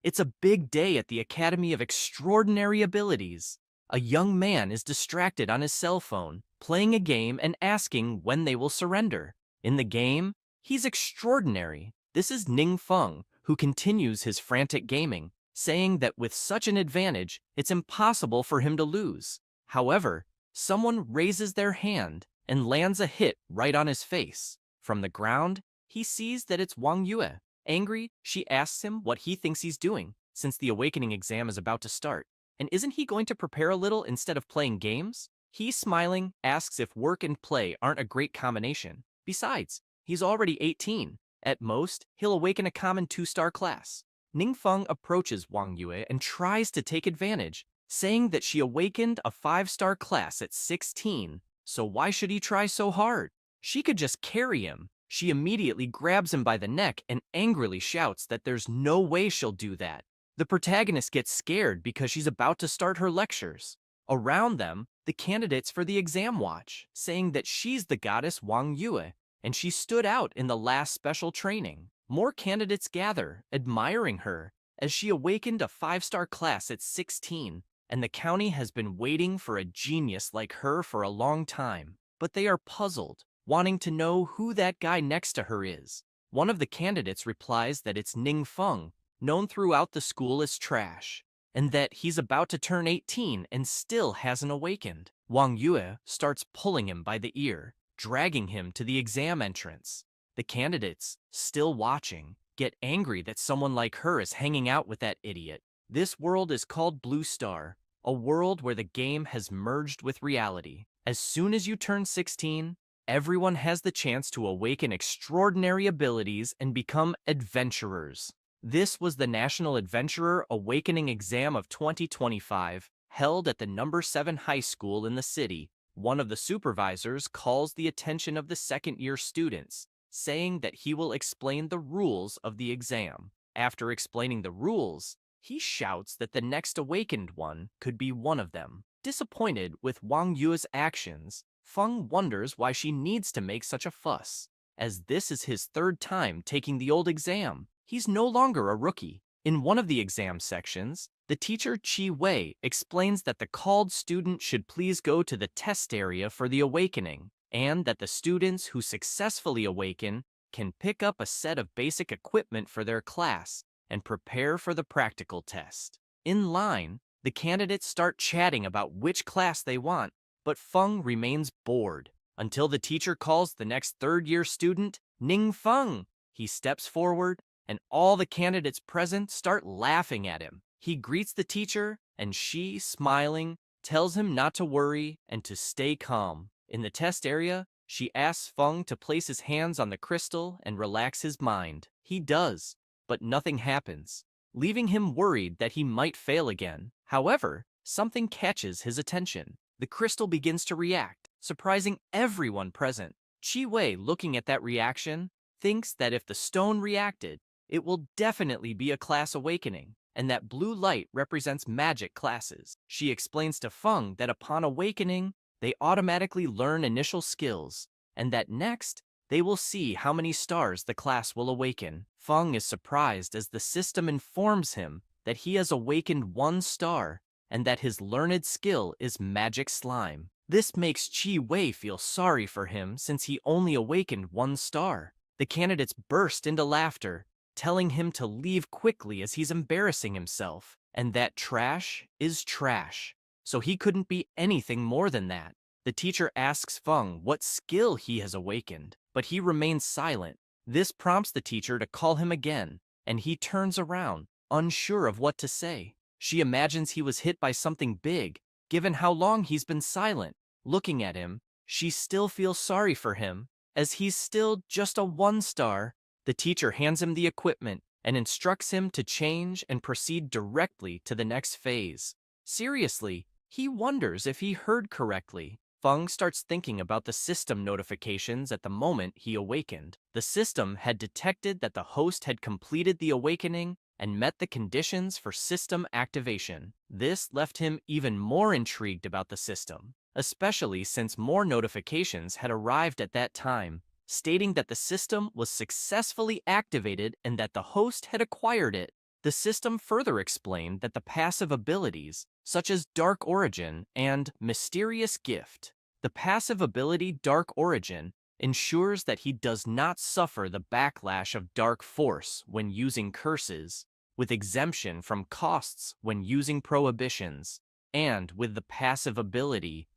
It's a big day at the Academy of Extraordinary Abilities. A young man is distracted on his cell phone, playing a game and asking when they will surrender. In the game, he's extraordinary. This is Ning Feng, who continues his frantic gaming, saying that with such an advantage, it's impossible for him to lose. However, someone raises their hand and lands a hit right on his face. From the ground, he sees that it's Wang Yue. Angry, she asks him what he thinks he's doing, since the awakening exam is about to start. And isn't he going to prepare a little instead of playing games? He, smiling, asks if work and play aren't a great combination. Besides, he's already 18. At most, he'll awaken a common 2-star class. Ningfeng approaches Wang Yue and tries to take advantage, saying that she awakened a 5-star class at 16, so why should he try so hard? She could just carry him. She immediately grabs him by the neck and angrily shouts that there's no way she'll do that. The protagonist gets scared because she's about to start her lectures. Around them, the candidates for the exam watch, saying that she's the goddess Wang Yue, and she stood out in the last special training. More candidates gather, admiring her, as she awakened a 5-star class at 16, and the county has been waiting for a genius like her for a long time. But they are puzzled, wanting to know who that guy next to her is. One of the candidates replies that it's Ning Feng, known throughout the school as trash, and that he's about to turn 18 and still hasn't awakened. Wang Yue starts pulling him by the ear, dragging him to the exam entrance. The candidates, still watching, get angry that someone like her is hanging out with that idiot. This world is called Blue Star, a world where the game has merged with reality. As soon as you turn 16, everyone has the chance to awaken extraordinary abilities and become adventurers. This was the National Adventurer Awakening Exam of 2025, held at the number 7 high school in the city. One of the supervisors calls the attention of the second-year students, saying that he will explain the rules of the exam. After explaining the rules, he shouts that the next awakened one could be one of them. Disappointed with Wang Yue's actions, Feng wonders why she needs to make such a fuss, as this is his 3rd time taking the old exam. He's no longer a rookie. In one of the exam sections, the teacher Chi Wei explains that the called student should please go to the test area for the awakening, and that the students who successfully awaken can pick up a set of basic equipment for their class and prepare for the practical test. In line, the candidates start chatting about which class they want, but Feng remains bored until the teacher calls the next 3rd-year student Ning Feng. He steps forward, and all the candidates present start laughing at him. He greets the teacher, and she, smiling, tells him not to worry and to stay calm. In the test area, she asks Feng to place his hands on the crystal and relax his mind. He does, but nothing happens, leaving him worried that he might fail again. However, something catches his attention. The crystal begins to react, surprising everyone present. Chi Wei, looking at that reaction, thinks that if the stone reacted, it will definitely be a class awakening, and that blue light represents magic classes. She explains to Feng that upon awakening, they automatically learn initial skills, and that next, they will see how many stars the class will awaken. Feng is surprised as the system informs him that he has awakened 1 star, and that his learned skill is magic slime. This makes Chi Wei feel sorry for him since he only awakened 1 star. The candidates burst into laughter, telling him to leave quickly as he's embarrassing himself, and that trash is trash, so he couldn't be anything more than that. The teacher asks Feng what skill he has awakened, but he remains silent. This prompts the teacher to call him again, and he turns around, unsure of what to say. She imagines he was hit by something big, given how long he's been silent. Looking at him, she still feels sorry for him, as he's still just a 1 star. The teacher hands him the equipment and instructs him to change and proceed directly to the next phase. Seriously, he wonders if he heard correctly. Feng starts thinking about the system notifications at the moment he awakened. The system had detected that the host had completed the awakening and met the conditions for system activation. This left him even more intrigued about the system, especially since more notifications had arrived at that time, stating that the system was successfully activated and that the host had acquired it. The system further explained that the passive abilities, such as Dark Origin and Mysterious Gift, the passive ability Dark Origin ensures that he does not suffer the backlash of Dark Force when using curses, with exemption from costs when using prohibitions, and with the passive ability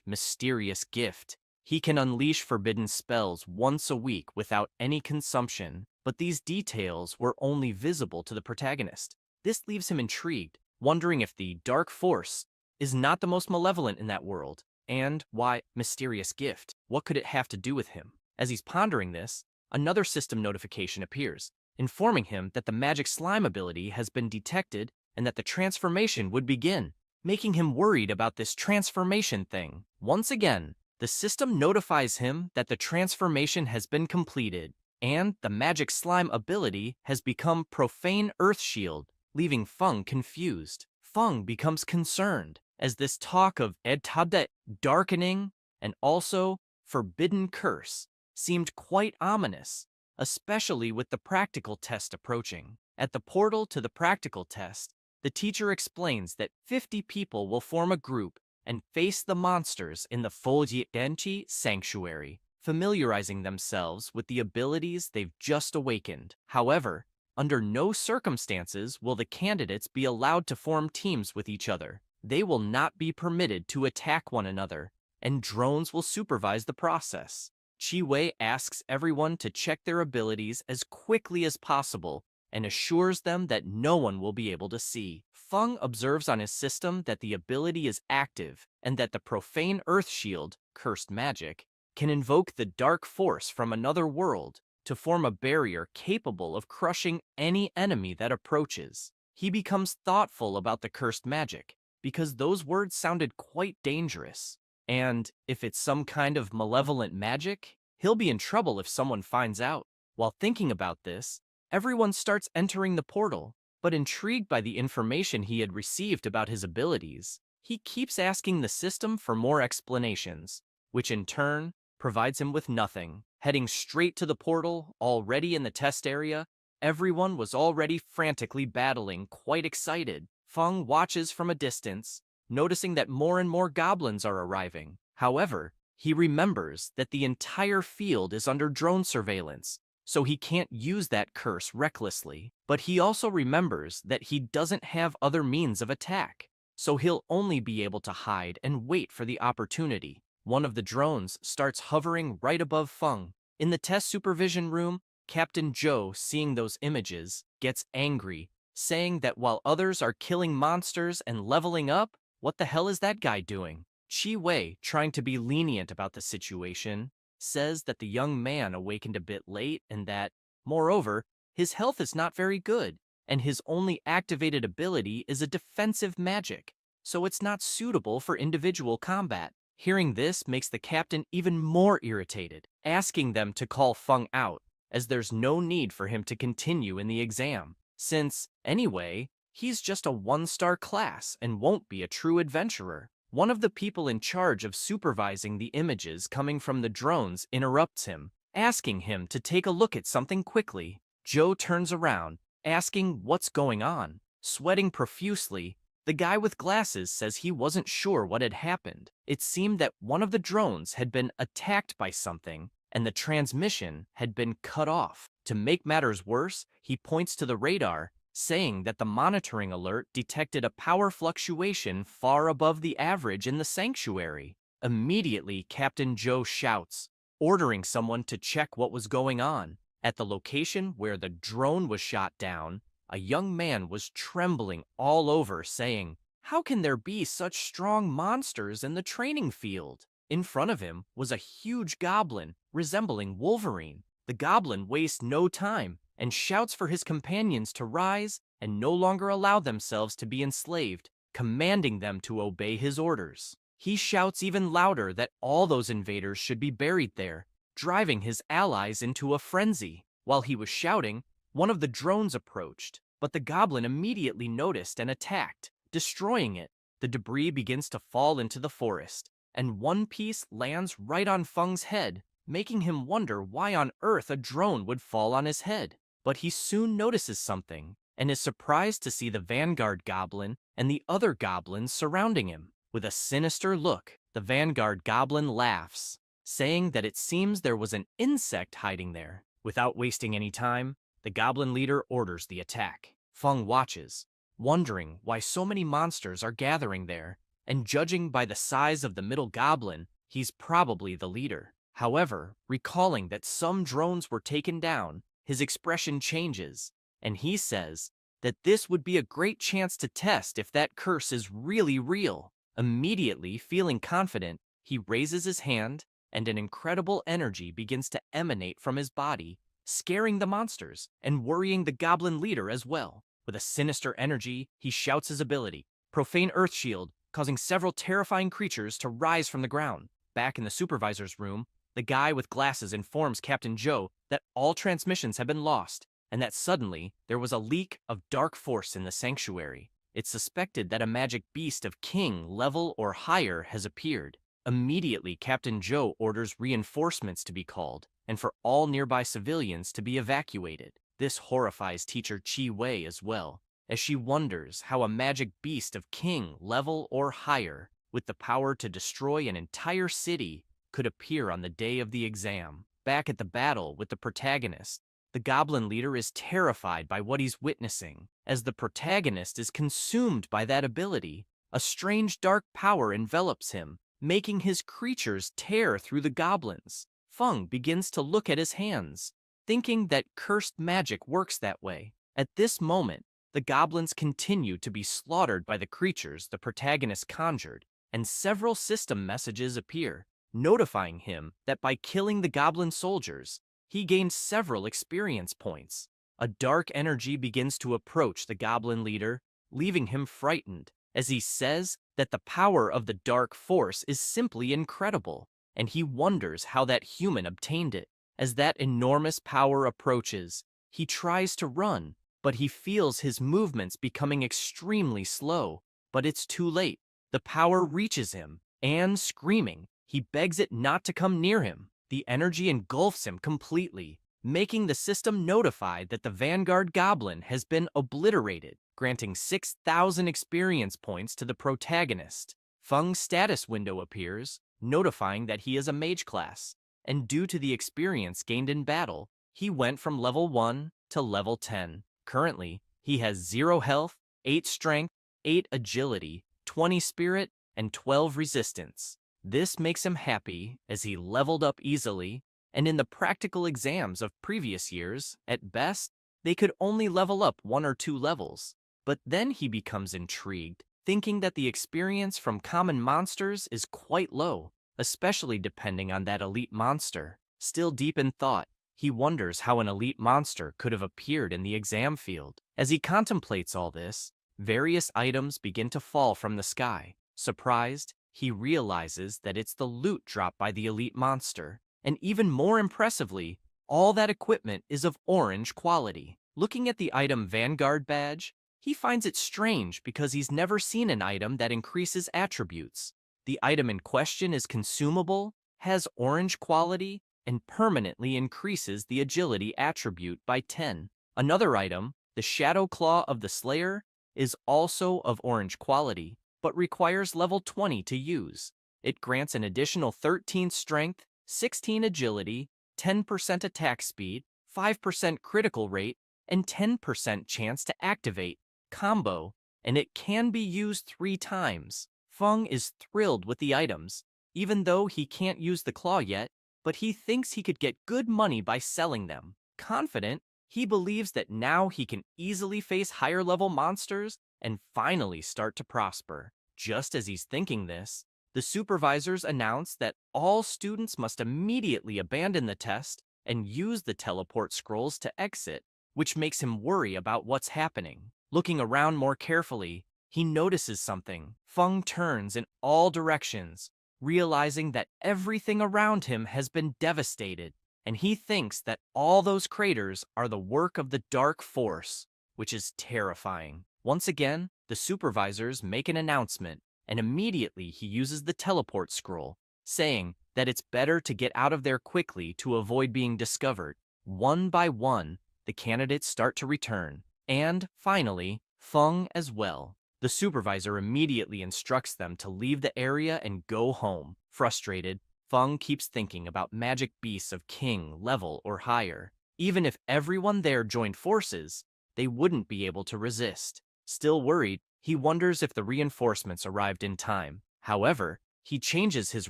Mysterious Gift, he can unleash forbidden spells once a week without any consumption, but these details were only visible to the protagonist. This leaves him intrigued, wondering if the Dark Force is not the most malevolent in that world, and why Mysterious Gift? What could it have to do with him? As he's pondering this, another system notification appears, informing him that the magic slime ability has been detected and that the transformation would begin, making him worried about this transformation thing. Once again, the system notifies him that the transformation has been completed, and the magic slime ability has become Profane Earth Shield, leaving Feng confused. Feng becomes concerned, as this talk of Edtabde darkening and also forbidden curse seemed quite ominous, especially with the practical test approaching. At the portal to the practical test, the teacher explains that 50 people will form a group and face the monsters in the Denchi sanctuary, familiarizing themselves with the abilities they've just awakened. However, under no circumstances will the candidates be allowed to form teams with each other. They will not be permitted to attack one another, and drones will supervise the process. Chi Wei asks everyone to check their abilities as quickly as possible and assures them that no one will be able to see. Feng observes on his system that the ability is active and that the Profane Earth Shield, cursed magic, can invoke the dark force from another world to form a barrier capable of crushing any enemy that approaches. He becomes thoughtful about the cursed magic, because those words sounded quite dangerous. And if it's some kind of malevolent magic, he'll be in trouble if someone finds out. While thinking about this, everyone starts entering the portal, but intrigued by the information he had received about his abilities, he keeps asking the system for more explanations, which in turn provides him with nothing. Heading straight to the portal, already in the test area, everyone was already frantically battling, quite excited. Feng watches from a distance, noticing that more and more goblins are arriving. However, he remembers that the entire field is under drone surveillance, so he can't use that curse recklessly. But he also remembers that he doesn't have other means of attack, so he'll only be able to hide and wait for the opportunity. One of the drones starts hovering right above Feng. In the test supervision room, Captain Zhou, seeing those images, gets angry, saying that while others are killing monsters and leveling up, what the hell is that guy doing? Chi Wei, trying to be lenient about the situation, says that the young man awakened a bit late and that, moreover, his health is not very good, and his only activated ability is a defensive magic, so it's not suitable for individual combat. Hearing this makes the captain even more irritated, asking them to call Feng out, as there's no need for him to continue in the exam, since, anyway, he's just a one-star class and won't be a true adventurer. One of the people in charge of supervising the images coming from the drones interrupts him, asking him to take a look at something quickly. Joe turns around, asking what's going on. Sweating profusely, the guy with glasses says he wasn't sure what had happened. It seemed that one of the drones had been attacked by something, and the transmission had been cut off. To make matters worse, he points to the radar, saying that the monitoring alert detected a power fluctuation far above the average in the sanctuary. Immediately, Captain Zhou shouts, ordering someone to check what was going on. At the location where the drone was shot down, a young man was trembling all over, saying, "How can there be such strong monsters in the training field?" In front of him was a huge goblin, resembling Wolverine. The goblin wastes no time and shouts for his companions to rise and no longer allow themselves to be enslaved, commanding them to obey his orders. He shouts even louder that all those invaders should be buried there, driving his allies into a frenzy. While he was shouting, one of the drones approached, but the goblin immediately noticed and attacked, destroying it. The debris begins to fall into the forest, and one piece lands right on Feng's head, making him wonder why on earth a drone would fall on his head. But he soon notices something, and is surprised to see the vanguard goblin and the other goblins surrounding him. With a sinister look, the vanguard goblin laughs, saying that it seems there was an insect hiding there. Without wasting any time, the goblin leader orders the attack. Feng watches, wondering why so many monsters are gathering there, and judging by the size of the middle goblin, he's probably the leader. However, recalling that some drones were taken down, his expression changes, and he says that this would be a great chance to test if that curse is really real. Immediately feeling confident, he raises his hand, and an incredible energy begins to emanate from his body, scaring the monsters and worrying the goblin leader as well. With a sinister energy, he shouts his ability, Profane Earth Shield, causing several terrifying creatures to rise from the ground. Back in the supervisor's room, the guy with glasses informs Captain Joe that all transmissions have been lost, and that suddenly there was a leak of dark force in the sanctuary. It's suspected that a magic beast of king level or higher has appeared. Immediately, Captain Joe orders reinforcements to be called, and for all nearby civilians to be evacuated. This horrifies teacher Chi Wei as well, as she wonders how a magic beast of king level or higher, with the power to destroy an entire city, could appear on the day of the exam. Back at the battle with the protagonist, the goblin leader is terrified by what he's witnessing. As the protagonist is consumed by that ability, a strange dark power envelops him, making his creatures tear through the goblins. Feng begins to look at his hands, thinking that cursed magic works that way. At this moment, the goblins continue to be slaughtered by the creatures the protagonist conjured, and several system messages appear, notifying him that by killing the goblin soldiers, he gained several experience points. A dark energy begins to approach the goblin leader, leaving him frightened, as he says that the power of the dark force is simply incredible, and he wonders how that human obtained it. As that enormous power approaches, he tries to run, but he feels his movements becoming extremely slow. But it's too late. The power reaches him, and screaming, he begs it not to come near him. The energy engulfs him completely, making the system notified that the Vanguard Goblin has been obliterated, granting 6,000 experience points to the protagonist. Feng's status window appears, notifying that he is a mage class, and due to the experience gained in battle, he went from level 1 to level 10. Currently, he has 0 health, 8 strength, 8 agility, 20 spirit, and 12 resistance. This makes him happy as he leveled up easily, and in the practical exams of previous years, at best, they could only level up 1 or 2 levels. But then he becomes intrigued, thinking that the experience from common monsters is quite low, especially depending on that elite monster. Still deep in thought, he wonders how an elite monster could have appeared in the exam field. As he contemplates all this, various items begin to fall from the sky. Surprised, he realizes that it's the loot dropped by the elite monster, and even more impressively, all that equipment is of orange quality. Looking at the item Vanguard badge, he finds it strange because he's never seen an item that increases attributes. The item in question is consumable, has orange quality, and permanently increases the agility attribute by 10. Another item, the Shadow Claw of the Slayer, is also of orange quality, but requires level 20 to use. It grants an additional 13 strength, 16 agility, 10% attack speed, 5% critical rate, and 10% chance to activate combo, and it can be used 3 times. Feng is thrilled with the items, even though he can't use the claw yet, but he thinks he could get good money by selling them. Confident, he believes that now he can easily face higher-level monsters and finally start to prosper. Just as he's thinking this, the supervisors announce that all students must immediately abandon the test and use the teleport scrolls to exit, which makes him worry about what's happening. Looking around more carefully, he notices something. Feng turns in all directions, realizing that everything around him has been devastated, and he thinks that all those craters are the work of the dark force, which is terrifying. Once again, the supervisors make an announcement, and immediately he uses the teleport scroll, saying that it's better to get out of there quickly to avoid being discovered. One by one, the candidates start to return, And, finally, Feng as well. The supervisor immediately instructs them to leave the area and go home. Frustrated, Feng keeps thinking about magic beasts of king level or higher. Even if everyone there joined forces, they wouldn't be able to resist. Still worried, he wonders if the reinforcements arrived in time. However, he changes his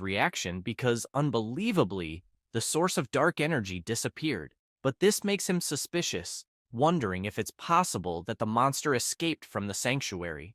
reaction because, unbelievably, the source of dark energy disappeared. But this makes him suspicious, wondering if it's possible that the monster escaped from the sanctuary.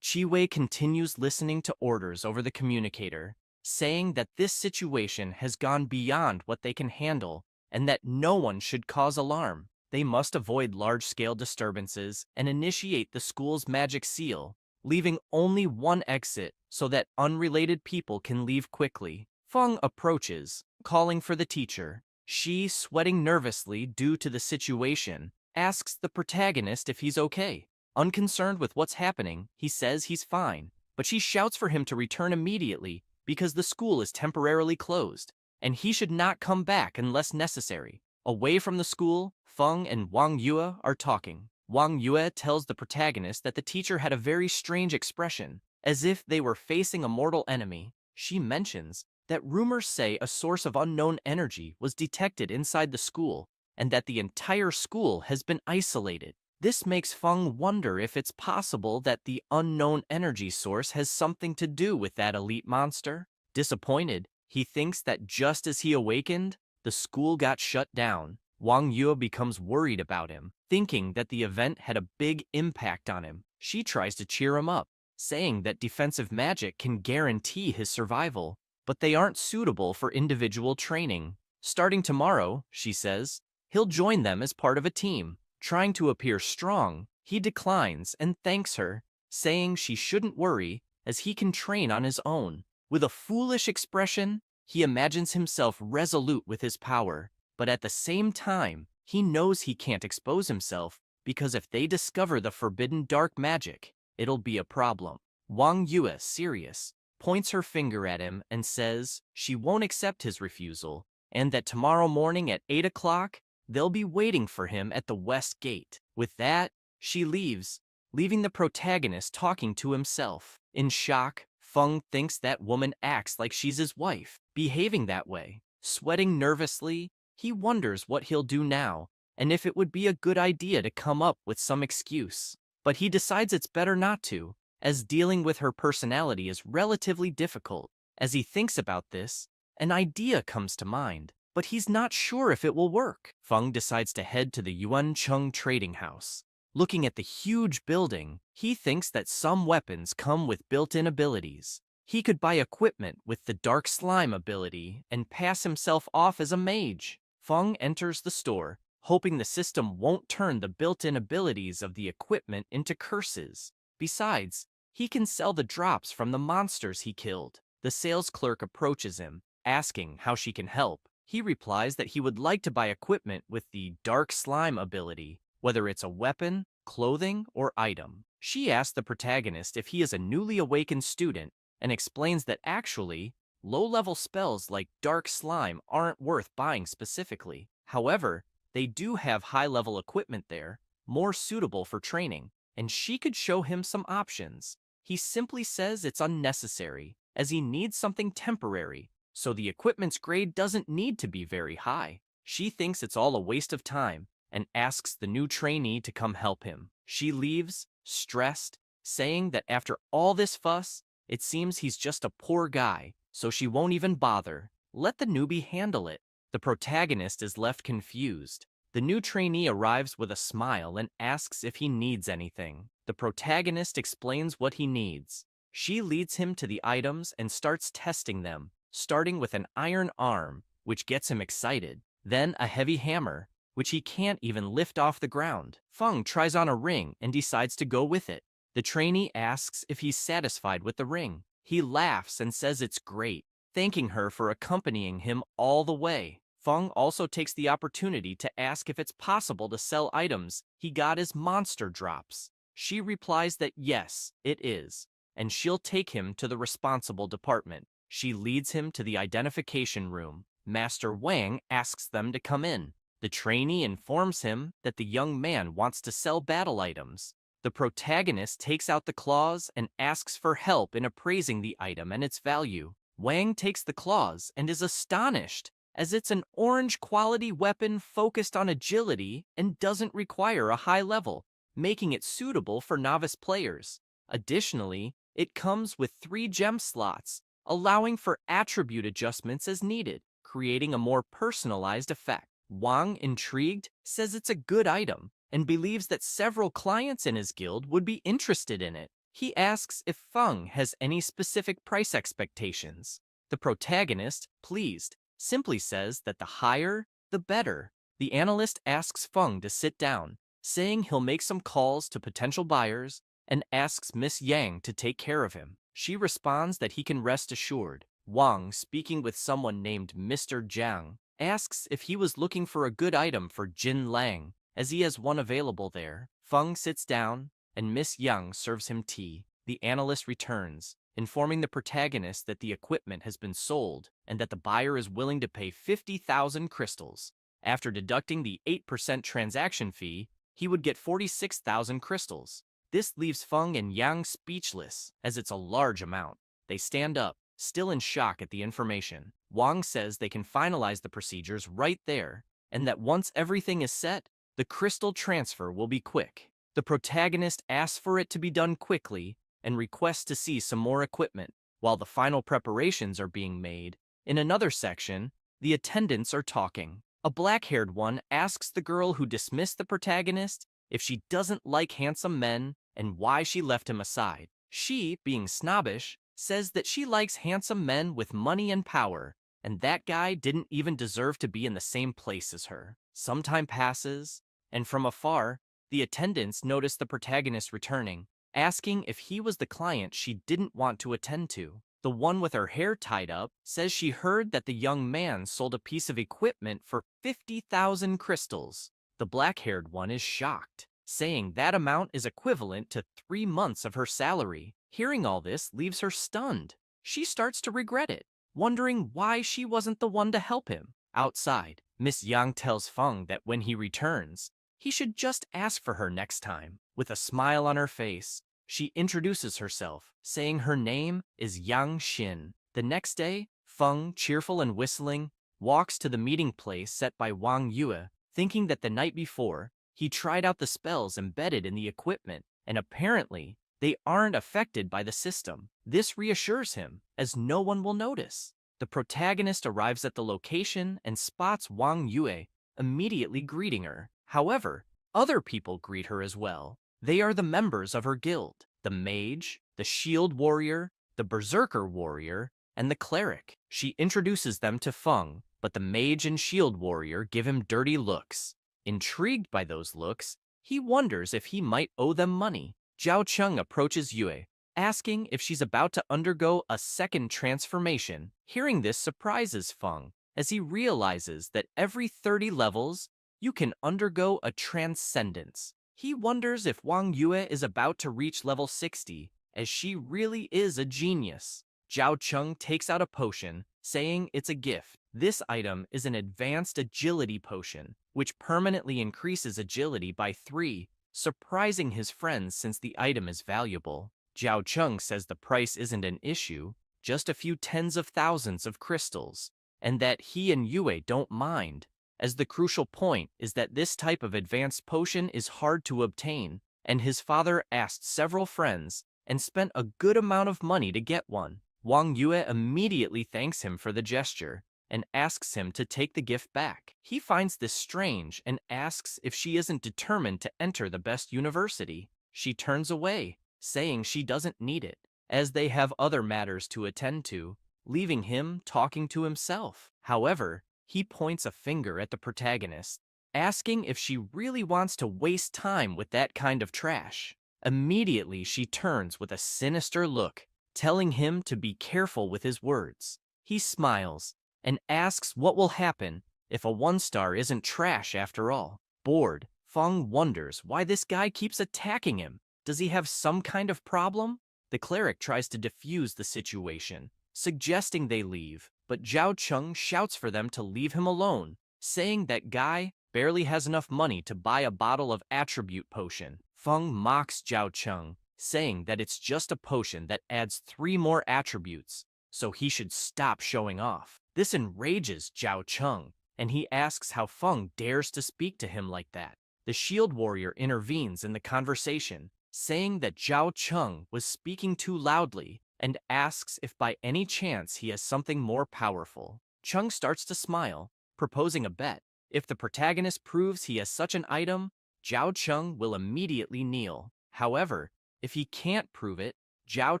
Chiwei continues listening to orders over the communicator, saying that this situation has gone beyond what they can handle and that no one should cause alarm. They must avoid large-scale disturbances and initiate the school's magic seal, leaving only one exit so that unrelated people can leave quickly. Feng approaches, calling for the teacher. She, sweating nervously due to the situation, asks the protagonist if he's okay. Unconcerned with what's happening, he says he's fine, but she shouts for him to return immediately because the school is temporarily closed, and he should not come back unless necessary. Away from the school, Feng and Wang Yue are talking. Wang Yue tells the protagonist that the teacher had a very strange expression, as if they were facing a mortal enemy. She mentions that rumors say a source of unknown energy was detected inside the school, and that the entire school has been isolated. This makes Feng wonder if it's possible that the unknown energy source has something to do with that elite monster. Disappointed, he thinks that just as he awakened, the school got shut down. Wang Yue becomes worried about him, thinking that the event had a big impact on him. She tries to cheer him up, saying that defensive magic can guarantee his survival, but they aren't suitable for individual training. Starting tomorrow, she says, he'll join them as part of a team. Trying to appear strong, he declines and thanks her, saying she shouldn't worry as he can train on his own. With a foolish expression, he imagines himself resolute with his power, but at the same time, he knows he can't expose himself because if they discover the forbidden dark magic, it'll be a problem. Wang Yue, serious, points her finger at him and says she won't accept his refusal and that tomorrow morning at 8 o'clock, they'll be waiting for him at the west gate. With that, she leaves, leaving the protagonist talking to himself. In shock, Feng thinks that woman acts like she's his wife, behaving that way. Sweating nervously, he wonders what he'll do now, and if it would be a good idea to come up with some excuse. But he decides it's better not to, as dealing with her personality is relatively difficult. As he thinks about this, an idea comes to mind, but he's not sure if it will work. Feng decides to head to the Yuancheng trading house. Looking at the huge building, he thinks that some weapons come with built-in abilities. He could buy equipment with the dark slime ability and pass himself off as a mage. Feng enters the store, hoping the system won't turn the built-in abilities of the equipment into curses. Besides, he can sell the drops from the monsters he killed. The sales clerk approaches him, asking how she can help. He replies that he would like to buy equipment with the dark slime ability, whether it's a weapon, clothing, or item. She asks the protagonist if he is a newly awakened student and explains that actually, low-level spells like dark slime aren't worth buying specifically. However, they do have high-level equipment there, more suitable for training, and she could show him some options. He simply says it's unnecessary, as he needs something temporary, so the equipment's grade doesn't need to be very high. She thinks it's all a waste of time and asks the new trainee to come help him. She leaves, stressed, saying that after all this fuss, it seems he's just a poor guy, so she won't even bother. Let the newbie handle it. The protagonist is left confused. The new trainee arrives with a smile and asks if he needs anything. The protagonist explains what he needs. She leads him to the items and starts testing them, starting with an iron arm, which gets him excited, then a heavy hammer, which he can't even lift off the ground. Feng tries on a ring and decides to go with it. The trainee asks if he's satisfied with the ring. He laughs and says it's great, thanking her for accompanying him all the way. Feng also takes the opportunity to ask if it's possible to sell items he got as monster drops. She replies that yes, it is, and she'll take him to the responsible department. She leads him to the identification room. Master Wang asks them to come in. The trainee informs him that the young man wants to sell battle items. The protagonist takes out the claws and asks for help in appraising the item and its value. Wang takes the claws and is astonished, as it's an orange-quality weapon focused on agility and doesn't require a high level, making it suitable for novice players. Additionally, it comes with 3 gem slots, allowing for attribute adjustments as needed, creating a more personalized effect. Wang, intrigued, says it's a good item and believes that several clients in his guild would be interested in it. He asks if Feng has any specific price expectations. The protagonist, pleased, simply says that the higher, the better. The analyst asks Feng to sit down, saying he'll make some calls to potential buyers, and asks Miss Yang to take care of him. She responds that he can rest assured. Wang, speaking with someone named Mr. Jiang, asks if he was looking for a good item for Jin Lang, as he has one available there. Feng sits down, and Miss Yang serves him tea. The analyst returns, informing the protagonist that the equipment has been sold and that the buyer is willing to pay 50,000 crystals. After deducting the 8% transaction fee, he would get 46,000 crystals. This leaves Feng and Yang speechless, as it's a large amount. They stand up, still in shock at the information. Wang says they can finalize the procedures right there, and that once everything is set, the crystal transfer will be quick. The protagonist asks for it to be done quickly and requests to see some more equipment. While the final preparations are being made, in another section, the attendants are talking. A black-haired one asks the girl who dismissed the protagonist if she doesn't like handsome men and why she left him aside. She, being snobbish, says that she likes handsome men with money and power, and that guy didn't even deserve to be in the same place as her. Some time passes, and from afar, the attendants notice the protagonist returning, asking if he was the client she didn't want to attend to. The one with her hair tied up says she heard that the young man sold a piece of equipment for 50,000 crystals. The black-haired one is shocked, saying that amount is equivalent to 3 months of her salary. Hearing all this leaves her stunned. She starts to regret it, wondering why she wasn't the one to help him. Outside, Miss Yang tells Feng that when he returns, he should just ask for her next time. With a smile on her face, she introduces herself, saying her name is Yang Xin. The next day, Feng, cheerful and whistling, walks to the meeting place set by Wang Yue, thinking that the night before, he tried out the spells embedded in the equipment, and apparently, they aren't affected by the system. This reassures him, as no one will notice. The protagonist arrives at the location and spots Wang Yue, immediately greeting her. However, other people greet her as well. They are the members of her guild: the mage, the shield warrior, the berserker warrior, and the cleric. She introduces them to Feng, but the mage and shield warrior give him dirty looks. Intrigued by those looks, he wonders if he might owe them money. Zhao Cheng approaches Yue, asking if she's about to undergo a second transformation. Hearing this surprises Feng, as he realizes that every 30 levels, you can undergo a transcendence. He wonders if Wang Yue is about to reach level 60, as she really is a genius. Zhao Cheng takes out a potion, saying it's a gift. This item is an advanced agility potion, which permanently increases agility by 3, surprising his friends since the item is valuable. Zhao Cheng says the price isn't an issue, just a few tens of thousands of crystals, and that he and Yue don't mind, as the crucial point is that this type of advanced potion is hard to obtain, and his father asked several friends and spent a good amount of money to get one. Wang Yue immediately thanks him for the gesture and asks him to take the gift back. He finds this strange and asks if she isn't determined to enter the best university. She turns away, saying she doesn't need it, as they have other matters to attend to, leaving him talking to himself. However, he points a finger at the protagonist, asking if she really wants to waste time with that kind of trash. Immediately, she turns with a sinister look, telling him to be careful with his words. He smiles and asks what will happen if a 1-star isn't trash after all. Bored, Feng wonders why this guy keeps attacking him. Does he have some kind of problem? The cleric tries to defuse the situation, suggesting they leave, but Zhao Cheng shouts for them to leave him alone, saying that guy barely has enough money to buy a bottle of attribute potion. Feng mocks Zhao Cheng, saying that it's just a potion that adds 3 more attributes, so he should stop showing off. This enrages Zhao Cheng, and he asks how Feng dares to speak to him like that. The shield warrior intervenes in the conversation, saying that Zhao Cheng was speaking too loudly and asks if by any chance he has something more powerful. Cheng starts to smile, proposing a bet. If the protagonist proves he has such an item, Zhao Cheng will immediately kneel. However, if he can't prove it, Zhao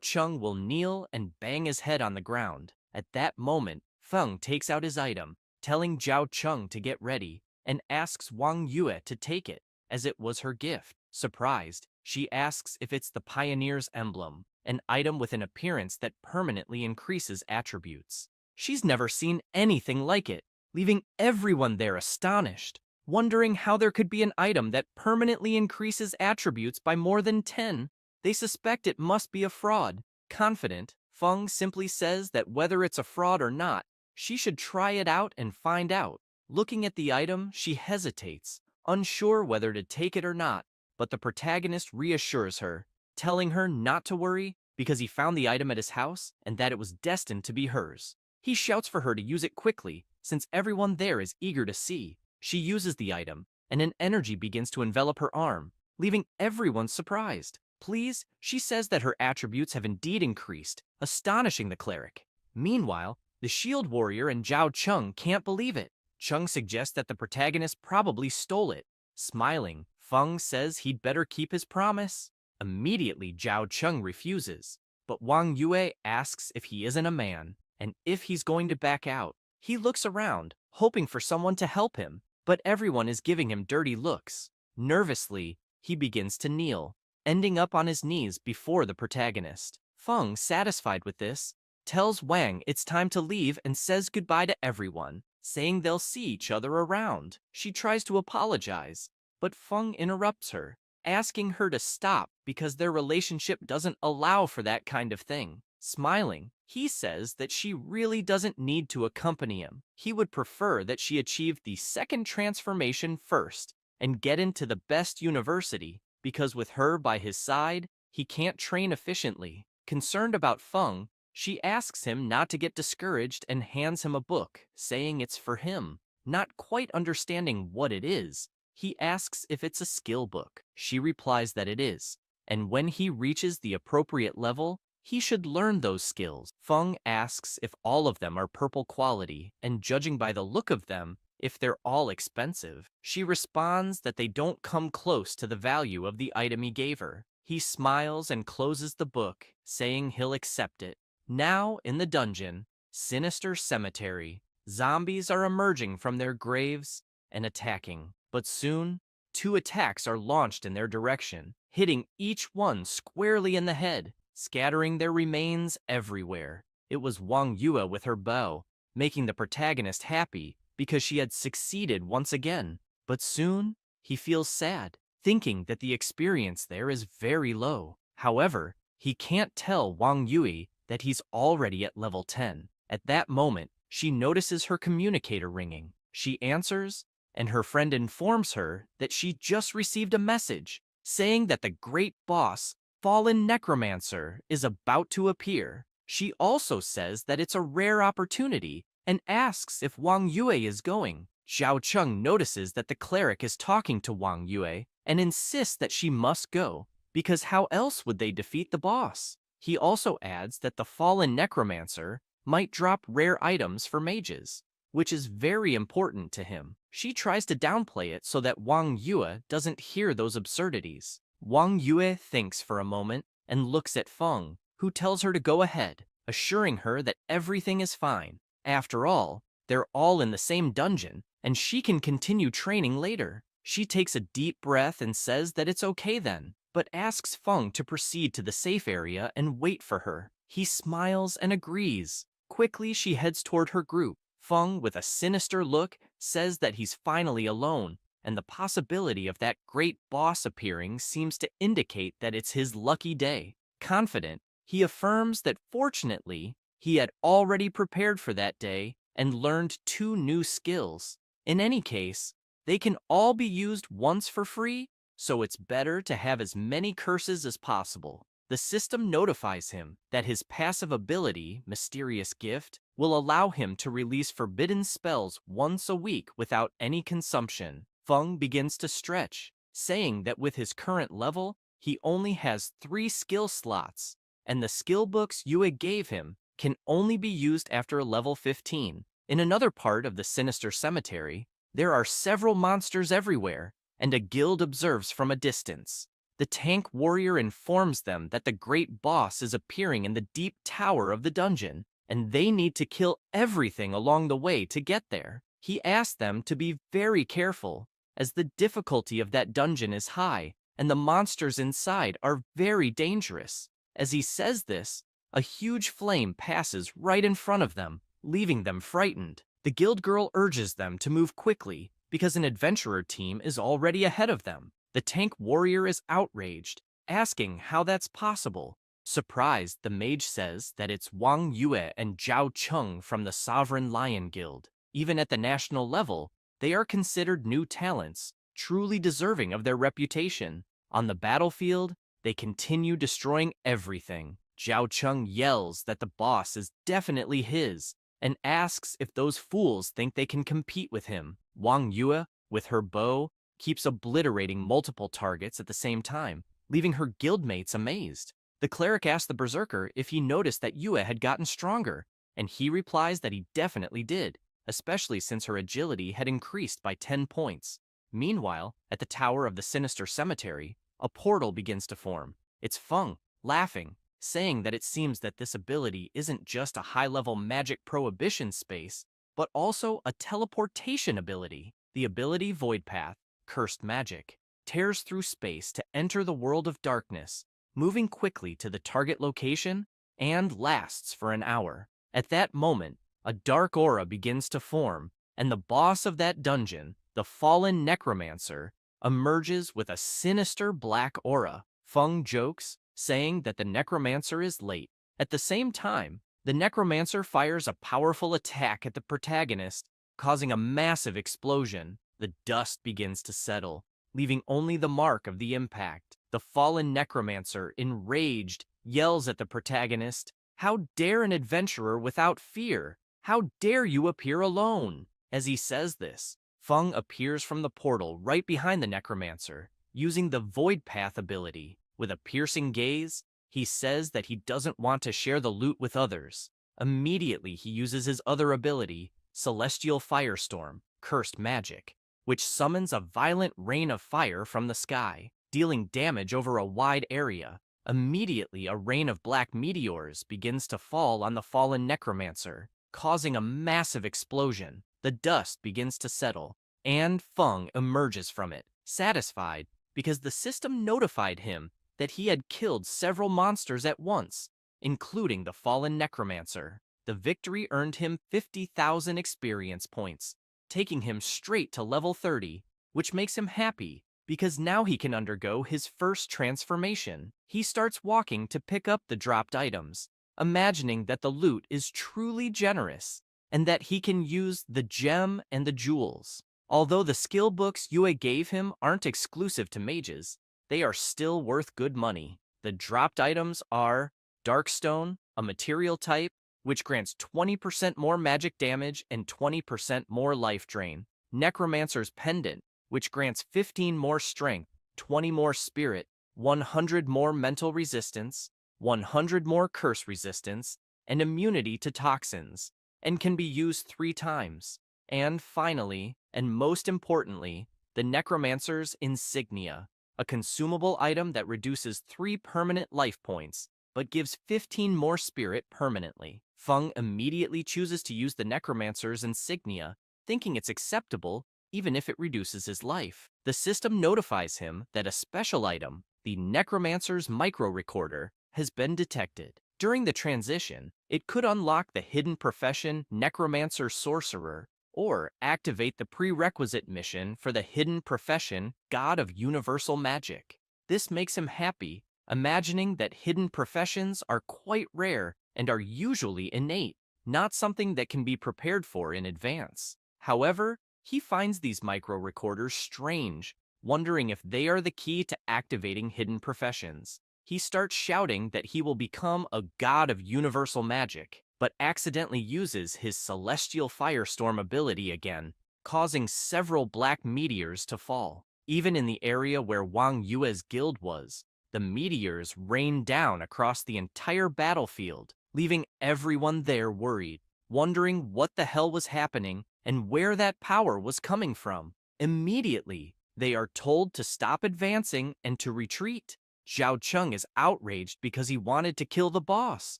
Cheng will kneel and bang his head on the ground. At that moment, Feng takes out his item, telling Zhao Cheng to get ready, and asks Wang Yue to take it, as it was her gift. Surprised, she asks if it's the Pioneer's emblem, an item with an appearance that permanently increases attributes. She's never seen anything like it, leaving everyone there astonished, wondering how there could be an item that permanently increases attributes by more than 10. They suspect it must be a fraud. Confident, Feng simply says that whether it's a fraud or not, she should try it out and find out. Looking at the item, she hesitates, unsure whether to take it or not, but the protagonist reassures her, telling her not to worry because he found the item at his house and that it was destined to be hers. He shouts for her to use it quickly, since everyone there is eager to see. She uses the item, and an energy begins to envelop her arm, leaving everyone surprised. Please, she says that her attributes have indeed increased, astonishing the cleric. Meanwhile, the shield warrior and Zhao Cheng can't believe it. Cheng suggests that the protagonist probably stole it. Smiling, Feng says he'd better keep his promise. Immediately, Zhao Cheng refuses, but Wang Yue asks if he isn't a man, and if he's going to back out. He looks around, hoping for someone to help him, but everyone is giving him dirty looks. Nervously, he begins to kneel, ending up on his knees before the protagonist. Feng, satisfied with this, tells Wang it's time to leave and says goodbye to everyone, saying they'll see each other around. She tries to apologize, but Feng interrupts her, asking her to stop because their relationship doesn't allow for that kind of thing. Smiling, he says that she really doesn't need to accompany him. He would prefer that she achieve the second transformation first and get into the best university, because with her by his side, he can't train efficiently. Concerned about Feng, she asks him not to get discouraged and hands him a book, saying it's for him. Not quite understanding what it is, he asks if it's a skill book. She replies that it is, and when he reaches the appropriate level, he should learn those skills. Feng asks if all of them are purple quality, and judging by the look of them, if they're all expensive. She responds that they don't come close to the value of the item he gave her. He smiles and closes the book, saying he'll accept it. Now, in the dungeon, sinister cemetery, zombies are emerging from their graves and attacking. But soon, 2 attacks are launched in their direction, hitting each one squarely in the head, scattering their remains everywhere. It was Wang Yue with her bow, making the protagonist happy because she had succeeded once again. But soon, he feels sad, thinking that the experience there is very low. However, he can't tell Wang Yue that he's already at level 10. At that moment, she notices her communicator ringing. She answers, and her friend informs her that she just received a message saying that the great boss, Fallen Necromancer, is about to appear. She also says that it's a rare opportunity and asks if Wang Yue is going. Zhao Cheng notices that the cleric is talking to Wang Yue and insists that she must go, because how else would they defeat the boss? He also adds that the Fallen Necromancer might drop rare items for mages, which is very important to him. She tries to downplay it so that Wang Yue doesn't hear those absurdities. Wang Yue thinks for a moment and looks at Feng, who tells her to go ahead, assuring her that everything is fine. After all, they're all in the same dungeon, and she can continue training later. She takes a deep breath and says that it's okay then, but asks Feng to proceed to the safe area and wait for her. He smiles and agrees. Quickly, she heads toward her group. Feng, with a sinister look, says that he's finally alone, and the possibility of that great boss appearing seems to indicate that it's his lucky day. Confident, he affirms that fortunately, he had already prepared for that day and learned 2 new skills. In any case, They can all be used once for free, so it's better to have as many curses as possible. The system notifies him that his passive ability, Mysterious Gift, will allow him to release forbidden spells once a week without any consumption. Feng begins to stretch, saying that with his current level, he only has 3 skill slots, and the skill books Yue gave him can only be used after level 15. In another part of the sinister cemetery, there are several monsters everywhere, and a guild observes from a distance. The tank warrior informs them that the great boss is appearing in the deep tower of the dungeon, and they need to kill everything along the way to get there. He asks them to be very careful, as the difficulty of that dungeon is high, and the monsters inside are very dangerous. As he says this, a huge flame passes right in front of them, leaving them frightened. The guild girl urges them to move quickly, because an adventurer team is already ahead of them. The tank warrior is outraged, asking how that's possible. Surprised, the mage says that it's Wang Yue and Zhao Cheng from the Sovereign Lion Guild. Even at the national level, they are considered new talents, truly deserving of their reputation. On the battlefield, they continue destroying everything. Zhao Cheng yells that the boss is definitely his, and asks if those fools think they can compete with him. Wang Yue, with her bow, keeps obliterating multiple targets at the same time, leaving her guildmates amazed. The cleric asks the berserker if he noticed that Yue had gotten stronger, and he replies that he definitely did, especially since her agility had increased by 10 points. Meanwhile, at the tower of the sinister cemetery, a portal begins to form. It's Feng, laughing, saying that it seems that this ability isn't just a high-level magic prohibition space, but also a teleportation ability. The ability Void Path, Cursed Magic, tears through space to enter the world of darkness, moving quickly to the target location, and lasts for an hour. At that moment, a dark aura begins to form, and the boss of that dungeon, the fallen necromancer, emerges with a sinister black aura. Feng jokes, saying that the necromancer is late. At the same time, the necromancer fires a powerful attack at the protagonist, causing a massive explosion. The dust begins to settle, leaving only the mark of the impact. The fallen necromancer, enraged, yells at the protagonist, "How dare an adventurer without fear? How dare you appear alone?" As he says this, Feng appears from the portal right behind the necromancer, using the Void Path ability. With a piercing gaze, he says that he doesn't want to share the loot with others. Immediately, he uses his other ability, Celestial Firestorm, Cursed Magic, which summons a violent rain of fire from the sky, dealing damage over a wide area. Immediately, a rain of black meteors begins to fall on the fallen necromancer, causing a massive explosion. The dust begins to settle, and Feng emerges from it, satisfied, because the system notified him that he had killed several monsters at once, including the fallen necromancer. The victory earned him 50,000 experience points, taking him straight to level 30, which makes him happy, because now he can undergo his first transformation. He starts walking to pick up the dropped items, imagining that the loot is truly generous, and that he can use the gem and the jewels. Although the skill books Yue gave him aren't exclusive to mages, they are still worth good money. The dropped items are Darkstone, a material type, which grants 20% more magic damage and 20% more life drain. Necromancer's Pendant, which grants 15 more strength, 20 more spirit, 100 more mental resistance, 100 more curse resistance, and immunity to toxins, and can be used 3 times. And finally, and most importantly, the Necromancer's Insignia, a consumable item that reduces 3 permanent life points, but gives 15 more spirit permanently. Feng immediately chooses to use the Necromancer's Insignia, thinking it's acceptable even if it reduces his life. The system notifies him that a special item, the Necromancer's Micro Recorder, has been detected. During the transition, it could unlock the hidden profession Necromancer Sorcerer, or activate the prerequisite mission for the hidden profession God of Universal Magic. This makes him happy, imagining that hidden professions are quite rare and are usually innate, not something that can be prepared for in advance. However, He finds these micro recorders strange, wondering if they are the key to activating hidden professions. He starts shouting that he will become a god of universal magic, but accidentally uses his celestial firestorm ability again, causing several black meteors to fall. Even in the area where Wang Yue's guild was, the meteors rained down across the entire battlefield, leaving everyone there worried, wondering what the hell was happening and where that power was coming from. Immediately, they are told to stop advancing and to retreat. Zhao Cheng is outraged because he wanted to kill the boss,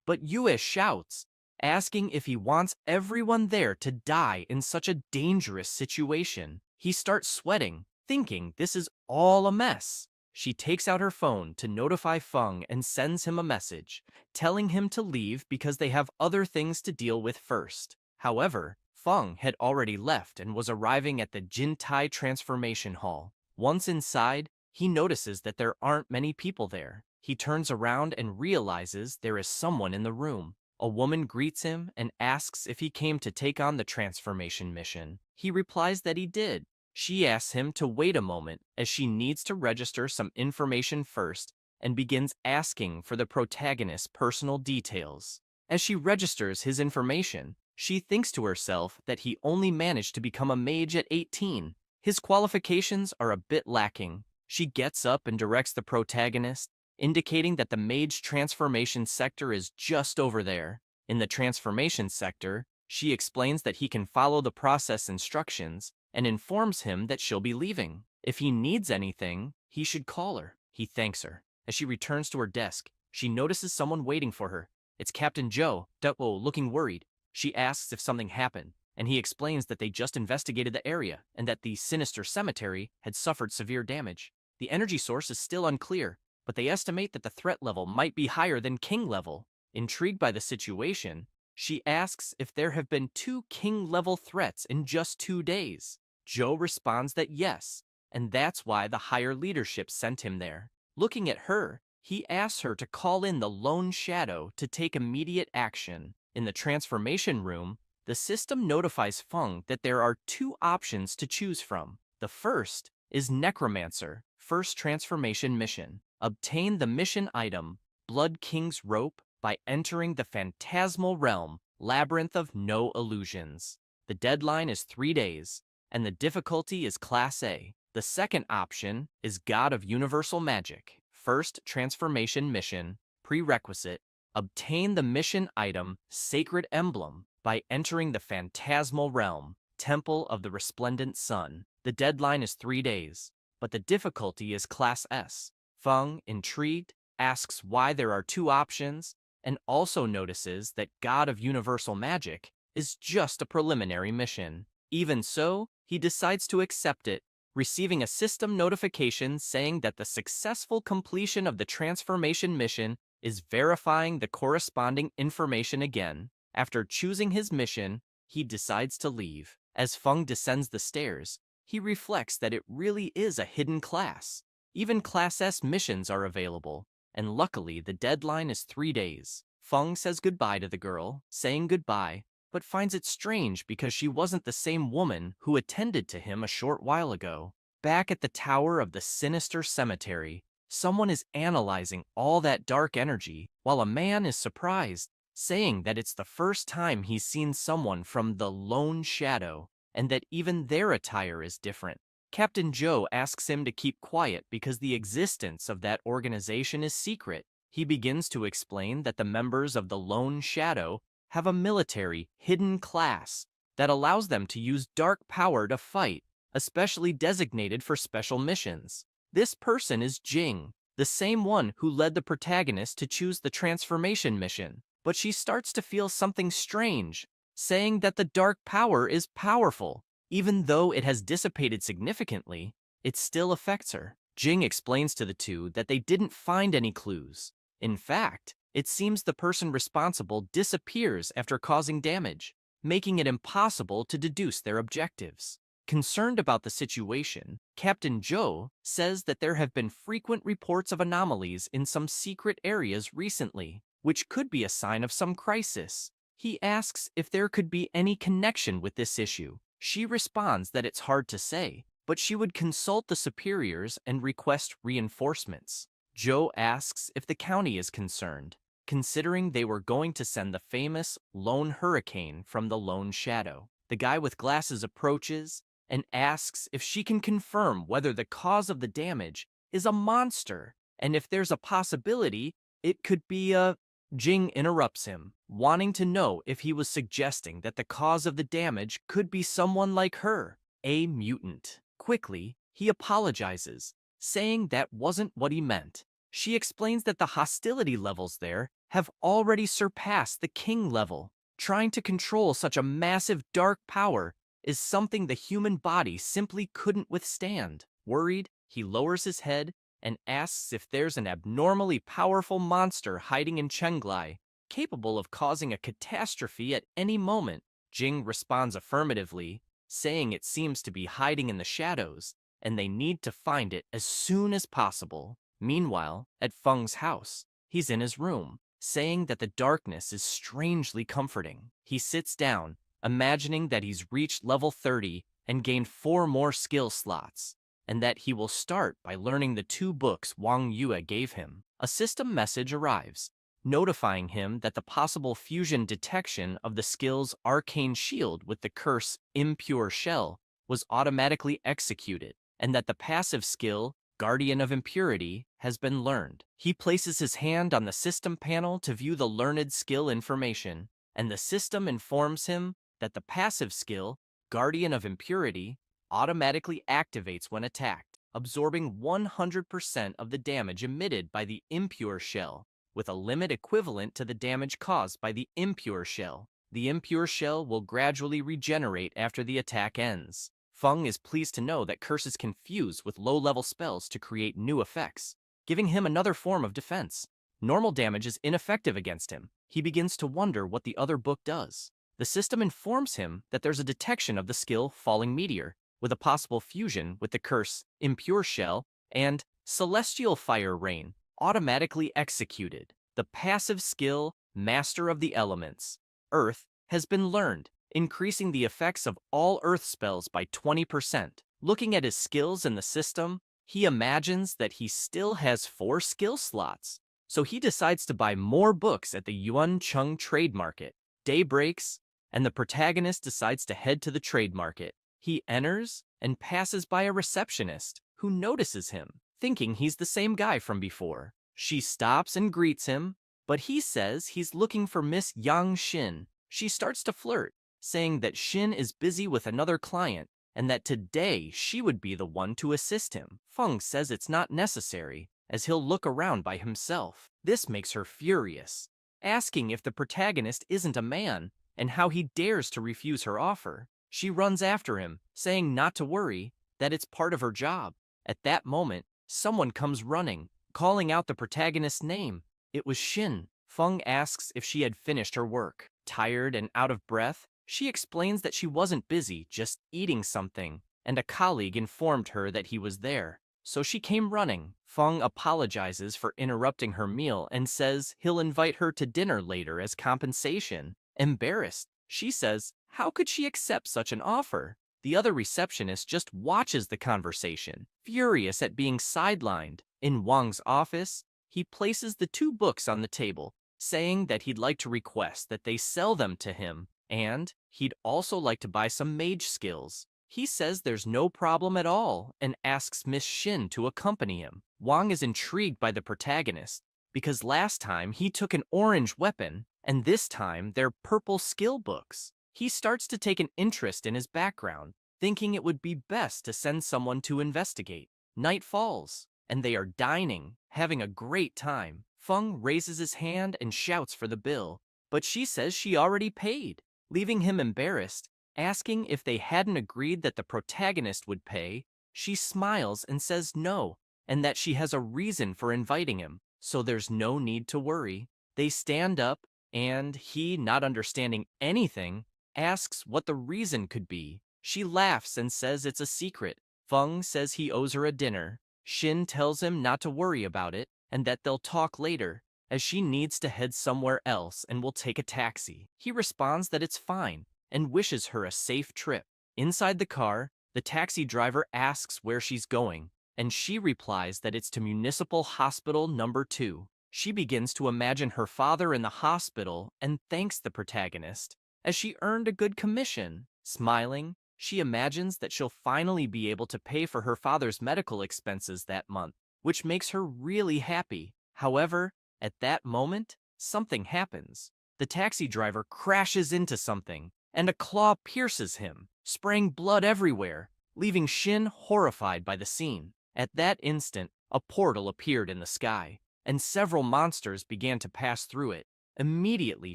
but Yue shouts, asking if he wants everyone there to die in such a dangerous situation. He starts sweating, thinking this is all a mess. She takes out her phone to notify Feng and sends him a message, telling him to leave because they have other things to deal with first. However, Feng had already left and was arriving at the Jintai Transformation Hall. Once inside, he notices that there aren't many people there. He turns around and realizes there is someone in the room. A woman greets him and asks if he came to take on the transformation mission. He replies that he did. She asks him to wait a moment as she needs to register some information first and begins asking for the protagonist's personal details. As she registers his information, she thinks to herself that he only managed to become a mage at 18. His qualifications are a bit lacking. She gets up and directs the protagonist, indicating that the mage transformation sector is just over there. In the transformation sector, she explains that he can follow the process instructions and informs him that she'll be leaving. If he needs anything, he should call her. He thanks her. As she returns to her desk, she notices someone waiting for her. It's Captain Joe, looking worried. She asks if something happened, and he explains that they just investigated the area and that the sinister cemetery had suffered severe damage. The energy source is still unclear, but they estimate that the threat level might be higher than king level. Intrigued by the situation, she asks if there have been 2 king-level threats in just 2 days. Joe responds that yes, and that's why the higher leadership sent him there. Looking at her, he asks her to call in the Lone Shadow to take immediate action. In the transformation room, the system notifies Feng that there are 2 options to choose from. The first is Necromancer, first transformation mission. Obtain the mission item, Blood King's Rope, by entering the phantasmal realm, Labyrinth of No Illusions. The deadline is 3 days, and the difficulty is Class A. The second option is God of Universal Magic, first transformation mission. Prerequisite: obtain the mission item, Sacred Emblem, by entering the phantasmal realm, Temple of the Resplendent Sun. The deadline is 3 days, but the difficulty is Class S. Feng, intrigued, asks why there are 2 options, and also notices that God of Universal Magic is just a preliminary mission. Even so, he decides to accept it, receiving a system notification saying that the successful completion of the transformation mission is verifying the corresponding information again. After choosing his mission, he decides to leave. As Feng descends the stairs, he reflects that it really is a hidden class. Even Class S missions are available, and luckily the deadline is 3 days. Feng says goodbye to the girl, saying goodbye, but finds it strange because she wasn't the same woman who attended to him a short while ago. Back at the tower of the sinister cemetery, someone is analyzing all that dark energy, while a man is surprised, saying that it's the first time he's seen someone from the Lone Shadow, and that even their attire is different. Captain Joe asks him to keep quiet because the existence of that organization is secret. He begins to explain that the members of the Lone Shadow have a military hidden class that allows them to use dark power to fight, especially designated for special missions. This person is Jing, the same one who led the protagonist to choose the transformation mission. But she starts to feel something strange, saying that the dark power is powerful. Even though it has dissipated significantly, it still affects her. Jing explains to the two that they didn't find any clues. In fact, it seems the person responsible disappears after causing damage, making it impossible to deduce their objectives. Concerned about the situation, Captain Joe says that there have been frequent reports of anomalies in some secret areas recently, which could be a sign of some crisis. He asks if there could be any connection with this issue. She responds that it's hard to say, but she would consult the superiors and request reinforcements. Joe asks if the county is concerned, considering they were going to send the famous lone hurricane from the lone shadow. The guy with glasses approaches and asks if she can confirm whether the cause of the damage is a monster, and if there's a possibility it could be a... Jing interrupts him, wanting to know if he was suggesting that the cause of the damage could be someone like her, a mutant. Quickly, he apologizes, saying that wasn't what he meant. She explains that the hostility levels there have already surpassed the king level. Trying to control such a massive dark power is something the human body simply couldn't withstand. Worried, he lowers his head and asks if there's an abnormally powerful monster hiding in Chenglai, capable of causing a catastrophe at any moment. Jing responds affirmatively, saying it seems to be hiding in the shadows, and they need to find it as soon as possible. Meanwhile, at Feng's house, he's in his room, saying that the darkness is strangely comforting. He sits down, imagining that he's reached level 30 and gained 4 more skill slots, and that he will start by learning the 2 books Wang Yue gave him. A system message arrives, notifying him that the possible fusion detection of the skill's arcane shield with the curse impure shell was automatically executed, and that the passive skill Guardian of Impurity has been learned. He places his hand on the system panel to view the learned skill information, and the system informs him that the passive skill Guardian of Impurity automatically activates when attacked, absorbing 100% of the damage emitted by the impure shell, with a limit equivalent to the damage caused by the impure shell. The impure shell will gradually regenerate after the attack ends. Feng is pleased to know that curses can fuse with low-level spells to create new effects, giving him another form of defense. Normal damage is ineffective against him. He begins to wonder what the other book does. The system informs him that there's a detection of the skill Falling Meteor, with a possible fusion with the curse Impure Shell and Celestial Fire Rain, automatically executed. The passive skill Master of the Elements, Earth, has been learned, increasing the effects of all Earth spells by 20%. Looking at his skills in the system, he imagines that he still has 4 skill slots, so he decides to buy more books at the Yuan Chung trade market. Day breaks, and the protagonist decides to head to the trade market. He enters and passes by a receptionist who notices him, thinking he's the same guy from before. She stops and greets him, but he says he's looking for Miss Yang Xin. She starts to flirt, saying that Xin is busy with another client and that today she would be the one to assist him. Feng says it's not necessary, as he'll look around by himself. This makes her furious, asking if the protagonist isn't a man and how he dares to refuse her offer. She runs after him, saying not to worry, that it's part of her job. At that moment, someone comes running, calling out the protagonist's name. It was Xin. Feng asks if she had finished her work. Tired and out of breath, she explains that she wasn't busy, just eating something, and a colleague informed her that he was there, so she came running. Feng apologizes for interrupting her meal and says he'll invite her to dinner later as compensation. Embarrassed, she says, how could she accept such an offer? The other receptionist just watches the conversation, furious at being sidelined. In Wang's office, he places the 2 books on the table, saying that he'd like to request that they sell them to him, and he'd also like to buy some mage skills. He says there's no problem at all and asks Miss Xin to accompany him. Wang is intrigued by the protagonist, because last time he took an orange weapon, and this time they're purple skill books. He starts to take an interest in his background, thinking it would be best to send someone to investigate. Night falls, and they are dining, having a great time. Feng raises his hand and shouts for the bill, but she says she already paid, leaving him embarrassed. Asking if they hadn't agreed that the protagonist would pay, she smiles and says no, and that she has a reason for inviting him, so there's no need to worry. They stand up, and he, not understanding anything, asks what the reason could be. She laughs and says it's a secret. Feng says he owes her a dinner. Xin tells him not to worry about it, and that they'll talk later, as she needs to head somewhere else and will take a taxi. He responds that it's fine, and wishes her a safe trip. Inside the car, the taxi driver asks where she's going, and she replies that it's to Municipal Hospital Number 2. She begins to imagine her father in the hospital and thanks the protagonist, as she earned a good commission. Smiling, she imagines that she'll finally be able to pay for her father's medical expenses that month, which makes her really happy. However, at that moment, something happens. The taxi driver crashes into something, and a claw pierces him, spraying blood everywhere, leaving Shin horrified by the scene. At that instant, a portal appeared in the sky, and several monsters began to pass through it. Immediately,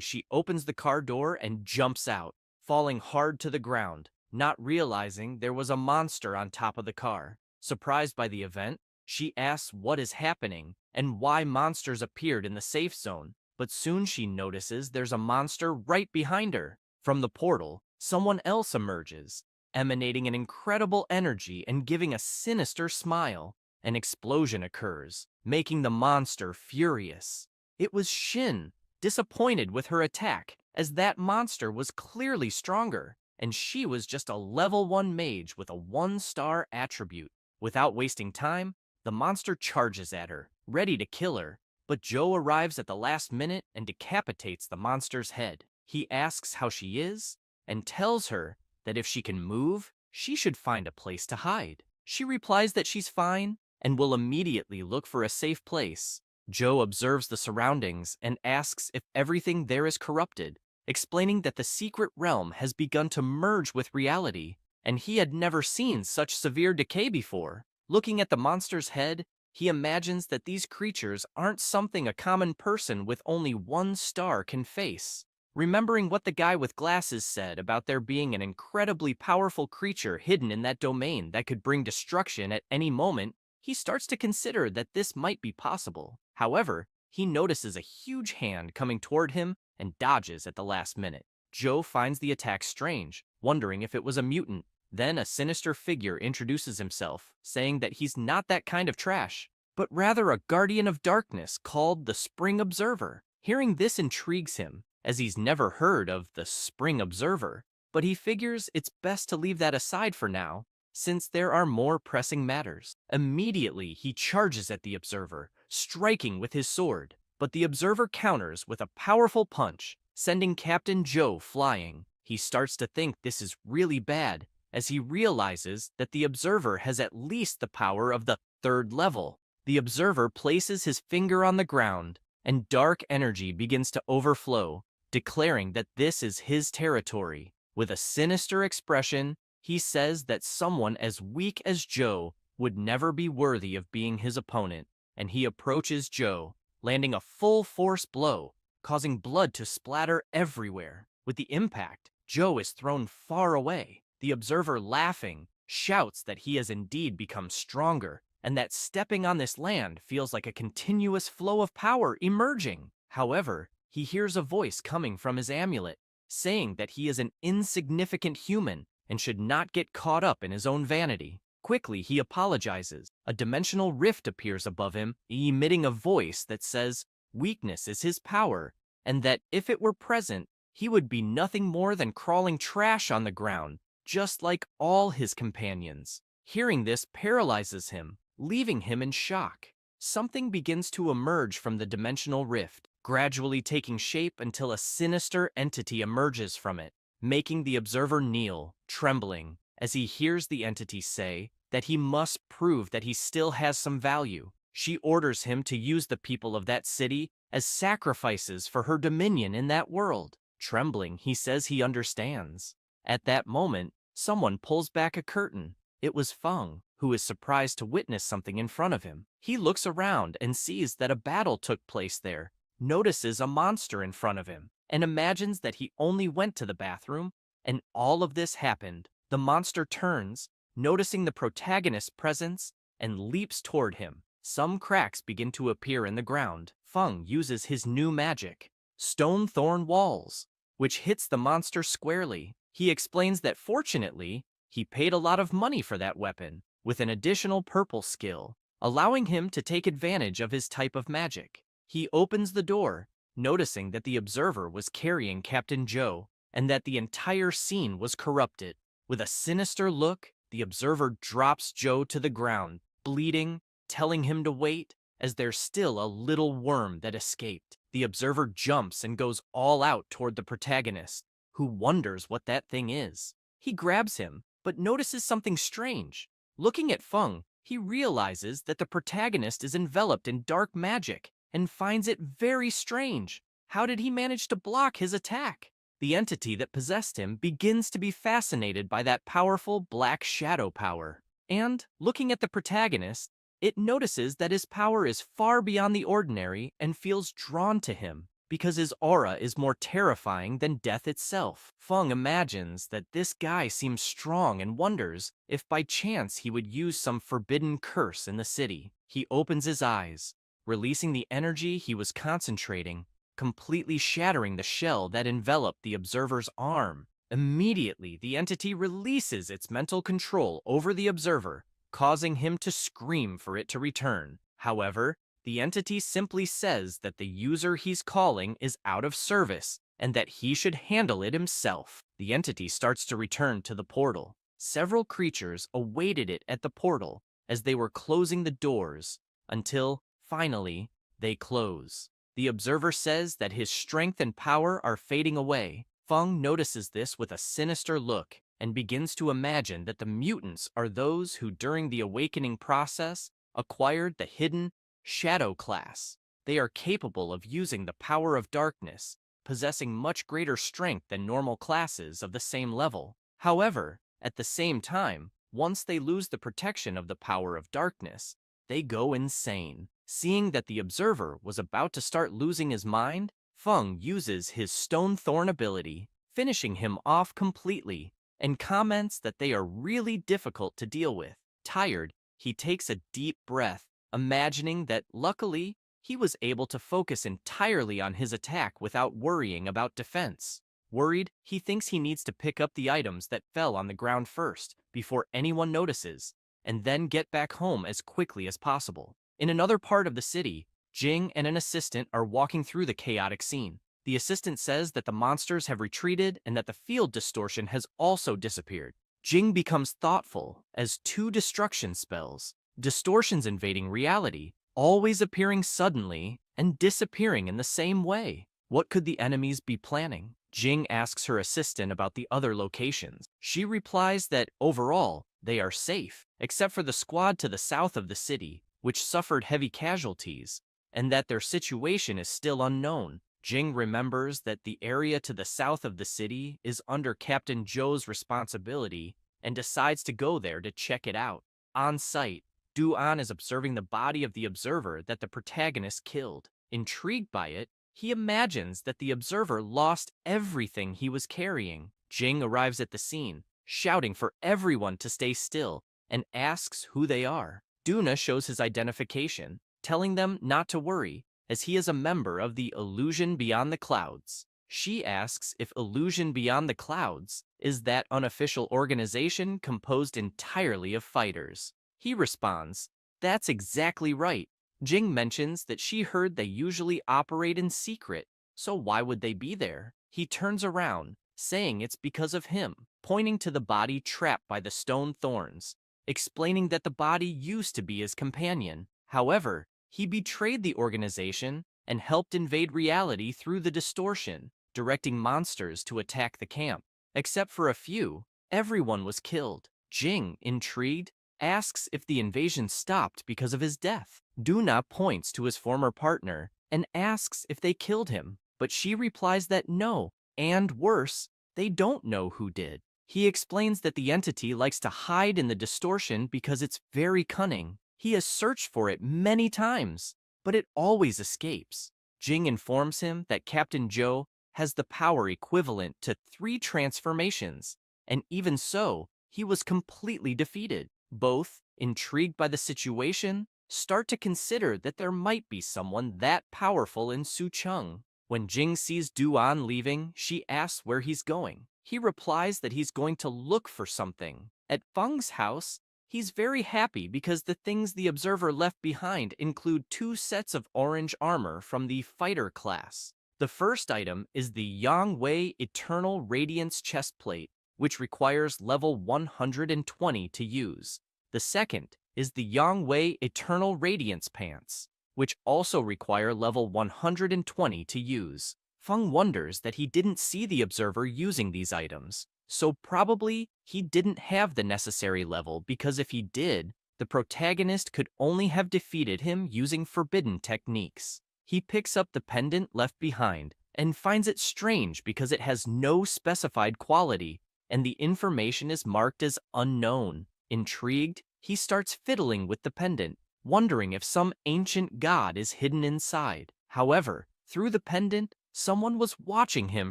she opens the car door and jumps out, falling hard to the ground, not realizing there was a monster on top of the car. Surprised by the event, she asks what is happening and why monsters appeared in the safe zone, but soon she notices there's a monster right behind her. From the portal, someone else emerges, emanating an incredible energy and giving a sinister smile. An explosion occurs, making the monster furious. It was Shin, disappointed with her attack, as that monster was clearly stronger, and she was just a level 1 mage with a 1-star attribute. Without wasting time, the monster charges at her, ready to kill her, but Joe arrives at the last minute and decapitates the monster's head. He asks how she is, and tells her that if she can move, she should find a place to hide. She replies that she's fine, and will immediately look for a safe place. Joe observes the surroundings and asks if everything there is corrupted, explaining that the secret realm has begun to merge with reality, and he had never seen such severe decay before. Looking at the monster's head, he imagines that these creatures aren't something a common person with only 1 star can face. Remembering what the guy with glasses said about there being an incredibly powerful creature hidden in that domain that could bring destruction at any moment, he starts to consider that this might be possible. However, he notices a huge hand coming toward him and dodges at the last minute. Joe finds the attack strange, wondering if it was a mutant. Then a sinister figure introduces himself, saying that he's not that kind of trash, but rather a guardian of darkness called the Spring Observer. Hearing this intrigues him, as he's never heard of the Spring Observer, but he figures it's best to leave that aside for now, since there are more pressing matters. Immediately, he charges at the Observer, striking with his sword, but the Observer counters with a powerful punch, sending Captain Joe flying. He starts to think this is really bad, as he realizes that the Observer has at least the power of the 3rd level. The Observer places his finger on the ground, and dark energy begins to overflow, declaring that this is his territory. With a sinister expression, he says that someone as weak as Joe would never be worthy of being his opponent, and he approaches Joe, landing a full-force blow, causing blood to splatter everywhere. With the impact, Joe is thrown far away. The Observer, laughing, shouts that he has indeed become stronger, and that stepping on this land feels like a continuous flow of power emerging. However, he hears a voice coming from his amulet, saying that he is an insignificant human and should not get caught up in his own vanity. Quickly, he apologizes. A dimensional rift appears above him, emitting a voice that says weakness is his power, and that if it were present, he would be nothing more than crawling trash on the ground, just like all his companions. Hearing this paralyzes him, leaving him in shock. Something begins to emerge from the dimensional rift, gradually taking shape until a sinister entity emerges from it, making the Observer kneel, trembling, as he hears the entity say that he must prove that he still has some value. She orders him to use the people of that city as sacrifices for her dominion in that world. Trembling, he says he understands. At that moment, someone pulls back a curtain. It was Feng, who is surprised to witness something in front of him. He looks around and sees that a battle took place there, notices a monster in front of him, and imagines that he only went to the bathroom, and all of this happened. The monster turns, noticing the protagonist's presence, and leaps toward him. Some cracks begin to appear in the ground. Feng uses his new magic, Stone Thorn Walls, which hits the monster squarely. He explains that fortunately, he paid a lot of money for that weapon, with an additional purple skill, allowing him to take advantage of his type of magic. He opens the door, noticing that the Observer was carrying Captain Joe, and that the entire scene was corrupted. With a sinister look, the observer drops Joe to the ground, bleeding, telling him to wait, as there's still a little worm that escaped. The observer jumps and goes all out toward the protagonist, who wonders what that thing is. He grabs him, but notices something strange. Looking at Feng, he realizes that the protagonist is enveloped in dark magic and finds it very strange. How did he manage to block his attack? The entity that possessed him begins to be fascinated by that powerful black shadow power. And, looking at the protagonist, it notices that his power is far beyond the ordinary and feels drawn to him because his aura is more terrifying than death itself. Feng imagines that this guy seems strong and wonders if by chance he would use some forbidden curse in the city. He opens his eyes, releasing the energy he was concentrating, completely shattering the shell that enveloped the observer's arm. Immediately, the entity releases its mental control over the observer, causing him to scream for it to return. However, the entity simply says that the user he's calling is out of service and that he should handle it himself. The entity starts to return to the portal. Several creatures awaited it at the portal as they were closing the doors until, finally, they close. The observer says that his strength and power are fading away. Feng notices this with a sinister look and begins to imagine that the mutants are those who, during the awakening process, acquired the hidden shadow class. They are capable of using the power of darkness, possessing much greater strength than normal classes of the same level. However, at the same time, once they lose the protection of the power of darkness, they go insane. Seeing that the observer was about to start losing his mind, Feng uses his stone thorn ability, finishing him off completely, and comments that they are really difficult to deal with. Tired, he takes a deep breath, imagining that, luckily, he was able to focus entirely on his attack without worrying about defense. Worried, he thinks he needs to pick up the items that fell on the ground first, before anyone notices, and then get back home as quickly as possible. In another part of the city, Jing and an assistant are walking through the chaotic scene. The assistant says that the monsters have retreated and that the field distortion has also disappeared. Jing becomes thoughtful as two destruction spells, distortions invading reality, always appearing suddenly and disappearing in the same way. What could the enemies be planning? Jing asks her assistant about the other locations. She replies that, overall, they are safe, except for the squad to the south of the city, which suffered heavy casualties, and that their situation is still unknown. Jing remembers that the area to the south of the city is under Captain Zhou's responsibility and decides to go there to check it out. On site, Du-an is observing the body of the observer that the protagonist killed. Intrigued by it, he imagines that the observer lost everything he was carrying. Jing arrives at the scene, shouting for everyone to stay still, and asks who they are. Duna shows his identification, telling them not to worry, as he is a member of the Illusion Beyond the Clouds. She asks if Illusion Beyond the Clouds is that unofficial organization composed entirely of fighters. He responds, "That's exactly right." Jing mentions that she heard they usually operate in secret, so why would they be there? He turns around, saying it's because of him, pointing to the body trapped by the stone thorns, explaining that the body used to be his companion. However, he betrayed the organization and helped invade reality through the distortion, directing monsters to attack the camp. Except for a few, everyone was killed. Jing, intrigued, asks if the invasion stopped because of his death. Duna points to his former partner and asks if they killed him, but she replies that no, and worse, they don't know who did. He explains that the entity likes to hide in the distortion because it's very cunning. He has searched for it many times, but it always escapes. Jing informs him that Captain Zhou has the power equivalent to 3 transformations, and even so, he was completely defeated. Both, intrigued by the situation, start to consider that there might be someone that powerful in Sucheng. When Jing sees Du-an leaving, she asks where he's going. He replies that he's going to look for something. At Feng's house, he's very happy because the things the observer left behind include 2 sets of orange armor from the fighter class. The first item is the Yang Wei Eternal Radiance chestplate, which requires level 120 to use. The second is the Yongwei Eternal Radiance Pants, which also require level 120 to use. Feng wonders that he didn't see the observer using these items, so probably he didn't have the necessary level because if he did, the protagonist could only have defeated him using forbidden techniques. He picks up the pendant left behind and finds it strange because it has no specified quality and the information is marked as unknown. Intrigued, he starts fiddling with the pendant, wondering if some ancient god is hidden inside. However, through the pendant, someone was watching him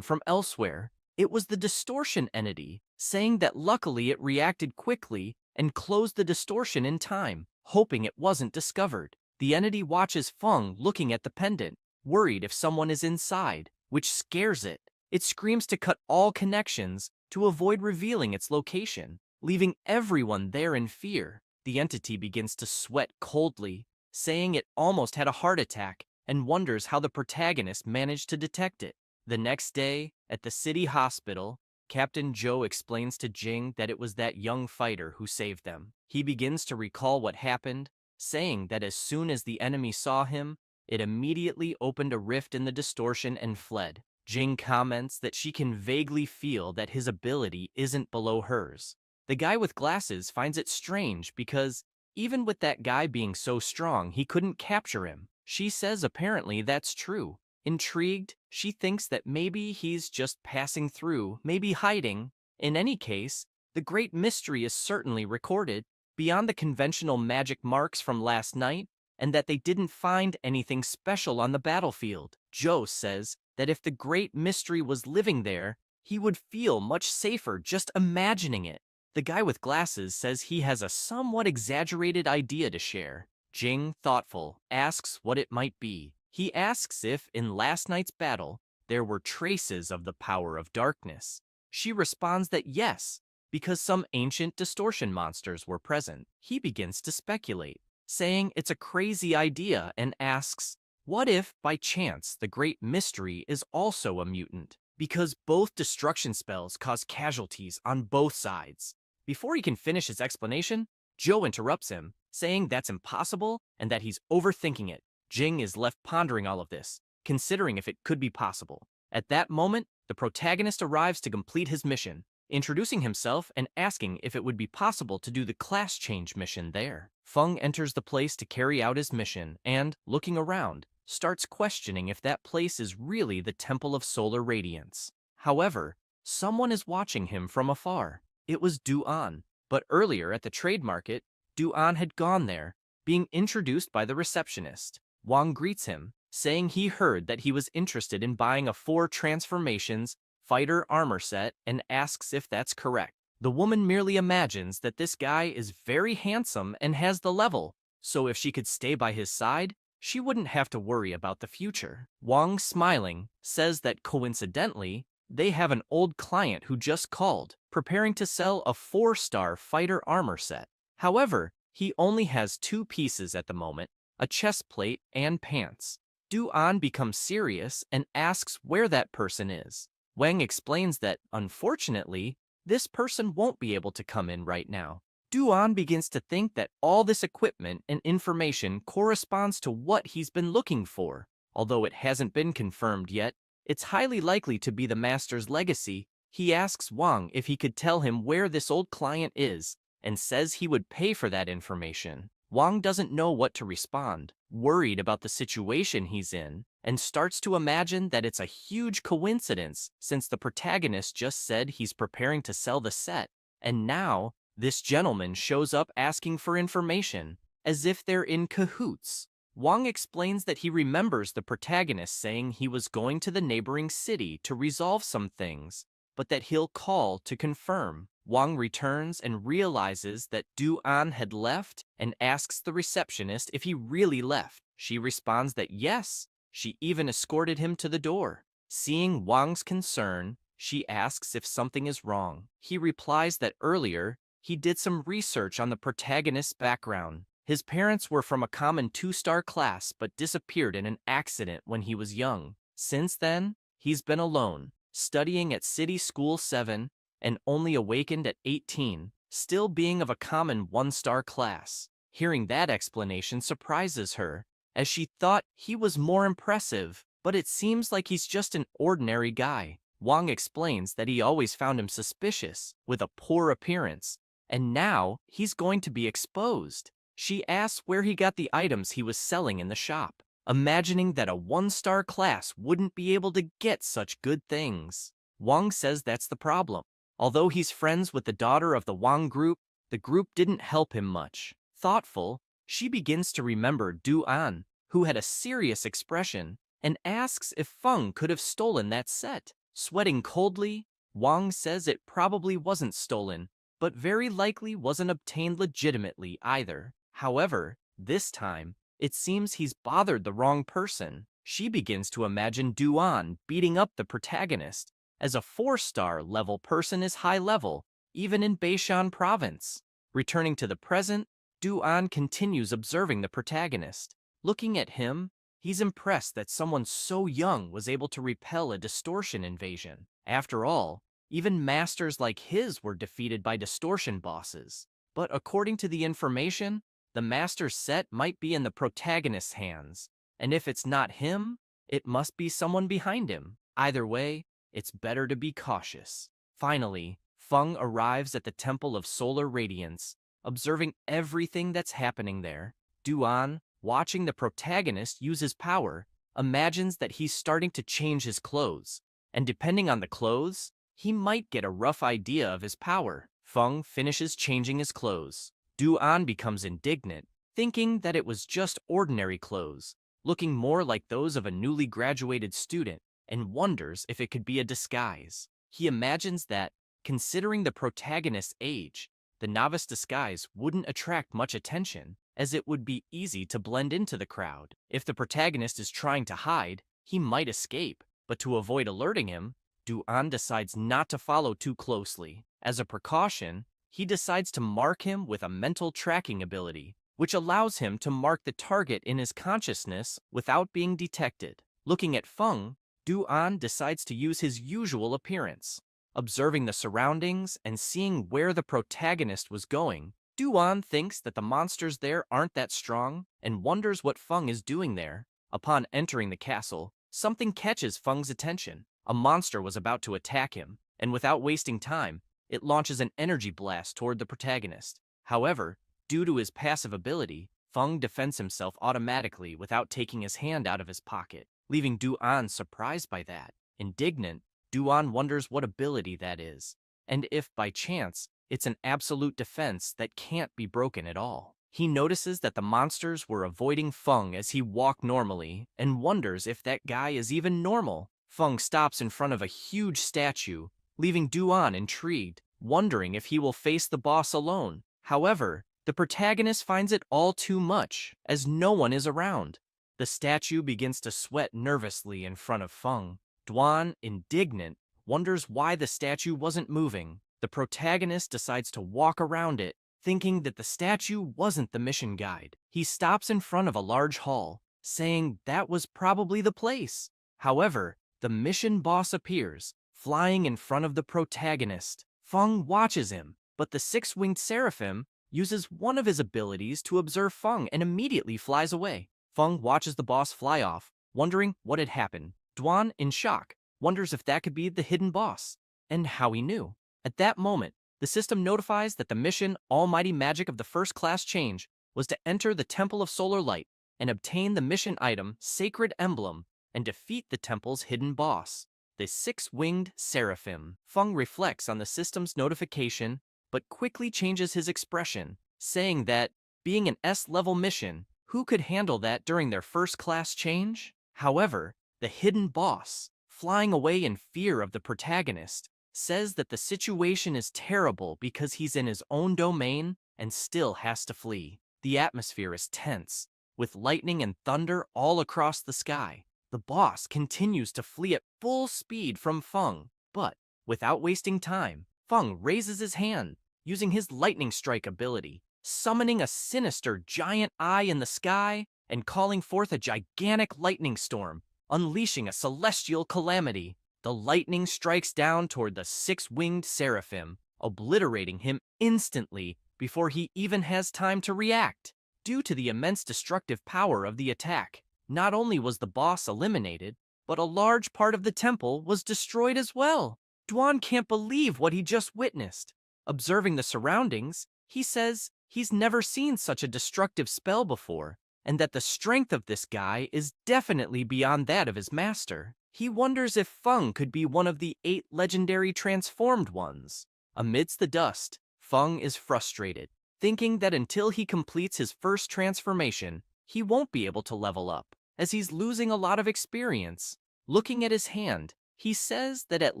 from elsewhere. It was the distortion entity, saying that luckily it reacted quickly and closed the distortion in time, hoping it wasn't discovered. The entity watches Feng looking at the pendant, worried if someone is inside, which scares it. It screams to cut all connections to avoid revealing its location, leaving everyone there in fear. The entity begins to sweat coldly, saying it almost had a heart attack and wonders how the protagonist managed to detect it. The next day, at the city hospital, Captain Joe explains to Jing that it was that young fighter who saved them. He begins to recall what happened, saying that as soon as the enemy saw him, it immediately opened a rift in the distortion and fled. Jing comments that she can vaguely feel that his ability isn't below hers. The guy with glasses finds it strange because, even with that guy being so strong, he couldn't capture him. She says apparently that's true. Intrigued, she thinks that maybe he's just passing through, maybe hiding. In any case, the great mystery is certainly recorded, beyond the conventional magic marks from last night, and that they didn't find anything special on the battlefield. Joe says that if the great mystery was living there, he would feel much safer just imagining it. The guy with glasses says he has a somewhat exaggerated idea to share. Jing, thoughtful, asks what it might be. He asks if, in last night's battle, there were traces of the power of darkness. She responds that yes, because some ancient distortion monsters were present. He begins to speculate, saying it's a crazy idea and asks, what if, by chance, the great mystery is also a mutant? Because both destruction spells cause casualties on both sides. Before he can finish his explanation, Joe interrupts him, saying that's impossible and that he's overthinking it. Jing is left pondering all of this, considering if it could be possible. At that moment, the protagonist arrives to complete his mission, introducing himself and asking if it would be possible to do the class change mission there. Feng enters the place to carry out his mission and, looking around, starts questioning if that place is really the Temple of Solar Radiance. However, someone is watching him from afar. It was Du-an, but earlier at the trade market, Du-an had gone there, being introduced by the receptionist. Wang greets him, saying he heard that he was interested in buying a 4 transformations fighter armor set and asks if that's correct. The woman merely imagines that this guy is very handsome and has the level, so if she could stay by his side, she wouldn't have to worry about the future. Wang, smiling, says that coincidentally, they have an old client who just called, preparing to sell a 4-star fighter armor set. However, he only has 2 pieces at the moment, a chest plate and pants. Du-an becomes serious and asks where that person is. Wang explains that, unfortunately, this person won't be able to come in right now. Du-an begins to think that all this equipment and information corresponds to what he's been looking for. Although it hasn't been confirmed yet, it's highly likely to be the master's legacy. He asks Wang if he could tell him where this old client is, and says he would pay for that information. Wang doesn't know what to respond, worried about the situation he's in, and starts to imagine that it's a huge coincidence since the protagonist just said he's preparing to sell the set, and now this gentleman shows up asking for information, as if they're in cahoots. Wang explains that he remembers the protagonist saying he was going to the neighboring city to resolve some things, but that he'll call to confirm. Wang returns and realizes that Du-an had left and asks the receptionist if he really left. She responds that yes, she even escorted him to the door. Seeing Wang's concern, she asks if something is wrong. He replies that earlier, he did some research on the protagonist's background. His parents were from a common 2-star class but disappeared in an accident when he was young. Since then, he's been alone, studying at City School 7, and only awakened at 18, still being of a common one-star class. Hearing that explanation surprises her, as she thought he was more impressive, but it seems like he's just an ordinary guy. Wang explains that he always found him suspicious, with a poor appearance, and now he's going to be exposed. She asks where he got the items he was selling in the shop, imagining that a one-star class wouldn't be able to get such good things. Wang says that's the problem. Although he's friends with the daughter of the Wang group, the group didn't help him much. Thoughtful, she begins to remember Du An, who had a serious expression, and asks if Feng could have stolen that set. Sweating coldly, Wang says it probably wasn't stolen, but very likely wasn't obtained legitimately either. However, this time, it seems he's bothered the wrong person. She begins to imagine Du An beating up the protagonist, as a 4-star level person is high level, even in Beishan province. Returning to the present, Du An continues observing the protagonist. Looking at him, he's impressed that someone so young was able to repel a distortion invasion. After all, even masters like his were defeated by distortion bosses. But according to the information, the master's set might be in the protagonist's hands, and if it's not him, it must be someone behind him. Either way, it's better to be cautious. Finally, Feng arrives at the Temple of Solar Radiance, observing everything that's happening there. Du An, watching the protagonist use his power, imagines that he's starting to change his clothes, and depending on the clothes, he might get a rough idea of his power. Feng finishes changing his clothes. Du An becomes indignant, thinking that it was just ordinary clothes, looking more like those of a newly graduated student, and wonders if it could be a disguise. He imagines that, considering the protagonist's age, the novice disguise wouldn't attract much attention, as it would be easy to blend into the crowd. If the protagonist is trying to hide, he might escape, but to avoid alerting him, Du An decides not to follow too closely. As a precaution, he decides to mark him with a mental tracking ability, which allows him to mark the target in his consciousness without being detected. Looking at Feng, Du An decides to use his usual appearance. Observing the surroundings and seeing where the protagonist was going, Du An thinks that the monsters there aren't that strong and wonders what Feng is doing there. Upon entering the castle, something catches Feng's attention. A monster was about to attack him, and without wasting time, it launches an energy blast toward the protagonist. However, due to his passive ability, Feng defends himself automatically without taking his hand out of his pocket, leaving Du An surprised by that. Indignant, Du An wonders what ability that is, and if, by chance, it's an absolute defense that can't be broken at all. He notices that the monsters were avoiding Feng as he walked normally, and wonders if that guy is even normal. Feng stops in front of a huge statue, leaving Du An intrigued, wondering if he will face the boss alone. However, the protagonist finds it all too much, as no one is around. The statue begins to sweat nervously in front of Feng. Duan, indignant, wonders why the statue wasn't moving. The protagonist decides to walk around it, thinking that the statue wasn't the mission guide. He stops in front of a large hall, saying that was probably the place. However, the mission boss appears, flying in front of the protagonist. Feng watches him, but the 6-winged seraphim uses one of his abilities to observe Feng and immediately flies away. Feng watches the boss fly off, wondering what had happened. Duan, in shock, wonders if that could be the hidden boss, and how he knew. At that moment, the system notifies that the mission Almighty Magic of the First Class Change was to enter the Temple of Solar Light and obtain the mission item Sacred Emblem and defeat the temple's hidden boss, the 6-winged seraphim. Feng reflects on the system's notification, but quickly changes his expression, saying that, being an S-level mission, who could handle that during their first-class change? However, the hidden boss, flying away in fear of the protagonist, says that the situation is terrible because he's in his own domain and still has to flee. The atmosphere is tense, with lightning and thunder all across the sky. The boss continues to flee at full speed from Feng, but, without wasting time, Feng raises his hand, using his lightning strike ability, summoning a sinister giant eye in the sky and calling forth a gigantic lightning storm, unleashing a celestial calamity. the lightning strikes down toward the six-winged seraphim, obliterating him instantly before he even has time to react. Due to the immense destructive power of the attack, not only was the boss eliminated, but a large part of the temple was destroyed as well. Dwan can't believe what he just witnessed. Observing the surroundings, he says he's never seen such a destructive spell before, and that the strength of this guy is definitely beyond that of his master. He wonders if Feng could be one of the 8 legendary transformed ones. Amidst the dust, Feng is frustrated, thinking that until he completes his first transformation, he won't be able to level up, as he's losing a lot of experience. Looking at his hand, he says that at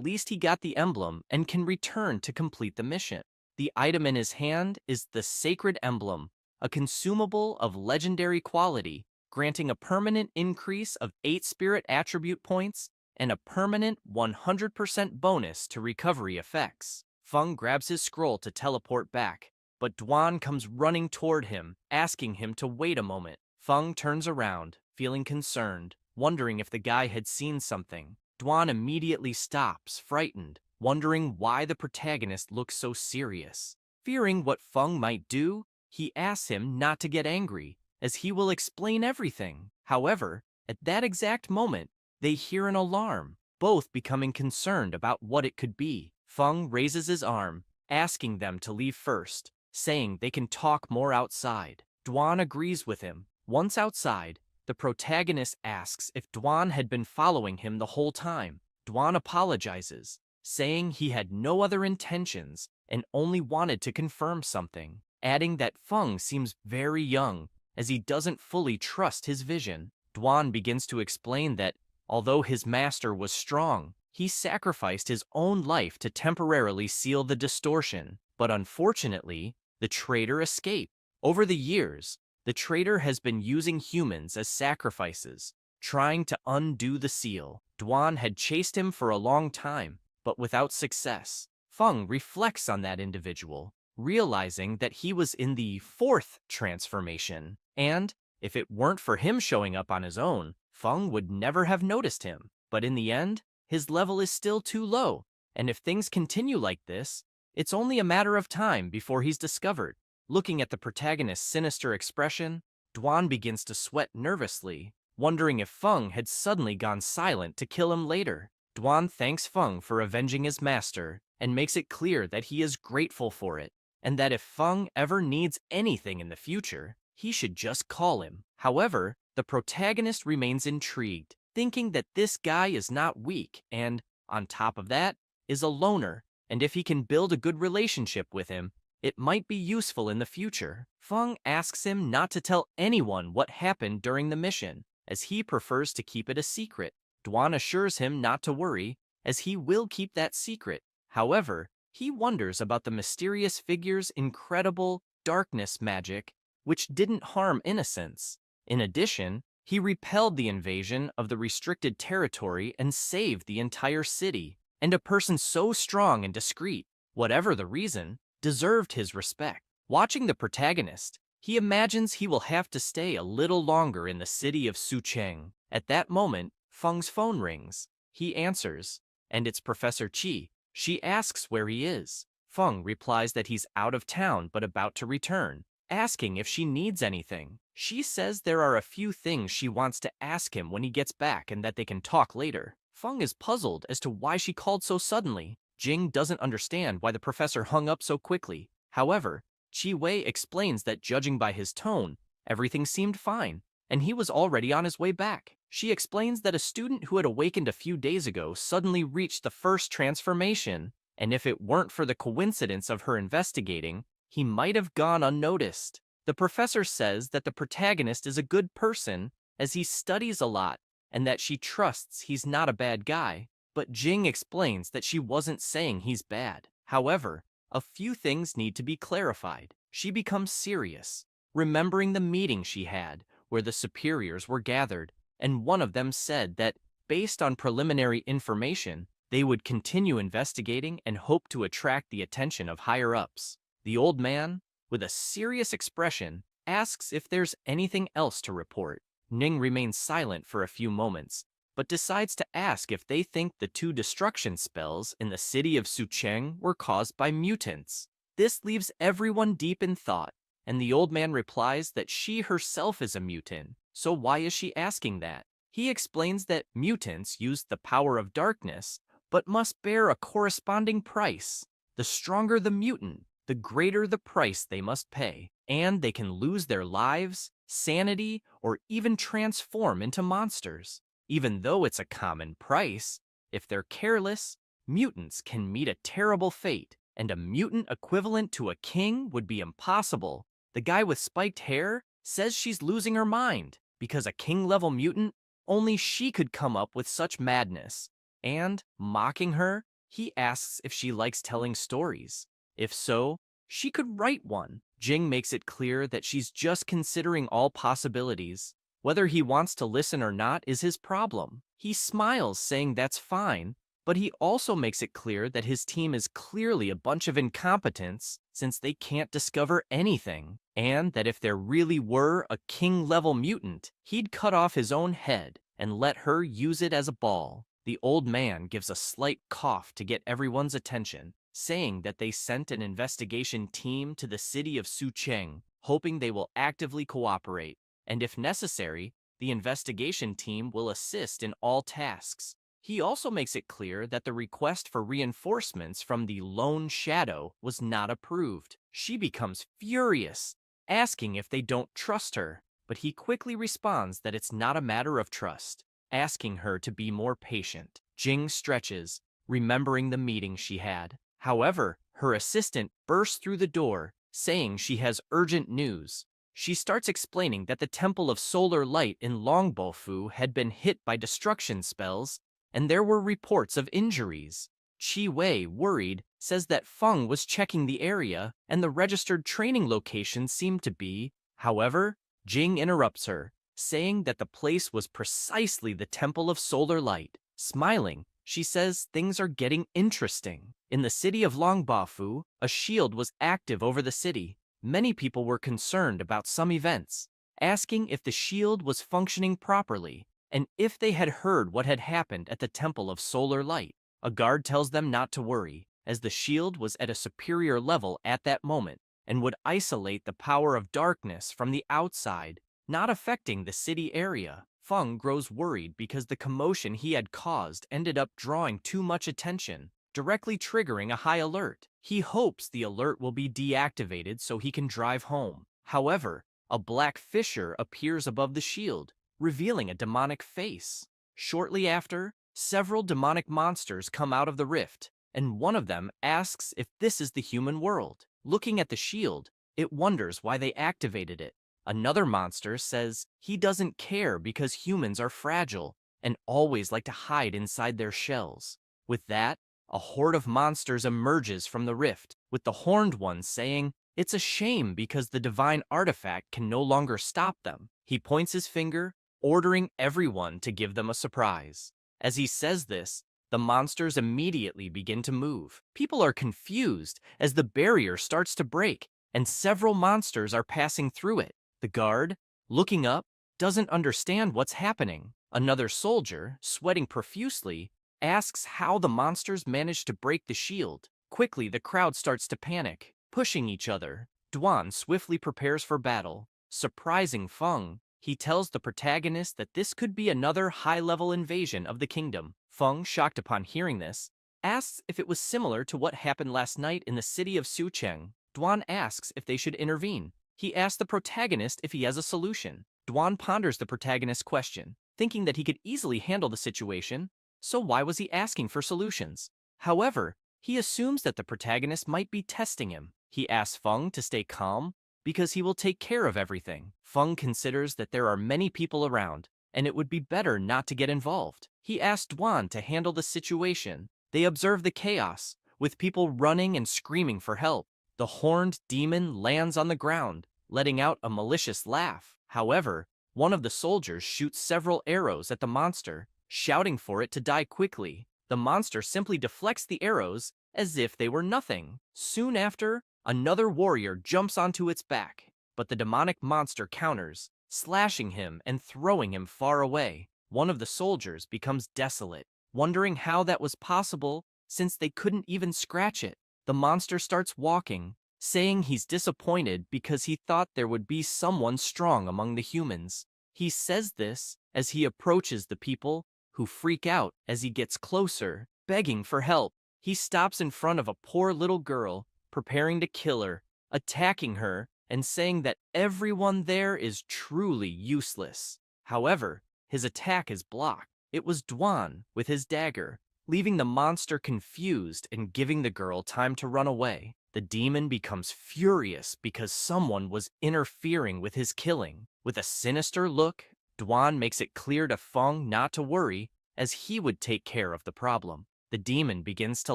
least he got the emblem and can return to complete the mission. The item in his hand is the Sacred Emblem, a consumable of legendary quality, granting a permanent increase of 8 spirit attribute points and a permanent 100% bonus to recovery effects. Feng grabs his scroll to teleport back, but Dwan comes running toward him, asking him to wait a moment. Feng turns around, feeling concerned, wondering if the guy had seen something. Dwan immediately stops, frightened, wondering why the protagonist looks so serious. Fearing what Feng might do, he asks him not to get angry, as he will explain everything. However, at that exact moment, they hear an alarm, both becoming concerned about what it could be. Feng raises his arm, asking them to leave first, saying they can talk more outside. Dwan agrees with him. Once outside, the protagonist asks if Dwan had been following him the whole time. Dwan apologizes, saying he had no other intentions and only wanted to confirm something, adding that Feng seems very young, as he doesn't fully trust his vision. Dwan begins to explain that, although his master was strong, he sacrificed his own life to temporarily seal the distortion. But unfortunately, the traitor escaped. Over the years, the traitor has been using humans as sacrifices, trying to undo the seal. Dwan had chased him for a long time, but without success. Feng reflects on that individual, realizing that he was in the 4th transformation, and if it weren't for him showing up on his own, Feng would never have noticed him. But in the end, his level is still too low, and if things continue like this, it's only a matter of time before he's discovered. Looking at the protagonist's sinister expression, Dwan begins to sweat nervously, wondering if Feng had suddenly gone silent to kill him later. Dwan thanks Feng for avenging his master and makes it clear that he is grateful for it, and that if Feng ever needs anything in the future, he should just call him. However, the protagonist remains intrigued, thinking that this guy is not weak and, on top of that, is a loner, and if he can build a good relationship with him, it might be useful in the future. Feng asks him not to tell anyone what happened during the mission, as he prefers to keep it a secret. Dwan assures him not to worry, as he will keep that secret. However, he wonders about the mysterious figure's incredible darkness magic, which didn't harm innocents. In addition, he repelled the invasion of the restricted territory and saved the entire city. And a person so strong and discreet, whatever the reason, deserved his respect. Watching the protagonist, he imagines he will have to stay a little longer in the city of Sucheng. At that moment, Feng's phone rings. He answers, and it's Professor Qi. She asks where he is. Feng replies that he's out of town but about to return, asking if she needs anything. She says there are a few things she wants to ask him when he gets back and that they can talk later. Feng is puzzled as to why she called so suddenly. Jing doesn't understand why the professor hung up so quickly. However, Qi Wei explains that judging by his tone, everything seemed fine, and he was already on his way back. She explains that a student who had awakened a few days ago suddenly reached the 1st transformation, and if it weren't for the coincidence of her investigating, he might have gone unnoticed. The professor says that the protagonist is a good person, as he studies a lot, and that she trusts he's not a bad guy, but Jing explains that she wasn't saying he's bad. However, a few things need to be clarified. She becomes serious, remembering the meeting she had, where the superiors were gathered, and one of them said that, based on preliminary information, they would continue investigating and hope to attract the attention of higher-ups. The old man, with a serious expression, asks if there's anything else to report. Ning remains silent for a few moments, but decides to ask if they think the two destruction spells in the city of Sucheng were caused by mutants. This leaves everyone deep in thought, and the old man replies that she herself is a mutant, so why is she asking that? He explains that mutants use the power of darkness, but must bear a corresponding price. The stronger the mutant, the greater the price they must pay, and they can lose their lives, sanity, or even transform into monsters. Even though it's a common price, if they're careless, mutants can meet a terrible fate, and a mutant equivalent to a king would be impossible. The guy with spiked hair says she's losing her mind, because a king-level mutant, only she could come up with such madness. And, mocking her, he asks if she likes telling stories. If so, she could write one. Jing makes it clear that she's just considering all possibilities. Whether he wants to listen or not is his problem. He smiles, saying that's fine, but he also makes it clear that his team is clearly a bunch of incompetents since they can't discover anything, and that if there really were a king-level mutant, he'd cut off his own head and let her use it as a ball. The old man gives a slight cough to get everyone's attention, saying that they sent an investigation team to the city of Sucheng, hoping they will actively cooperate, and if necessary, the investigation team will assist in all tasks. He also makes it clear that the request for reinforcements from the Lone Shadow was not approved. She becomes furious, asking if they don't trust her, but he quickly responds that it's not a matter of trust, asking her to be more patient. Jing stretches, remembering the meeting she had. However, her assistant bursts through the door, saying she has urgent news. She starts explaining that the Temple of Solar Light in Longbofu had been hit by destruction spells, and there were reports of injuries. Chi Wei, worried, says that Feng was checking the area, and the registered training location seemed to be. However, Jing interrupts her, saying that the place was precisely the Temple of Solar Light. Smiling, she says things are getting interesting. In the city of Longbofu, a shield was active over the city. Many people were concerned about some events, asking if the shield was functioning properly, and if they had heard what had happened at the Temple of Solar Light. A guard tells them not to worry, as the shield was at a superior level at that moment, and would isolate the power of darkness from the outside, not affecting the city area. Feng grows worried because the commotion he had caused ended up drawing too much attention, directly triggering a high alert. He hopes the alert will be deactivated so he can drive home. However, a black fissure appears above the shield, revealing a demonic face. Shortly after, several demonic monsters come out of the rift, and one of them asks if this is the human world. Looking at the shield, it wonders why they activated it. Another monster says he doesn't care because humans are fragile and always like to hide inside their shells. With that, a horde of monsters emerges from the rift, with the horned one saying it's a shame because the divine artifact can no longer stop them. He points his finger, ordering everyone to give them a surprise. As he says this, the monsters immediately begin to move. People are confused as the barrier starts to break, and several monsters are passing through it. The guard, looking up, doesn't understand what's happening. Another soldier, sweating profusely, asks how the monsters managed to break the shield. Quickly, the crowd starts to panic, pushing each other. Duan swiftly prepares for battle. Surprising Feng, he tells the protagonist that this could be another high-level invasion of the kingdom. Feng, shocked upon hearing this, asks if it was similar to what happened last night in the city of Sucheng. Duan asks if they should intervene. He asks the protagonist if he has a solution. Duan ponders the protagonist's question, thinking that he could easily handle the situation, so why was he asking for solutions? However, he assumes that the protagonist might be testing him. He asks Feng to stay calm, because he will take care of everything. Feng considers that there are many people around, and it would be better not to get involved. He asks Duan to handle the situation. They observe the chaos, with people running and screaming for help. The horned demon lands on the ground, letting out a malicious laugh. However, one of the soldiers shoots several arrows at the monster, shouting for it to die quickly. The monster simply deflects the arrows as if they were nothing. Soon after, another warrior jumps onto its back, but the demonic monster counters, slashing him and throwing him far away. One of the soldiers becomes desolate, wondering how that was possible since they couldn't even scratch it. The monster starts walking, saying he's disappointed because he thought there would be someone strong among the humans. He says this as he approaches the people, who freak out as he gets closer, begging for help. He stops in front of a poor little girl, preparing to kill her, attacking her, and saying that everyone there is truly useless. However, his attack is blocked. It was Dwan with his dagger, leaving the monster confused and giving the girl time to run away. The demon becomes furious because someone was interfering with his killing. With a sinister look, Dwan makes it clear to Feng not to worry, as he would take care of the problem. The demon begins to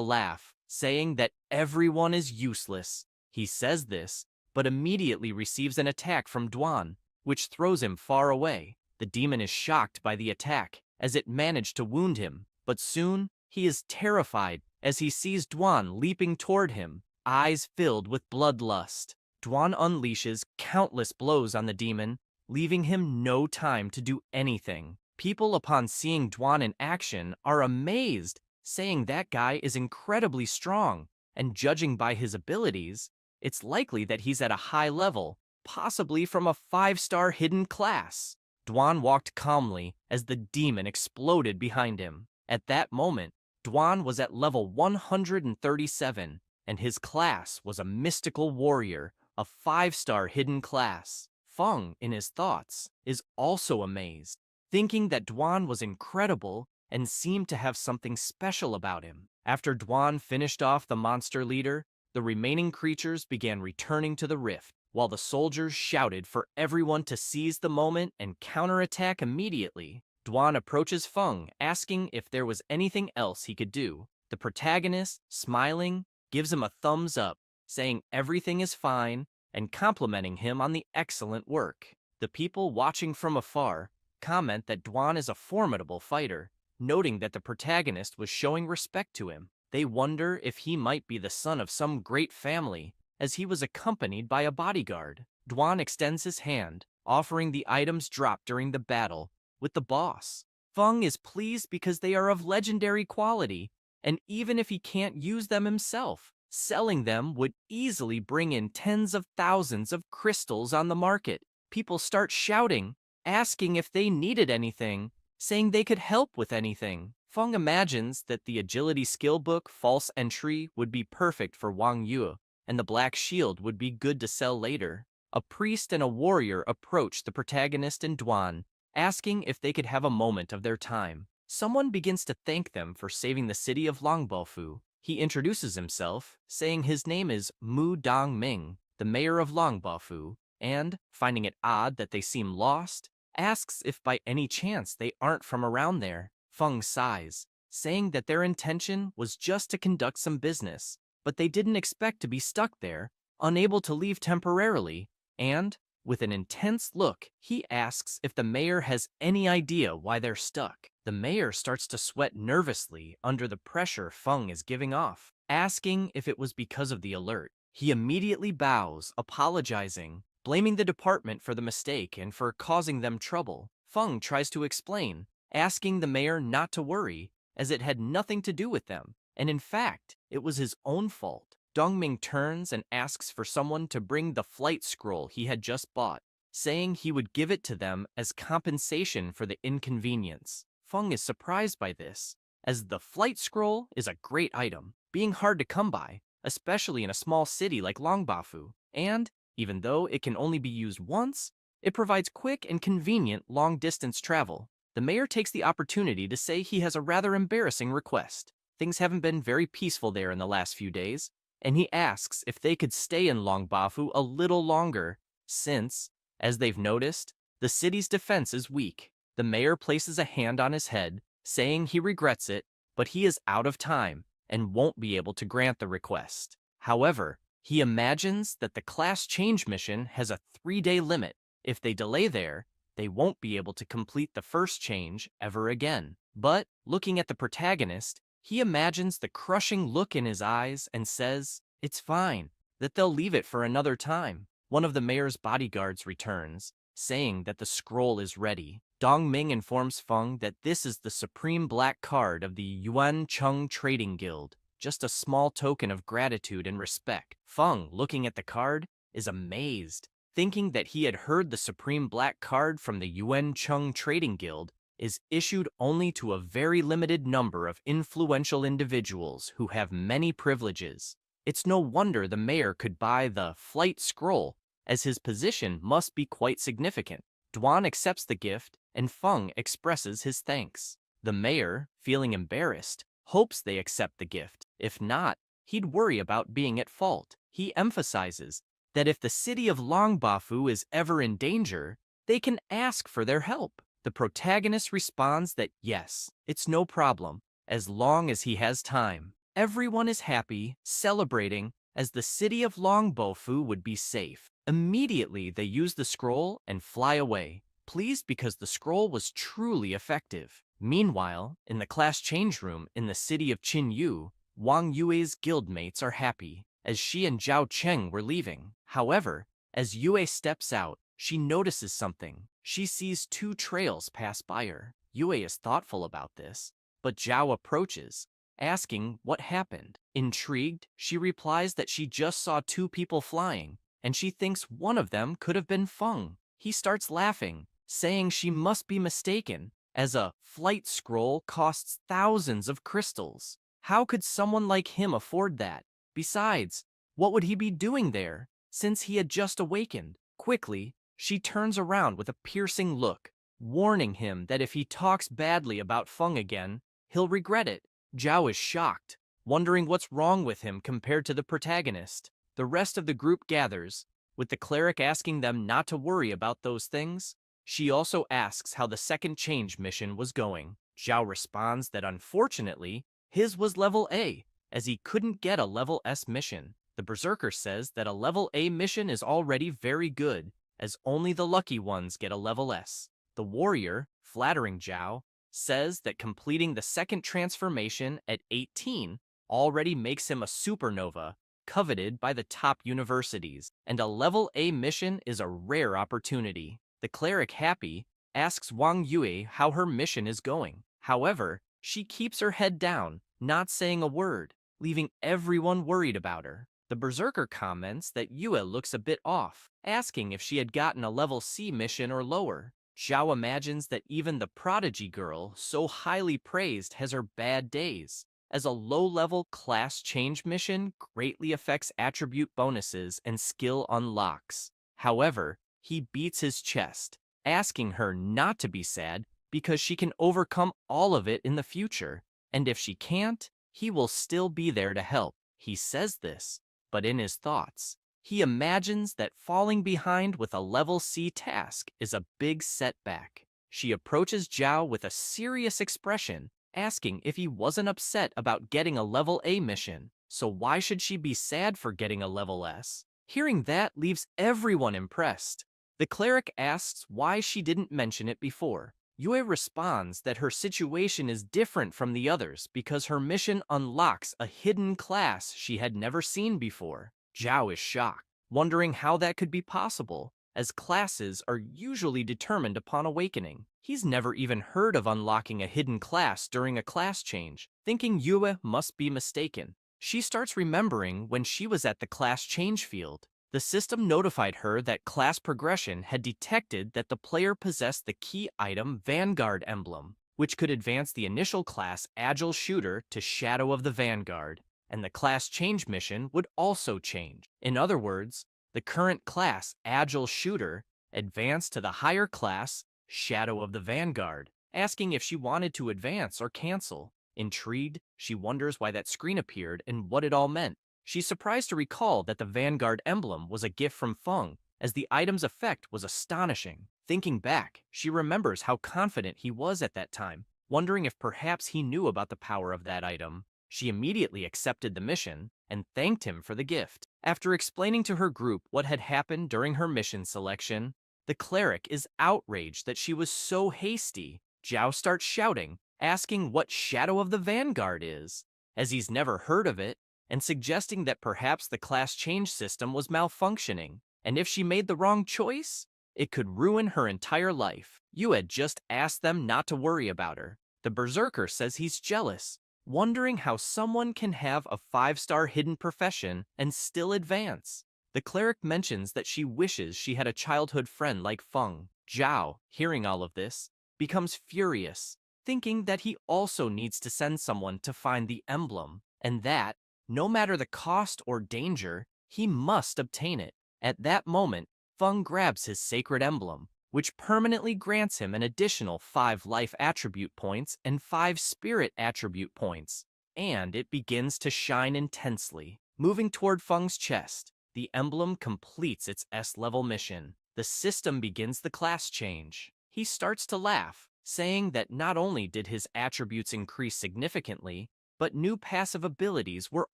laugh, saying that everyone is useless. He says this, but immediately receives an attack from Dwan, which throws him far away. The demon is shocked by the attack, as it managed to wound him, but soon he is terrified as he sees Dwan leaping toward him, eyes filled with bloodlust. Dwan unleashes countless blows on the demon, leaving him no time to do anything. People, upon seeing Dwan in action, are amazed, saying that guy is incredibly strong, and judging by his abilities, it's likely that he's at a high level, possibly from a 5-star hidden class. Dwan walked calmly as the demon exploded behind him. At that moment, Dwan was at level 137, and his class was a mystical warrior, a 5-star hidden class. Feng, in his thoughts, is also amazed, thinking that Dwan was incredible and seemed to have something special about him. After Dwan finished off the monster leader, the remaining creatures began returning to the rift, while the soldiers shouted for everyone to seize the moment and counterattack immediately. Dwan approaches Feng, asking if there was anything else he could do. The protagonist, smiling, gives him a thumbs up, saying everything is fine and complimenting him on the excellent work. The people watching from afar comment that Dwan is a formidable fighter, noting that the protagonist was showing respect to him. They wonder if he might be the son of some great family, as he was accompanied by a bodyguard. Dwan extends his hand, offering the items dropped during the battle with the boss. Feng is pleased because they are of legendary quality, and even if he can't use them himself, selling them would easily bring in tens of thousands of crystals on the market. People start shouting, asking if they needed anything, saying they could help with anything. Feng imagines that the agility skill book False Entry would be perfect for Wang Yu, and the black shield would be good to sell later. A priest and a warrior approach the protagonist and Dwan, asking if they could have a moment of their time. Someone begins to thank them for saving the city of Longbaofu. He introduces himself, saying his name is Mu Dongming, the mayor of Longbaofu, and, finding it odd that they seem lost, asks if by any chance they aren't from around there. Feng sighs, saying that their intention was just to conduct some business, but they didn't expect to be stuck there, unable to leave temporarily, and, with an intense look, he asks if the mayor has any idea why they're stuck. The mayor starts to sweat nervously under the pressure Feng is giving off, asking if it was because of the alert. He immediately bows, apologizing, blaming the department for the mistake and for causing them trouble. Feng tries to explain, asking the mayor not to worry, as it had nothing to do with them, and in fact, it was his own fault. Dongming turns and asks for someone to bring the flight scroll he had just bought, saying he would give it to them as compensation for the inconvenience. Feng is surprised by this, as the flight scroll is a great item, being hard to come by, especially in a small city like Longbaofu, and, even though it can only be used once, it provides quick and convenient long-distance travel. The mayor takes the opportunity to say he has a rather embarrassing request. Things haven't been very peaceful there in the last few days, and he asks if they could stay in Longbaofu a little longer, since, as they've noticed, the city's defense is weak. The mayor places a hand on his head, saying he regrets it, but he is out of time and won't be able to grant the request. However, he imagines that the class change mission has a 3-day limit. If they delay there, they won't be able to complete the first change ever again. But, looking at the protagonist, he imagines the crushing look in his eyes and says, it's fine, that they'll leave it for another time. One of the mayor's bodyguards returns, saying that the scroll is ready. Dongming informs Feng that this is the supreme black card of the Yuan Cheng Trading Guild, just a small token of gratitude and respect. Feng, looking at the card, is amazed, thinking that he had heard the supreme black card from the Yuan Cheng Trading Guild is issued only to a very limited number of influential individuals who have many privileges. It's no wonder the mayor could buy the flight scroll, as his position must be quite significant. Duan accepts the gift, and Feng expresses his thanks. The mayor, feeling embarrassed, hopes they accept the gift. If not, he'd worry about being at fault. He emphasizes that if the city of Longbafu is ever in danger, they can ask for their help. The protagonist responds that yes, it's no problem, as long as he has time. Everyone is happy, celebrating, as the city of Longbofu would be safe. Immediately, they use the scroll and fly away, pleased because the scroll was truly effective. Meanwhile, in the class change room in the city of Qinyu, Wang Yue's guildmates are happy, as she and Zhao Cheng were leaving. However, as Yue steps out, she notices something. She sees two trails pass by her. Yue is thoughtful about this, but Zhao approaches, asking what happened. Intrigued, she replies that she just saw two people flying, and she thinks one of them could have been Feng. He starts laughing, saying she must be mistaken, as a flight scroll costs thousands of crystals. How could someone like him afford that? Besides, what would he be doing there, since he had just awakened? Quickly, she turns around with a piercing look, warning him that if he talks badly about Feng again, he'll regret it. Zhao is shocked, wondering what's wrong with him compared to the protagonist. The rest of the group gathers, with the cleric asking them not to worry about those things. She also asks how the second change mission was going. Zhao responds that unfortunately, his was level A, as he couldn't get a level S mission. The berserker says that a level A mission is already very good, as only the lucky ones get a level S. The warrior, flattering Zhao, says that completing the second transformation at 18 already makes him a supernova, coveted by the top universities, and a level A mission is a rare opportunity. The cleric, happy, asks Wang Yue how her mission is going. However, she keeps her head down, not saying a word, leaving everyone worried about her. The berserker comments that Yue looks a bit off, asking if she had gotten a level C mission or lower. Zhao imagines that even the prodigy girl, so highly praised, has her bad days, as a low-level class change mission greatly affects attribute bonuses and skill unlocks. However, he beats his chest, asking her not to be sad because she can overcome all of it in the future, and if she can't, he will still be there to help. He says this, but in his thoughts, he imagines that falling behind with a level C task is a big setback. She approaches Zhao with a serious expression, asking if he wasn't upset about getting a level A mission, so why should she be sad for getting a level S? Hearing that leaves everyone impressed. The cleric asks why she didn't mention it before. Yue responds that her situation is different from the others because her mission unlocks a hidden class she had never seen before. Zhao is shocked, wondering how that could be possible, as classes are usually determined upon awakening. He's never even heard of unlocking a hidden class during a class change, thinking Yue must be mistaken. She starts remembering when she was at the class change field. The system notified her that class progression had detected that the player possessed the key item Vanguard emblem, which could advance the initial class Agile Shooter to Shadow of the Vanguard, and the class change mission would also change. In other words, the current class Agile Shooter advanced to the higher class Shadow of the Vanguard, asking if she wanted to advance or cancel. Intrigued, she wonders why that screen appeared and what it all meant. She's surprised to recall that the Vanguard emblem was a gift from Feng, as the item's effect was astonishing. Thinking back, she remembers how confident he was at that time, wondering if perhaps he knew about the power of that item. She immediately accepted the mission and thanked him for the gift. After explaining to her group what had happened during her mission selection, the cleric is outraged that she was so hasty. Zhao starts shouting, asking what Shadow of the Vanguard is, as he's never heard of it, and suggesting that perhaps the class change system was malfunctioning, and if she made the wrong choice, it could ruin her entire life. You had just asked them not to worry about her. The berserker says he's jealous, wondering how someone can have a 5-star hidden profession and still advance. The cleric mentions that she wishes she had a childhood friend like Feng. Zhao, hearing all of this, becomes furious, thinking that he also needs to send someone to find the emblem, and that, no matter the cost or danger, he must obtain it. At that moment, Feng grabs his sacred emblem, which permanently grants him an additional 5 life attribute points and 5 spirit attribute points, and it begins to shine intensely. Moving toward Feng's chest, the emblem completes its S-level mission. The system begins the class change. He starts to laugh, saying that not only did his attributes increase significantly, but new passive abilities were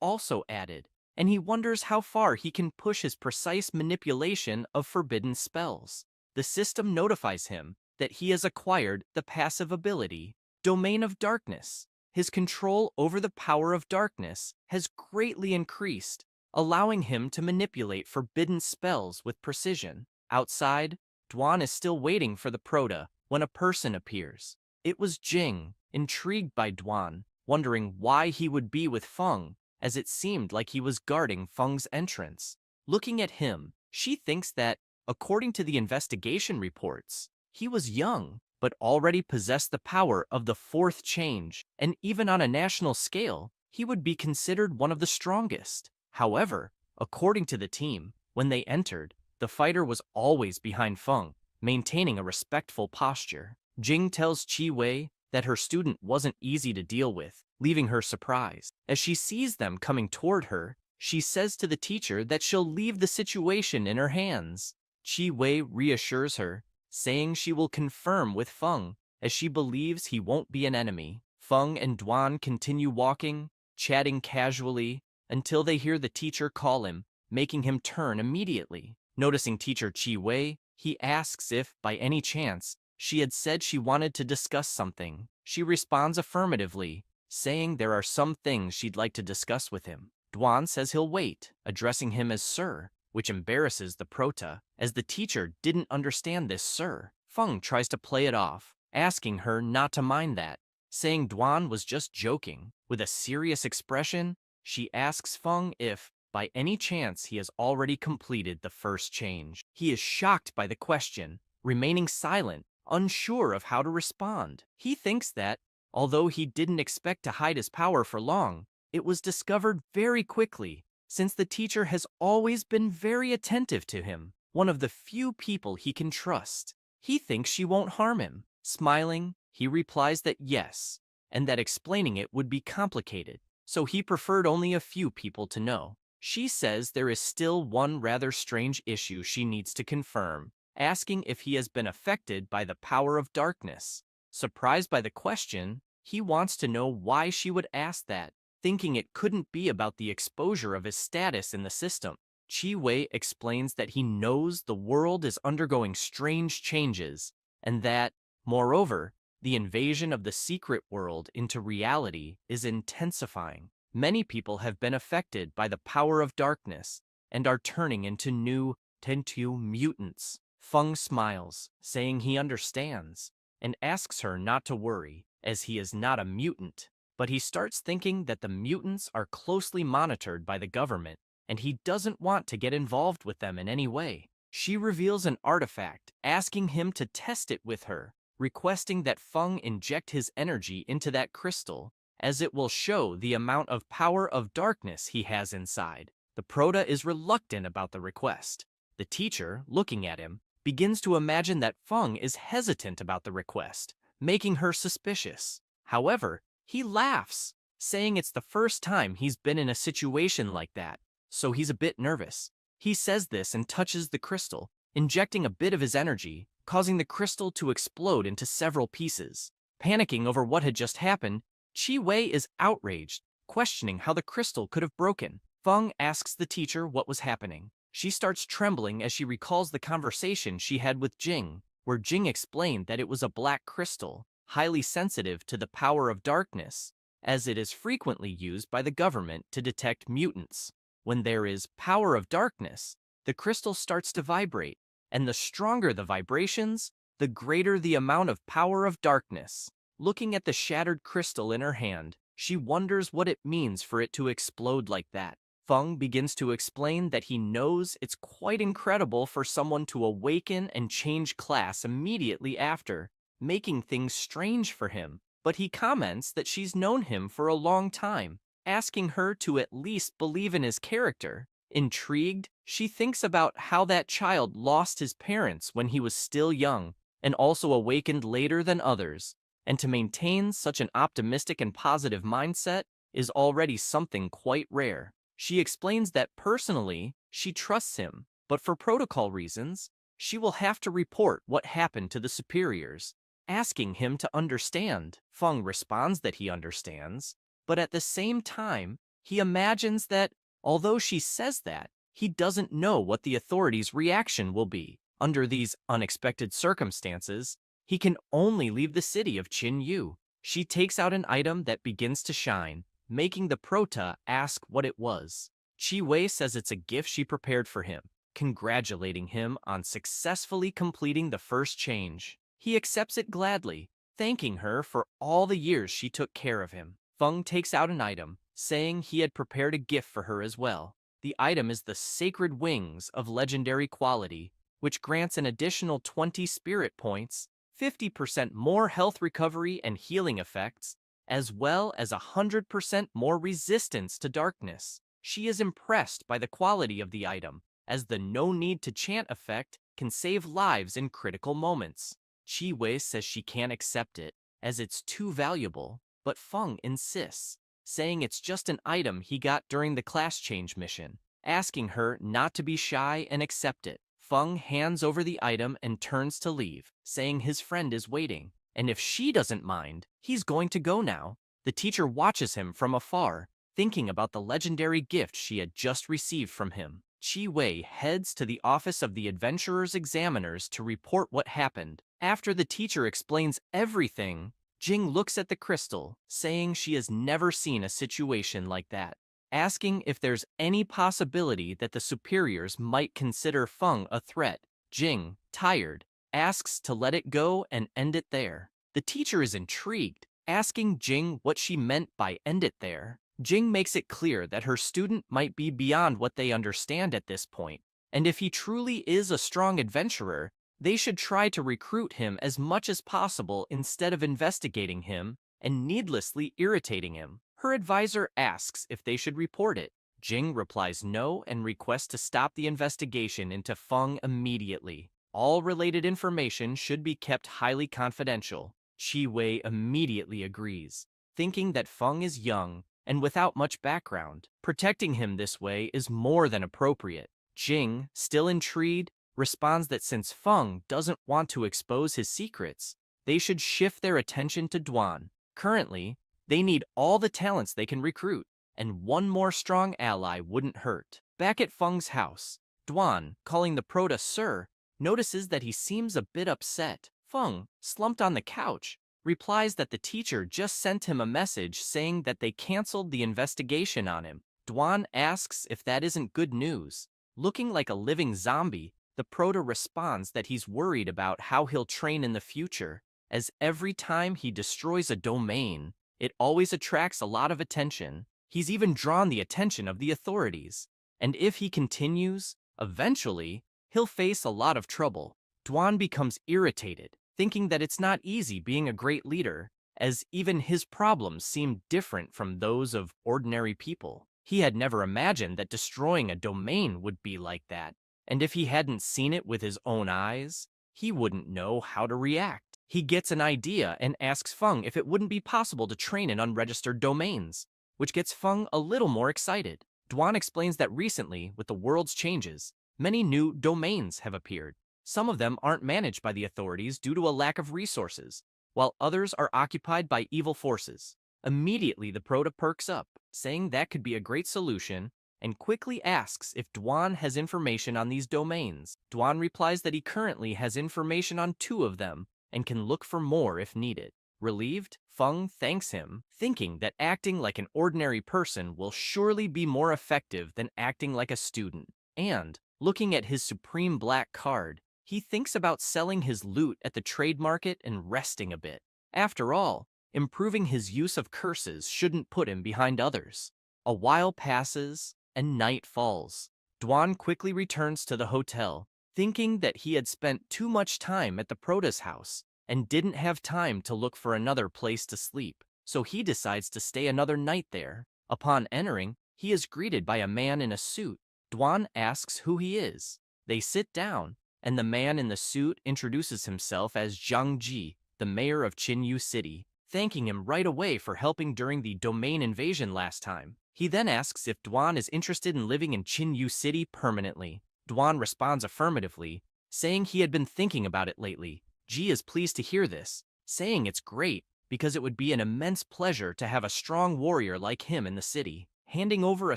also added, and he wonders how far he can push his precise manipulation of forbidden spells. The system notifies him that he has acquired the passive ability, Domain of Darkness. His control over the power of darkness has greatly increased, allowing him to manipulate forbidden spells with precision. Outside, Duan is still waiting for the Proto when a person appears. It was Jing, intrigued by Duan, wondering why he would be with Feng, as it seemed like he was guarding Feng's entrance. Looking at him, she thinks that, according to the investigation reports, he was young, but already possessed the power of the 4th change, and even on a national scale, he would be considered one of the strongest. However, according to the team, when they entered, the fighter was always behind Feng, maintaining a respectful posture. Jing tells Qi Wei that her student wasn't easy to deal with, leaving her surprised. As she sees them coming toward her, she says to the teacher that she'll leave the situation in her hands. Qi Wei reassures her, saying she will confirm with Feng, as she believes he won't be an enemy. Feng and Duan continue walking, chatting casually, until they hear the teacher call him, making him turn immediately. Noticing teacher Qi Wei, he asks if, by any chance, she had said she wanted to discuss something. She responds affirmatively, saying there are some things she'd like to discuss with him. Duan says he'll wait, addressing him as Sir, which embarrasses the Prota, as the teacher didn't understand this Sir. Feng tries to play it off, asking her not to mind that, saying Duan was just joking. With a serious expression, she asks Feng if, by any chance, he has already completed the 1st change. He is shocked by the question, remaining silent, unsure of how to respond. He thinks that, although he didn't expect to hide his power for long, it was discovered very quickly, since the teacher has always been very attentive to him, one of the few people he can trust. He thinks she won't harm him. Smiling, he replies that yes, and that explaining it would be complicated, so he preferred only a few people to know. She says there is still one rather strange issue she needs to confirm, asking if he has been affected by the power of darkness. Surprised by the question, he wants to know why she would ask that, thinking it couldn't be about the exposure of his status in the system. Qi Wei explains that he knows the world is undergoing strange changes, and that, moreover, the invasion of the secret world into reality is intensifying. Many people have been affected by the power of darkness and are turning into new Tentu mutants. Feng smiles, saying he understands, and asks her not to worry, as he is not a mutant. But he starts thinking that the mutants are closely monitored by the government, and he doesn't want to get involved with them in any way. She reveals an artifact, asking him to test it with her, requesting that Feng inject his energy into that crystal, as it will show the amount of power of darkness he has inside. The Prota is reluctant about the request. The teacher, looking at him, begins to imagine that Feng is hesitant about the request, making her suspicious. However, he laughs, saying it's the first time he's been in a situation like that, so he's a bit nervous. He says this and touches the crystal, injecting a bit of his energy, causing the crystal to explode into several pieces. Panicking over what had just happened, Qi Wei is outraged, questioning how the crystal could have broken. Feng asks the teacher what was happening. She starts trembling as she recalls the conversation she had with Jing, where Jing explained that it was a black crystal, highly sensitive to the power of darkness, as it is frequently used by the government to detect mutants. When there is power of darkness, the crystal starts to vibrate, and the stronger the vibrations, the greater the amount of power of darkness. Looking at the shattered crystal in her hand, she wonders what it means for it to explode like that. Feng begins to explain that he knows it's quite incredible for someone to awaken and change class immediately after, making things strange for him. But he comments that she's known him for a long time, asking her to at least believe in his character. Intrigued, she thinks about how that child lost his parents when he was still young, and also awakened later than others, and to maintain such an optimistic and positive mindset is already something quite rare. She explains that personally, she trusts him, but for protocol reasons, she will have to report what happened to the superiors, asking him to understand. Feng responds that he understands, but at the same time, he imagines that, although she says that, he doesn't know what the authorities' reaction will be. Under these unexpected circumstances, he can only leave the city of Yu. She takes out an item that begins to shine, making the prota ask what it was. Wei says it's a gift she prepared for him, congratulating him on successfully completing the first change. He accepts it gladly, thanking her for all the years she took care of him. Feng takes out an item, saying he had prepared a gift for her as well. The item is the Sacred Wings of legendary quality, which grants an additional 20 spirit points, 50% more health recovery and healing effects, as well as 100% more resistance to darkness. She is impressed by the quality of the item, as the no need to chant effect can save lives in critical moments. Wei says she can't accept it, as it's too valuable, but Feng insists, saying it's just an item he got during the class change mission, asking her not to be shy and accept it. Feng hands over the item and turns to leave, saying his friend is waiting, and if she doesn't mind, he's going to go now. The teacher watches him from afar, thinking about the legendary gift she had just received from him. Wei heads to the office of the adventurer's examiners to report what happened. After the teacher explains everything, Jing looks at the crystal, saying she has never seen a situation like that, asking if there's any possibility that the superiors might consider Feng a threat. Jing, tired, asks to let it go and end it there. The teacher is intrigued, asking Jing what she meant by end it there. Jing makes it clear that her student might be beyond what they understand at this point, and if he truly is a strong adventurer, they should try to recruit him as much as possible instead of investigating him and needlessly irritating him. Her advisor asks if they should report it. Jing replies no and requests to stop the investigation into Feng immediately. All related information should be kept highly confidential. Wei immediately agrees, thinking that Feng is young and without much background. Protecting him this way is more than appropriate. Jing, still intrigued, responds that since Feng doesn't want to expose his secrets, they should shift their attention to Duan. Currently, they need all the talents they can recruit, and one more strong ally wouldn't hurt. Back at Feng's house, Duan, calling the prota Sir, notices that he seems a bit upset. Feng, slumped on the couch, replies that the teacher just sent him a message saying that they canceled the investigation on him. Duan asks if that isn't good news. Looking like a living zombie, the prota responds that he's worried about how he'll train in the future, as every time he destroys a domain, it always attracts a lot of attention. He's even drawn the attention of the authorities, and if he continues, eventually, he'll face a lot of trouble. Duan becomes irritated, thinking that it's not easy being a great leader, as even his problems seem different from those of ordinary people. He had never imagined that destroying a domain would be like that, and if he hadn't seen it with his own eyes, he wouldn't know how to react. He gets an idea and asks Feng if it wouldn't be possible to train in unregistered domains, which gets Feng a little more excited. Duan explains that recently, with the world's changes, many new domains have appeared. Some of them aren't managed by the authorities due to a lack of resources, while others are occupied by evil forces. Immediately, the prota perks up, saying that could be a great solution, and quickly asks if Duan has information on these domains. Duan replies that he currently has information on 2 of them, and can look for more if needed. Relieved, Feng thanks him, thinking that acting like an ordinary person will surely be more effective than acting like a student. And, looking at his supreme black card, He thinks about selling his loot at the trade market and resting a bit. After all, improving his use of curses shouldn't put him behind others. A while passes, and night falls. Dwan quickly returns to the hotel, thinking that he had spent too much time at the Prota's house and didn't have time to look for another place to sleep, so he decides to stay another night there. Upon entering, he is greeted by a man in a suit. Dwan asks who he is. They sit down, and the man in the suit introduces himself as Zhang Ji, the mayor of Chinyu City, thanking him right away for helping during the domain invasion last time. He then asks if Dwan is interested in living in Chinyu City permanently. Dwan responds affirmatively, saying he had been thinking about it lately. Ji is pleased to hear this, saying it's great because it would be an immense pleasure to have a strong warrior like him in the city. Handing over a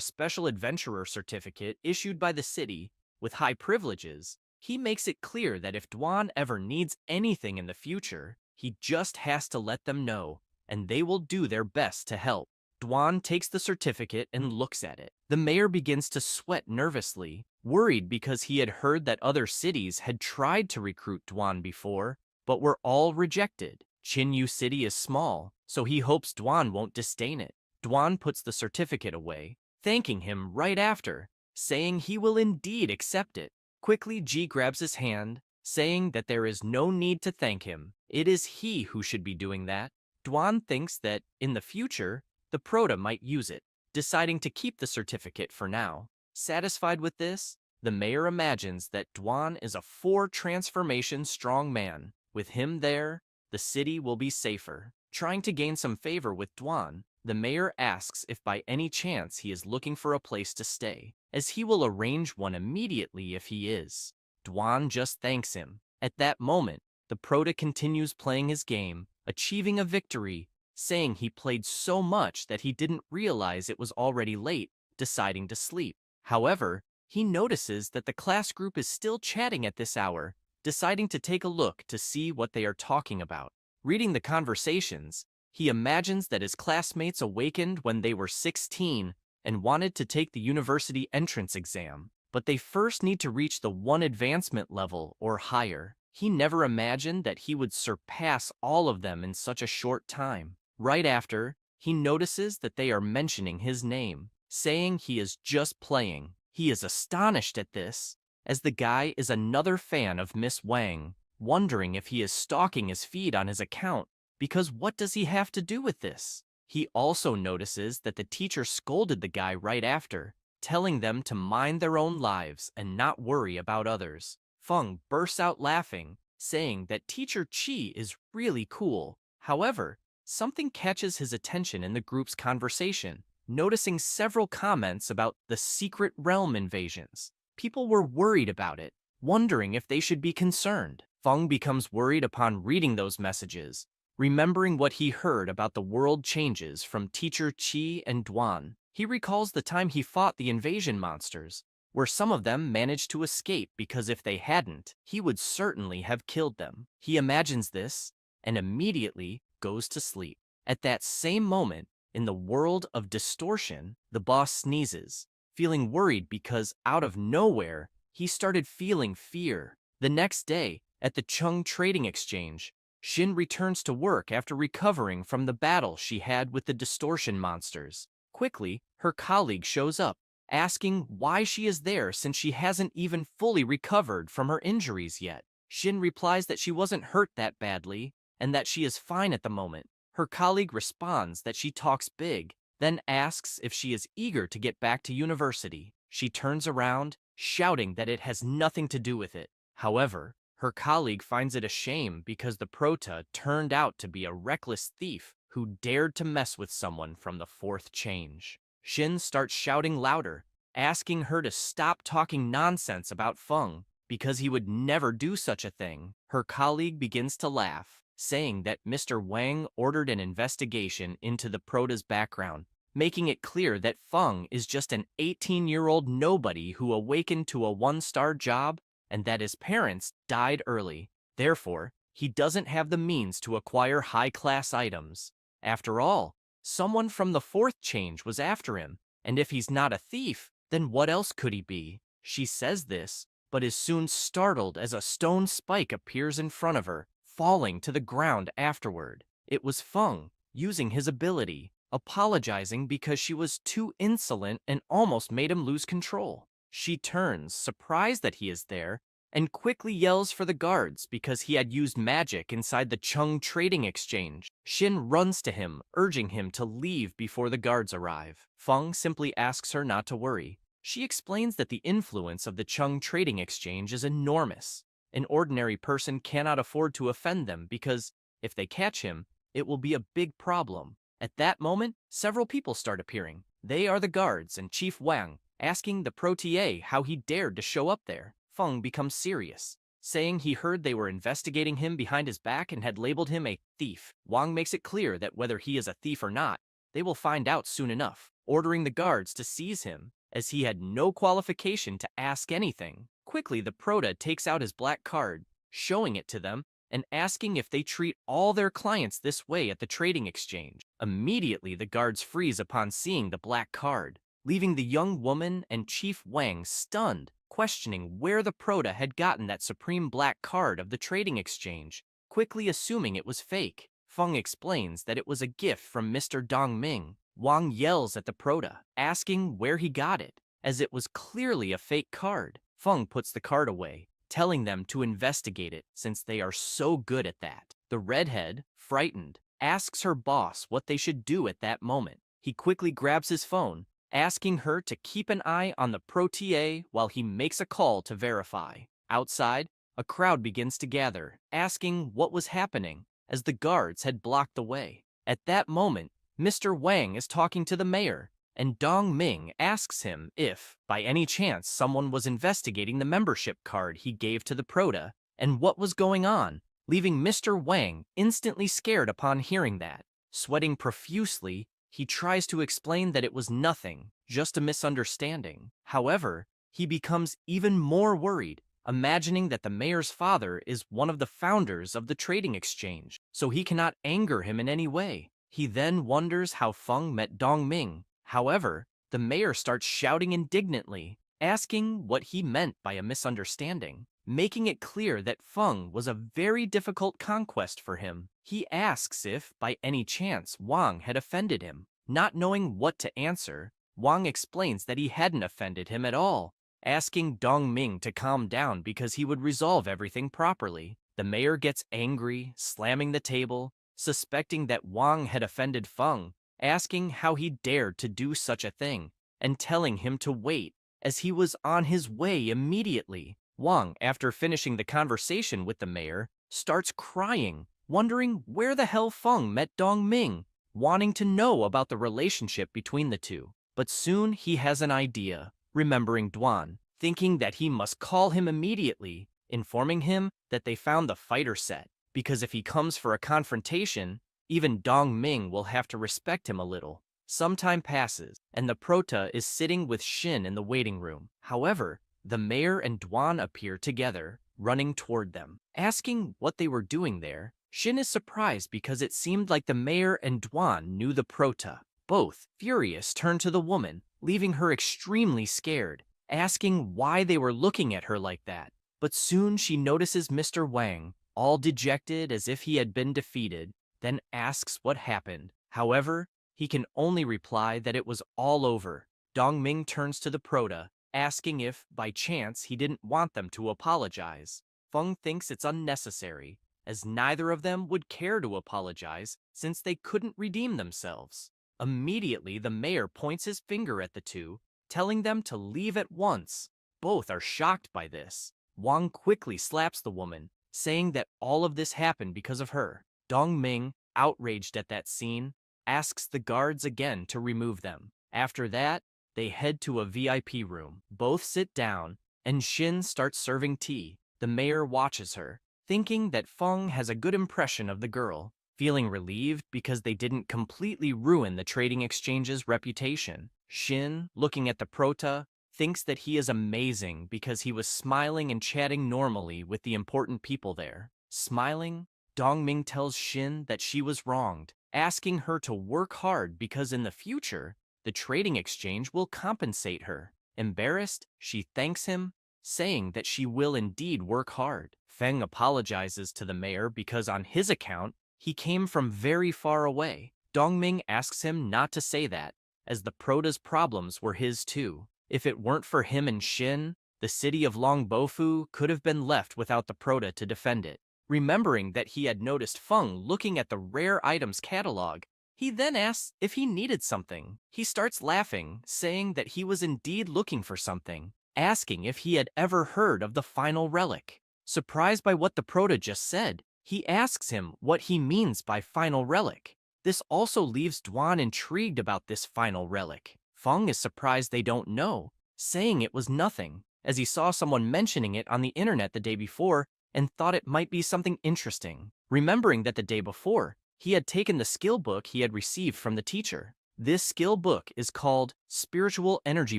special adventurer certificate issued by the city with high privileges, he makes it clear that if Dwan ever needs anything in the future, he just has to let them know, and they will do their best to help. Dwan takes the certificate and looks at it. The mayor begins to sweat nervously, worried because he had heard that other cities had tried to recruit Dwan before, but were all rejected. Chinyu City is small, so he hopes Dwan won't disdain it. Dwan puts the certificate away, thanking him right after, saying he will indeed accept it. Quickly, Ji grabs his hand, saying that there is no need to thank him. It is he who should be doing that. Dwan thinks that, in the future, the Prota might use it, deciding to keep the certificate for now. Satisfied with this, the mayor imagines that Dwan is a 4-transformation strong man. With him there, the city will be safer. Trying to gain some favor with Dwan, the mayor asks if by any chance he is looking for a place to stay, as he will arrange one immediately if he is. Dwan just thanks him. At that moment, the Prota continues playing his game, achieving a victory, saying he played so much that he didn't realize it was already late, deciding to sleep. However, he notices that the class group is still chatting at this hour, deciding to take a look to see what they are talking about. Reading the conversations, he imagines that his classmates awakened when they were 16 and wanted to take the university entrance exam, but they first need to reach the 1 advancement level or higher. He never imagined that he would surpass all of them in such a short time. Right after, he notices that they are mentioning his name, saying he is just playing. He is astonished at this, as the guy is another fan of Miss Wang, wondering if he is stalking his feed on his account, because what does he have to do with this? He also notices that the teacher scolded the guy right after, telling them to mind their own lives and not worry about others. Feng bursts out laughing, saying that Teacher Chi is really cool. However, something catches his attention in the group's conversation, noticing several comments about the secret realm invasions. People were worried about it, wondering if they should be concerned. Feng becomes worried upon reading those messages, remembering what he heard about the world changes from Teacher Chi and Dwan. He recalls the time he fought the invasion monsters, where some of them managed to escape because if they hadn't, he would certainly have killed them. He imagines this and immediately goes to sleep. At that same moment, in the world of distortion, the boss sneezes, feeling worried because out of nowhere, he started feeling fear. The next day, at the Chung Trading Exchange, Shin returns to work after recovering from the battle she had with the distortion monsters. Quickly, her colleague shows up, asking why she is there since she hasn't even fully recovered from her injuries yet. Shin replies that she wasn't hurt that badly, and that she is fine at the moment. Her colleague responds that she talks big, then asks if she is eager to get back to university. She turns around, shouting that it has nothing to do with it. However, her colleague finds it a shame because the Prota turned out to be a reckless thief who dared to mess with someone from the 4th change. Shin starts shouting louder, asking her to stop talking nonsense about Feng, because he would never do such a thing. Her colleague begins to laugh, saying that Mr. Wang ordered an investigation into the Prota's background, making it clear that Feng is just an 18-year-old nobody who awakened to a 1-star job and that his parents died early. Therefore, he doesn't have the means to acquire high-class items. After all, someone from the 4th change was after him, and if he's not a thief, then what else could he be? She says this, but is soon startled as a stone spike appears in front of her, falling to the ground afterward. It was Feng, using his ability, apologizing because she was too insolent and almost made him lose control. She turns, surprised that he is there, and quickly yells for the guards because he had used magic inside the Chung trading exchange. Shin runs to him, urging him to leave before the guards arrive. Feng simply asks her not to worry. She explains that the influence of the Chung trading exchange is enormous. An ordinary person cannot afford to offend them because, if they catch him, it will be a big problem. At that moment, several people start appearing. They are the guards and Chief Wang, asking the protege how he dared to show up there. Feng becomes serious, saying he heard they were investigating him behind his back and had labeled him a thief. Wang makes it clear that whether he is a thief or not, they will find out soon enough, ordering the guards to seize him, as he had no qualification to ask anything. Quickly, the prota takes out his black card, showing it to them, and asking if they treat all their clients this way at the trading exchange. Immediately, the guards freeze upon seeing the black card, leaving the young woman and Chief Wang stunned, questioning where the prota had gotten that supreme black card of the trading exchange. Quickly assuming it was fake, Feng explains that it was a gift from Mr. Dongming. Wang yells at the prota, asking where he got it, as it was clearly a fake card. Feng puts the card away, telling them to investigate it since they are so good at that. The redhead, frightened, asks her boss what they should do at that moment. He quickly grabs his phone, asking her to keep an eye on the protege while he makes a call to verify. Outside, a crowd begins to gather, asking what was happening, as the guards had blocked the way. At that moment, Mr. Wang is talking to the mayor, and Dong Ming asks him if, by any chance, someone was investigating the membership card he gave to the prota, and what was going on, leaving Mr. Wang instantly scared upon hearing that. Sweating profusely, he tries to explain that it was nothing, just a misunderstanding. However, he becomes even more worried, imagining that the mayor's father is one of the founders of the trading exchange, so he cannot anger him in any way. He then wonders how Feng met Dong Ming. However, the mayor starts shouting indignantly, asking what he meant by a misunderstanding, making it clear that Feng was a very difficult conquest for him. He asks if, by any chance, Wang had offended him. Not knowing what to answer, Wang explains that he hadn't offended him at all, asking Dong Ming to calm down because he would resolve everything properly. The mayor gets angry, slamming the table, suspecting that Wang had offended Feng, asking how he dared to do such a thing, and telling him to wait, as he was on his way immediately. Wang, after finishing the conversation with the mayor, starts crying, wondering where the hell Feng met Dong Ming, wanting to know about the relationship between the two. But soon he has an idea, remembering Duan, thinking that he must call him immediately, informing him that they found the fighter set, because if he comes for a confrontation, even Dong Ming will have to respect him a little. Some time passes, and the prota is sitting with Shin in the waiting room. However, the mayor and Duan appear together, running toward them. Asking what they were doing there, Shin is surprised because it seemed like the mayor and Duan knew the prota. Both, furious, turn to the woman, leaving her extremely scared, asking why they were looking at her like that. But soon she notices Mr. Wang, all dejected as if he had been defeated, then asks what happened. However, he can only reply that it was all over. Dong Ming turns to the prota, asking if, by chance, he didn't want them to apologize. Feng thinks it's unnecessary, as neither of them would care to apologize since they couldn't redeem themselves. Immediately, the mayor points his finger at the two, telling them to leave at once. Both are shocked by this. Wang quickly slaps the woman, saying that all of this happened because of her. Dong Ming, outraged at that scene, asks the guards again to remove them. After that, they head to a VIP room. Both sit down, and Shin starts serving tea. The mayor watches her, thinking that Feng has a good impression of the girl, feeling relieved because they didn't completely ruin the trading exchange's reputation. Shin, looking at the prota, thinks that he is amazing because he was smiling and chatting normally with the important people there. Smiling, Dongming tells Shin that she was wronged, asking her to work hard because in the future, the trading exchange will compensate her. Embarrassed, she thanks him, saying that she will indeed work hard. Feng apologizes to the mayor because on his account, he came from very far away. Dongming asks him not to say that, as the Prota's problems were his too. If it weren't for him and Shin, the city of Longbofu could have been left without the Prota to defend it. Remembering that he had noticed Feng looking at the rare items catalog, he then asks if he needed something. He starts laughing, saying that he was indeed looking for something, asking if he had ever heard of the final relic. Surprised by what the Prota just said, he asks him what he means by final relic. This also leaves Duan intrigued about this final relic. Feng is surprised they don't know, saying it was nothing, as he saw someone mentioning it on the internet the day before and thought it might be something interesting. Remembering that the day before, he had taken the skill book he had received from the teacher. This skill book is called Spiritual Energy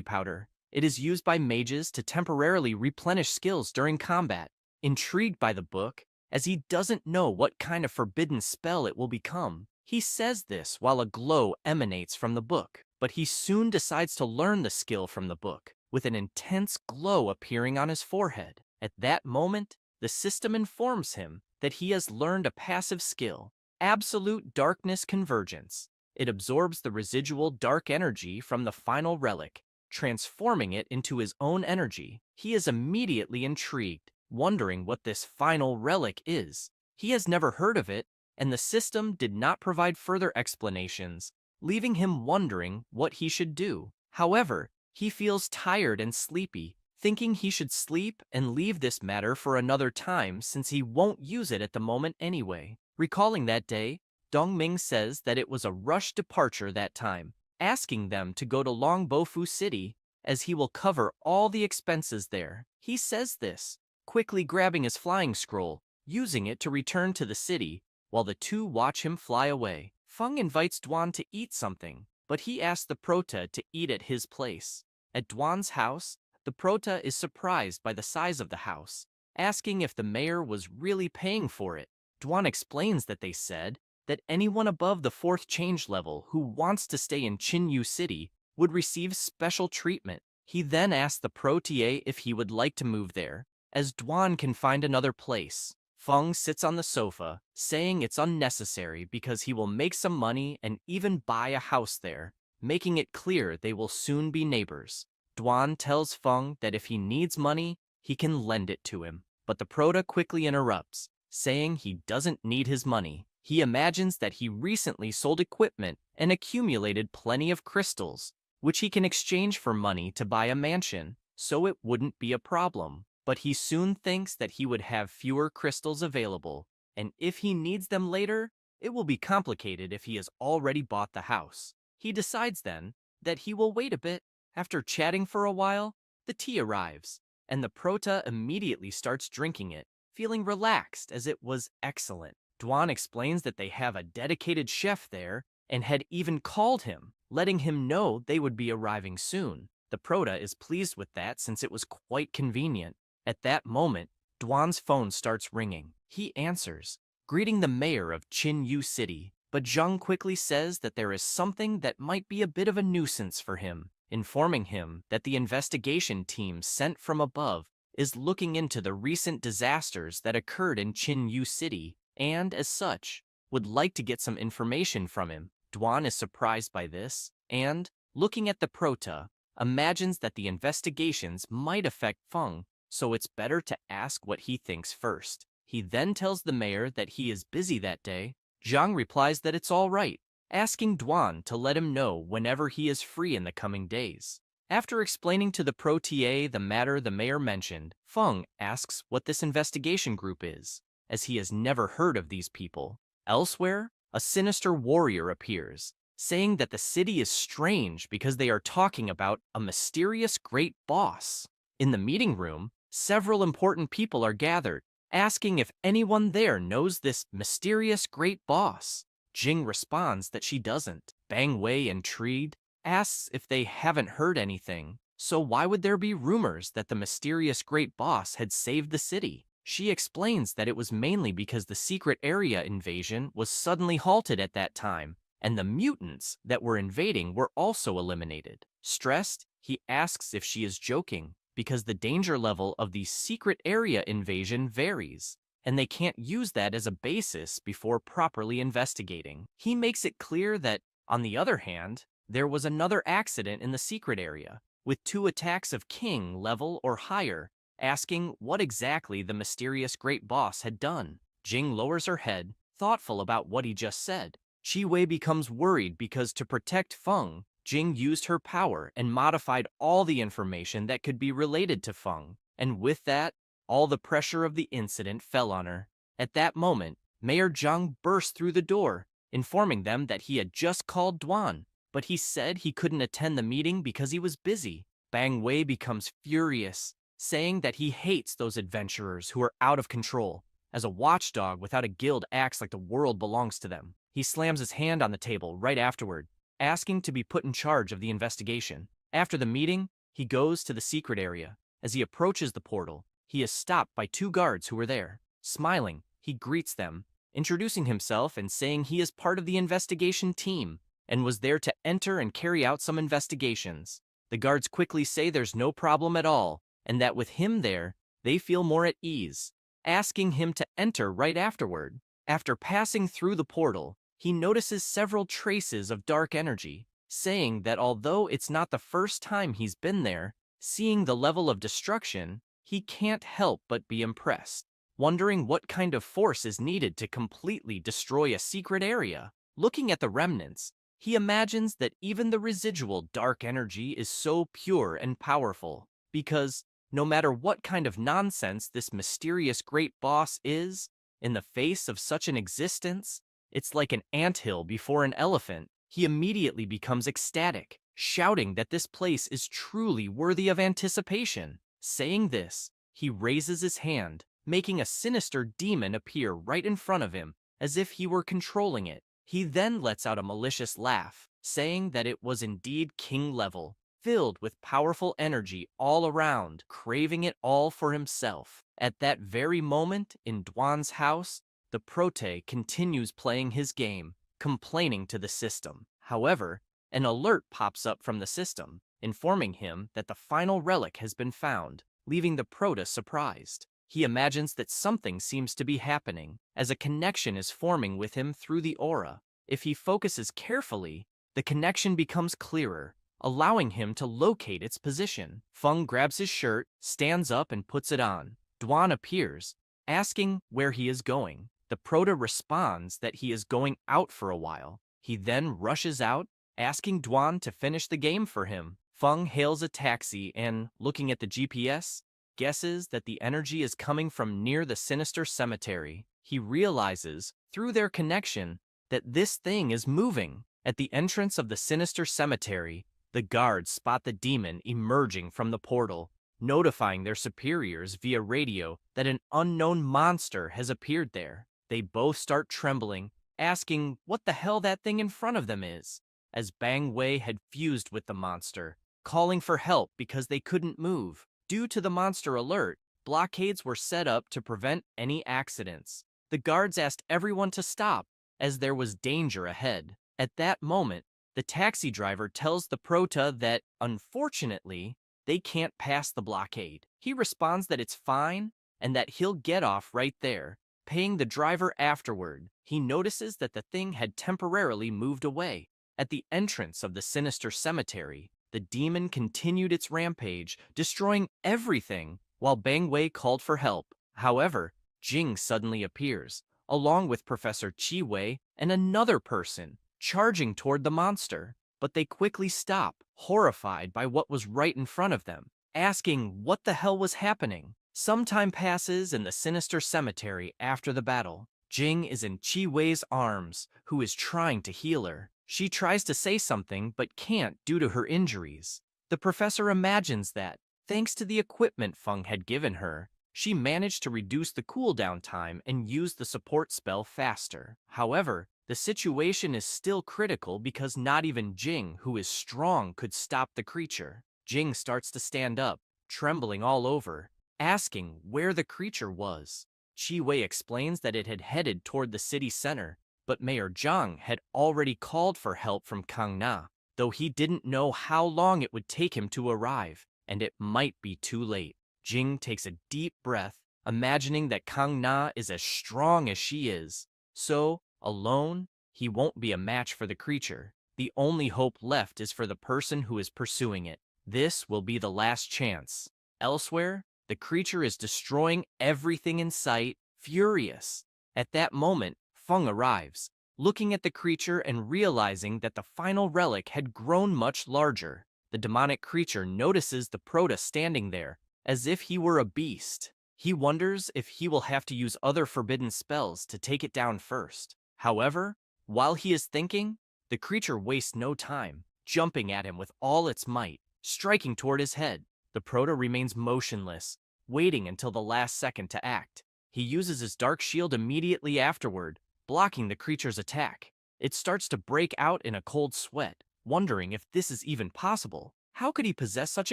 Powder. It is used by mages to temporarily replenish skills during combat. Intrigued by the book, as he doesn't know what kind of forbidden spell it will become, he says this while a glow emanates from the book, but he soon decides to learn the skill from the book, with an intense glow appearing on his forehead. At that moment, the system informs him that he has learned a passive skill, Absolute Darkness Convergence. It absorbs the residual dark energy from the final relic, transforming it into his own energy. He is immediately intrigued, wondering what this final relic is. He has never heard of it, and the system did not provide further explanations, leaving him wondering what he should do. However, he feels tired and sleepy, thinking he should sleep and leave this matter for another time since he won't use it at the moment anyway. Recalling that day, Dongming says that it was a rushed departure that time, asking them to go to Longbofu City as he will cover all the expenses there. He says this, quickly grabbing his flying scroll, using it to return to the city, while the two watch him fly away. Feng invites Duan to eat something, but he asks the Prota to eat at his place. At Duan's house, the Prota is surprised by the size of the house, asking if the mayor was really paying for it. Duan explains that they said that anyone above the 4th change level who wants to stay in Chinyu City would receive special treatment. He then asks the Protier if he would like to move there, as Duan can find another place. Feng sits on the sofa, saying it's unnecessary because he will make some money and even buy a house there, making it clear they will soon be neighbors. Duan tells Feng that if he needs money, he can lend it to him, but the Prota quickly interrupts, saying he doesn't need his money. He imagines that he recently sold equipment and accumulated plenty of crystals, which he can exchange for money to buy a mansion, so it wouldn't be a problem. But he soon thinks that he would have fewer crystals available, and if he needs them later, it will be complicated if he has already bought the house. He decides then that he will wait a bit. After chatting for a while, the tea arrives, and the Prota immediately starts drinking it, feeling relaxed as it was excellent. Duan explains that they have a dedicated chef there and had even called him, letting him know they would be arriving soon. The Prota is pleased with that since it was quite convenient. At that moment, Duan's phone starts ringing. He answers, greeting the mayor of Chinyu City, but Zhang quickly says that there is something that might be a bit of a nuisance for him, informing him that the investigation team sent from above is looking into the recent disasters that occurred in Chinyu City and, as such, would like to get some information from him. Duan is surprised by this and, looking at the Prota, imagines that the investigations might affect Feng, so it's better to ask what he thinks first. He then tells the mayor that he is busy that day. Zhang replies that it's all right, asking Duan to let him know whenever he is free in the coming days. After explaining to the Protier the matter the mayor mentioned, Feng asks what this investigation group is, as he has never heard of these people. Elsewhere, a sinister warrior appears, saying that the city is strange because they are talking about a mysterious great boss. In the meeting room, several important people are gathered, asking if anyone there knows this mysterious great boss. Jing responds that she doesn't. Bang Wei, intrigued, asks if they haven't heard anything, so why would there be rumors that the mysterious great boss had saved the city? She explains that it was mainly because the secret area invasion was suddenly halted at that time, and the mutants that were invading were also eliminated. Stressed, he asks if she is joking, because the danger level of the secret area invasion varies, and they can't use that as a basis before properly investigating. He makes it clear that, on the other hand, there was another accident in the secret area, with 2 attacks of king level or higher, asking what exactly the mysterious great boss had done. Jing lowers her head, thoughtful about what he just said. Chi Wei becomes worried because to protect Feng, Jing used her power and modified all the information that could be related to Feng, and with that, all the pressure of the incident fell on her. At that moment, Mayor Zhang burst through the door, informing them that he had just called Duan, but he said he couldn't attend the meeting because he was busy. Bang Wei becomes furious, saying that he hates those adventurers who are out of control, as a watchdog without a guild acts like the world belongs to them. He slams his hand on the table right afterward, asking to be put in charge of the investigation. After the meeting, he goes to the secret area. As he approaches the portal, he is stopped by 2 guards who were there. Smiling, he greets them, introducing himself and saying he is part of the investigation team and was there to enter and carry out some investigations. The guards quickly say there's no problem at all, and that with him there, they feel more at ease, asking him to enter right afterward. After passing through the portal, he notices several traces of dark energy, saying that although it's not the first time he's been there, seeing the level of destruction, he can't help but be impressed, wondering what kind of force is needed to completely destroy a secret area. Looking at the remnants, he imagines that even the residual dark energy is so pure and powerful, because no matter what kind of nonsense this mysterious great boss is, in the face of such an existence, it's like an anthill before an elephant. He immediately becomes ecstatic, shouting that this place is truly worthy of anticipation. Saying this, he raises his hand, making a sinister demon appear right in front of him, as if he were controlling it. He then lets out a malicious laugh, saying that it was indeed king level, filled with powerful energy all around, craving it all for himself. At that very moment, in Duan's house, the Prote continues playing his game, complaining to the system. However, an alert pops up from the system, informing him that the final relic has been found, leaving the Prote surprised. He imagines that something seems to be happening, as a connection is forming with him through the aura. If he focuses carefully, the connection becomes clearer, allowing him to locate its position. Feng grabs his shirt, stands up and puts it on. Duan appears, asking where he is going. The Prote responds that he is going out for a while. He then rushes out, asking Duan to finish the game for him. Feng hails a taxi and, looking at the GPS, guesses that the energy is coming from near the sinister cemetery. He realizes, through their connection, that this thing is moving. At the entrance of the sinister cemetery, the guards spot the demon emerging from the portal, notifying their superiors via radio that an unknown monster has appeared there. They both start trembling, asking what the hell that thing in front of them is, as Bang Wei had fused with the monster, calling for help because they couldn't move. Due to the monster alert, blockades were set up to prevent any accidents. The guards asked everyone to stop, as there was danger ahead. At that moment, the taxi driver tells the Prote that, unfortunately, they can't pass the blockade. He responds that it's fine, and that he'll get off right there, paying the driver afterward. He notices that the thing had temporarily moved away. At the entrance of the sinister cemetery, the demon continued its rampage, destroying everything, while Bang Wei called for help. However, Jing suddenly appears, along with Professor Chi Wei and another person, charging toward the monster. But they quickly stop, horrified by what was right in front of them, asking what the hell was happening. Some time passes in the sinister cemetery after the battle. Jing is in Chi Wei's arms, who is trying to heal her. She tries to say something but can't due to her injuries. The professor imagines that, thanks to the equipment Feng had given her, she managed to reduce the cooldown time and use the support spell faster. However, the situation is still critical because not even Jing, who is strong, could stop the creature. Jing starts to stand up, trembling all over, asking where the creature was. Chi Wei explains that it had headed toward the city center, but Mayor Zhang had already called for help from Kang Na, though he didn't know how long it would take him to arrive, and it might be too late. Jing takes a deep breath, imagining that Kang Na is as strong as she is. So, alone, he won't be a match for the creature. The only hope left is for the person who is pursuing it. This will be the last chance. Elsewhere, the creature is destroying everything in sight, furious. At that moment, Feng arrives, looking at the creature and realizing that the final relic had grown much larger. The demonic creature notices the Prota standing there, as if he were a beast. He wonders if he will have to use other forbidden spells to take it down first. However, while he is thinking, the creature wastes no time, jumping at him with all its might, striking toward his head. The Prota remains motionless, waiting until the last second to act. He uses his dark shield immediately afterward, blocking the creature's attack. It starts to break out in a cold sweat, wondering if this is even possible. How could he possess such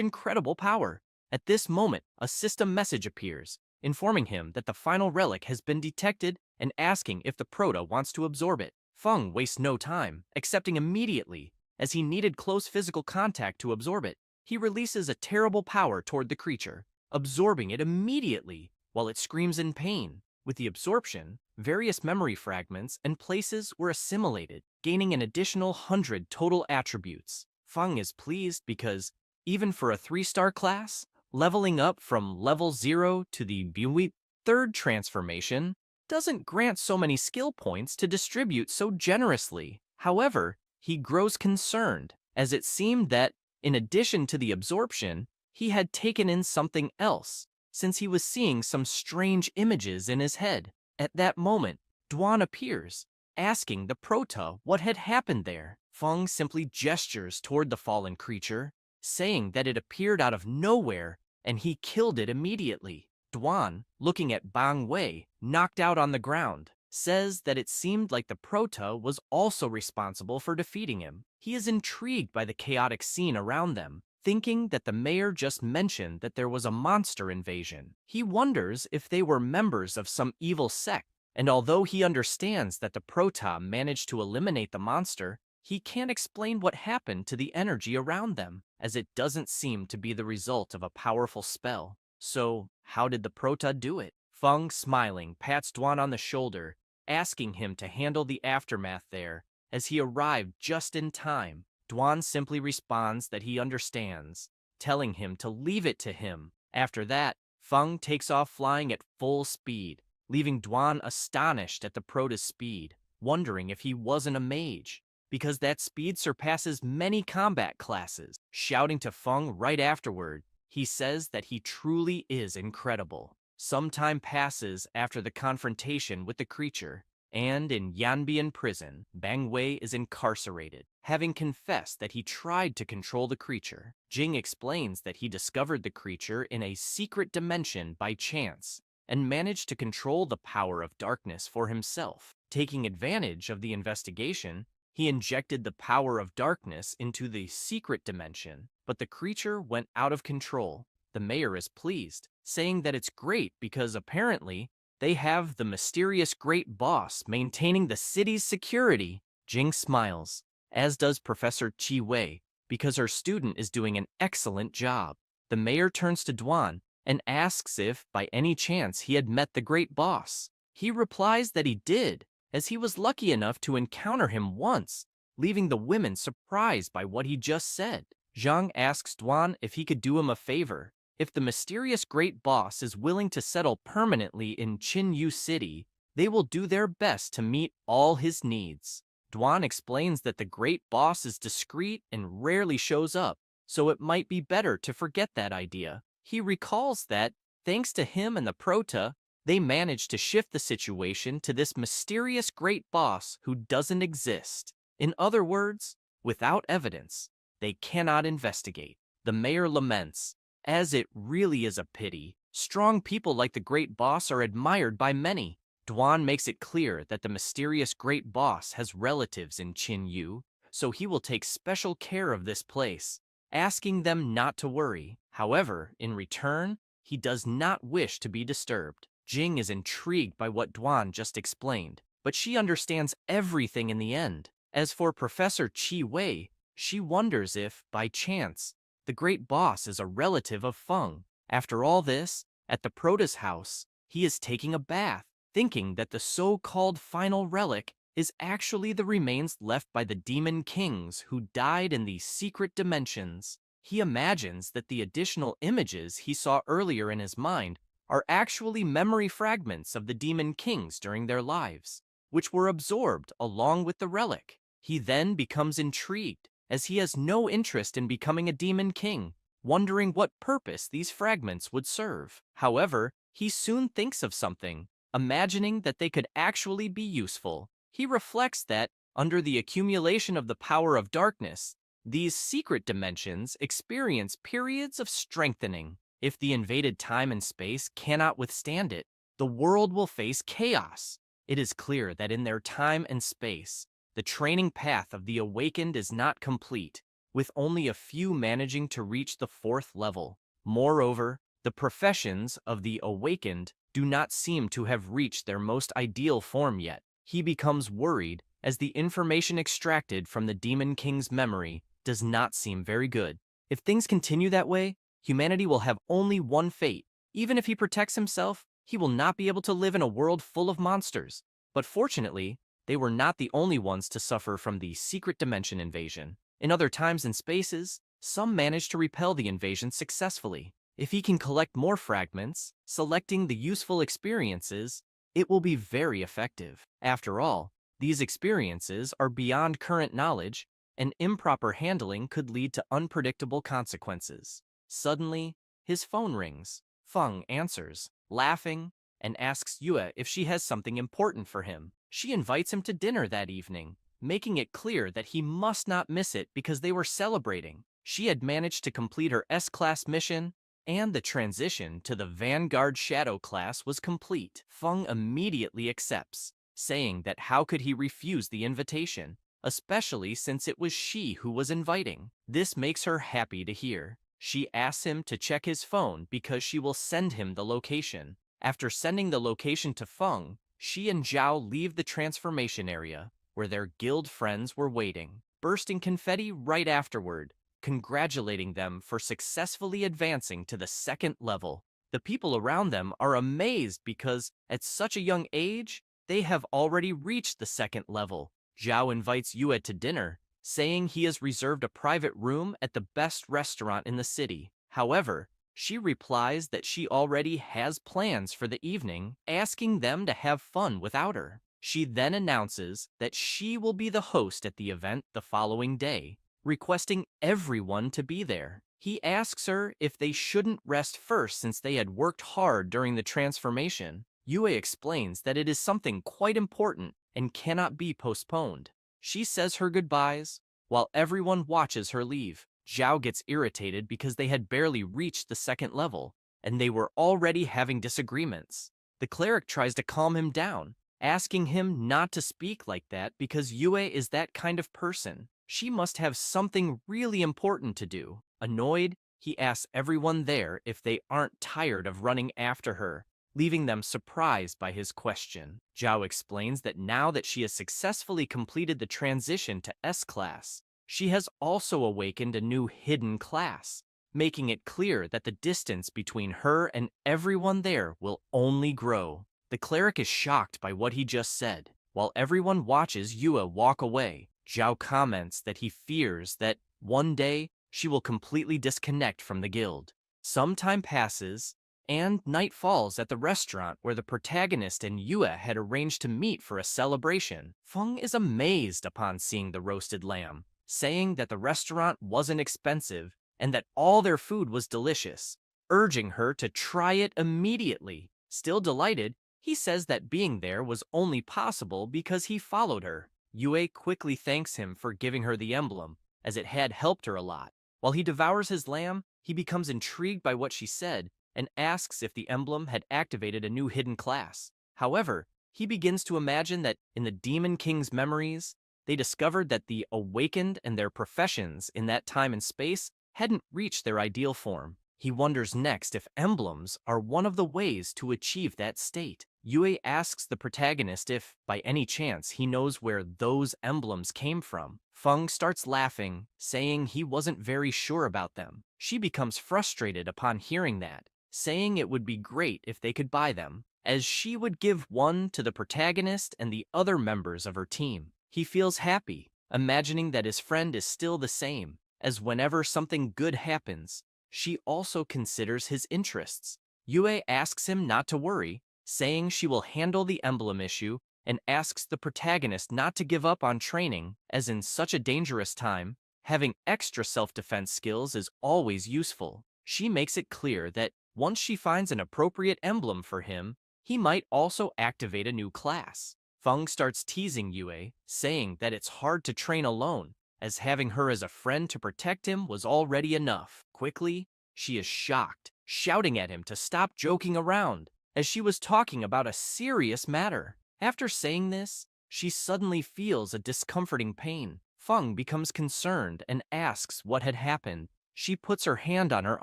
incredible power? At this moment, a system message appears, informing him that the final relic has been detected and asking if the Prota wants to absorb it. Feng wastes no time, accepting immediately, as he needed close physical contact to absorb it. He releases a terrible power toward the creature, absorbing it immediately while it screams in pain. With the absorption, various memory fragments and places were assimilated, gaining an additional 100 total attributes. Feng is pleased because, even for a 3-star class, leveling up from level 0 to the Buiwi third transformation doesn't grant so many skill points to distribute so generously. However, he grows concerned, as it seemed that, in addition to the absorption, he had taken in something else, since he was seeing some strange images in his head. At that moment, Duan appears, asking the Prota what had happened there. Feng simply gestures toward the fallen creature, saying that it appeared out of nowhere and he killed it immediately. Duan, looking at Bang Wei, knocked out on the ground, says that it seemed like the Prota was also responsible for defeating him. He is intrigued by the chaotic scene around them, thinking that the mayor just mentioned that there was a monster invasion. He wonders if they were members of some evil sect, and although he understands that the Prota managed to eliminate the monster, he can't explain what happened to the energy around them, as it doesn't seem to be the result of a powerful spell. So, how did the Prota do it? Feng, smiling, pats Duan on the shoulder, asking him to handle the aftermath there, as he arrived just in time. Duan simply responds that he understands, telling him to leave it to him. After that, Feng takes off flying at full speed, leaving Duan astonished at the Prota's speed, wondering if he wasn't a mage, because that speed surpasses many combat classes. Shouting to Feng right afterward, he says that he truly is incredible. Some time passes after the confrontation with the creature, and in Yanbian prison, Bang Wei is incarcerated, having confessed that he tried to control the creature. Jing explains that he discovered the creature in a secret dimension by chance, and managed to control the power of darkness for himself. Taking advantage of the investigation, he injected the power of darkness into the secret dimension, but the creature went out of control. The mayor is pleased, saying that it's great because apparently they have the mysterious great boss maintaining the city's security. Jing smiles, as does Professor Chi Wei, because her student is doing an excellent job. The mayor turns to Duan and asks if, by any chance, he had met the great boss. He replies that he did, as he was lucky enough to encounter him once, leaving the women surprised by what he just said. Zhang asks Duan if he could do him a favor. If the mysterious great boss is willing to settle permanently in Qinyu City, they will do their best to meet all his needs. Duan explains that the great boss is discreet and rarely shows up, so it might be better to forget that idea. He recalls that, thanks to him and the Prota, they managed to shift the situation to this mysterious great boss who doesn't exist. In other words, without evidence, they cannot investigate. The mayor laments, as it really is a pity. Strong people like the great boss are admired by many. Duan makes it clear that the mysterious great boss has relatives in Qinyu, so he will take special care of this place, asking them not to worry. However, in return, he does not wish to be disturbed. Jing is intrigued by what Duan just explained, but she understands everything in the end. As for Professor Chi Wei, she wonders if, by chance, the great boss is a relative of Feng. After all this, at the Prota's house, he is taking a bath, thinking that the so-called final relic is actually the remains left by the demon kings who died in these secret dimensions. He imagines that the additional images he saw earlier in his mind are actually memory fragments of the demon kings during their lives, which were absorbed along with the relic. He then becomes intrigued, as he has no interest in becoming a demon king, wondering what purpose these fragments would serve. However, he soon thinks of something, imagining that they could actually be useful. He reflects that, under the accumulation of the power of darkness, these secret dimensions experience periods of strengthening. If the invaded time and space cannot withstand it, the world will face chaos. It is clear that in their time and space, the training path of the awakened is not complete, with only a few managing to reach the 4th level. Moreover, the professions of the awakened do not seem to have reached their most ideal form yet. He becomes worried, as the information extracted from the Demon King's memory does not seem very good. If things continue that way, humanity will have only one fate. Even if he protects himself, he will not be able to live in a world full of monsters. But fortunately, they were not the only ones to suffer from the secret dimension invasion. In other times and spaces, some managed to repel the invasion successfully. If he can collect more fragments, selecting the useful experiences, it will be very effective. After all, these experiences are beyond current knowledge, and improper handling could lead to unpredictable consequences. Suddenly, his phone rings. Feng answers, laughing, and asks Yue if she has something important for him. She invites him to dinner that evening, making it clear that he must not miss it because they were celebrating. She had managed to complete her S-class mission, and the transition to the Vanguard Shadow class was complete. Feng immediately accepts, saying that how could he refuse the invitation, especially since it was she who was inviting. This makes her happy to hear. She asks him to check his phone because she will send him the location. After sending the location to Feng, she and Zhao leave the transformation area, where their guild friends were waiting, bursting confetti right afterward, congratulating them for successfully advancing to the 2nd level. The people around them are amazed because, at such a young age, they have already reached the 2nd level. Zhao invites Yue to dinner, saying he has reserved a private room at the best restaurant in the city. However, she replies that she already has plans for the evening, asking them to have fun without her. She then announces that she will be the host at the event the following day, requesting everyone to be there. He asks her if they shouldn't rest first since they had worked hard during the transformation. Yue explains that it is something quite important and cannot be postponed. She says her goodbyes, while everyone watches her leave. Zhao gets irritated because they had barely reached the 2nd level, and they were already having disagreements. The cleric tries to calm him down, asking him not to speak like that because Yue is that kind of person. She must have something really important to do. Annoyed, he asks everyone there if they aren't tired of running after her, leaving them surprised by his question. Zhao explains that now that she has successfully completed the transition to S-class, she has also awakened a new hidden class, making it clear that the distance between her and everyone there will only grow. The cleric is shocked by what he just said. While everyone watches Yue walk away, Zhao comments that he fears that one day she will completely disconnect from the guild. Some time passes, and night falls at the restaurant where the protagonist and Yue had arranged to meet for a celebration. Feng is amazed upon seeing the roasted lamb, saying that the restaurant wasn't expensive and that all their food was delicious, urging her to try it immediately. Still delighted, he says that being there was only possible because he followed her. Yue quickly thanks him for giving her the emblem, as it had helped her a lot. While he devours his lamb, he becomes intrigued by what she said and asks if the emblem had activated a new hidden class. However, he begins to imagine that in the Demon King's memories, they discovered that the awakened and their professions in that time and space hadn't reached their ideal form. He wonders next if emblems are one of the ways to achieve that state. Yue asks the protagonist if, by any chance, he knows where those emblems came from. Feng starts laughing, saying he wasn't very sure about them. She becomes frustrated upon hearing that, saying it would be great if they could buy them, as she would give one to the protagonist and the other members of her team. He feels happy, imagining that his friend is still the same, as whenever something good happens, she also considers his interests. Yue asks him not to worry, saying she will handle the emblem issue, and asks the protagonist not to give up on training, as in such a dangerous time, having extra self-defense skills is always useful. She makes it clear that once she finds an appropriate emblem for him, he might also activate a new class. Feng starts teasing Yue, saying that it's hard to train alone, as having her as a friend to protect him was already enough. Quickly, she is shocked, shouting at him to stop joking around, as she was talking about a serious matter. After saying this, she suddenly feels a discomforting pain. Feng becomes concerned and asks what had happened. She puts her hand on her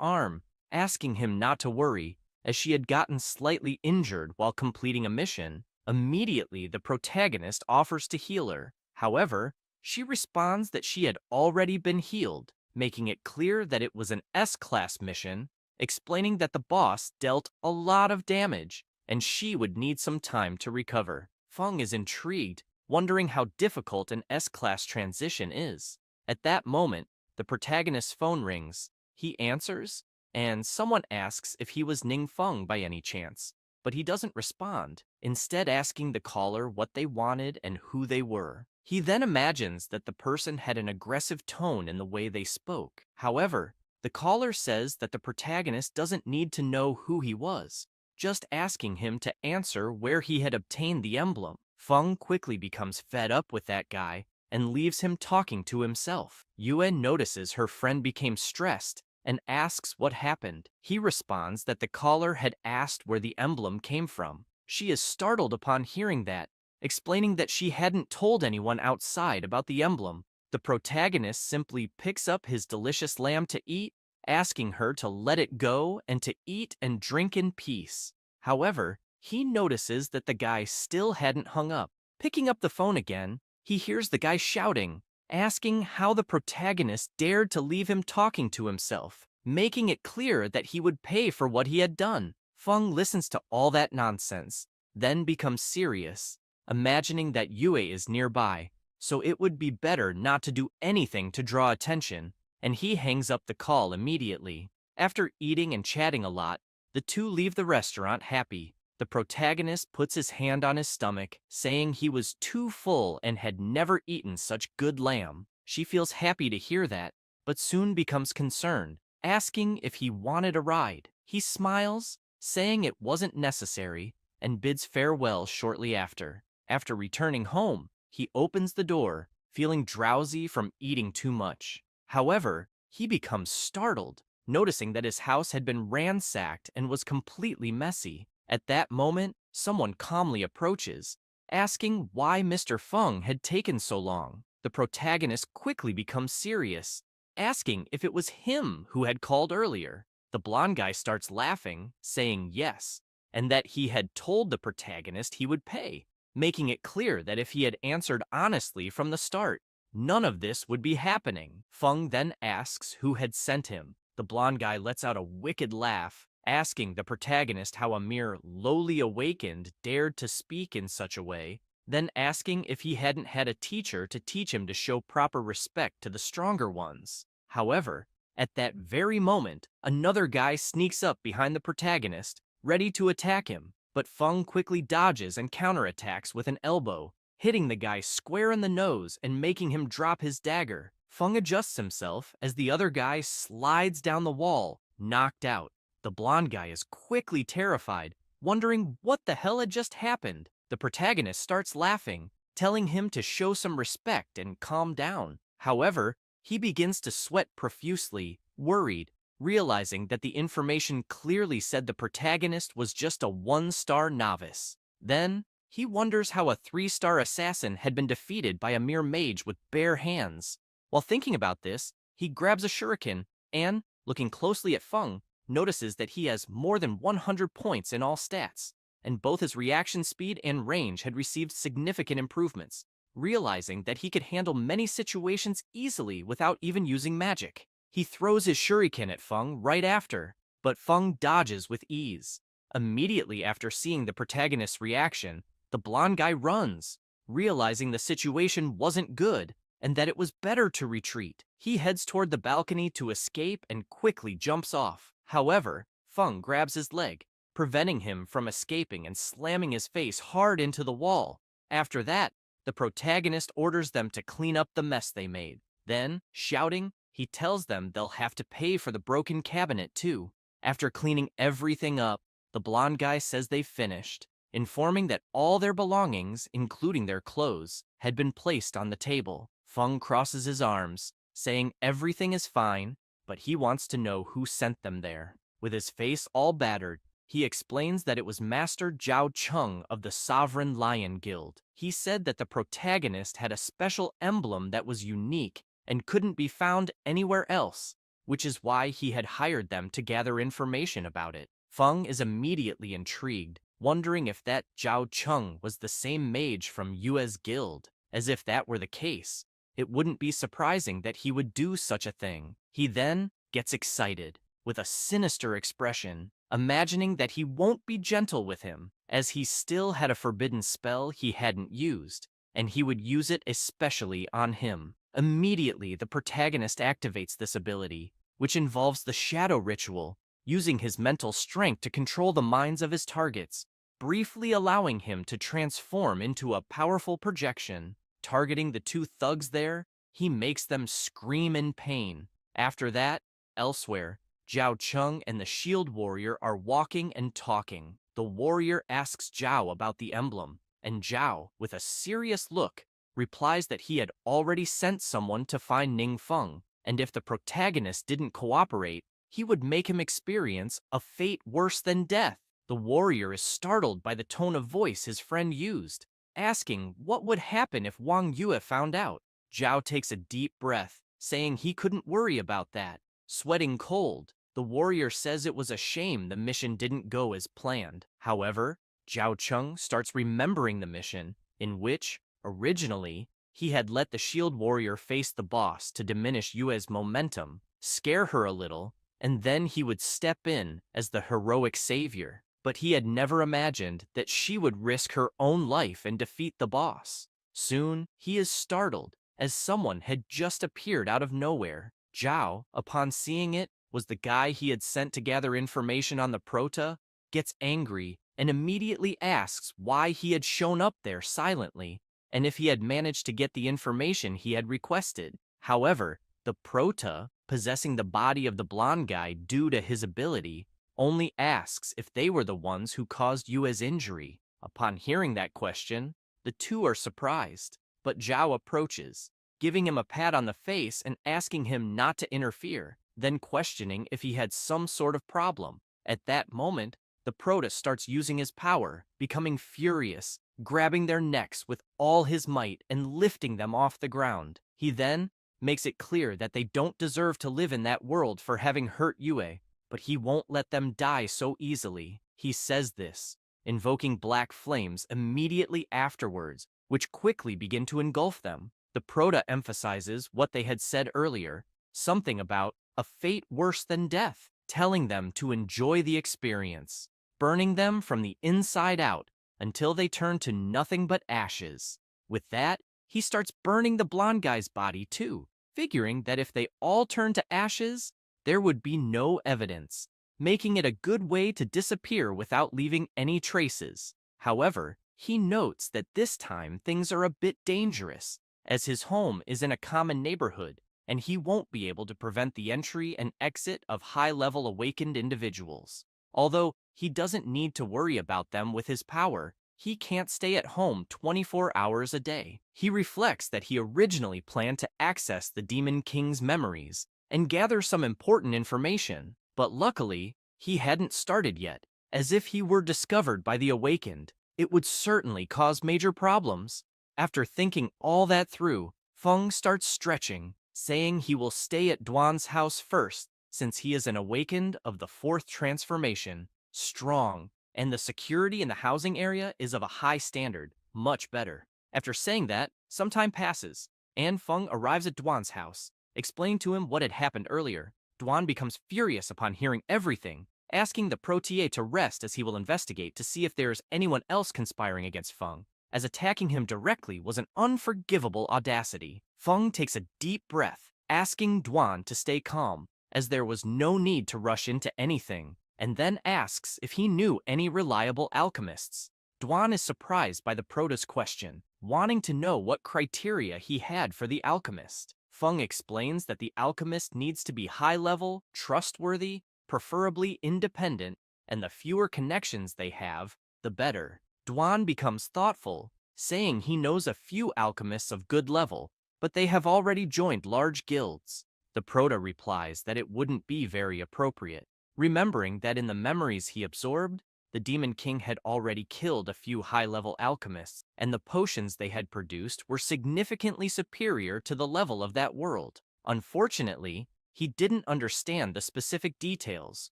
arm, asking him not to worry, as she had gotten slightly injured while completing a mission. Immediately, the protagonist offers to heal her. However, she responds that she had already been healed, making it clear that it was an S-class mission, explaining that the boss dealt a lot of damage, and she would need some time to recover. Feng is intrigued, wondering how difficult an S-class transition is. At that moment, the protagonist's phone rings. He answers, and someone asks if he was Ning Feng by any chance, but he doesn't respond, instead asking the caller what they wanted and who they were. He then imagines that the person had an aggressive tone in the way they spoke. However, the caller says that the protagonist doesn't need to know who he was, just asking him to answer where he had obtained the emblem. Feng quickly becomes fed up with that guy and leaves him talking to himself. Yue notices her friend became stressed and asks what happened. He responds that the caller had asked where the emblem came from. She is startled upon hearing that, explaining that she hadn't told anyone outside about the emblem. The protagonist simply picks up his delicious lamb to eat, asking her to let it go and to eat and drink in peace. However, he notices that the guy still hadn't hung up. Picking up the phone again, he hears the guy shouting, asking how the protagonist dared to leave him talking to himself, making it clear that he would pay for what he had done. Feng listens to all that nonsense, then becomes serious, imagining that Yue is nearby, so it would be better not to do anything to draw attention, and he hangs up the call immediately. After eating and chatting a lot, the two leave the restaurant happy. The protagonist puts his hand on his stomach, saying he was too full and had never eaten such good lamb. She feels happy to hear that, but soon becomes concerned, asking if he wanted a ride. He smiles, saying it wasn't necessary, and bids farewell shortly after. After returning home, he opens the door, feeling drowsy from eating too much. However, he becomes startled, noticing that his house had been ransacked and was completely messy. At that moment, someone calmly approaches, asking why Mr. Feng had taken so long. The protagonist quickly becomes serious, asking if it was him who had called earlier. The blonde guy starts laughing, saying yes, and that he had told the protagonist he would pay, making it clear that if he had answered honestly from the start, none of this would be happening. Feng then asks who had sent him. The blonde guy lets out a wicked laugh, asking the protagonist how a mere lowly awakened dared to speak in such a way, then asking if he hadn't had a teacher to teach him to show proper respect to the stronger ones. However, at that very moment, another guy sneaks up behind the protagonist, ready to attack him, but Feng quickly dodges and counterattacks with an elbow, hitting the guy square in the nose and making him drop his dagger. Feng adjusts himself as the other guy slides down the wall, knocked out. The blonde guy is quickly terrified, wondering what the hell had just happened. The protagonist starts laughing, telling him to show some respect and calm down. However, he begins to sweat profusely, worried, realizing that the information clearly said the protagonist was just a one-star novice. Then, he wonders how a 3-star assassin had been defeated by a mere mage with bare hands. While thinking about this, he grabs a shuriken and, looking closely at Feng, notices that he has more than 100 points in all stats, and both his reaction speed and range had received significant improvements, realizing that he could handle many situations easily without even using magic. He throws his shuriken at Feng right after, but Feng dodges with ease. Immediately after seeing the protagonist's reaction, the blonde guy runs, realizing the situation wasn't good and that it was better to retreat. He heads toward the balcony to escape and quickly jumps off. However, Feng grabs his leg, preventing him from escaping and slamming his face hard into the wall. After that, the protagonist orders them to clean up the mess they made. Then, shouting, he tells them they'll have to pay for the broken cabinet too. After cleaning everything up, the blonde guy says they've finished, informing that all their belongings, including their clothes, had been placed on the table. Feng crosses his arms, saying everything is fine, but he wants to know who sent them there. With his face all battered, he explains that it was Master Zhao Cheng of the Sovereign Lion Guild. He said that the protagonist had a special emblem that was unique and couldn't be found anywhere else, which is why he had hired them to gather information about it. Feng is immediately intrigued, wondering if that Zhao Cheng was the same mage from Yue's guild. As if that were the case, it wouldn't be surprising that he would do such a thing. He then gets excited, with a sinister expression, imagining that he won't be gentle with him, as he still had a forbidden spell he hadn't used, and he would use it especially on him. Immediately, the protagonist activates this ability, which involves the shadow ritual, using his mental strength to control the minds of his targets, briefly allowing him to transform into a powerful projection. Targeting the two thugs there, he makes them scream in pain. After that, elsewhere, Zhao Cheng and the shield warrior are walking and talking. The warrior asks Zhao about the emblem, and Zhao, with a serious look, replies that he had already sent someone to find Ningfeng, and if the protagonist didn't cooperate, he would make him experience a fate worse than death. The warrior is startled by the tone of voice his friend used, asking what would happen if Wang Yue found out. Zhao takes a deep breath, saying he couldn't worry about that. Sweating cold, the warrior says it was a shame the mission didn't go as planned. However, Zhao Cheng starts remembering the mission, in which, originally, he had let the shield warrior face the boss to diminish Yue's momentum, scare her a little, and then he would step in as the heroic savior. But he had never imagined that she would risk her own life and defeat the boss. Soon, he is startled, as someone had just appeared out of nowhere. Zhao, upon seeing it, was the guy he had sent to gather information on the Prota, gets angry, and immediately asks why he had shown up there silently, and if he had managed to get the information he had requested. However, the Prota, possessing the body of the blonde guy due to his ability, only asks if they were the ones who caused Yue's injury. Upon hearing that question, the two are surprised, but Zhao approaches, giving him a pat on the face and asking him not to interfere, then questioning if he had some sort of problem. At that moment, the Prota starts using his power, becoming furious, grabbing their necks with all his might and lifting them off the ground. He then makes it clear that they don't deserve to live in that world for having hurt Yue, but he won't let them die so easily. He says this, invoking black flames immediately afterwards, which quickly begin to engulf them. The Prota emphasizes what they had said earlier, something about a fate worse than death, telling them to enjoy the experience, burning them from the inside out until they turn to nothing but ashes. With that, he starts burning the blonde guy's body too, figuring that if they all turn to ashes, there would be no evidence, making it a good way to disappear without leaving any traces. However, he notes that this time things are a bit dangerous, as his home is in a common neighborhood, and he won't be able to prevent the entry and exit of high-level awakened individuals. Although he doesn't need to worry about them with his power, he can't stay at home 24 hours a day. He reflects that he originally planned to access the Demon King's memories and gather some important information, but luckily, he hadn't started yet. As if he were discovered by the awakened, it would certainly cause major problems. After thinking all that through, Feng starts stretching, saying he will stay at Duan's house first, since he is an awakened of the fourth transformation, strong, and the security in the housing area is of a high standard, much better. After saying that, some time passes, and Feng arrives at Duan's house, explaining to him what had happened earlier. Duan becomes furious upon hearing everything, asking the protier to rest as he will investigate to see if there is anyone else conspiring against Feng, as attacking him directly was an unforgivable audacity. Feng takes a deep breath, asking Duan to stay calm, as there was no need to rush into anything, and then asks if he knew any reliable alchemists. Duan is surprised by the prota's question, wanting to know what criteria he had for the alchemist. Feng explains that the alchemist needs to be high-level, trustworthy, preferably independent, and the fewer connections they have, the better. Duan becomes thoughtful, saying he knows a few alchemists of good level, but they have already joined large guilds. The prota replies that it wouldn't be very appropriate, remembering that in the memories he absorbed, the Demon King had already killed a few high-level alchemists, and the potions they had produced were significantly superior to the level of that world. Unfortunately, he didn't understand the specific details,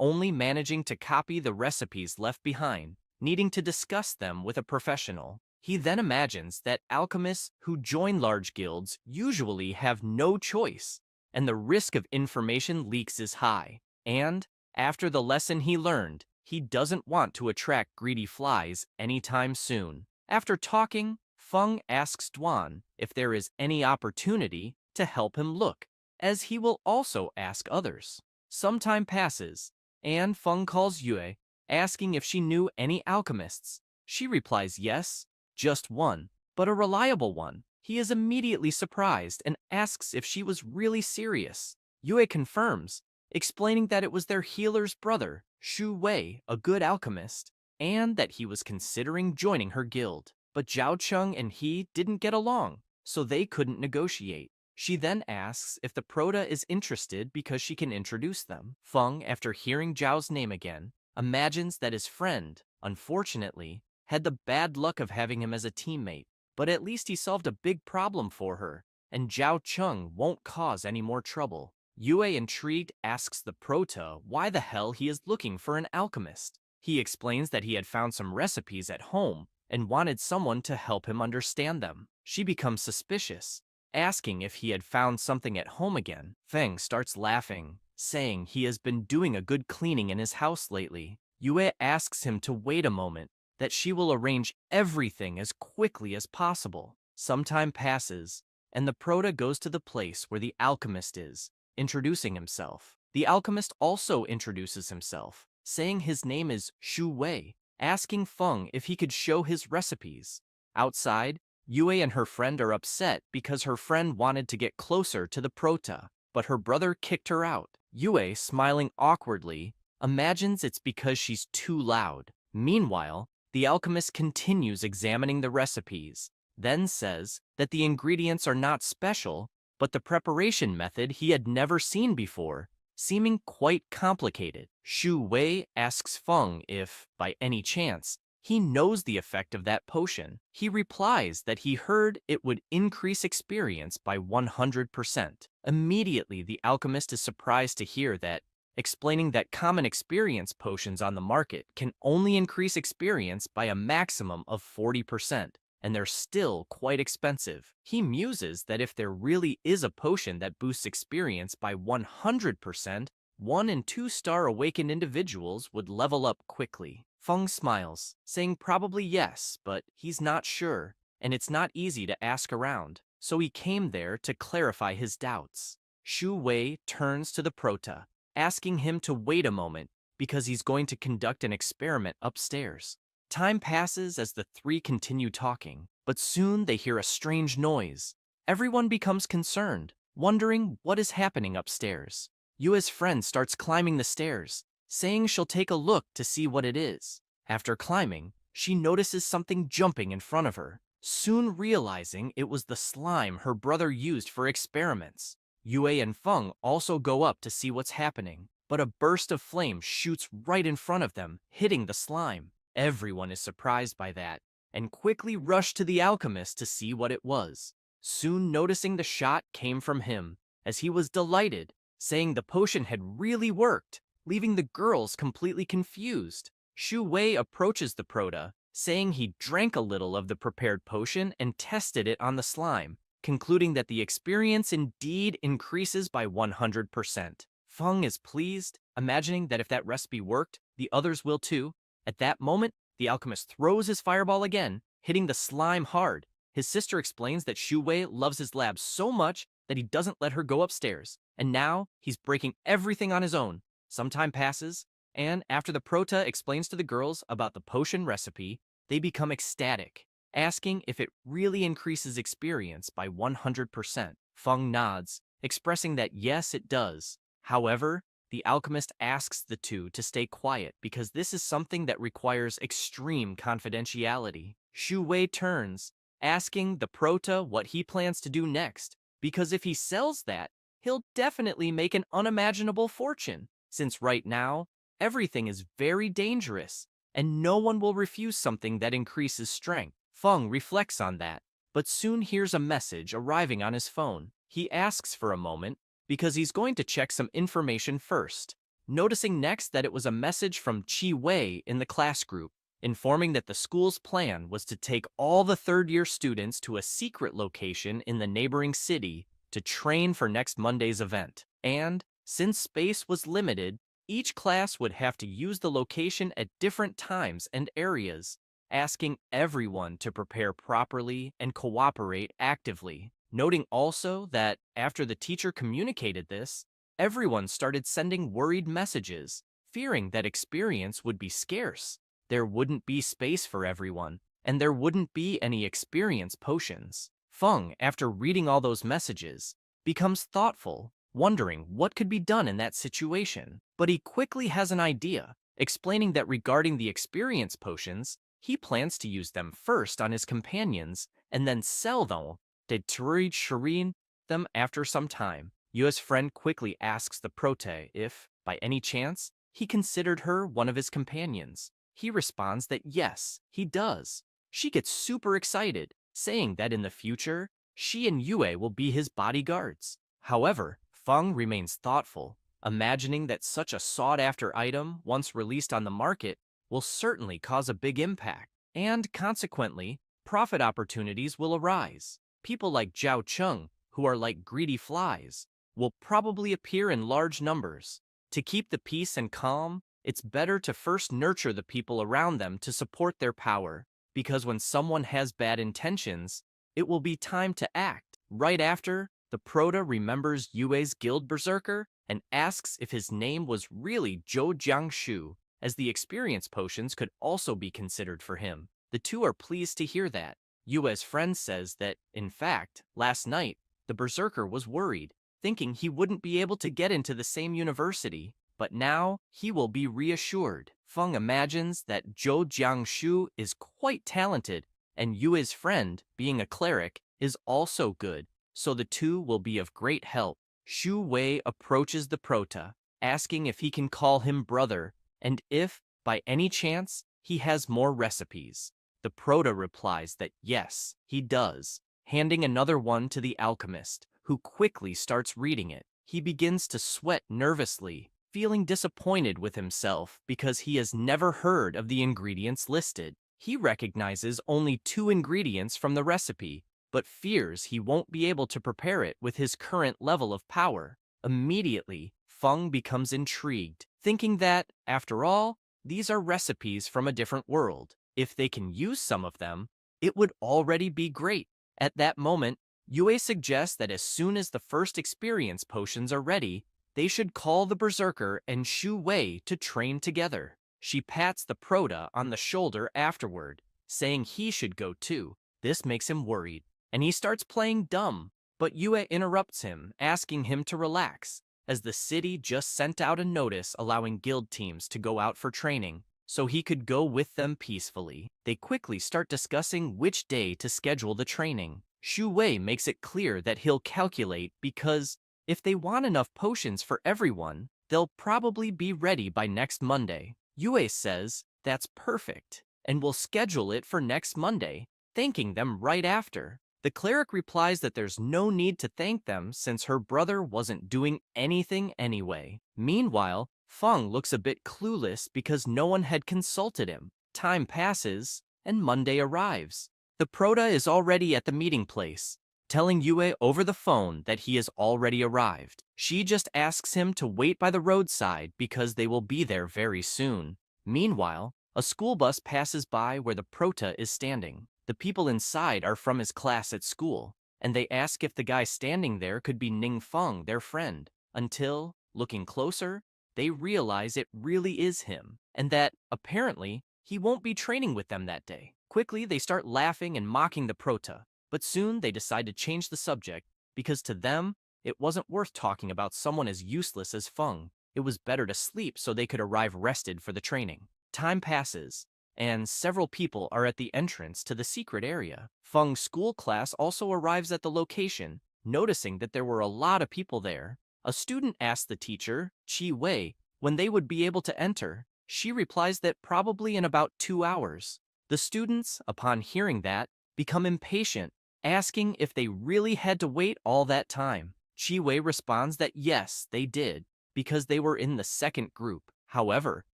only managing to copy the recipes left behind, needing to discuss them with a professional. He then imagines that alchemists who join large guilds usually have no choice, and the risk of information leaks is high. And, after the lesson he learned, he doesn't want to attract greedy flies anytime soon. After talking, Feng asks Duan if there is any opportunity to help him look, as he will also ask others. Some time passes, and Feng calls Yue, asking if she knew any alchemists. She replies yes, just one, but a reliable one. He is immediately surprised and asks if she was really serious. Yue confirms, explaining that it was their healer's brother, Shu Wei, a good alchemist, and that he was considering joining her guild. But Zhao Cheng and he didn't get along, so they couldn't negotiate. She then asks if the prota is interested because she can introduce them. Feng, after hearing Zhao's name again, imagines that his friend, unfortunately, had the bad luck of having him as a teammate, but at least he solved a big problem for her, and Zhao Cheng won't cause any more trouble. Yue, intrigued, asks the prota why the hell he is looking for an alchemist. He explains that he had found some recipes at home and wanted someone to help him understand them. She becomes suspicious, asking if he had found something at home again. Feng starts laughing, saying he has been doing a good cleaning in his house lately. Yue asks him to wait a moment, that she will arrange everything as quickly as possible. Some time passes, and the prota goes to the place where the alchemist is, introducing himself. The alchemist also introduces himself, saying his name is Shu Wei, asking Feng if he could show his recipes. Outside, Yue and her friend are upset because her friend wanted to get closer to the prota, but her brother kicked her out. Yue, smiling awkwardly, imagines it's because she's too loud. Meanwhile, the alchemist continues examining the recipes, then says that the ingredients are not special, but the preparation method he had never seen before, seeming quite complicated. Shu Wei asks Feng if, by any chance, he knows the effect of that potion. He replies that he heard it would increase experience by 100%. Immediately, the alchemist is surprised to hear that, explaining that common experience potions on the market can only increase experience by a maximum of 40%, and they're still quite expensive. He muses that if there really is a potion that boosts experience by 100%, 1- and 2-star awakened individuals would level up quickly. Feng smiles, saying probably yes, but he's not sure, and it's not easy to ask around, so he came there to clarify his doubts. Shu Wei turns to the prota, asking him to wait a moment because he's going to conduct an experiment upstairs. Time passes as the three continue talking, but soon they hear a strange noise. Everyone becomes concerned, wondering what is happening upstairs. Yue's friend starts climbing the stairs, saying she'll take a look to see what it is. After climbing, she notices something jumping in front of her, soon realizing it was the slime her brother used for experiments. Yue and Feng also go up to see what's happening, but a burst of flame shoots right in front of them, hitting the slime. Everyone is surprised by that, and quickly rush to the alchemist to see what it was, soon noticing the shot came from him, as he was delighted, saying the potion had really worked, leaving the girls completely confused. Shu Wei approaches the Prota, saying he drank a little of the prepared potion and tested it on the slime, concluding that the experience indeed increases by 100%. Feng is pleased, imagining that if that recipe worked, the others will too. At that moment, the alchemist throws his fireball again, hitting the slime hard. His sister explains that Shu Wei loves his lab so much that he doesn't let her go upstairs, and now he's breaking everything on his own. Some time passes, and after the Prota explains to the girls about the potion recipe, they become ecstatic, asking if it really increases experience by 100%. Feng nods, expressing that yes, it does. However, the alchemist asks the two to stay quiet because this is something that requires extreme confidentiality. Shu Wei turns, asking the Prota what he plans to do next, because if he sells that, he'll definitely make an unimaginable fortune, since right now, everything is very dangerous, and no one will refuse something that increases strength. Feng reflects on that, but soon hears a message arriving on his phone. He asks for a moment, because he's going to check some information first, noticing next that it was a message from Qi Wei in the class group, informing that the school's plan was to take all the third-year students to a secret location in the neighboring city to train for next Monday's event. And, since space was limited, each class would have to use the location at different times and areas, asking everyone to prepare properly and cooperate actively. Noting also that after the teacher communicated this, everyone started sending worried messages, fearing that experience would be scarce. There wouldn't be space for everyone, and there wouldn't be any experience potions. Feng, after reading all those messages, becomes thoughtful, wondering what could be done in that situation. But he quickly has an idea, explaining that regarding the experience potions, he plans to use them first on his companions and then sell them to Shirin them after some time. Yue's friend quickly asks the Prote if, by any chance, he considered her one of his companions. He responds that yes, he does. She gets super excited, saying that in the future, she and Yue will be his bodyguards. However, Feng remains thoughtful, imagining that such a sought-after item, once released on the market, will certainly cause a big impact, and consequently, profit opportunities will arise. People like Zhao Cheng, who are like greedy flies, will probably appear in large numbers. To keep the peace and calm, it's better to first nurture the people around them to support their power, because when someone has bad intentions, it will be time to act. Right after, the Prota remembers Yue's guild berserker and asks if his name was really Zhou Jiangshu, as the experience potions could also be considered for him. The two are pleased to hear that. Yue's friend says that, in fact, last night, the berserker was worried, thinking he wouldn't be able to get into the same university, but now he will be reassured. Feng imagines that Zhou Jiangshu is quite talented, and Yue's friend, being a cleric, is also good, so the two will be of great help. Shu Wei approaches the Prota, asking if he can call him brother, and if, by any chance, he has more recipes. The Prota replies that yes, he does, handing another one to the alchemist, who quickly starts reading it. He begins to sweat nervously, feeling disappointed with himself because he has never heard of the ingredients listed. He recognizes only 2 ingredients from the recipe, but fears he won't be able to prepare it with his current level of power. Immediately, Feng becomes intrigued, thinking that, after all, these are recipes from a different world. If they can use some of them, it would already be great. At that moment, Yue suggests that as soon as the first experience potions are ready, they should call the berserker and Shu Wei to train together. She pats the Prota on the shoulder afterward, saying he should go too. This makes him worried, and he starts playing dumb, but Yue interrupts him, asking him to relax, as the city just sent out a notice allowing guild teams to go out for training, so he could go with them peacefully. They quickly start discussing which day to schedule the training. Shu Wei makes it clear that he'll calculate because if they want enough potions for everyone, they'll probably be ready by next Monday. Yue says that's perfect, and will schedule it for next Monday, thanking them right after. The cleric replies that there's no need to thank them since her brother wasn't doing anything anyway. Meanwhile, Feng looks a bit clueless because no one had consulted him. Time passes, and Monday arrives. The Prota is already at the meeting place, telling Yue over the phone that he has already arrived. She just asks him to wait by the roadside because they will be there very soon. Meanwhile, a school bus passes by where the Prota is standing. The people inside are from his class at school, and they ask if the guy standing there could be Ning Feng, their friend, until, looking closer, they realize it really is him, and that, apparently, he won't be training with them that day. Quickly, they start laughing and mocking the Prota, but soon they decide to change the subject because to them, it wasn't worth talking about someone as useless as Feng. It was better to sleep so they could arrive rested for the training. Time passes, and several people are at the entrance to the secret area. Feng's school class also arrives at the location, noticing that there were a lot of people there. A student asks the teacher, Chi Wei, when they would be able to enter. She replies that probably in about 2 hours. The students, upon hearing that, become impatient, asking if they really had to wait all that time. Chi Wei responds that yes, they did, because they were in the second group. However,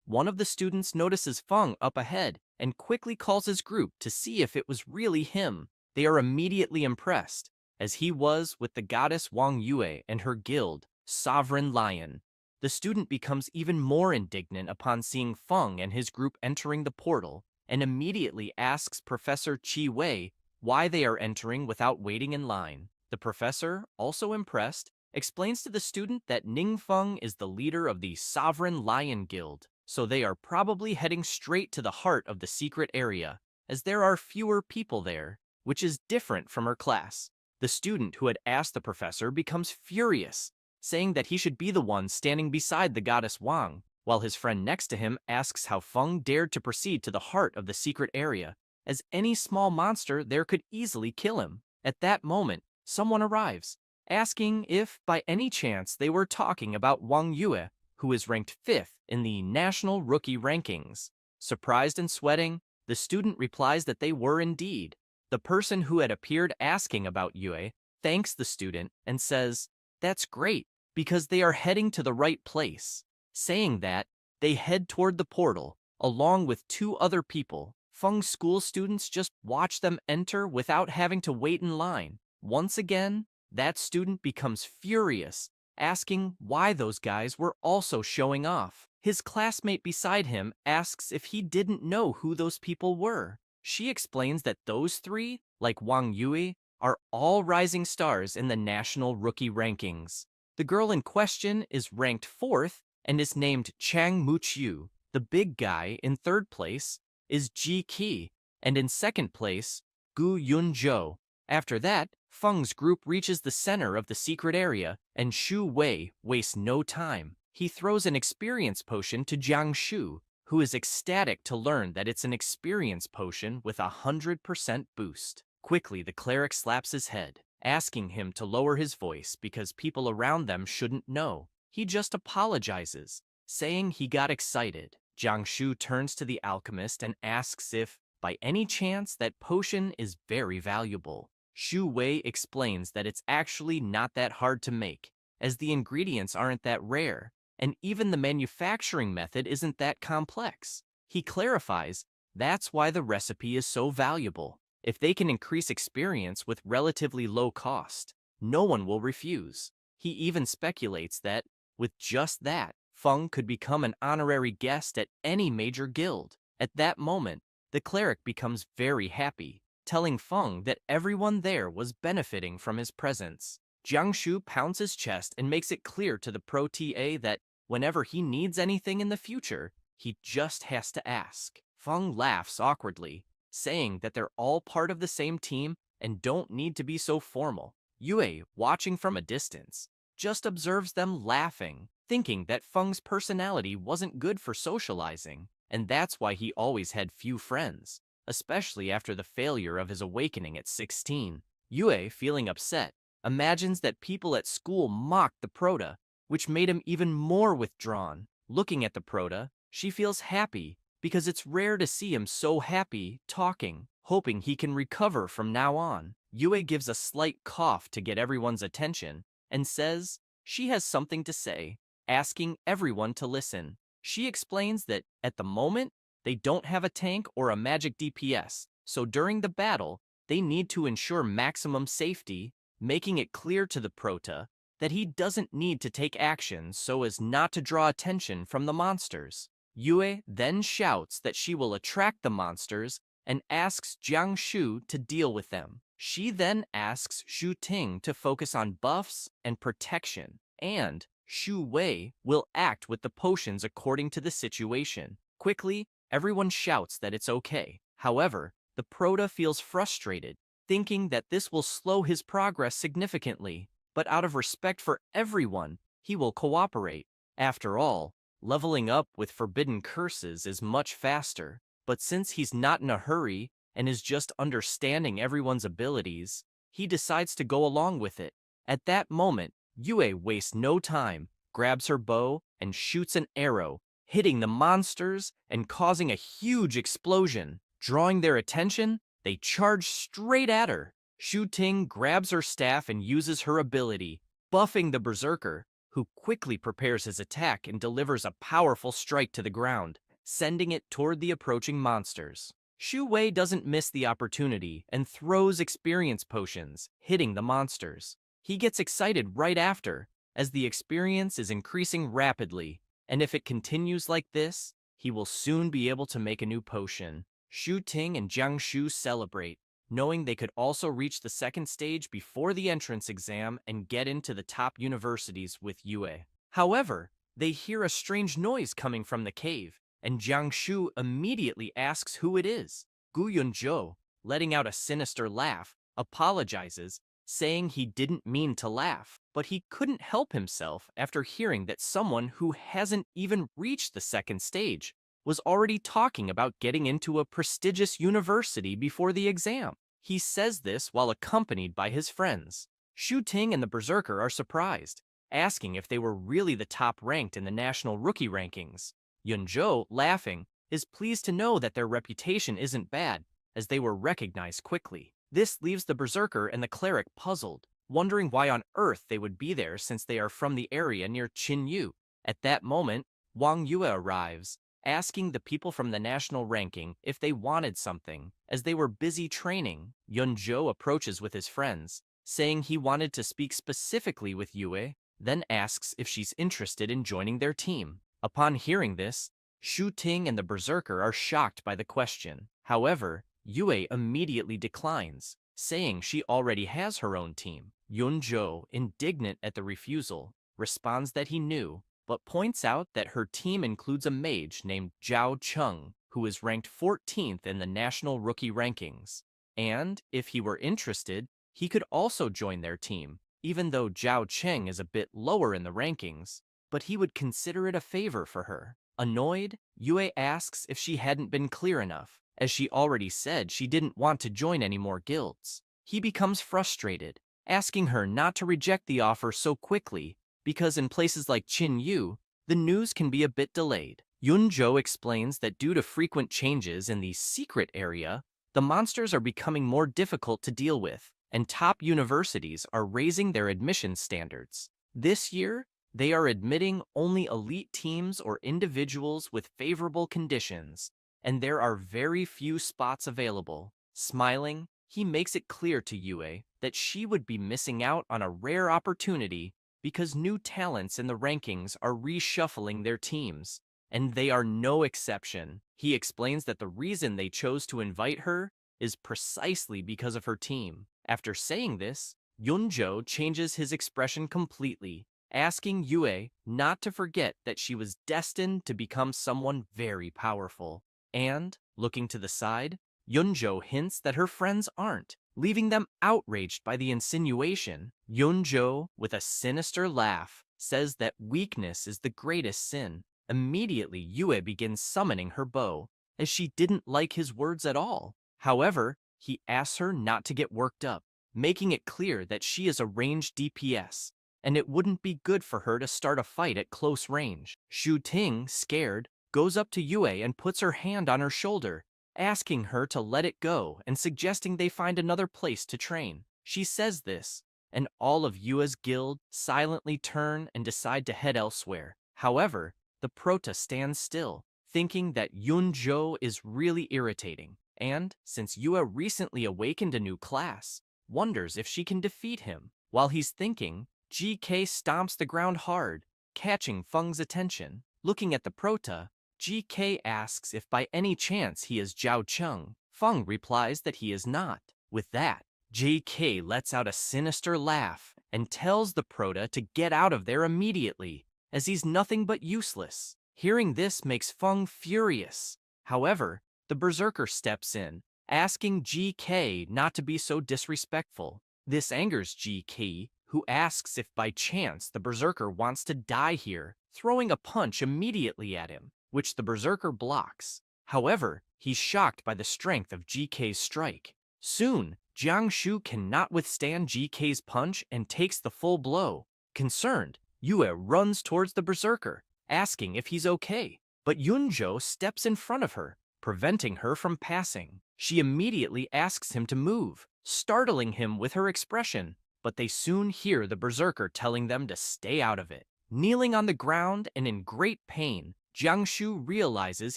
one of the students notices Feng up ahead and quickly calls his group to see if it was really him. They are immediately impressed, as he was with the goddess Wang Yue and her guild, Sovereign Lion. The student becomes even more indignant upon seeing Feng and his group entering the portal, and immediately asks Professor Chi Wei why they are entering without waiting in line. The professor, also impressed, explains to the student that Ning Feng is the leader of the Sovereign Lion Guild, so they are probably heading straight to the heart of the secret area, as there are fewer people there, which is different from her class. The student who had asked the professor becomes furious, saying that he should be the one standing beside the goddess Wang, while his friend next to him asks how Feng dared to proceed to the heart of the secret area, as any small monster there could easily kill him. At that moment, someone arrives, asking if, by any chance, they were talking about Wang Yue, who is ranked 5th in the national rookie rankings. Surprised and sweating, the student replies that they were indeed. The person who had appeared asking about Yue thanks the student and says, "That's great, because they are heading to the right place." Saying that, they head toward the portal, along with 2 other people. Feng's school students just watch them enter without having to wait in line. Once again, that student becomes furious, asking why those guys were also showing off. His classmate beside him asks if he didn't know who those people were. She explains that those 3, like Wang Yue, are all rising stars in the national rookie rankings. The girl in question is ranked 4th and is named Chang Muqiu. The big guy in 3rd place is Ji Qi, and in 2nd place, Gu Yunzhou. After that, Feng's group reaches the center of the secret area, and Shu Wei wastes no time. He throws an experience potion to Jiang Shu, who is ecstatic to learn that it's an experience potion with a 100% boost. Quickly, the cleric slaps his head, asking him to lower his voice because people around them shouldn't know. He just apologizes, saying he got excited. Jiang Shu turns to the alchemist and asks if, by any chance, that potion is very valuable. Shu Wei explains that it's actually not that hard to make, as the ingredients aren't that rare, and even the manufacturing method isn't that complex. He clarifies that's why the recipe is so valuable. If they can increase experience with relatively low cost, no one will refuse. He even speculates that, with just that, Feng could become an honorary guest at any major guild. At that moment, the cleric becomes very happy, telling Feng that everyone there was benefiting from his presence. Jiang Shu pounds his chest and makes it clear to the Pro TA that whenever he needs anything in the future, he just has to ask. Feng laughs awkwardly, saying that they're all part of the same team and don't need to be so formal. Yue, watching from a distance, just observes them laughing, thinking that Feng's personality wasn't good for socializing, and that's why he always had few friends, especially after the failure of his awakening at 16. Yue, feeling upset, imagines that people at school mocked the Prota, which made him even more withdrawn. Looking at the Prota, she feels happy, because it's rare to see him so happy, talking, hoping he can recover from now on. Yue gives a slight cough to get everyone's attention and says she has something to say, asking everyone to listen. She explains that at the moment, they don't have a tank or a magic DPS, so during the battle, they need to ensure maximum safety, making it clear to the Prota that he doesn't need to take action so as not to draw attention from the monsters. Yue then shouts that she will attract the monsters and asks Jiang Shu to deal with them. She then asks Shu Ting to focus on buffs and protection, and Shu Wei will act with the potions according to the situation. Quickly, everyone shouts that it's okay. However, the Prota feels frustrated, thinking that this will slow his progress significantly, but out of respect for everyone, he will cooperate. After all, leveling up with forbidden curses is much faster, but since he's not in a hurry and is just understanding everyone's abilities, he decides to go along with it. At that moment, Yue wastes no time, grabs her bow, and shoots an arrow, hitting the monsters and causing a huge explosion. Drawing their attention, they charge straight at her. Shu Ting grabs her staff and uses her ability, buffing the berserker, who quickly prepares his attack and delivers a powerful strike to the ground, sending it toward the approaching monsters. Shu Wei doesn't miss the opportunity and throws experience potions, hitting the monsters. He gets excited right after, as the experience is increasing rapidly, and if it continues like this, he will soon be able to make a new potion. Shu Ting and Jiang Shu celebrate, knowing they could also reach the second stage before the entrance exam and get into the top universities with Yue. However, they hear a strange noise coming from the cave, and Jiang Shu immediately asks who it is. Gu Yunzhou, letting out a sinister laugh, apologizes, saying he didn't mean to laugh, but he couldn't help himself after hearing that someone who hasn't even reached the second stage was already talking about getting into a prestigious university before the exam. He says this while accompanied by his friends. Shu Ting and the Berserker are surprised, asking if they were really the top ranked in the national rookie rankings. Yunzhou, laughing, is pleased to know that their reputation isn't bad, as they were recognized quickly. This leaves the Berserker and the Cleric puzzled, wondering why on earth they would be there since they are from the area near Qinyu. At that moment, Wang Yue arrives, asking the people from the national ranking if they wanted something, as they were busy training. Yunzhou approaches with his friends, saying he wanted to speak specifically with Yue, then asks if she's interested in joining their team. Upon hearing this, Shu Ting and the Berserker are shocked by the question. However, Yue immediately declines, saying she already has her own team. Yunzhou, indignant at the refusal, responds that he knew, but points out that her team includes a mage named Zhao Cheng, who is ranked 14th in the national rookie rankings. And, if he were interested, he could also join their team, even though Zhao Cheng is a bit lower in the rankings, but he would consider it a favor for her. Annoyed, Yue asks if she hadn't been clear enough, as she already said she didn't want to join any more guilds. He becomes frustrated, asking her not to reject the offer so quickly, because in places like Qinyu, the news can be a bit delayed. Yunzhou explains that due to frequent changes in the secret area, the monsters are becoming more difficult to deal with, and top universities are raising their admission standards. This year, they are admitting only elite teams or individuals with favorable conditions, and there are very few spots available. Smiling, he makes it clear to Yue that she would be missing out on a rare opportunity because new talents in the rankings are reshuffling their teams, and they are no exception. He explains that the reason they chose to invite her is precisely because of her team. After saying this, Yunzhou changes his expression completely, asking Yue not to forget that she was destined to become someone very powerful. And, looking to the side, Yunzhou hints that her friends aren't, leaving them outraged by the insinuation. Yunzhou, with a sinister laugh, says that weakness is the greatest sin. Immediately, Yue begins summoning her bow, as she didn't like his words at all. However, he asks her not to get worked up, making it clear that she is a ranged DPS, and it wouldn't be good for her to start a fight at close range. Shu Ting, scared, goes up to Yue and puts her hand on her shoulder, asking her to let it go and suggesting they find another place to train. She says this, and all of Yua's guild silently turn and decide to head elsewhere. However, the prota stands still, thinking that Yunjo is really irritating, and, since Yua recently awakened a new class, wonders if she can defeat him. While he's thinking, GK stomps the ground hard, catching Feng's attention. Looking at the prota, GK asks if by any chance he is Zhao Cheng. Feng replies that he is not. With that, GK lets out a sinister laugh and tells the prota to get out of there immediately, as he's nothing but useless. Hearing this makes Feng furious. However, the berserker steps in, asking GK not to be so disrespectful. This angers GK, who asks if by chance the berserker wants to die here, throwing a punch immediately at him, which the berserker blocks. However, he's shocked by the strength of GK's strike. Soon, Jiangshu cannot withstand GK's punch and takes the full blow. Concerned, Yue runs towards the berserker, asking if he's okay, but Yunjo steps in front of her, preventing her from passing. She immediately asks him to move, startling him with her expression, but they soon hear the berserker telling them to stay out of it. Kneeling on the ground and in great pain, Jiangshu realizes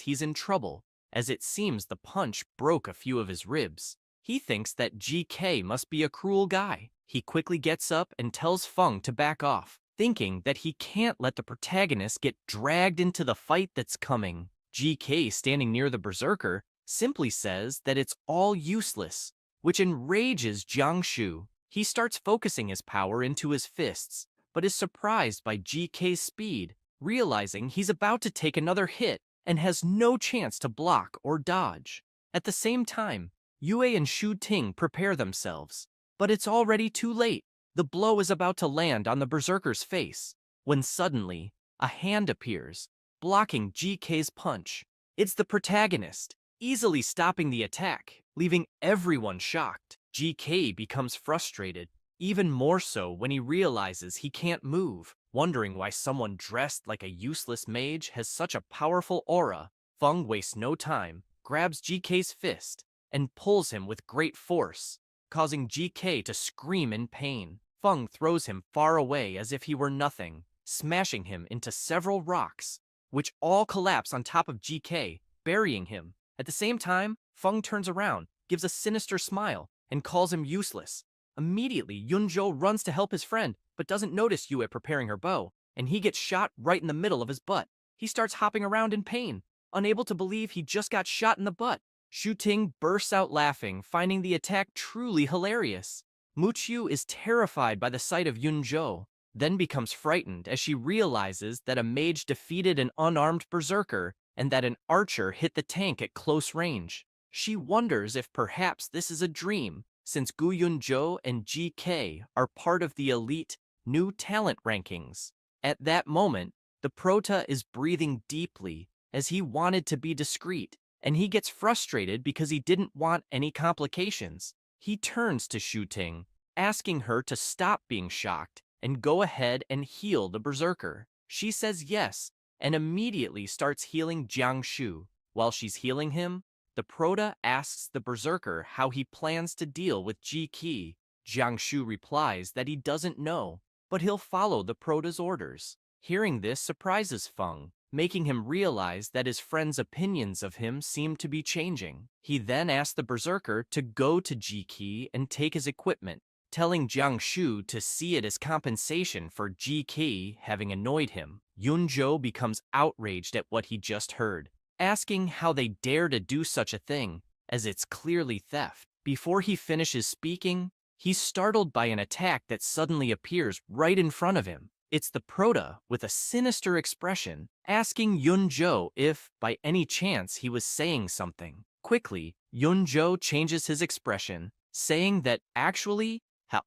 he's in trouble, as it seems the punch broke a few of his ribs. He thinks that GK must be a cruel guy. He quickly gets up and tells Feng to back off, thinking that he can't let the protagonist get dragged into the fight that's coming. GK, standing near the berserker, simply says that it's all useless, which enrages Jiangshu. He starts focusing his power into his fists, but is surprised by GK's speed, realizing he's about to take another hit and has no chance to block or dodge. At the same time, Yue and Shu Ting prepare themselves, but it's already too late. The blow is about to land on the berserker's face, when suddenly, a hand appears, blocking GK's punch. It's the protagonist, easily stopping the attack, leaving everyone shocked. GK becomes frustrated, even more so when he realizes he can't move, wondering why someone dressed like a useless mage has such a powerful aura. Feng wastes no time, grabs GK's fist, and pulls him with great force, causing GK to scream in pain. Feng throws him far away as if he were nothing, smashing him into several rocks, which all collapse on top of GK, burying him. At the same time, Feng turns around, gives a sinister smile, and calls him useless. Immediately, Yunjo runs to help his friend, but doesn't notice Yue preparing her bow, and he gets shot right in the middle of his butt. He starts hopping around in pain, unable to believe he just got shot in the butt. Shu Ting bursts out laughing, finding the attack truly hilarious. Muqiu is terrified by the sight of Yunjo, then becomes frightened as she realizes that a mage defeated an unarmed berserker and that an archer hit the tank at close range. She wonders if perhaps this is a dream, since Gu Yunjo and GK are part of the elite new talent rankings. At that moment, the prota is breathing deeply as he wanted to be discreet, and he gets frustrated because he didn't want any complications. He turns to Shu Ting, asking her to stop being shocked and go ahead and heal the berserker. She says yes, and immediately starts healing Jiangshu. While she's healing him, the prota asks the berserker how he plans to deal with GK. Jiangshu replies that he doesn't know, but he'll follow the prota's orders. Hearing this surprises Feng, making him realize that his friend's opinions of him seem to be changing. He then asks the berserker to go to GK and take his equipment, telling Jiangshu to see it as compensation for GK having annoyed him. Yunjo becomes outraged at what he just heard, asking how they dare to do such a thing, as it's clearly theft. Before he finishes speaking, he's startled by an attack that suddenly appears right in front of him. It's the prota, with a sinister expression, asking Yunjo if, by any chance, he was saying something. Quickly, Yunjo changes his expression, saying that actually,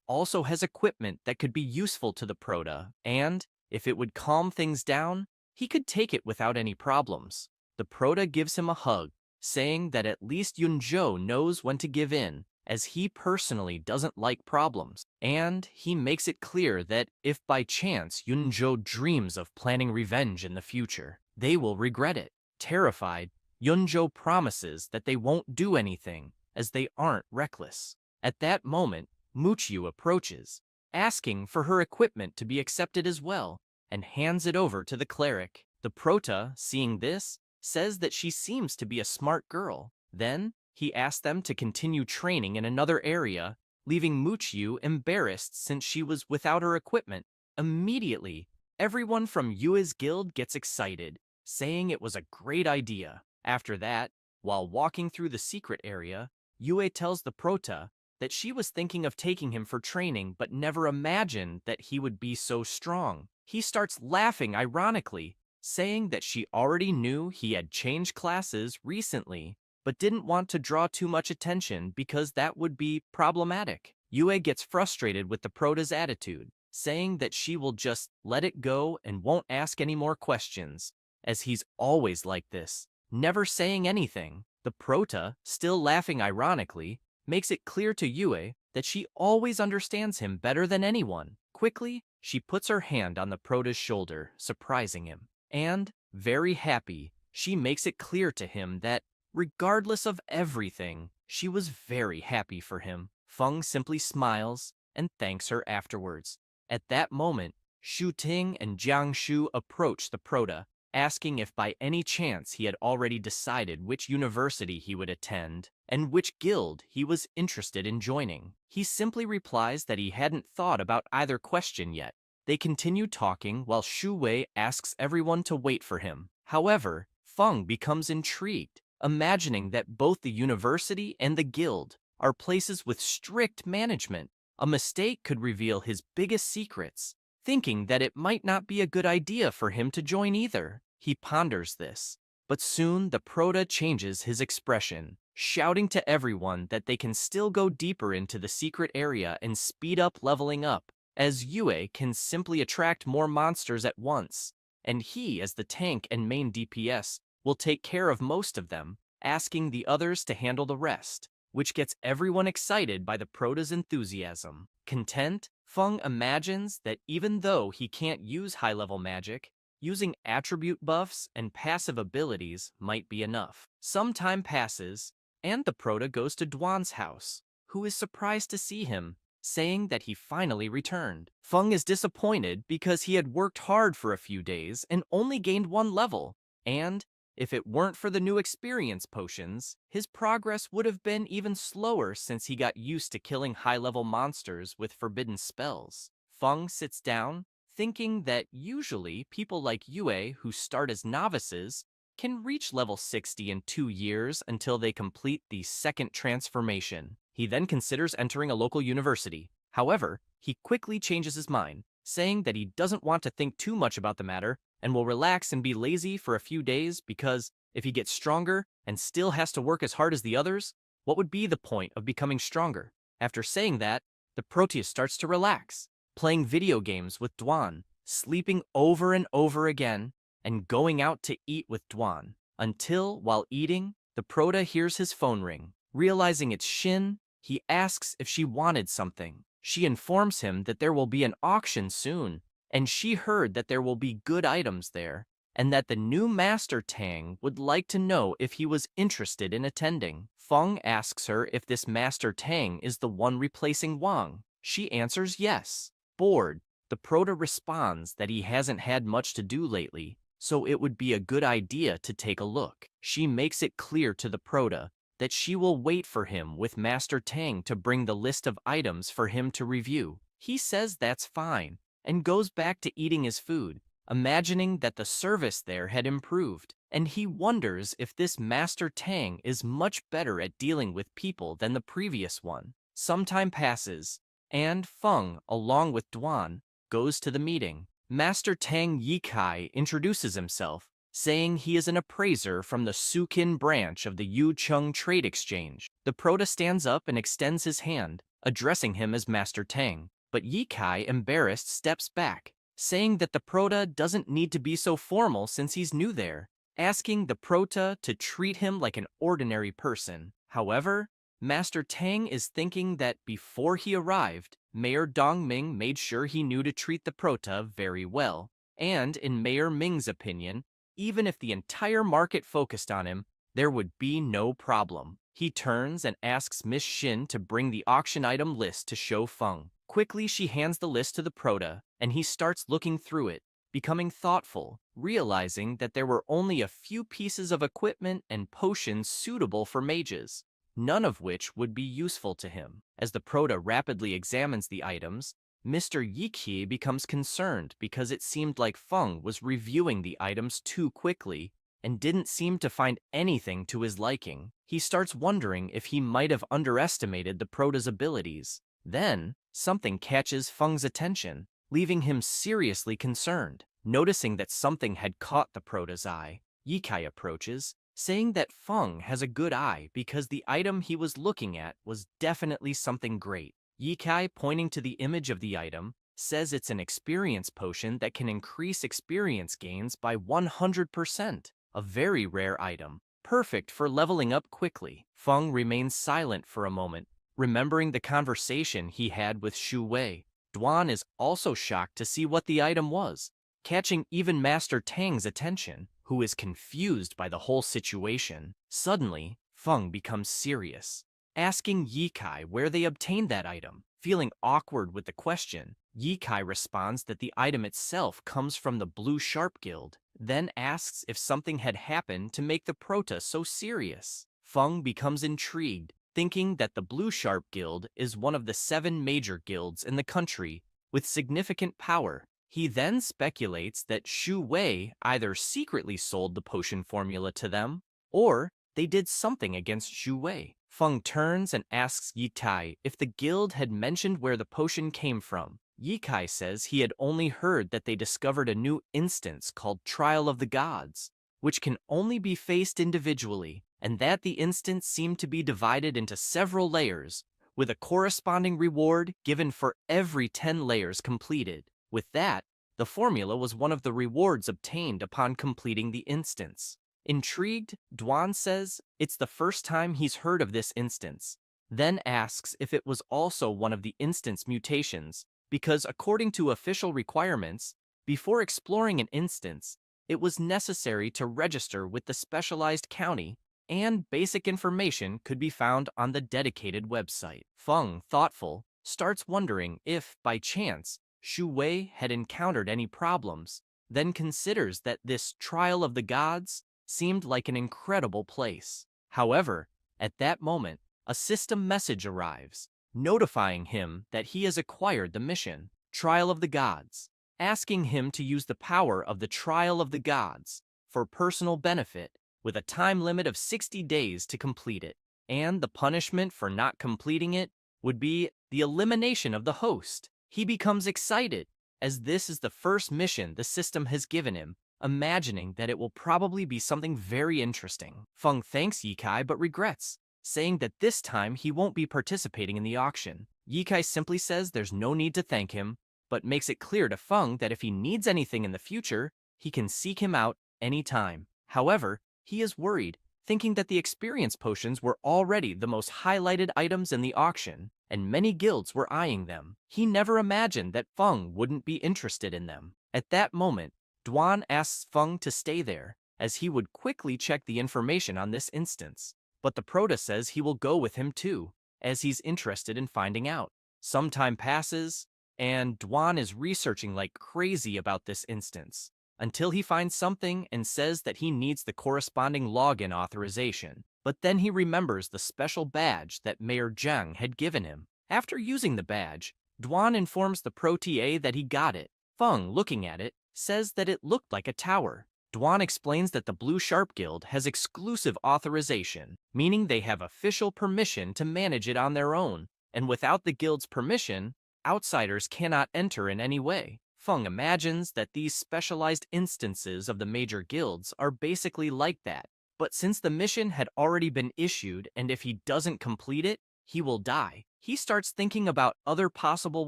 also has equipment that could be useful to the prota, and, if it would calm things down, he could take it without any problems. The prota gives him a hug, saying that at least Yunjo knows when to give in, as he personally doesn't like problems, and he makes it clear that if by chance Yunjo dreams of planning revenge in the future, they will regret it. Terrified, Yunjo promises that they won't do anything, as they aren't reckless. At that moment, Muchiu approaches, asking for her equipment to be accepted as well, and hands it over to the cleric. The prota, seeing this, says that she seems to be a smart girl. Then, he asks them to continue training in another area, leaving Muchiu embarrassed since she was without her equipment. Immediately, everyone from Yue's guild gets excited, saying it was a great idea. After that, while walking through the secret area, Yue tells the prota that she was thinking of taking him for training but never imagined that he would be so strong. He starts laughing ironically, saying that she already knew he had changed classes recently, but didn't want to draw too much attention because that would be problematic. Yue gets frustrated with the prota's attitude, saying that she will just let it go and won't ask any more questions, as he's always like this, never saying anything. The prota, still laughing ironically, makes it clear to Yue that she always understands him better than anyone. Quickly, she puts her hand on the prota's shoulder, surprising him. And, very happy, she makes it clear to him that, regardless of everything, she was very happy for him. Feng simply smiles and thanks her afterwards. At that moment, Shu Ting and Jiang Shu approach the prota, asking if by any chance he had already decided which university he would attend and which guild he was interested in joining. He simply replies that he hadn't thought about either question yet. They continue talking while Shu Wei asks everyone to wait for him. However, Feng becomes intrigued, imagining that both the university and the guild are places with strict management. A mistake could reveal his biggest secrets, thinking that it might not be a good idea for him to join either. He ponders this, but soon the prota changes his expression, shouting to everyone that they can still go deeper into the secret area and speed up leveling up, as Yue can simply attract more monsters at once, and he, as the tank and main DPS, will take care of most of them, asking the others to handle the rest, which gets everyone excited by the prota's enthusiasm. Content, Feng imagines that even though he can't use high-level magic, using attribute buffs and passive abilities might be enough. Some time passes, and the prota goes to Duan's house, who is surprised to see him, saying that he finally returned. Feng is disappointed because he had worked hard for a few days and only gained 1 level, and if it weren't for the new experience potions, his progress would have been even slower since he got used to killing high-level monsters with forbidden spells. Feng sits down, thinking that usually people like Yue who start as novices can reach level 60 in 2 years until they complete the second transformation. He then considers entering a local university. However, he quickly changes his mind, saying that he doesn't want to think too much about the matter and will relax and be lazy for a few days because if he gets stronger and still has to work as hard as the others, what would be the point of becoming stronger? After saying that, the Proteus starts to relax, playing video games with Duan, sleeping over and over again, and going out to eat with Duan, until, while eating, the Prota hears his phone ring. Realizing it's Shin, he asks if she wanted something. She informs him that there will be an auction soon, and she heard that there will be good items there, and that the new Master Tang would like to know if he was interested in attending. Feng asks her if this Master Tang is the one replacing Wang. She answers yes. Bored, the Prota responds that he hasn't had much to do lately, so it would be a good idea to take a look. She makes it clear to the Prota that she will wait for him with Master Tang to bring the list of items for him to review. He says that's fine, and goes back to eating his food, imagining that the service there had improved, and he wonders if this Master Tang is much better at dealing with people than the previous one. Some time passes, and Feng, along with Duan, goes to the meeting. Master Tang Yikai introduces himself, saying he is an appraiser from the Sukin branch of the Yucheng Trade Exchange. The Prota stands up and extends his hand, addressing him as Master Tang, but Yikai, embarrassed, steps back, saying that the Prota doesn't need to be so formal since he's new there, asking the Prota to treat him like an ordinary person. However, Master Tang is thinking that before he arrived, Mayor Dongming made sure he knew to treat the Prota very well, and in Mayor Ming's opinion, even if the entire market focused on him, there would be no problem. He turns and asks Miss Shin to bring the auction item list to show Feng. Quickly, she hands the list to the Prota, and he starts looking through it, becoming thoughtful, realizing that there were only a few pieces of equipment and potions suitable for mages, none of which would be useful to him. As the Prota rapidly examines the items, Mr. Yikie becomes concerned because it seemed like Feng was reviewing the items too quickly and didn't seem to find anything to his liking. He starts wondering if he might have underestimated the Prota's abilities. Then, something catches Feng's attention, leaving him seriously concerned. Noticing that something had caught the Prota's eye, Yikai approaches, saying that Feng has a good eye because the item he was looking at was definitely something great. Yikai, pointing to the image of the item, says it's an experience potion that can increase experience gains by 100%, a very rare item, perfect for leveling up quickly. Feng remains silent for a moment, remembering the conversation he had with Shu Wei. Duan is also shocked to see what the item was, catching even Master Tang's attention, who is confused by the whole situation. Suddenly, Feng becomes serious, asking Yikai where they obtained that item. Feeling awkward with the question, Yikai responds that the item itself comes from the Blue Sharp Guild, then asks if something had happened to make the Prota so serious. Feng becomes intrigued, thinking that the Blue Sharp Guild is one of the 7 major guilds in the country with significant power. He then speculates that Shu Wei either secretly sold the potion formula to them, or they did something against Shu Wei. Feng turns and asks Yikai if the guild had mentioned where the potion came from. Yikai says he had only heard that they discovered a new instance called Trial of the Gods, which can only be faced individually, and that the instance seemed to be divided into several layers, with a corresponding reward given for every 10 layers completed. With that, the formula was one of the rewards obtained upon completing the instance. Intrigued, Duan says it's the first time he's heard of this instance, then asks if it was also one of the instance mutations, because according to official requirements, before exploring an instance, it was necessary to register with the specialized county, and basic information could be found on the dedicated website. Feng, thoughtful, starts wondering if, by chance, Shu Wei had encountered any problems, then considers that this Trial of the Gods seemed like an incredible place. However, at that moment, a system message arrives, notifying him that he has acquired the mission, Trial of the Gods, asking him to use the power of the Trial of the Gods for personal benefit, with a time limit of 60 days to complete it, and the punishment for not completing it would be the elimination of the host. He becomes excited, as this is the first mission the system has given him, imagining that it will probably be something very interesting. Feng thanks Yikai but regrets, saying that this time he won't be participating in the auction. Yikai simply says there's no need to thank him, but makes it clear to Feng that if he needs anything in the future, he can seek him out anytime. However, he is worried, thinking that the experience potions were already the most highlighted items in the auction, and many guilds were eyeing them. He never imagined that Feng wouldn't be interested in them. At that moment, Duan asks Feng to stay there, as he would quickly check the information on this instance. But the Prota says he will go with him too, as he's interested in finding out. Some time passes, and Duan is researching like crazy about this instance, until he finds something and says that he needs the corresponding login authorization. But then he remembers the special badge that Mayor Zhang had given him. After using the badge, Duan informs the Pro-TA that he got it. Feng, looking at it, says that it looked like a tower. Duan explains that the Blue Sharp Guild has exclusive authorization, meaning they have official permission to manage it on their own, and without the guild's permission, outsiders cannot enter in any way. Feng imagines that these specialized instances of the major guilds are basically like that, but since the mission had already been issued and if he doesn't complete it, he will die, he starts thinking about other possible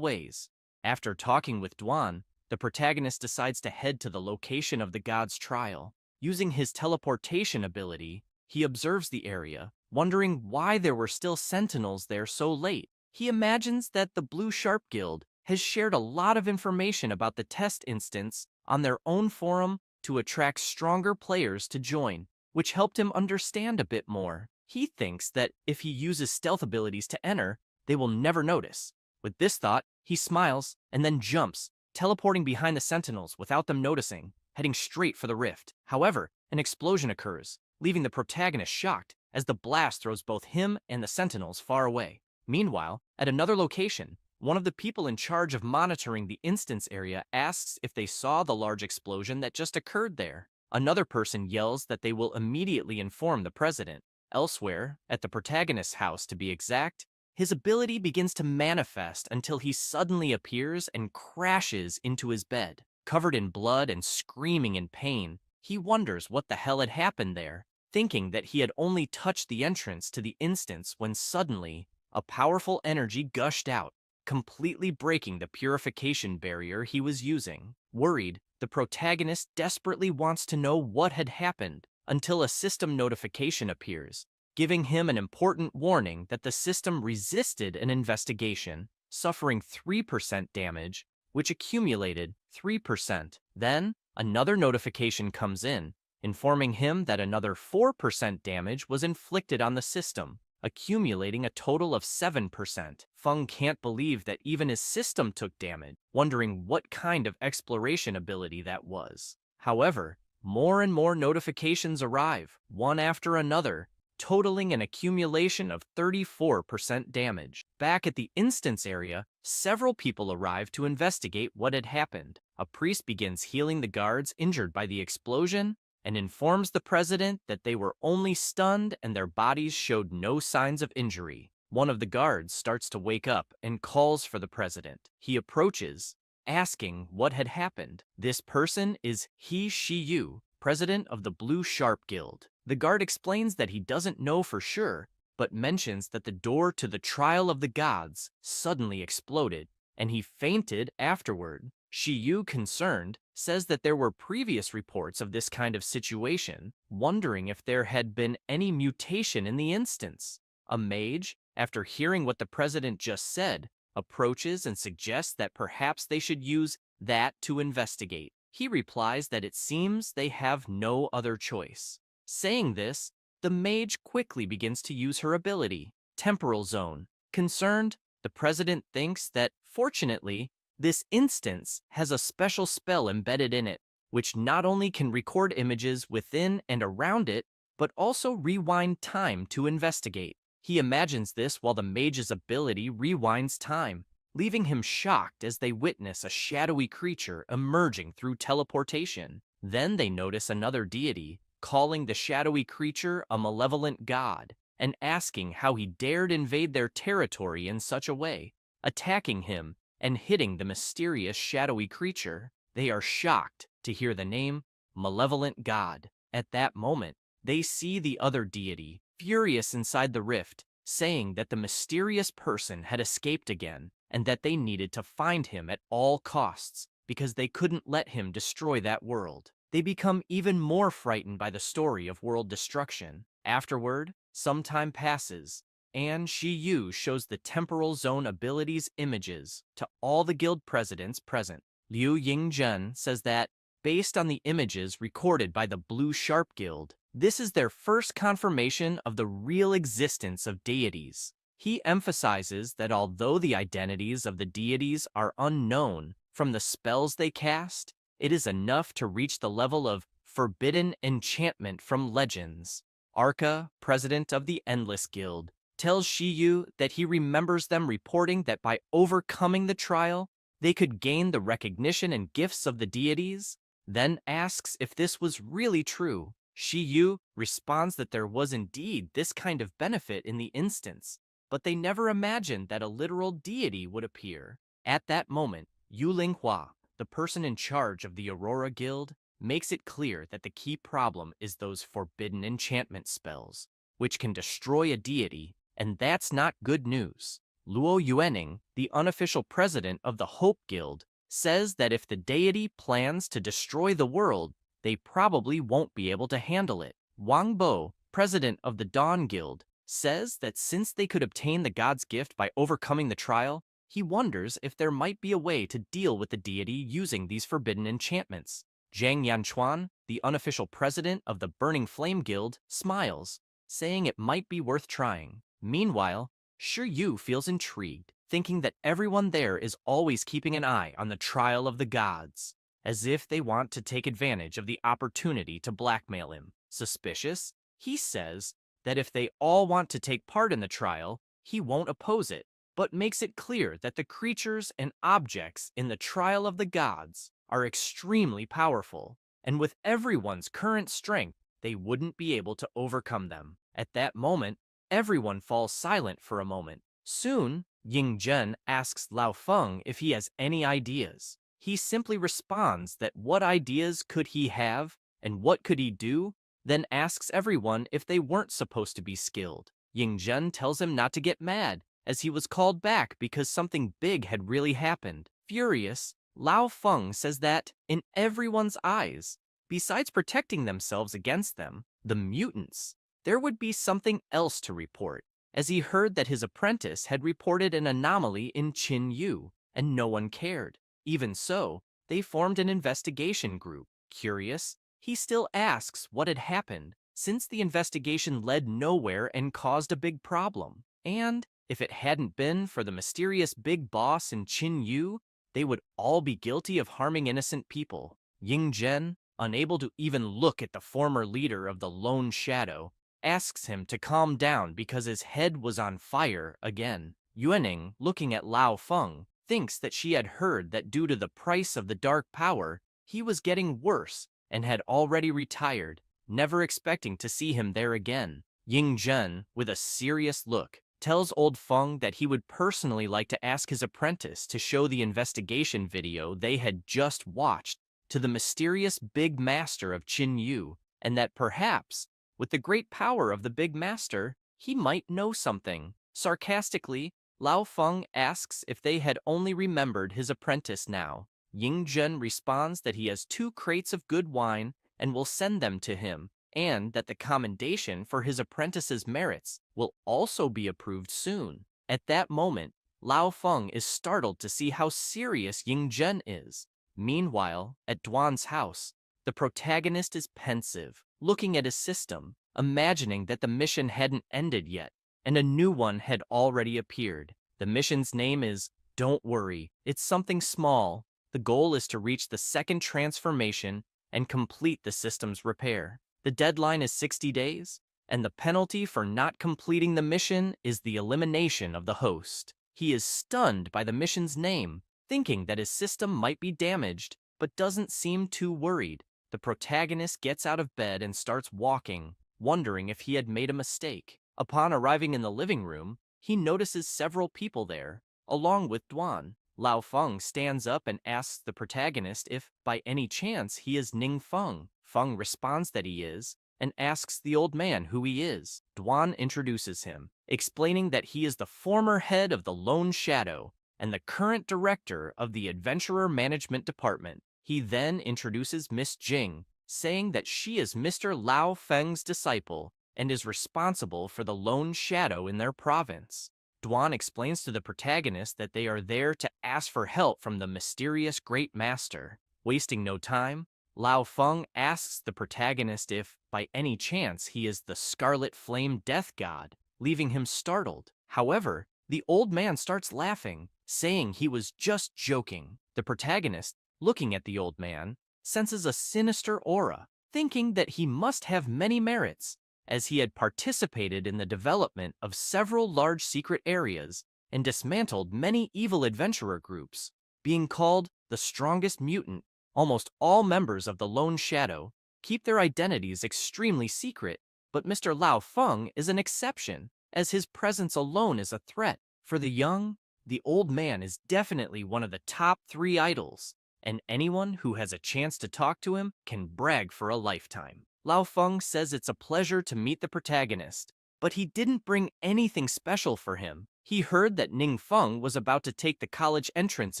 ways. After talking with Duan, the protagonist decides to head to the location of the god's trial. Using his teleportation ability, he observes the area, wondering why there were still sentinels there so late. He imagines that the Blue Sharp Guild has shared a lot of information about the test instance on their own forum to attract stronger players to join, which helped him understand a bit more. He thinks that if he uses stealth abilities to enter, they will never notice. With this thought, he smiles and then jumps, teleporting behind the sentinels without them noticing, heading straight for the rift. However, an explosion occurs, leaving the protagonist shocked as the blast throws both him and the sentinels far away. Meanwhile, at another location, one of the people in charge of monitoring the instance area asks if they saw the large explosion that just occurred there. Another person yells that they will immediately inform the president. Elsewhere, at the protagonist's house to be exact, his ability begins to manifest until he suddenly appears and crashes into his bed. Covered in blood and screaming in pain, he wonders what the hell had happened there, thinking that he had only touched the entrance to the instance when suddenly, a powerful energy gushed out, completely breaking the purification barrier he was using. Worried, the protagonist desperately wants to know what had happened until a system notification appears, giving him an important warning that the system resisted an investigation, suffering 3% damage, which accumulated 3%. Then, another notification comes in, informing him that another 4% damage was inflicted on the system, accumulating a total of 7%. Feng can't believe that even his system took damage, wondering what kind of exploration ability that was. However, more and more notifications arrive, one after another, totaling an accumulation of 34% damage. Back at the instance area, several people arrive to investigate what had happened. A priest begins healing the guards injured by the explosion and informs the president that they were only stunned and their bodies showed no signs of injury. One of the guards starts to wake up and calls for the president. He approaches, asking what had happened. This person is Yoo, president of the Blue Sharp Guild. The guard explains that he doesn't know for sure, but mentions that the door to the trial of the gods suddenly exploded, and he fainted afterward. Yoo, concerned, says that there were previous reports of this kind of situation, wondering if there had been any mutation in the instance. A mage, after hearing what the president just said, approaches and suggests that perhaps they should use that to investigate. He replies that it seems they have no other choice. Saying this, the mage quickly begins to use her ability, Temporal Zone. Concerned, the president thinks that, fortunately, this instance has a special spell embedded in it, which not only can record images within and around it, but also rewind time to investigate. He imagines this while the mage's ability rewinds time, leaving him shocked as they witness a shadowy creature emerging through teleportation. Then they notice another deity, calling the shadowy creature a malevolent god, and asking how he dared invade their territory in such a way, attacking him and hitting the mysterious shadowy creature. They are shocked to hear the name Malevolent God. At that moment, they see the other deity, furious inside the rift, saying that the mysterious person had escaped again, and that they needed to find him at all costs, because they couldn't let him destroy that world. They become even more frightened by the story of world destruction. Afterward, some time passes, and Yoo shows the temporal zone abilities images to all the guild presidents present. Liu Yingzhen says that, based on the images recorded by the Blue Sharp Guild, this is their first confirmation of the real existence of deities. He emphasizes that although the identities of the deities are unknown from the spells they cast, it is enough to reach the level of forbidden enchantment from legends. Arca, president of the Endless Guild, tells Yoo that he remembers them reporting that by overcoming the trial, they could gain the recognition and gifts of the deities, then asks if this was really true. Yoo responds that there was indeed this kind of benefit in the instance, but they never imagined that a literal deity would appear. At that moment, Yu Linghua, the person in charge of the Aurora Guild, makes it clear that the key problem is those forbidden enchantment spells, which can destroy a deity, and that's not good news. Luo Yuening, the unofficial president of the Hope Guild, says that if the deity plans to destroy the world, they probably won't be able to handle it. Wang Bo, president of the Dawn Guild, says that since they could obtain the god's gift by overcoming the trial, he wonders if there might be a way to deal with the deity using these forbidden enchantments. Zhang Yanchuan, the unofficial president of the Burning Flame Guild, smiles, saying it might be worth trying. Meanwhile, Yu feels intrigued, thinking that everyone there is always keeping an eye on the trial of the gods, as if they want to take advantage of the opportunity to blackmail him. Suspicious, he says that if they all want to take part in the trial, he won't oppose it, but makes it clear that the creatures and objects in the trial of the gods are extremely powerful, and with everyone's current strength, they wouldn't be able to overcome them. At that moment, everyone falls silent for a moment. Soon, Ying Zhen asks Lao Feng if he has any ideas. He simply responds that what ideas could he have and what could he do, then asks everyone if they weren't supposed to be skilled. Ying Zhen tells him not to get mad, as he was called back because something big had really happened. Furious, Lao Feng says that, in everyone's eyes, besides protecting themselves against them, the mutants, there would be something else to report, as he heard that his apprentice had reported an anomaly in Yu, and no one cared. Even so, they formed an investigation group. Curious, he still asks what had happened, since the investigation led nowhere and caused a big problem. And, if it hadn't been for the mysterious big boss in Yu, they would all be guilty of harming innocent people. Ying Zhen, unable to even look at the former leader of the Lone Shadow, asks him to calm down because his head was on fire again. Yuening, looking at Lao Feng, thinks that she had heard that due to the price of the dark power, he was getting worse and had already retired, never expecting to see him there again. Ying Zhen, with a serious look, tells old Feng that he would personally like to ask his apprentice to show the investigation video they had just watched to the mysterious Big Master of Yu, and that perhaps, with the great power of the Big Master, he might know something. Sarcastically, Lao Feng asks if they had only remembered his apprentice now. Ying Zhen responds that he has 2 crates of good wine and will send them to him, and that the commendation for his apprentice's merits will also be approved soon. At that moment, Lao Feng is startled to see how serious Ying Zhen is. Meanwhile, at Duan's house, the protagonist is pensive, looking at his system, imagining that the mission hadn't ended yet, and a new one had already appeared. The mission's name is Don't Worry, it's something small. The goal is to reach the 2nd transformation and complete the system's repair. The deadline is 60 days, and the penalty for not completing the mission is the elimination of the host. He is stunned by the mission's name, thinking that his system might be damaged, but doesn't seem too worried. The protagonist gets out of bed and starts walking, wondering if he had made a mistake. Upon arriving in the living room, he notices several people there, along with Duan. Lao Feng stands up and asks the protagonist if, by any chance, he is Ning Feng. Feng responds that he is, and asks the old man who he is. Duan introduces him, explaining that he is the former head of the Lone Shadow and the current director of the Adventurer Management Department. He then introduces Miss Jing, saying that she is Mr. Lao Feng's disciple and is responsible for the Lone Shadow in their province. Duan explains to the protagonist that they are there to ask for help from the mysterious Great Master. Wasting no time, Lao Feng asks the protagonist if, by any chance, he is the Scarlet Flame Death God, leaving him startled. However, the old man starts laughing, saying he was just joking. The protagonist, looking at the old man, senses a sinister aura, thinking that he must have many merits, as he had participated in the development of several large secret areas and dismantled many evil adventurer groups. Being called the strongest mutant, almost all members of the Lone Shadow keep their identities extremely secret, but Mr. Lao Feng is an exception, as his presence alone is a threat. For the young, the old man is definitely one of the top 3 idols, and anyone who has a chance to talk to him can brag for a lifetime. Lao Feng says it's a pleasure to meet the protagonist, but he didn't bring anything special for him. He heard that Ning Feng was about to take the college entrance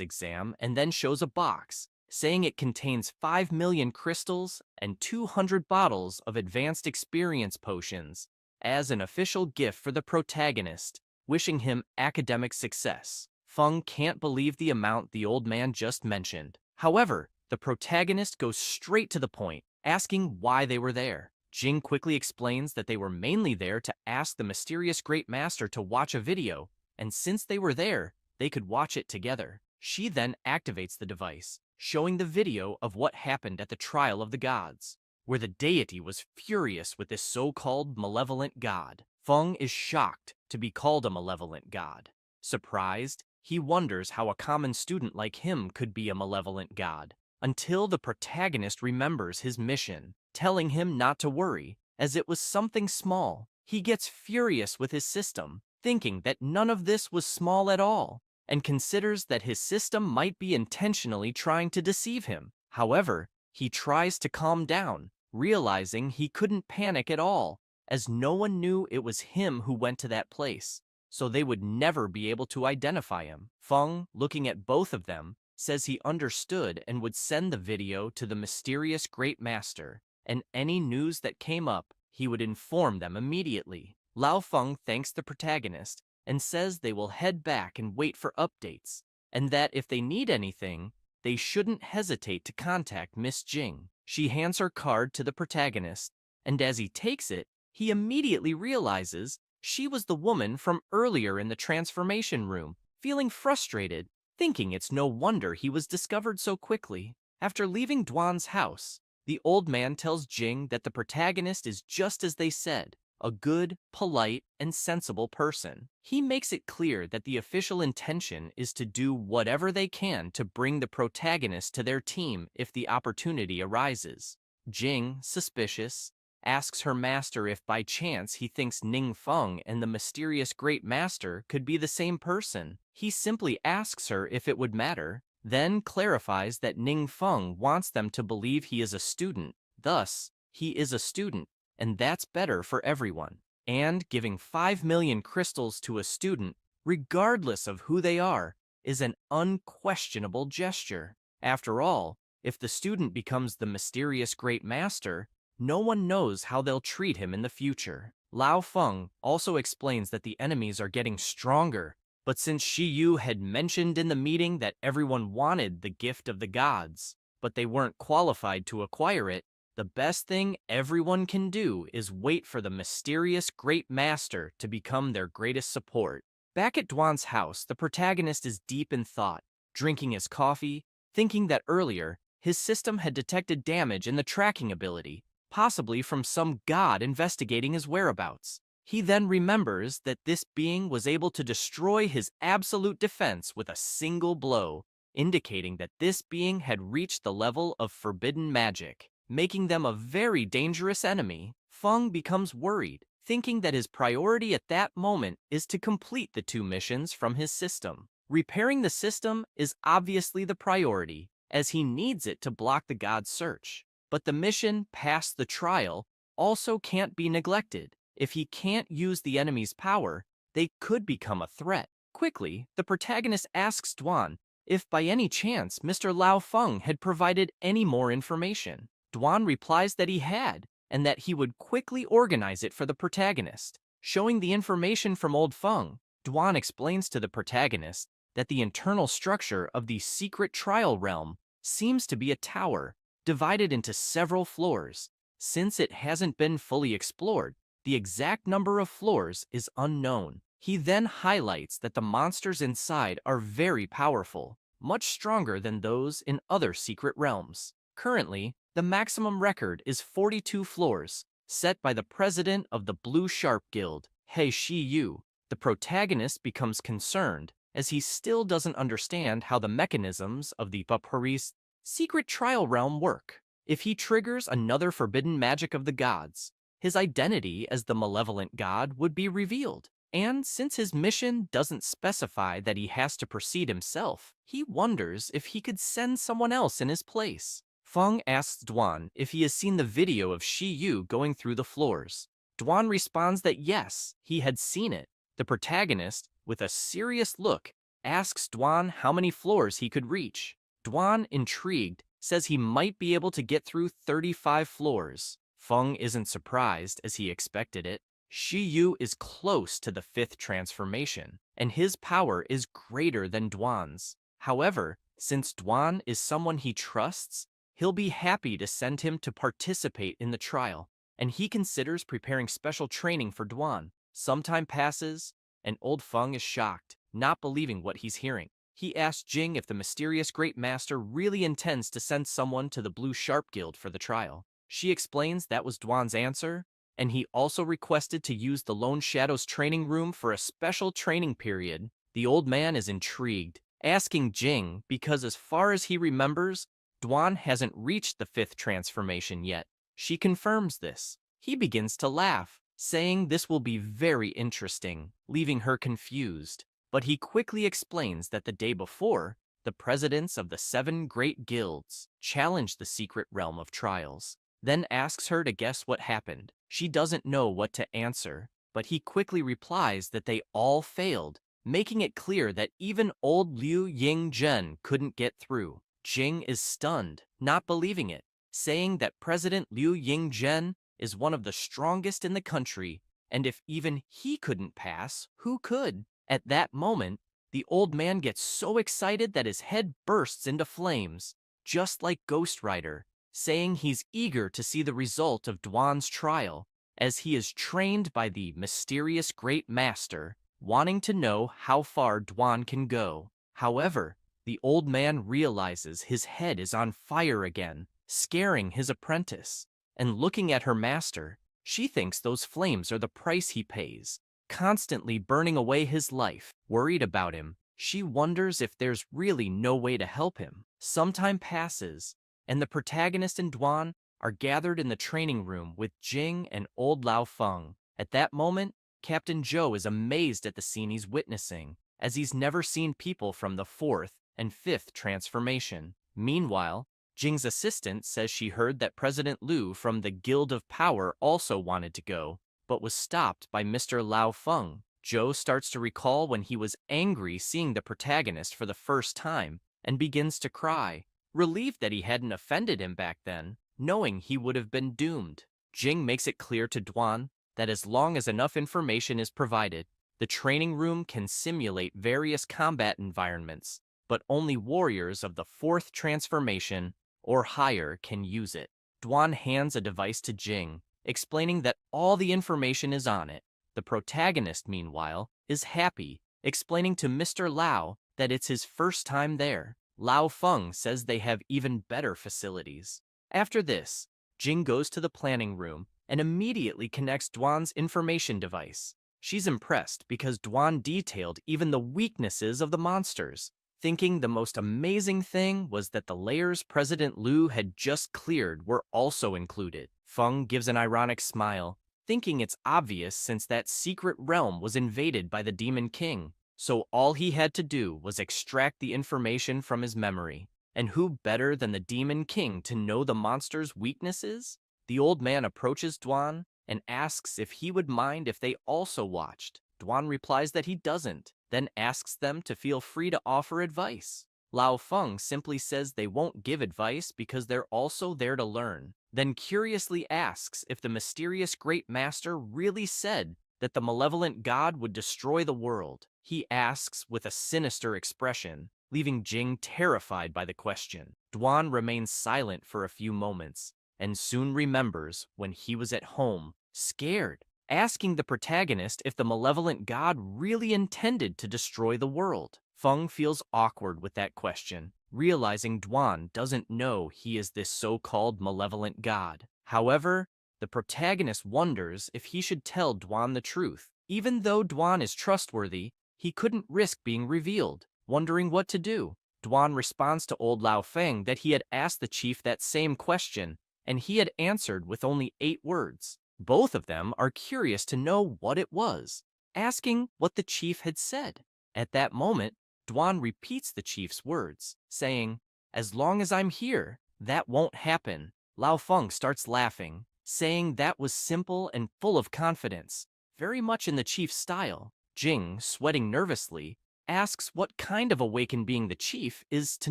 exam and then shows a box, saying it contains 5 million crystals and 200 bottles of advanced experience potions as an official gift for the protagonist, wishing him academic success. Feng can't believe the amount the old man just mentioned. However, the protagonist goes straight to the point, asking why they were there. Jing quickly explains that they were mainly there to ask the mysterious Great Master to watch a video, and since they were there, they could watch it together. She then activates the device, showing the video of what happened at the trial of the gods, where the deity was furious with this so-called malevolent god. Feng is shocked to be called a malevolent god. Surprised, he wonders how a common student like him could be a malevolent god, until the protagonist remembers his mission, telling him not to worry, as it was something small. He gets furious with his system, thinking that none of this was small at all, and considers that his system might be intentionally trying to deceive him. However, he tries to calm down, realizing he couldn't panic at all, as no one knew it was him who went to that place, so they would never be able to identify him. Feng, looking at both of them, says he understood and would send the video to the mysterious Great Master, and any news that came up, he would inform them immediately. Lao Feng thanks the protagonist and says they will head back and wait for updates, and that if they need anything, they shouldn't hesitate to contact Miss Jing. She hands her card to the protagonist, and as he takes it, he immediately realizes she was the woman from earlier in the transformation room, feeling frustrated, thinking it's no wonder he was discovered so quickly. After leaving Duan's house, the old man tells Jing that the protagonist is just as they said, a good, polite, and sensible person. He makes it clear that the official intention is to do whatever they can to bring the protagonist to their team if the opportunity arises. Jing, suspicious, asks her master if by chance he thinks Ning Feng and the mysterious Great Master could be the same person. He simply asks her if it would matter, then clarifies that Ning Feng wants them to believe he is a student, thus, he is a student, and that's better for everyone. And giving 5 million crystals to a student, regardless of who they are, is an unquestionable gesture. After all, if the student becomes the mysterious Great Master, no one knows how they'll treat him in the future. Lao Feng also explains that the enemies are getting stronger, but since Shi Yu had mentioned in the meeting that everyone wanted the gift of the gods, but they weren't qualified to acquire it, the best thing everyone can do is wait for the mysterious Great Master to become their greatest support. Back at Duan's house, the protagonist is deep in thought, drinking his coffee, thinking that earlier, his system had detected damage in the tracking ability, possibly from some god investigating his whereabouts. He then remembers that this being was able to destroy his absolute defense with a single blow, indicating that this being had reached the level of forbidden magic, making them a very dangerous enemy. Feng becomes worried, thinking that his priority at that moment is to complete the 2 missions from his system. Repairing the system is obviously the priority, as he needs it to block the god's search. But the mission past the trial also can't be neglected. If he can't use the enemy's power, they could become a threat. Quickly, the protagonist asks Duan if by any chance Mr. Lao Feng had provided any more information. Duan replies that he had, and that he would quickly organize it for the protagonist. Showing the information from old Feng, Duan explains to the protagonist that the internal structure of the secret trial realm seems to be a tower, divided into several floors. Since it hasn't been fully explored, the exact number of floors is unknown. He then highlights that the monsters inside are very powerful, much stronger than those in other secret realms. Currently, the maximum record is 42 floors, set by the president of the Blue Sharp Guild, He Shi Yu. The protagonist becomes concerned, as he still doesn't understand how the mechanisms of the Paris secret trial realm work. If he triggers another forbidden magic of the gods, his identity as the malevolent god would be revealed. And since his mission doesn't specify that he has to proceed himself, he wonders if he could send someone else in his place. Feng asks Duan if he has seen the video of Shi Yu going through the floors. Duan responds that yes, he had seen it. The protagonist, with a serious look, asks Duan how many floors he could reach. Duan, intrigued, says he might be able to get through 35 floors. Feng isn't surprised, as he expected it. Shi Yu is close to the 5th transformation, and his power is greater than Duan's. However, since Duan is someone he trusts, he'll be happy to send him to participate in the trial, and he considers preparing special training for Dwan. Some time passes, and old Feng is shocked, not believing what he's hearing. He asks Jing if the mysterious Great Master really intends to send someone to the Blue Sharp Guild for the trial. She explains that was Dwan's answer, and he also requested to use the Lone Shadow's training room for a special training period. The old man is intrigued, asking Jing because as far as he remembers, Dwan hasn't reached the 5th transformation yet. She confirms this. He begins to laugh, saying this will be very interesting, leaving her confused. But he quickly explains that the day before, the presidents of the 7 great guilds challenged the secret realm of trials, then asks her to guess what happened. She doesn't know what to answer, but he quickly replies that they all failed, making it clear that even old Liu Yingzhen couldn't get through. Jing is stunned, not believing it, saying that President Liu Yingzhen is one of the strongest in the country, and if even he couldn't pass, who could? At that moment, the old man gets so excited that his head bursts into flames, just like Ghost Rider, saying he's eager to see the result of Dwan's trial, as he is trained by the mysterious Great Master, wanting to know how far Dwan can go. However, the old man realizes his head is on fire again, scaring his apprentice, and looking at her master, she thinks those flames are the price he pays, constantly burning away his life. Worried about him, she wonders if there's really no way to help him. Some time passes, and the protagonist and Dwan are gathered in the training room with Jing and old Lao Feng. At that moment, Captain Zhou is amazed at the scene he's witnessing, as he's never seen people from the 4th and 5th transformation. Meanwhile, Jing's assistant says she heard that President Liu from the Guild of Power also wanted to go, but was stopped by Mr. Lao Feng. Zhou starts to recall when he was angry seeing the protagonist for the first time, and begins to cry, relieved that he hadn't offended him back then, knowing he would have been doomed. Jing makes it clear to Dwan that as long as enough information is provided, the training room can simulate various combat environments, but only warriors of the 4th transformation or higher can use it. Dwan hands a device to Jing, explaining that all the information is on it. The protagonist, meanwhile, is happy, explaining to Mr. Lao that it's his first time there. Lao Feng says they have even better facilities. After this, Jing goes to the planning room and immediately connects Dwan's information device. She's impressed because Dwan detailed even the weaknesses of the monsters, thinking the most amazing thing was that the layers President Liu had just cleared were also included. Feng gives an ironic smile, thinking it's obvious since that secret realm was invaded by the Demon King, so all he had to do was extract the information from his memory. And who better than the Demon King to know the monster's weaknesses? The old man approaches Dwan and asks if he would mind if they also watched. Dwan replies that he doesn't, then asks them to feel free to offer advice. Lao Feng simply says they won't give advice because they're also there to learn, then curiously asks if the mysterious Great Master really said that the malevolent god would destroy the world. He asks with a sinister expression, leaving Jing terrified by the question. Dwan remains silent for a few moments, and soon remembers when he was at home, scared, asking the protagonist if the malevolent god really intended to destroy the world. Feng feels awkward with that question, realizing Dwan doesn't know he is this so-called malevolent god. However, the protagonist wonders if he should tell Dwan the truth. Even though Dwan is trustworthy, he couldn't risk being revealed. Wondering what to do, Dwan responds to old Lao Feng that he had asked the chief that same question, and he had answered with only 8 words. Both of them are curious to know what it was, asking what the chief had said. At that moment, Dwan repeats the chief's words, saying, "As long as I'm here, that won't happen." Lao Feng starts laughing, saying that was simple and full of confidence, very much in the chief's style. Jing, sweating nervously, asks what kind of awakened being the chief is to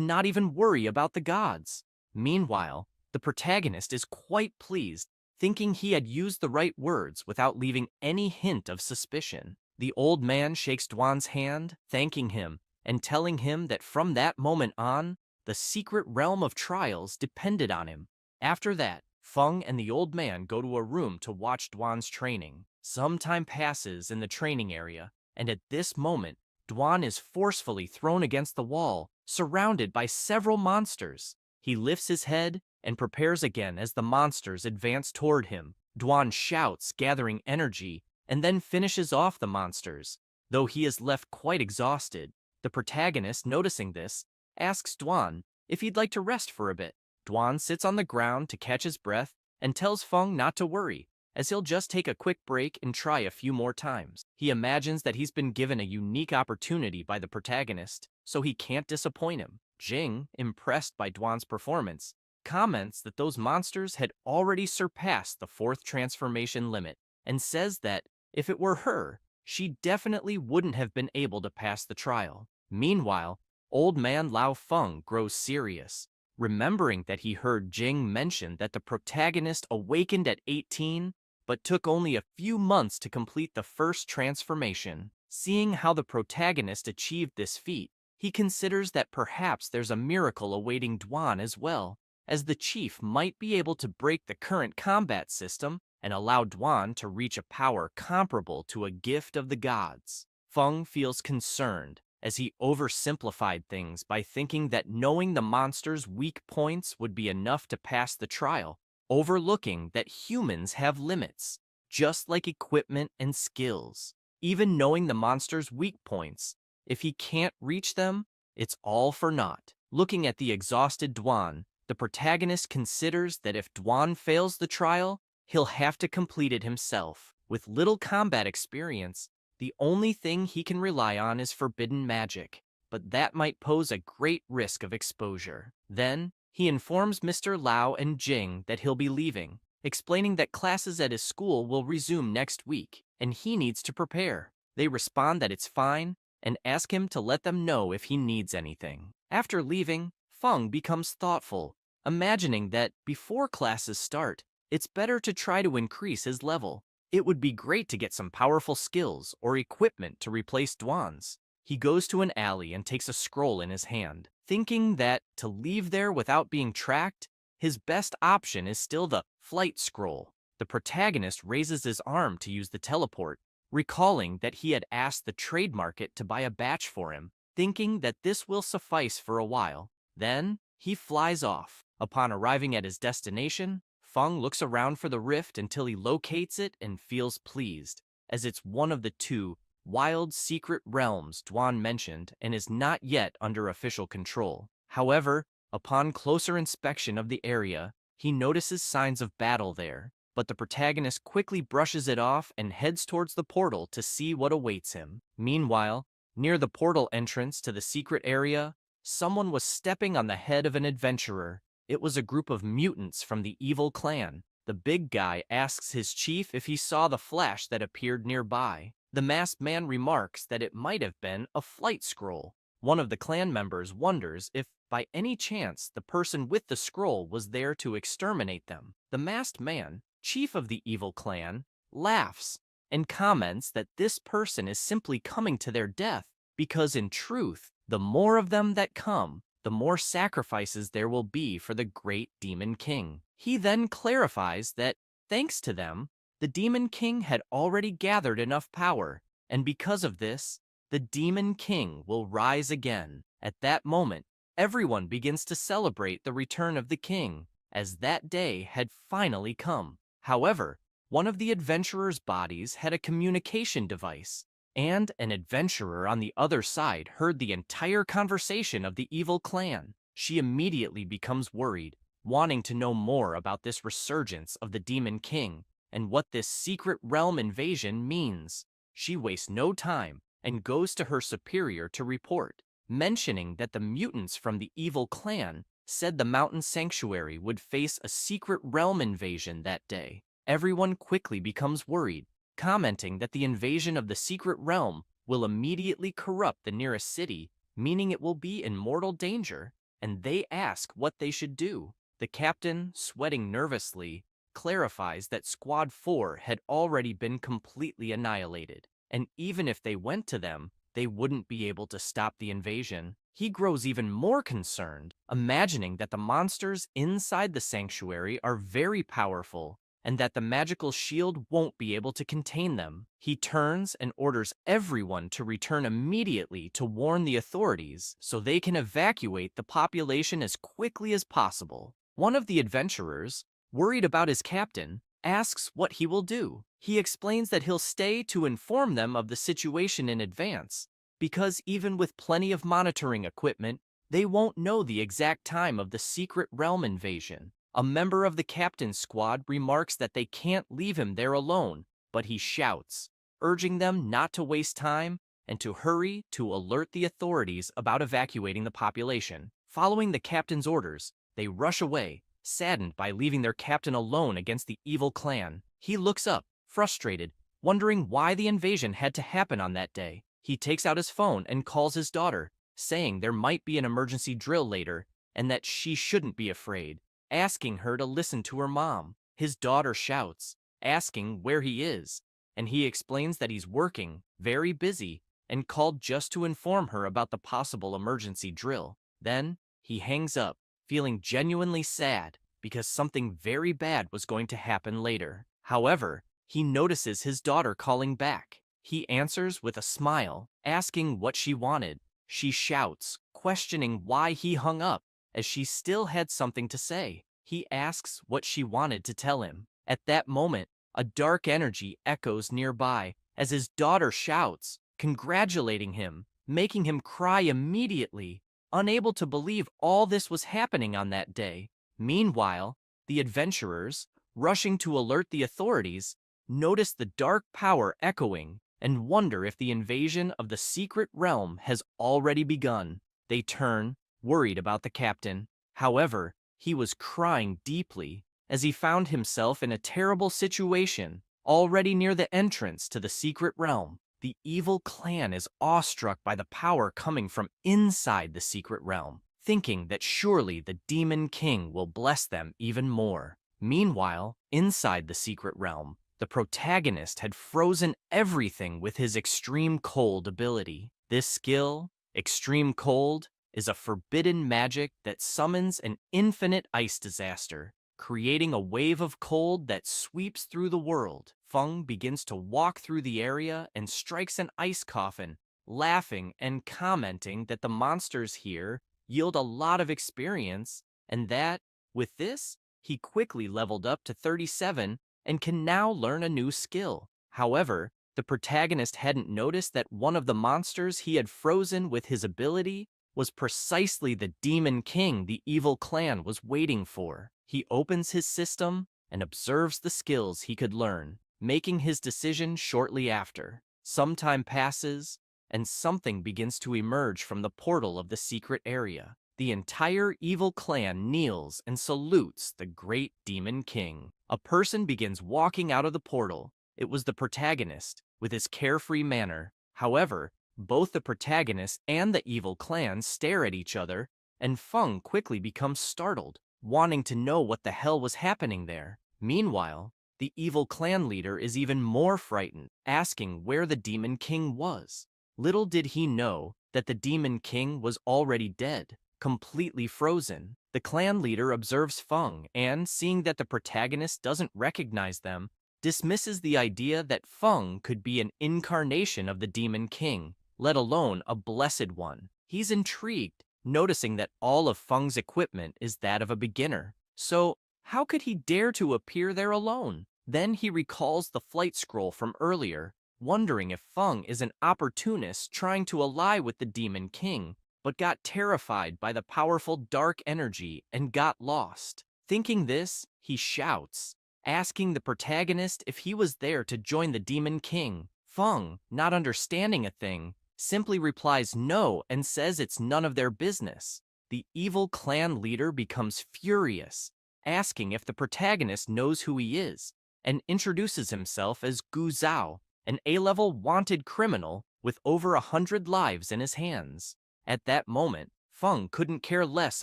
not even worry about the gods. Meanwhile, the protagonist is quite pleased, thinking he had used the right words without leaving any hint of suspicion. The old man shakes Dwan's hand, thanking him, and telling him that from that moment on, the secret realm of trials depended on him. After that, Feng and the old man go to a room to watch Duan's training. Some time passes in the training area, and at this moment, Duan is forcefully thrown against the wall, surrounded by several monsters. He lifts his head and prepares again as the monsters advance toward him. Duan shouts, gathering energy, and then finishes off the monsters. Though he is left quite exhausted, the protagonist, noticing this, asks Duan if he'd like to rest for a bit. Duan sits on the ground to catch his breath and tells Feng not to worry, as he'll just take a quick break and try a few more times. He imagines that he's been given a unique opportunity by the protagonist, so he can't disappoint him. Jing, impressed by Duan's performance, comments that those monsters had already surpassed the fourth transformation limit, and says that if it were her, she definitely wouldn't have been able to pass the trial. Meanwhile, old man Lao Feng grows serious, remembering that he heard Jing mention that the protagonist awakened at 18, but took only a few months to complete the first transformation. Seeing how the protagonist achieved this feat, he considers that perhaps there's a miracle awaiting Duan as well, as the chief might be able to break the current combat system and allow Duan to reach a power comparable to a gift of the gods. Feng feels concerned, as he oversimplified things by thinking that knowing the monster's weak points would be enough to pass the trial, overlooking that humans have limits, just like equipment and skills. Even knowing the monster's weak points, if he can't reach them, it's all for naught. Looking at the exhausted Duan, the protagonist considers that if Duan fails the trial, he'll have to complete it himself. With little combat experience, the only thing he can rely on is forbidden magic, but that might pose a great risk of exposure. Then, he informs Mr. Lau and Jing that he'll be leaving, explaining that classes at his school will resume next week, and he needs to prepare. They respond that it's fine, and ask him to let them know if he needs anything. After leaving, Feng becomes thoughtful, imagining that before classes start, it's better to try to increase his level. It would be great to get some powerful skills or equipment to replace Duan's. He goes to an alley and takes a scroll in his hand, thinking that to leave there without being tracked, his best option is still the flight scroll. The protagonist raises his arm to use the teleport, recalling that he had asked the trade market to buy a batch for him, thinking that this will suffice for a while. Then, he flies off. Upon arriving at his destination, Feng looks around for the rift until he locates it and feels pleased, as it's one of the two wild secret realms Duan mentioned and is not yet under official control. However, upon closer inspection of the area, he notices signs of battle there, but the protagonist quickly brushes it off and heads towards the portal to see what awaits him. Meanwhile, near the portal entrance to the secret area, someone was stepping on the head of an adventurer. It was a group of mutants from the evil clan. The big guy asks his chief if he saw the flash that appeared nearby. The masked man remarks that it might have been a flight scroll. One of the clan members wonders if, by any chance, the person with the scroll was there to exterminate them. The masked man, chief of the evil clan, laughs and comments that this person is simply coming to their death, because in truth, the more of them that come, the more sacrifices there will be for the great Demon King. He then clarifies that, thanks to them, the Demon King had already gathered enough power, and because of this, the Demon King will rise again. At that moment, everyone begins to celebrate the return of the king, as that day had finally come. However, one of the adventurer's bodies had a communication device, and an adventurer on the other side heard the entire conversation of the evil clan. She immediately becomes worried, wanting to know more about this resurgence of the Demon King and what this secret realm invasion means. She wastes no time and goes to her superior to report, mentioning that the mutants from the evil clan said the mountain sanctuary would face a secret realm invasion that day. Everyone quickly becomes worried, commenting that the invasion of the secret realm will immediately corrupt the nearest city, meaning it will be in mortal danger, and they ask what they should do. The captain, sweating nervously, clarifies that Squad 4 had already been completely annihilated, and even if they went to them, they wouldn't be able to stop the invasion. He grows even more concerned, imagining that the monsters inside the sanctuary are very powerful and that the magical shield won't be able to contain them. He turns and orders everyone to return immediately to warn the authorities so they can evacuate the population as quickly as possible. One of the adventurers, worried about his captain, asks what he will do. He explains that he'll stay to inform them of the situation in advance, because even with plenty of monitoring equipment, they won't know the exact time of the secret realm invasion. A member of the captain's squad remarks that they can't leave him there alone, but he shouts, urging them not to waste time and to hurry to alert the authorities about evacuating the population. Following the captain's orders, they rush away, saddened by leaving their captain alone against the evil clan. He looks up, frustrated, wondering why the invasion had to happen on that day. He takes out his phone and calls his daughter, saying there might be an emergency drill later and that she shouldn't be afraid, asking her to listen to her mom. His daughter shouts, asking where he is, and he explains that he's working, very busy, and called just to inform her about the possible emergency drill. Then, he hangs up, feeling genuinely sad because something very bad was going to happen later. However, he notices his daughter calling back. He answers with a smile, asking what she wanted. She shouts, questioning why he hung up, as she still had something to say. He asks what she wanted to tell him. At that moment, a dark energy echoes nearby as his daughter shouts, congratulating him, making him cry immediately, unable to believe all this was happening on that day. Meanwhile, the adventurers, rushing to alert the authorities, notice the dark power echoing and wonder if the invasion of the secret realm has already begun. They turn, worried about the captain. However, he was crying deeply as he found himself in a terrible situation, already near the entrance to the secret realm. The evil clan is awestruck by the power coming from inside the secret realm, thinking that surely the demon king will bless them even more. Meanwhile, inside the secret realm, the protagonist had frozen everything with his extreme cold ability. This skill, extreme cold, is a forbidden magic that summons an infinite ice disaster, creating a wave of cold that sweeps through the world. Feng begins to walk through the area and strikes an ice coffin, laughing and commenting that the monsters here yield a lot of experience, and that, with this, he quickly leveled up to 37 and can now learn a new skill. However, the protagonist hadn't noticed that one of the monsters he had frozen with his ability was precisely the Demon King the evil clan was waiting for. He opens his system and observes the skills he could learn, making his decision shortly after. Some time passes, and something begins to emerge from the portal of the secret area. The entire evil clan kneels and salutes the great Demon King. A person begins walking out of the portal. It was the protagonist, with his carefree manner. However, both the protagonist and the evil clan stare at each other, and Feng quickly becomes startled, wanting to know what the hell was happening there. Meanwhile, the evil clan leader is even more frightened, asking where the Demon King was. Little did he know that the Demon King was already dead, completely frozen. The clan leader observes Feng and, seeing that the protagonist doesn't recognize them, dismisses the idea that Feng could be an incarnation of the Demon King, let alone a blessed one. He's intrigued, noticing that all of Feng's equipment is that of a beginner. So, how could he dare to appear there alone? Then he recalls the flight scroll from earlier, wondering if Feng is an opportunist trying to ally with the Demon King, but got terrified by the powerful dark energy and got lost. Thinking this, he shouts, asking the protagonist if he was there to join the Demon King. Feng, not understanding a thing, simply replies no and says it's none of their business. The evil clan leader becomes furious, asking if the protagonist knows who he is, and introduces himself as Gu Zhao, an A-level wanted criminal with over 100 lives in his hands. At that moment, Feng couldn't care less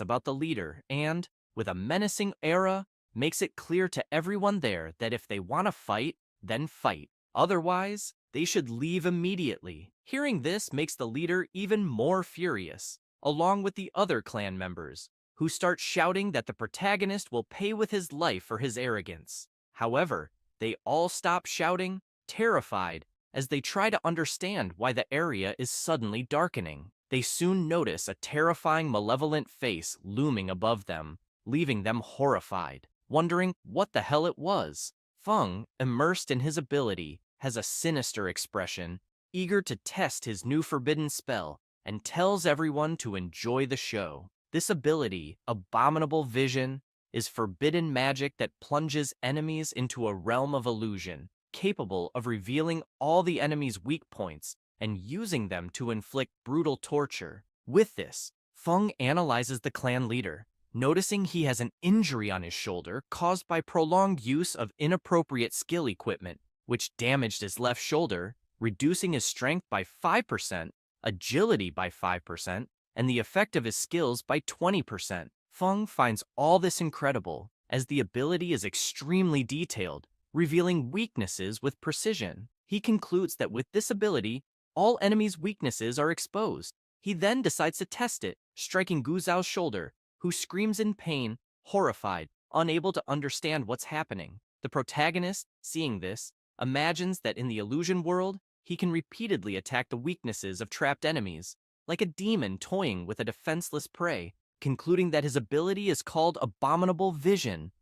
about the leader and, with a menacing aura, makes it clear to everyone there that if they want to fight, then fight. Otherwise, they should leave immediately. Hearing this makes the leader even more furious, along with the other clan members, who start shouting that the protagonist will pay with his life for his arrogance. However, they all stop shouting, terrified, as they try to understand why the area is suddenly darkening. They soon notice a terrifying, malevolent face looming above them, leaving them horrified, wondering what the hell it was. Feng, immersed in his ability, has a sinister expression, eager to test his new forbidden spell, and tells everyone to enjoy the show. This ability, Abominable Vision, is forbidden magic that plunges enemies into a realm of illusion, capable of revealing all the enemy's weak points and using them to inflict brutal torture. With this, Feng analyzes the clan leader, noticing he has an injury on his shoulder caused by prolonged use of inappropriate skill equipment, which damaged his left shoulder, reducing his strength by 5%, agility by 5%, and the effect of his skills by 20%. Feng finds all this incredible, as the ability is extremely detailed, revealing weaknesses with precision. He concludes that with this ability, all enemies' weaknesses are exposed. He then decides to test it, striking Gu Zhao's shoulder, who screams in pain, horrified, unable to understand what's happening. The protagonist, seeing this, imagines that in the illusion world, he can repeatedly attack the weaknesses of trapped enemies, like a demon toying with a defenseless prey, concluding that his ability is called Abominable Vision.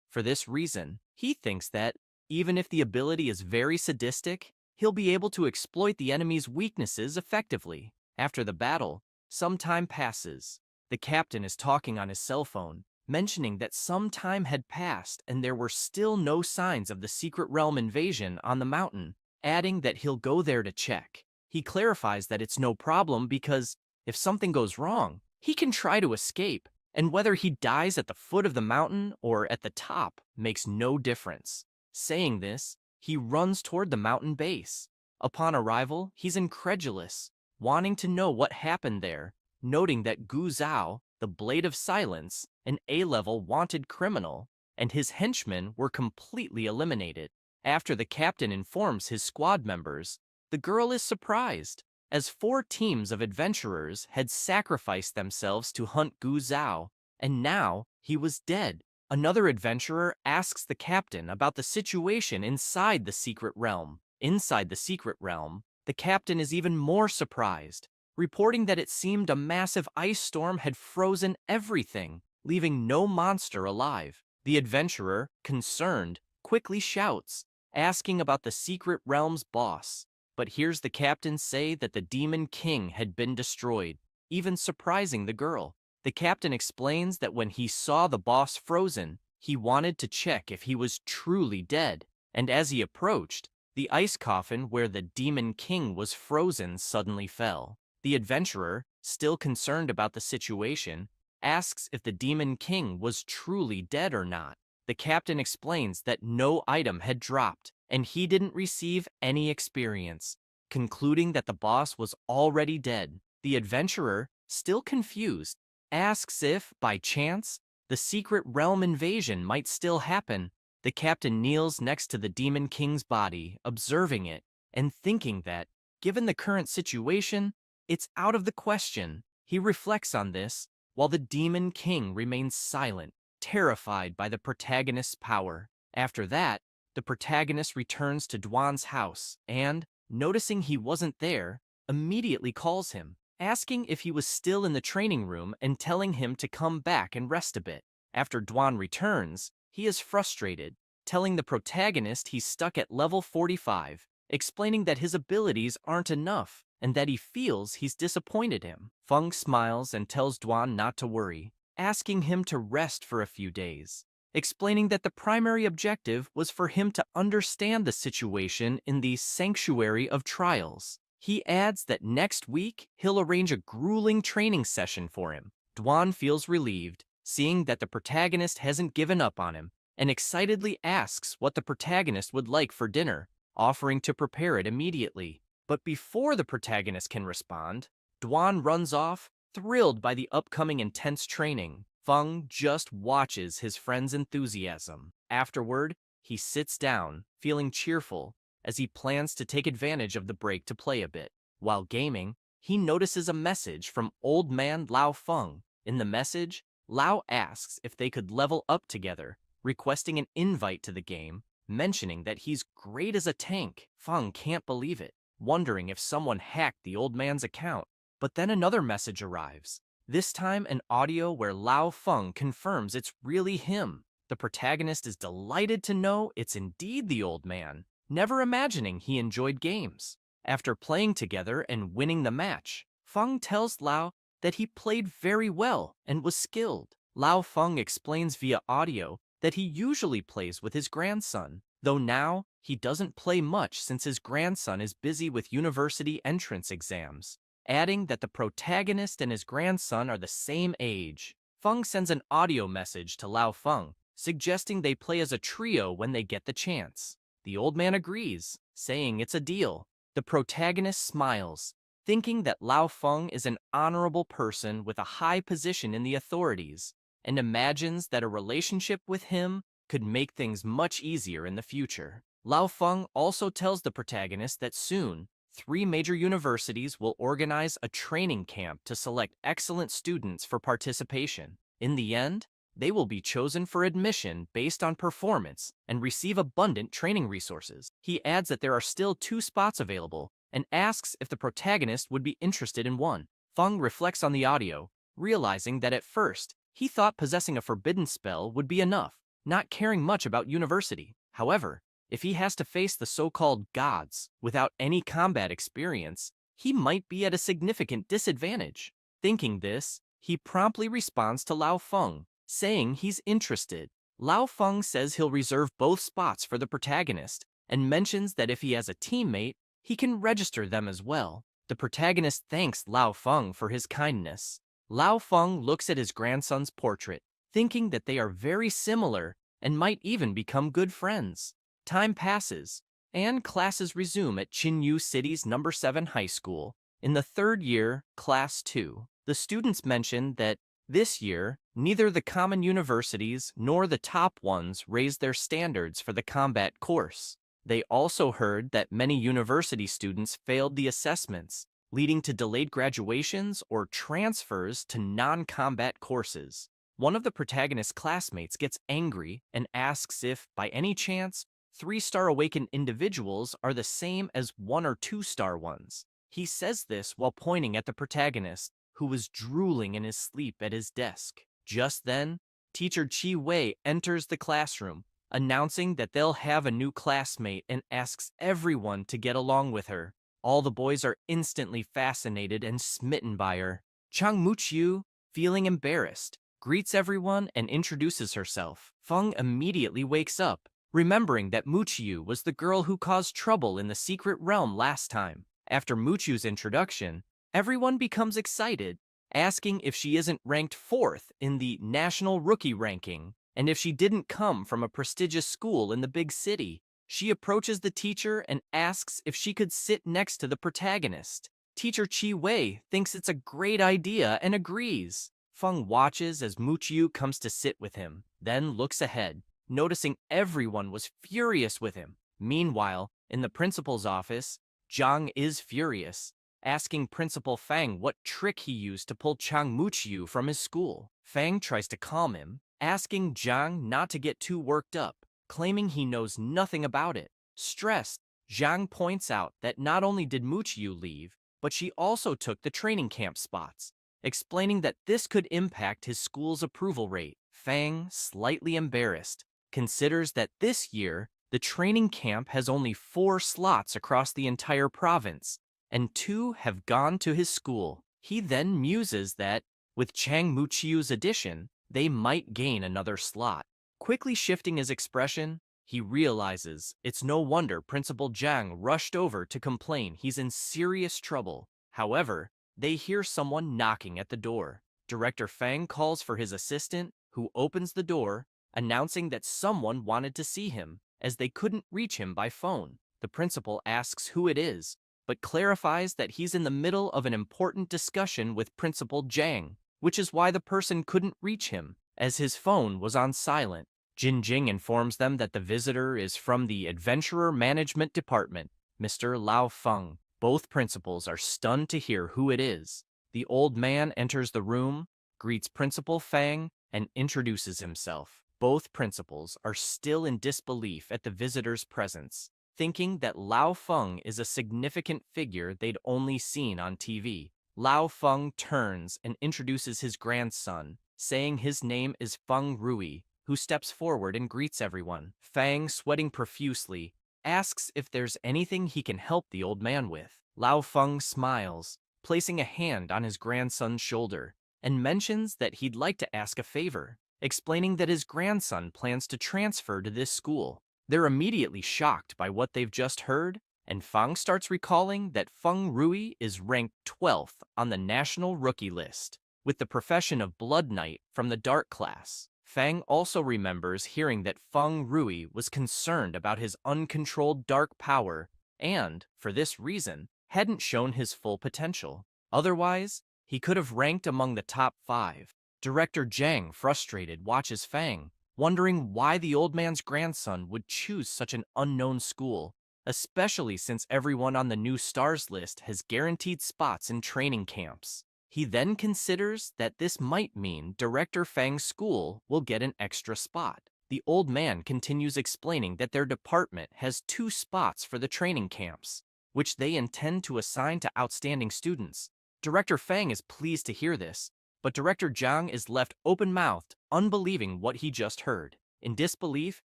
For this reason, he thinks that, even if the ability is very sadistic, he'll be able to exploit the enemy's weaknesses effectively. After the battle, some time passes. The captain is talking on his cell phone, mentioning that some time had passed and there were still no signs of the secret realm invasion on the mountain, adding that he'll go there to check. He clarifies that it's no problem because, if something goes wrong, he can try to escape, and whether he dies at the foot of the mountain or at the top makes no difference. Saying this, he runs toward the mountain base. Upon arrival, he's incredulous, wanting to know what happened there, noting that Gu Zhao, the Blade of Silence, an A-level wanted criminal, and his henchmen were completely eliminated. After the captain informs his squad members, the girl is surprised, as 4 teams of adventurers had sacrificed themselves to hunt Gu Zhao, and now he was dead. Another adventurer asks the captain about the situation inside the secret realm. Inside the secret realm, the captain is even more surprised, reporting that it seemed a massive ice storm had frozen everything, leaving no monster alive. The adventurer, concerned, quickly shouts, asking about the secret realm's boss, but hears the captain say that the Demon King had been destroyed, even surprising the girl. The captain explains that when he saw the boss frozen, he wanted to check if he was truly dead, and as he approached, the ice coffin where the Demon King was frozen suddenly fell. The adventurer, still concerned about the situation, asks if the Demon King was truly dead or not. The captain explains that no item had dropped, and he didn't receive any experience, concluding that the boss was already dead. The adventurer, still confused, asks if, by chance, the secret realm invasion might still happen. The captain kneels next to the Demon King's body, observing it, and thinking that, given the current situation, it's out of the question. He reflects on this, while the Demon King remains silent, terrified by the protagonist's power. After that, the protagonist returns to Duan's house and, noticing he wasn't there, immediately calls him, asking if he was still in the training room and telling him to come back and rest a bit. After Duan returns, he is frustrated, telling the protagonist he's stuck at level 45, explaining that his abilities aren't enough and that he feels he's disappointed him. Feng smiles and tells Duan not to worry, asking him to rest for a few days, explaining that the primary objective was for him to understand the situation in the Sanctuary of Trials. He adds that next week he'll arrange a grueling training session for him. Duan feels relieved, seeing that the protagonist hasn't given up on him, and excitedly asks what the protagonist would like for dinner, offering to prepare it immediately. But before the protagonist can respond, Duan runs off, thrilled by the upcoming intense training. Feng just watches his friend's enthusiasm. Afterward, he sits down, feeling cheerful, as he plans to take advantage of the break to play a bit. While gaming, he notices a message from Old Man Lao Feng. In the message, Lao asks if they could level up together, requesting an invite to the game, mentioning that he's great as a tank. Feng can't believe it, wondering if someone hacked the old man's account. But then another message arrives, this time an audio where Lao Feng confirms it's really him. The protagonist is delighted to know it's indeed the old man, never imagining he enjoyed games. After playing together and winning the match, Feng tells Lao that he played very well and was skilled. Lao Feng explains via audio that he usually plays with his grandson, though now he doesn't play much since his grandson is busy with university entrance exams, adding that the protagonist and his grandson are the same age. Feng sends an audio message to Lao Feng, suggesting they play as a trio when they get the chance. The old man agrees, saying it's a deal. The protagonist smiles, thinking that Lao Feng is an honorable person with a high position in the authorities, and imagines that a relationship with him could make things much easier in the future. Lao Feng also tells the protagonist that soon, 3 major universities will organize a training camp to select excellent students for participation. In the end, they will be chosen for admission based on performance and receive abundant training resources. He adds that there are still 2 spots available and asks if the protagonist would be interested in one. Feng reflects on the audio, realizing that at first, he thought possessing a forbidden spell would be enough, not caring much about university. However, if he has to face the so-called gods without any combat experience, he might be at a significant disadvantage. Thinking this, he promptly responds to Lao Feng, saying he's interested. Lao Feng says he'll reserve both spots for the protagonist, and mentions that if he has a teammate, he can register them as well. The protagonist thanks Lao Feng for his kindness. Lao Feng looks at his grandson's portrait, thinking that they are very similar and might even become good friends. Time passes, and classes resume at Chinyu City's No. 7 high school. In the 3rd year, Class 2, the students mention that this year, neither the common universities nor the top ones raised their standards for the combat course. They also heard that many university students failed the assessments, leading to delayed graduations or transfers to non-combat courses. One of the protagonist's classmates gets angry and asks if, by any chance, 3-star awakened individuals are the same as 1 or 2-star ones. He says this while pointing at the protagonist, who was drooling in his sleep at his desk. Just then, teacher Chi Wei enters the classroom, announcing that they'll have a new classmate and asks everyone to get along with her. All the boys are instantly fascinated and smitten by her. Chang Muqiu, feeling embarrassed, greets everyone and introduces herself. Feng immediately wakes up, remembering that Muqiu was the girl who caused trouble in the secret realm last time. After Muqiu's introduction, everyone becomes excited, asking if she isn't ranked 4th in the national rookie ranking, and if she didn't come from a prestigious school in the big city. She approaches the teacher and asks if she could sit next to the protagonist. Teacher Chi Wei thinks it's a great idea and agrees. Feng watches as Muqiu comes to sit with him, then looks ahead, noticing everyone was furious with him. Meanwhile, in the principal's office, Zhang is furious, asking Principal Fang what trick he used to pull Chang Muqiu from his school. Fang tries to calm him, asking Zhang not to get too worked up, claiming he knows nothing about it. Stressed, Zhang points out that not only did Muqiu leave, but she also took the training camp spots, explaining that this could impact his school's approval rate. Fang, slightly embarrassed, considers that this year, the training camp has only 4 slots across the entire province, and 2 have gone to his school. He then muses that, with Chang Muqiu's addition, they might gain another slot. Quickly shifting his expression, he realizes it's no wonder Principal Zhang rushed over to complain he's in serious trouble. However, they hear someone knocking at the door. Director Fang calls for his assistant, who opens the door, announcing that someone wanted to see him, as they couldn't reach him by phone. The principal asks who it is, but clarifies that he's in the middle of an important discussion with Principal Zhang, which is why the person couldn't reach him, as his phone was on silent. Jin Jing informs them that the visitor is from the Adventurer Management Department, Mr. Lao Feng. Both principals are stunned to hear who it is. The old man enters the room, greets Principal Fang, and introduces himself. Both principals are still in disbelief at the visitor's presence, thinking that Lao Feng is a significant figure they'd only seen on TV. Lao Feng turns and introduces his grandson, saying his name is Feng Rui, who steps forward and greets everyone. Fang, sweating profusely, asks if there's anything he can help the old man with. Lao Feng smiles, placing a hand on his grandson's shoulder, and mentions that he'd like to ask a favor, explaining that his grandson plans to transfer to this school. They're immediately shocked by what they've just heard, and Fang starts recalling that Feng Rui is ranked 12th on the national rookie list, with the profession of Blood Knight from the Dark class. Fang also remembers hearing that Feng Rui was concerned about his uncontrolled dark power and, for this reason, hadn't shown his full potential. Otherwise, he could have ranked among the top 5. Director Zhang, frustrated, watches Fang, wondering why the old man's grandson would choose such an unknown school, especially since everyone on the new stars list has guaranteed spots in training camps. He then considers that this might mean Director Fang's school will get an extra spot. The old man continues explaining that their department has 2 spots for the training camps, which they intend to assign to outstanding students. Director Fang is pleased to hear this, but Director Zhang is left open-mouthed, unbelieving what he just heard. In disbelief,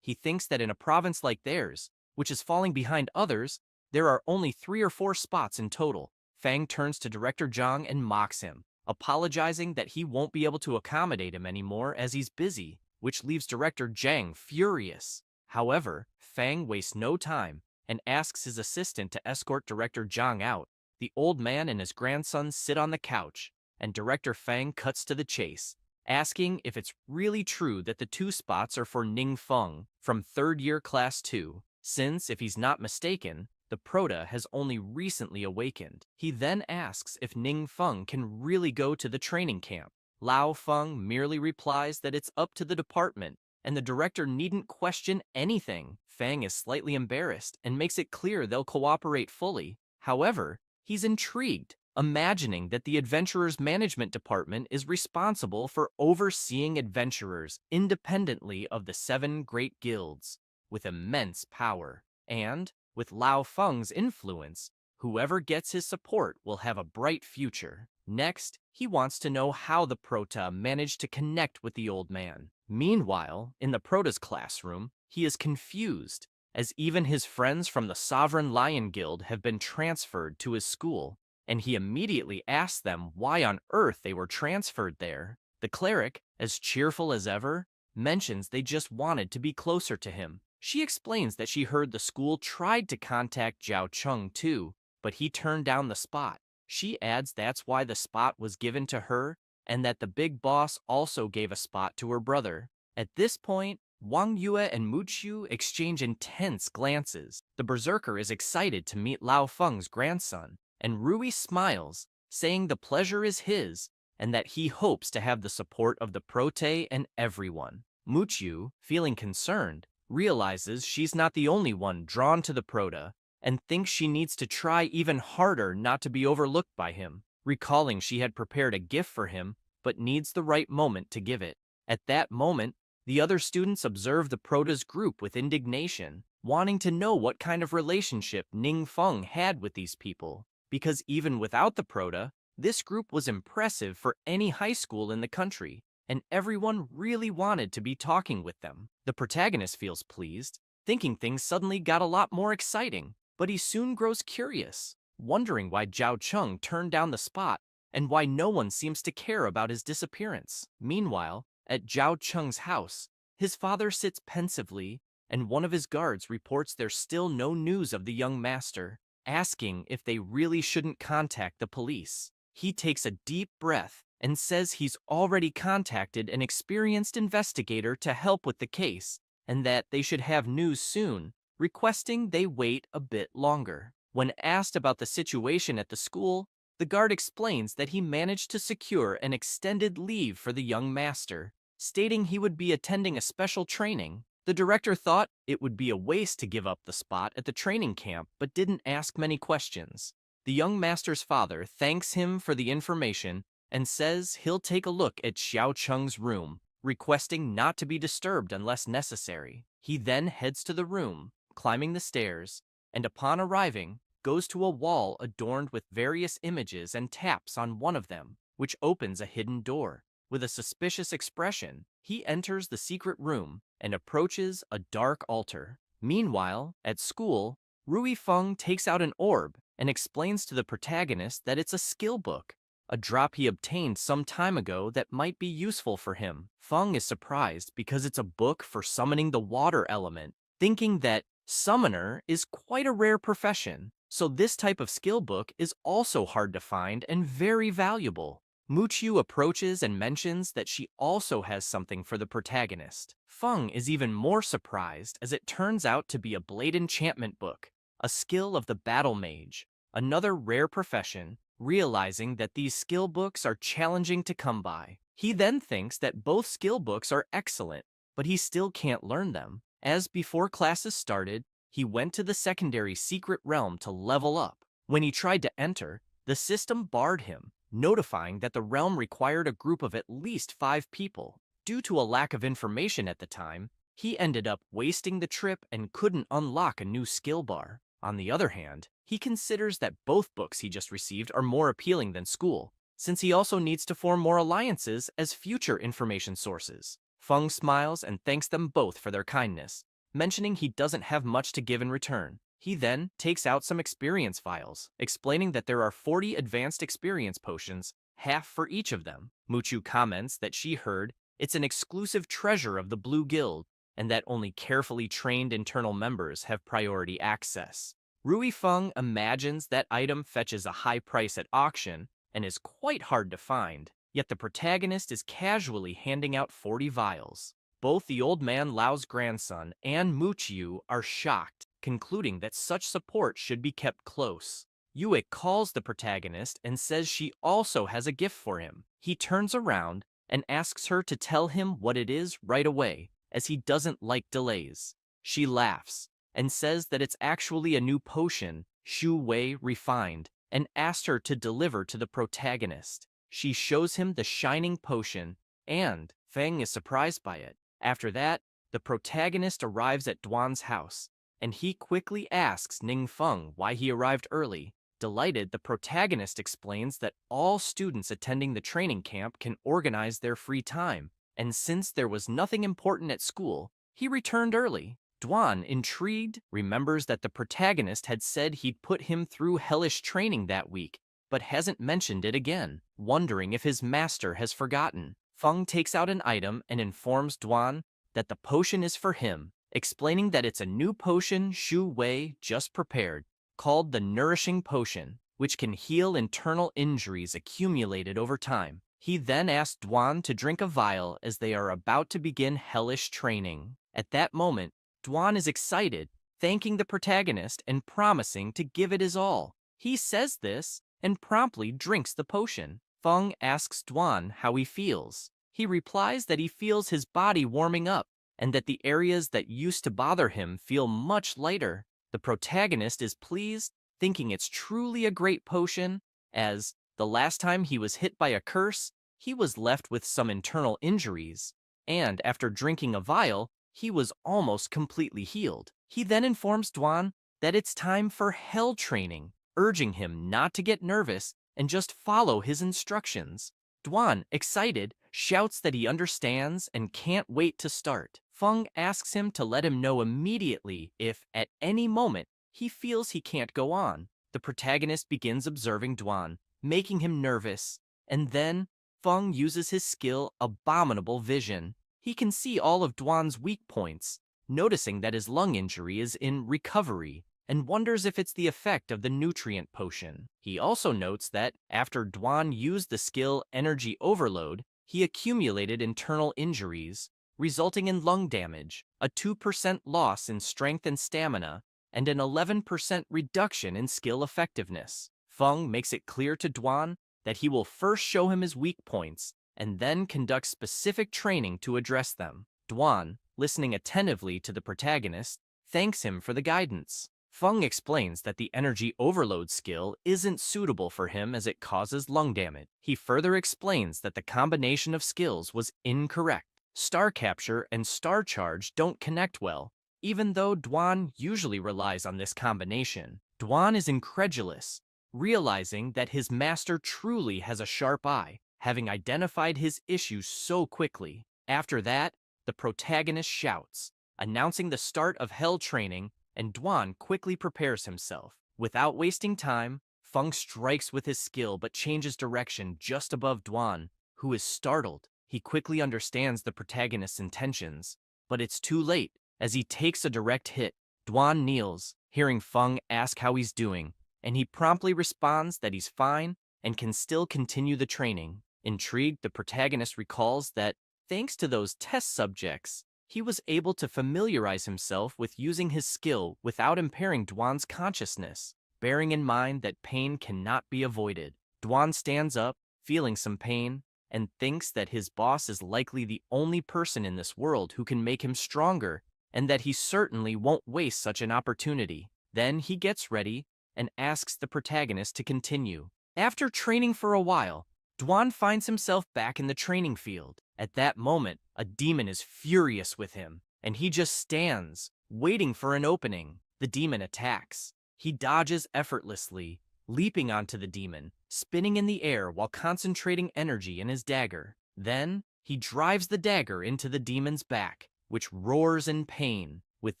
he thinks that in a province like theirs, which is falling behind others, there are only 3 or 4 spots in total. Fang turns to Director Zhang and mocks him, apologizing that he won't be able to accommodate him anymore as he's busy, which leaves Director Zhang furious. However, Fang wastes no time and asks his assistant to escort Director Zhang out. The old man and his grandson sit on the couch, and Director Fang cuts to the chase, asking if it's really true that the 2 spots are for Ning Feng from 3rd year class 2, since, if he's not mistaken, the Prota has only recently awakened. He then asks if Ning Feng can really go to the training camp. Lao Feng merely replies that it's up to the department, and the director needn't question anything. Fang is slightly embarrassed and makes it clear they'll cooperate fully. However, he's intrigued, imagining that the Adventurers Management Department is responsible for overseeing adventurers independently of the 7 great guilds, with immense power. And, with Lao Feng's influence, whoever gets his support will have a bright future. Next, he wants to know how the Prota managed to connect with the old man. Meanwhile, in the Prota's classroom, he is confused, as even his friends from the Sovereign Lion Guild have been transferred to his school, and he immediately asks them why on earth they were transferred there. The cleric, as cheerful as ever, mentions they just wanted to be closer to him. She explains that she heard the school tried to contact Zhao Cheng too, but he turned down the spot. She adds that's why the spot was given to her, and that the big boss also gave a spot to her brother. At this point, Wang Yue and Mu Qiu exchange intense glances. The berserker is excited to meet Lao Feng's grandson, and Rui smiles, saying the pleasure is his, and that he hopes to have the support of the Prote and everyone. Mu Qiu, feeling concerned, realizes she's not the only one drawn to the Prota, and thinks she needs to try even harder not to be overlooked by him, recalling she had prepared a gift for him, but needs the right moment to give it. At that moment, the other students observe the Prota's group with indignation, wanting to know what kind of relationship Ning Feng had with these people, because even without the Prota, this group was impressive for any high school in the country, and everyone really wanted to be talking with them. The protagonist feels pleased, thinking things suddenly got a lot more exciting, but he soon grows curious, wondering why Zhao Cheng turned down the spot and why no one seems to care about his disappearance. Meanwhile, at Zhao Cheng's house, his father sits pensively, and one of his guards reports there's still no news of the young master, asking if they really shouldn't contact the police. He takes a deep breath and says he's already contacted an experienced investigator to help with the case, and that they should have news soon, requesting they wait a bit longer. When asked about the situation at the school, the guard explains that he managed to secure an extended leave for the young master, stating he would be attending a special training. The director thought it would be a waste to give up the spot at the training camp, but didn't ask many questions. The young master's father thanks him for the information and says he'll take a look at Xiao Cheng's room, requesting not to be disturbed unless necessary. He then heads to the room, climbing the stairs, and upon arriving, goes to a wall adorned with various images and taps on one of them, which opens a hidden door. With a suspicious expression, he enters the secret room and approaches a dark altar. Meanwhile, at school, Rui Feng takes out an orb and explains to the protagonist that it's a skill book, a drop he obtained some time ago that might be useful for him. Feng is surprised because it's a book for summoning the water element, thinking that summoner is quite a rare profession, so this type of skill book is also hard to find and very valuable. Muqiu approaches and mentions that she also has something for the protagonist. Feng is even more surprised as it turns out to be a blade enchantment book, a skill of the battle mage, another rare profession, realizing that these skill books are challenging to come by. He then thinks that both skill books are excellent, but he still can't learn them. As before classes started, he went to the secondary secret realm to level up. When he tried to enter, the system barred him, notifying that the realm required a group of at least 5 people. Due to a lack of information at the time, he ended up wasting the trip and couldn't unlock a new skill bar. On the other hand, he considers that both books he just received are more appealing than school, since he also needs to form more alliances as future information sources. Feng smiles and thanks them both for their kindness, mentioning he doesn't have much to give in return. He then takes out some experience vials, explaining that there are 40 advanced experience potions, half for each of them. Muqiu comments that she heard it's an exclusive treasure of the Blue Guild, and that only carefully trained internal members have priority access. Rui Feng imagines that item fetches a high price at auction and is quite hard to find, yet the protagonist is casually handing out 40 vials. Both the old man Lao's grandson and Muqiu are shocked, concluding that such support should be kept close. Yue calls the protagonist and says she also has a gift for him. He turns around and asks her to tell him what it is right away, as he doesn't like delays. She laughs and says that it's actually a new potion, Shu Wei refined, and asked her to deliver to the protagonist. She shows him the shining potion, and Feng is surprised by it. After that, the protagonist arrives at Duan's house, and he quickly asks Ning Feng why he arrived early. Delighted, the protagonist explains that all students attending the training camp can organize their free time, and since there was nothing important at school, he returned early. Duan, intrigued, remembers that the protagonist had said he'd put him through hellish training that week, but hasn't mentioned it again, wondering if his master has forgotten. Feng takes out an item and informs Duan that the potion is for him, explaining that it's a new potion Shu Wei just prepared, called the Nourishing Potion, which can heal internal injuries accumulated over time. He then asks Duan to drink a vial as they are about to begin hellish training. At that moment, Duan is excited, thanking the protagonist and promising to give it his all. He says this and promptly drinks the potion. Feng asks Duan how he feels. He replies that he feels his body warming up and that the areas that used to bother him feel much lighter. The protagonist is pleased, thinking it's truly a great potion, as the last time he was hit by a curse, he was left with some internal injuries, and after drinking a vial, he was almost completely healed. He then informs Duan that it's time for hell training, urging him not to get nervous and just follow his instructions. Duan, excited, shouts that he understands and can't wait to start. Feng asks him to let him know immediately if, at any moment, he feels he can't go on. The protagonist begins observing Duan, making him nervous, and then Feng uses his skill Abominable Vision. He can see all of Duan's weak points, noticing that his lung injury is in recovery, and wonders if it's the effect of the nutrient potion. He also notes that, after Duan used the skill Energy Overload, he accumulated internal injuries, resulting in lung damage, a 2% loss in strength and stamina, and an 11% reduction in skill effectiveness. Feng makes it clear to Duan that he will first show him his weak points, and then conduct specific training to address them. Duan, listening attentively to the protagonist, thanks him for the guidance. Feng explains that the Energy Overload skill isn't suitable for him as it causes lung damage. He further explains that the combination of skills was incorrect. Star capture and star charge don't connect well, even though Dwan usually relies on this combination. Dwan is incredulous, realizing that his master truly has a sharp eye, having identified his issues so quickly. After that, the protagonist shouts, announcing the start of Hell training, and Dwan quickly prepares himself. Without wasting time, Feng strikes with his skill but changes direction just above Dwan, who is startled. He quickly understands the protagonist's intentions, but it's too late. As he takes a direct hit, Dwan kneels, hearing Feng ask how he's doing, and he promptly responds that he's fine and can still continue the training. Intrigued, the protagonist recalls that, thanks to those test subjects, he was able to familiarize himself with using his skill without impairing Dwan's consciousness. Bearing in mind that pain cannot be avoided, Dwan stands up, feeling some pain, and thinks that his boss is likely the only person in this world who can make him stronger, and that he certainly won't waste such an opportunity. Then he gets ready and asks the protagonist to continue. After training for a while, Dwan finds himself back in the training field. At that moment, a demon is furious with him, and he just stands, waiting for an opening. The demon attacks. He dodges effortlessly, leaping onto the demon, spinning in the air while concentrating energy in his dagger. Then, he drives the dagger into the demon's back, which roars in pain. With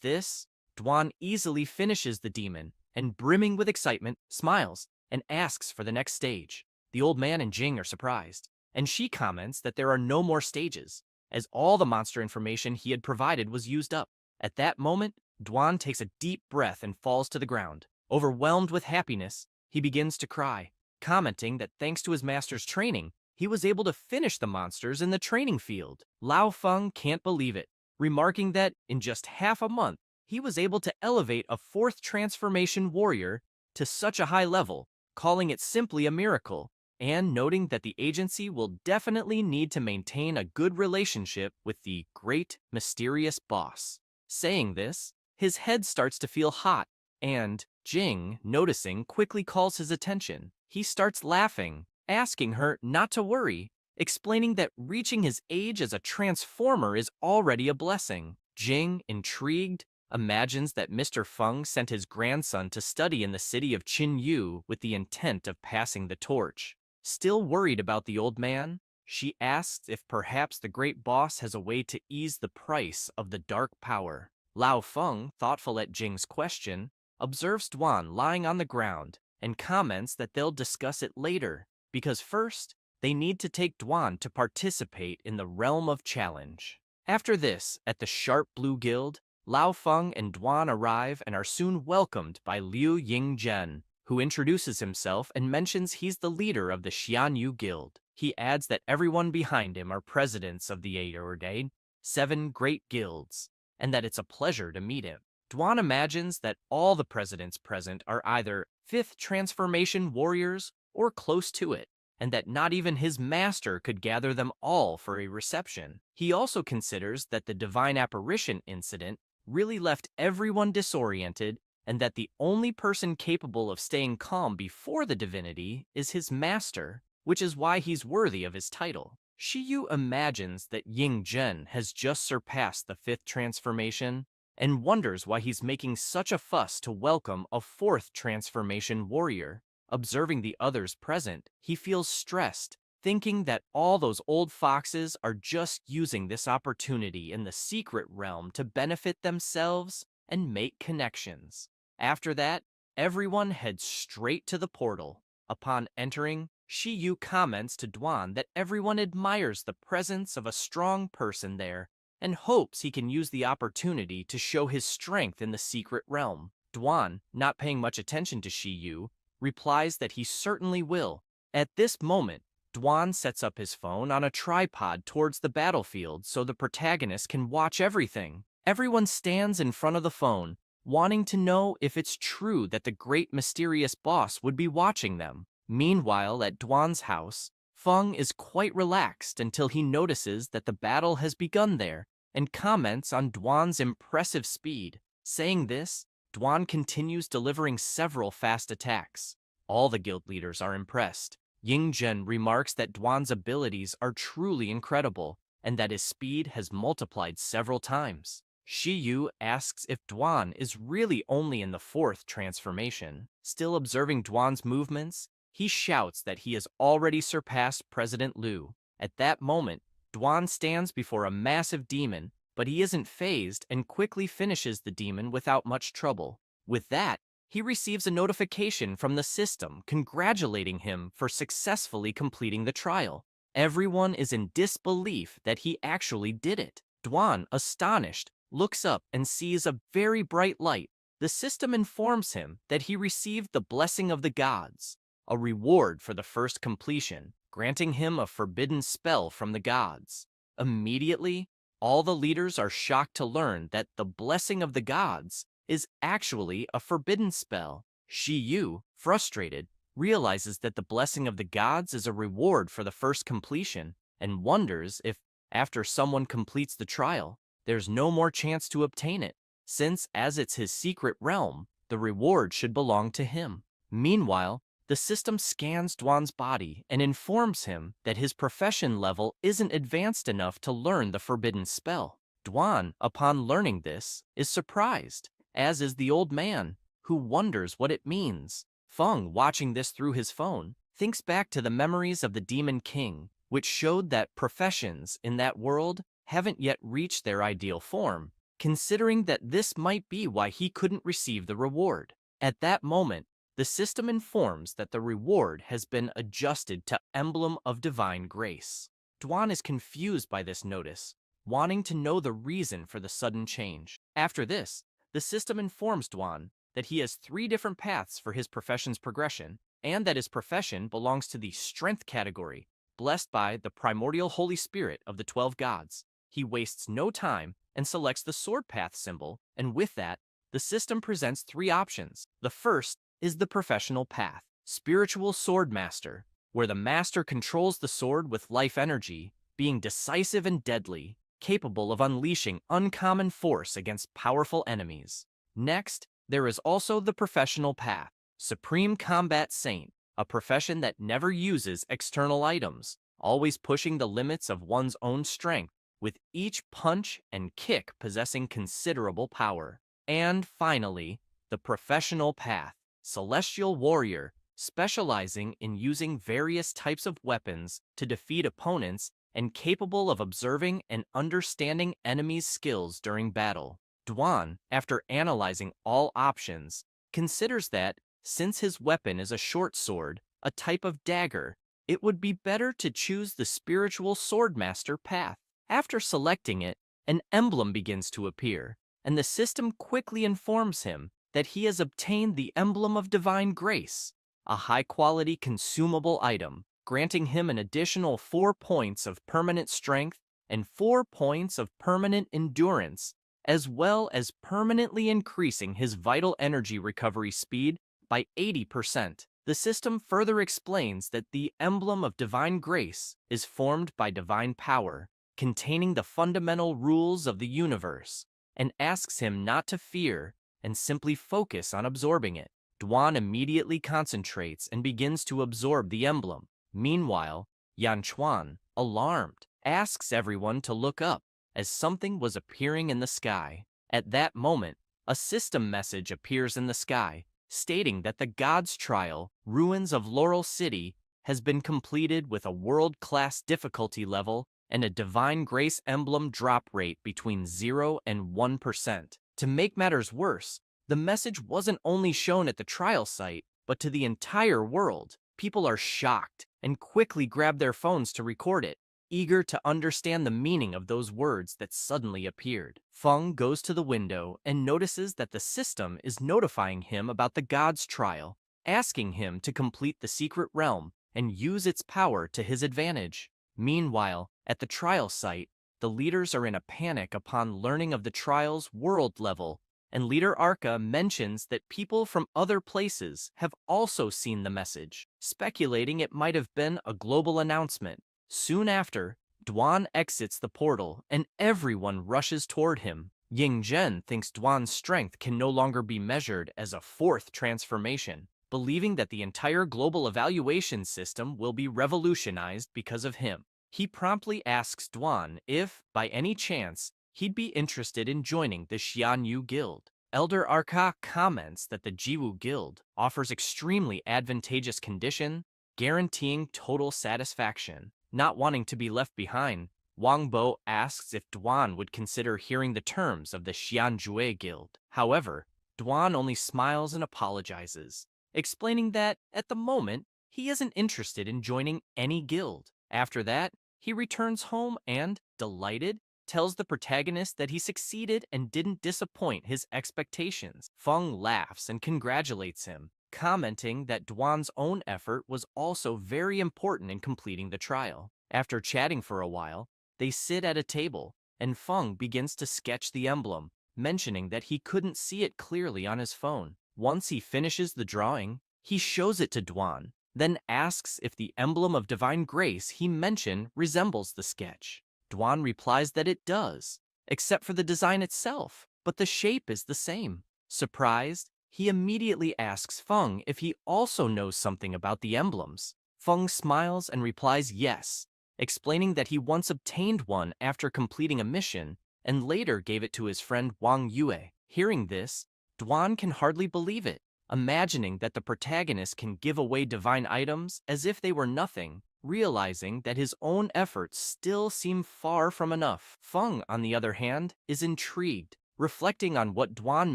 this, Dwan easily finishes the demon, and brimming with excitement, smiles and asks for the next stage. The old man and Jing are surprised, and she comments that there are no more stages, as all the monster information he had provided was used up. At that moment, Dwan takes a deep breath and falls to the ground. Overwhelmed with happiness, he begins to cry, commenting that thanks to his master's training, he was able to finish the monsters in the training field. Lao Feng can't believe it, remarking that in just half a month, he was able to elevate a fourth transformation warrior to such a high level, calling it simply a miracle, and noting that the agency will definitely need to maintain a good relationship with the great, mysterious boss. Saying this, his head starts to feel hot, and Jing, noticing, quickly calls his attention. He starts laughing, asking her not to worry, explaining that reaching his age as a transformer is already a blessing. Jing, intrigued, imagines that Mr. Feng sent his grandson to study in the city of Qinyu with the intent of passing the torch. Still worried about the old man, she asks if perhaps the great boss has a way to ease the price of the dark power. Lao Feng, thoughtful at Jing's question, observes Dwan lying on the ground and comments that they'll discuss it later, because first, they need to take Dwan to participate in the realm of challenge. After this, at the Sharp Blue Guild, Lao Feng and Dwan arrive and are soon welcomed by Liu Yingzhen, who introduces himself and mentions he's the leader of the Xianyu Guild. He adds that everyone behind him are presidents of the Aeordae, 7 great guilds, and that it's a pleasure to meet him. Dwan imagines that all the presidents present are either 5th transformation warriors or close to it, and that not even his master could gather them all for a reception. He also considers that the divine apparition incident really left everyone disoriented, and that the only person capable of staying calm before the divinity is his master, which is why he's worthy of his title. Shiyu imagines that Ying Zhen has just surpassed the 5th transformation, and wonders why he's making such a fuss to welcome a 4th transformation warrior. Observing the others present, he feels stressed, thinking that all those old foxes are just using this opportunity in the secret realm to benefit themselves and make connections. After that, everyone heads straight to the portal. Upon entering, Shiyu comments to Dwan that everyone admires the presence of a strong person there and hopes he can use the opportunity to show his strength in the secret realm. Dwan, not paying much attention to Shiyu, replies that he certainly will. At this moment, Dwan sets up his phone on a tripod towards the battlefield so the protagonist can watch everything. Everyone stands in front of the phone, wanting to know if it's true that the great mysterious boss would be watching them. Meanwhile, at Dwan's house, Feng is quite relaxed until he notices that the battle has begun there and comments on Dwan's impressive speed. Saying this, Dwan continues delivering several fast attacks. All the guild leaders are impressed. Yingzhen remarks that Dwan's abilities are truly incredible, and that his speed has multiplied several times. Shiyu asks if Duan is really only in the fourth transformation. Still observing Duan's movements, he shouts that he has already surpassed President Liu. At that moment, Duan stands before a massive demon, but he isn't fazed and quickly finishes the demon without much trouble. With that, he receives a notification from the system congratulating him for successfully completing the trial. Everyone is in disbelief that he actually did it. Duan, astonished, looks up and sees a very bright light. The system informs him that he received the blessing of the gods, a reward for the first completion, granting him a forbidden spell from the gods. Immediately, all the leaders are shocked to learn that the blessing of the gods is actually a forbidden spell. Shiyu, frustrated, realizes that the blessing of the gods is a reward for the first completion and wonders if, after someone completes the trial, there's no more chance to obtain it, since as it's his secret realm, the reward should belong to him. Meanwhile, the system scans Duan's body and informs him that his profession level isn't advanced enough to learn the forbidden spell. Duan, upon learning this, is surprised, as is the old man, who wonders what it means. Feng, watching this through his phone, thinks back to the memories of the Demon King, which showed that professions in that world haven't yet reached their ideal form, considering that this might be why he couldn't receive the reward. At that moment, the system informs that the reward has been adjusted to Emblem of Divine Grace. Duan is confused by this notice, wanting to know the reason for the sudden change. After this, the system informs Duan that he has 3 different paths for his profession's progression, and that his profession belongs to the Strength category, blessed by the primordial Holy Spirit of the 12 gods. He wastes no time and selects the Sword Path symbol, and with that, the system presents 3 options. The first is the professional path, Spiritual Sword Master, where the master controls the sword with life energy, being decisive and deadly, capable of unleashing uncommon force against powerful enemies. Next, there is also the professional path, Supreme Combat Saint, a profession that never uses external items, always pushing the limits of one's own strength, with each punch and kick possessing considerable power. And finally, the professional path, Celestial Warrior, specializing in using various types of weapons to defeat opponents and capable of observing and understanding enemies' skills during battle. Duan, after analyzing all options, considers that, since his weapon is a short sword, a type of dagger, it would be better to choose the Spiritual Swordmaster path. After selecting it, an emblem begins to appear, and the system quickly informs him that he has obtained the Emblem of Divine Grace, a high-quality consumable item, granting him an additional 4 points of permanent strength and 4 points of permanent endurance, as well as permanently increasing his vital energy recovery speed by 80%. The system further explains that the Emblem of Divine Grace is formed by divine power, containing the fundamental rules of the universe, and asks him not to fear and simply focus on absorbing it. Duan immediately concentrates and begins to absorb the emblem. Meanwhile, Yan Chuan, alarmed, asks everyone to look up, as something was appearing in the sky. At that moment, a system message appears in the sky, stating that the God's Trial, Ruins of Laurel City, has been completed with a world-class difficulty level and a Divine Grace emblem drop rate between 0 and 1%. To make matters worse, the message wasn't only shown at the trial site, but to the entire world. People are shocked and quickly grab their phones to record it, eager to understand the meaning of those words that suddenly appeared. Feng goes to the window and notices that the system is notifying him about the God's Trial, asking him to complete the secret realm and use its power to his advantage. Meanwhile, at the trial site, the leaders are in a panic upon learning of the trial's world level, and Leader Arca mentions that people from other places have also seen the message, speculating it might have been a global announcement. Soon after, Duan exits the portal and everyone rushes toward him. Ying Zhen thinks Duan's strength can no longer be measured as a 4th transformation, believing that the entire global evaluation system will be revolutionized because of him. He promptly asks Duan if, by any chance, he'd be interested in joining the Xianyu Guild. Elder Arka comments that the Jiwu Guild offers extremely advantageous condition, guaranteeing total satisfaction. Not wanting to be left behind, Wang Bo asks if Duan would consider hearing the terms of the Xianjue Guild. However, Duan only smiles and apologizes, explaining that, at the moment, he isn't interested in joining any guild. After that, he returns home and, delighted, tells the protagonist that he succeeded and didn't disappoint his expectations. Feng laughs and congratulates him, commenting that Duan's own effort was also very important in completing the trial. After chatting for a while, they sit at a table, and Feng begins to sketch the emblem, mentioning that he couldn't see it clearly on his phone. Once he finishes the drawing, he shows it to Duan, then asks if the emblem of divine grace he mentioned resembles the sketch. Duan replies that it does, except for the design itself, but the shape is the same. Surprised, he immediately asks Feng if he also knows something about the emblems. Feng smiles and replies yes, explaining that he once obtained one after completing a mission and later gave it to his friend Wang Yue. Hearing this, Duan can hardly believe it, imagining that the protagonist can give away divine items as if they were nothing, realizing that his own efforts still seem far from enough. Feng, on the other hand, is intrigued, reflecting on what Duan